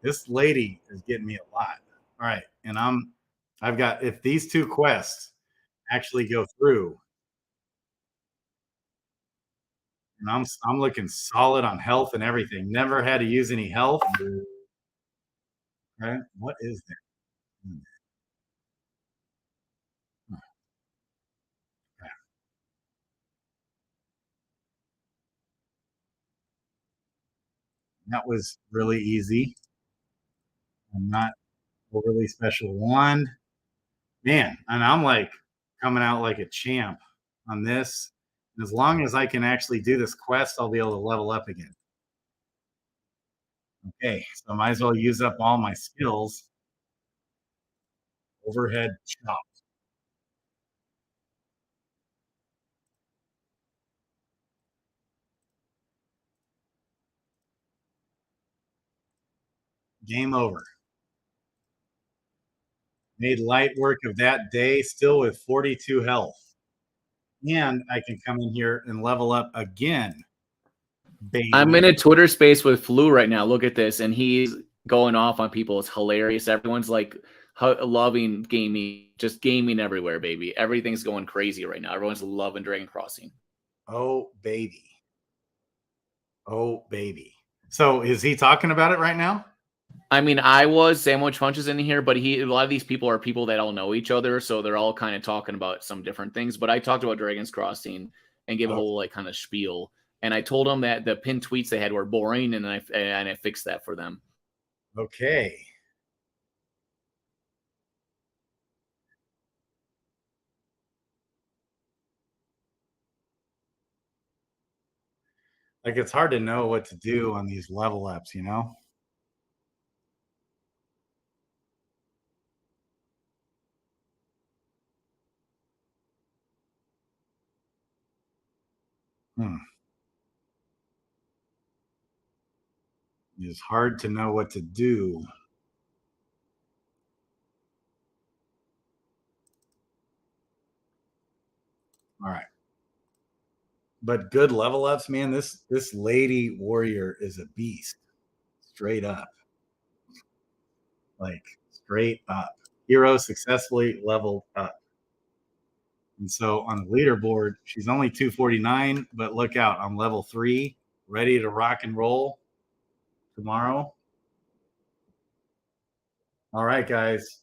this lady is getting me a lot. All right. And I've got, if these 2 quests actually go through, and I'm looking solid on health and everything. Never had to use any health. Okay. What is there? Okay. That was really easy. I'm not overly special wand. Man, and I'm like coming out like a champ on this. And as long as I can actually do this quest, I'll be able to level up again. Okay, so I might as well use up all my skills. Overhead chop. Game over. Made light work of that day, still with 42 health. And I can come in here and level up again. Baby. I'm in a Twitter space with Flu right now. Look at this. And he's going off on people. It's hilarious. Everyone's like loving gaming, just gaming everywhere, baby. Everything's going crazy right now. Everyone's loving Dragon Crossing. Oh, baby. Oh, baby. So is he talking about it right now? I mean, I was Sandwich Punches in here, but a lot of these people are people that all know each other, so they're all kind of talking about some different things. But I talked about Dragon's Crossing and gave a whole like kind of spiel, and I told them that the pinned tweets they had were boring, and I fixed that for them. Okay. Like it's hard to know what to do on these level ups, you know? It's hard to know what to do. All right. But good level ups, man. This lady warrior is a beast. Straight up. Like straight up. Hero successfully leveled up. And so on the leaderboard, she's only 249, but look out, I'm level 3, ready to rock and roll tomorrow. All right, guys.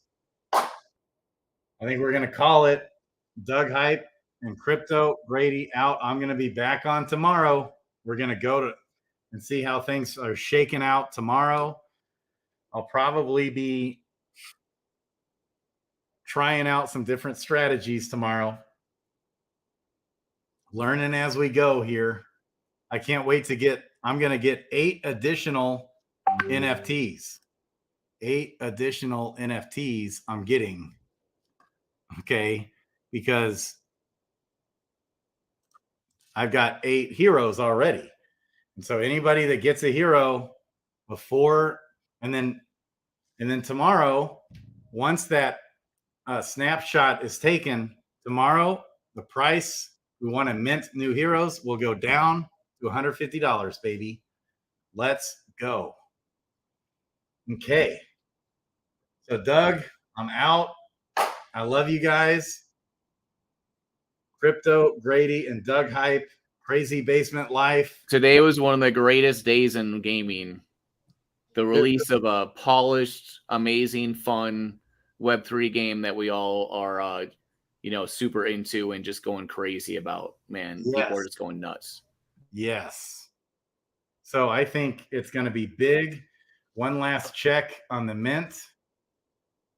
I think we're going to call it. Doug Hype and Crypto Grady out. I'm going to be back on tomorrow. We're going to go to and see how things are shaking out tomorrow. I'll probably be trying out some different strategies tomorrow. Learning as we go here. I can't wait to I'm going to get 8 additional NFTs. 8 additional NFTs I'm getting. Okay. Because I've got 8 heroes already. And so anybody that gets a hero before, and then And then tomorrow, once that snapshot is taken, tomorrow, the price we want to mint new heroes will go down to $150, baby. Let's go. Okay. So, Doug, I'm out. I love you guys. Crypto, Grady, and Doug Hype. Crazy Basement Life. Today was one of the greatest days in gaming. The release of a polished, amazing, fun Web3 game that we all are, super into and just going crazy about. Man, yes. People are just going nuts. Yes. So I think it's going to be big. One last check on the mint.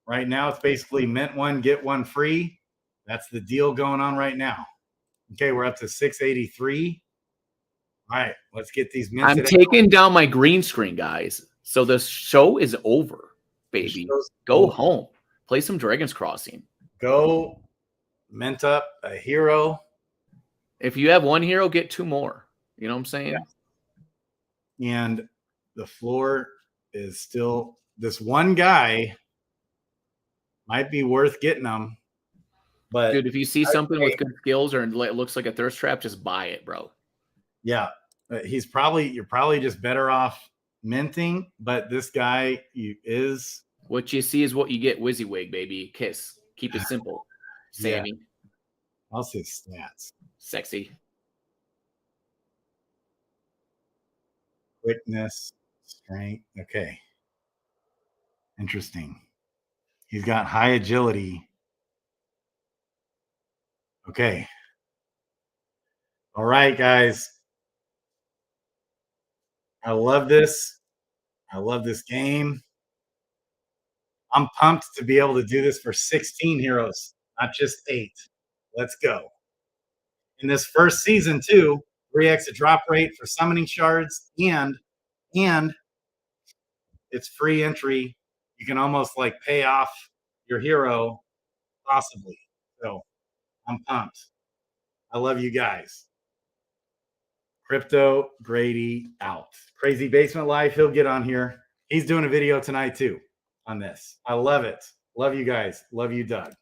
Right now, it's basically mint one, get one free. That's the deal going on right now. Okay, we're up to 683. All right, let's get these minted. I'm taking down my green screen, guys. So the show is over, baby. Go home. Play some Dragon's Crossing. Go mint up a hero. If you have one hero, get two more. You know what I'm saying? Yeah. And the floor is still, this one guy might be worth getting them. But dude, if you see something with good skills or it looks like a thirst trap, just buy it, bro. Yeah. You're probably just better off minting, but this guy is. What you see is what you get. WYSIWYG, baby. Kiss. Keep it simple. Sammy. Yeah. I'll say stats. Sexy. Quickness, strength. Okay. Interesting. He's got high agility. Okay. All right, guys. I love this. I love this game. I'm pumped to be able to do this for 16 heroes, not just 8. Let's go. In this first season, too, 3x a drop rate for summoning shards, and it's free entry. You can almost like pay off your hero, possibly. So I'm pumped. I love you guys. Crypto Grady out. Crazy Basement Life. He'll get on here. He's doing a video tonight too on this. I love it. Love you guys. Love you, Doug.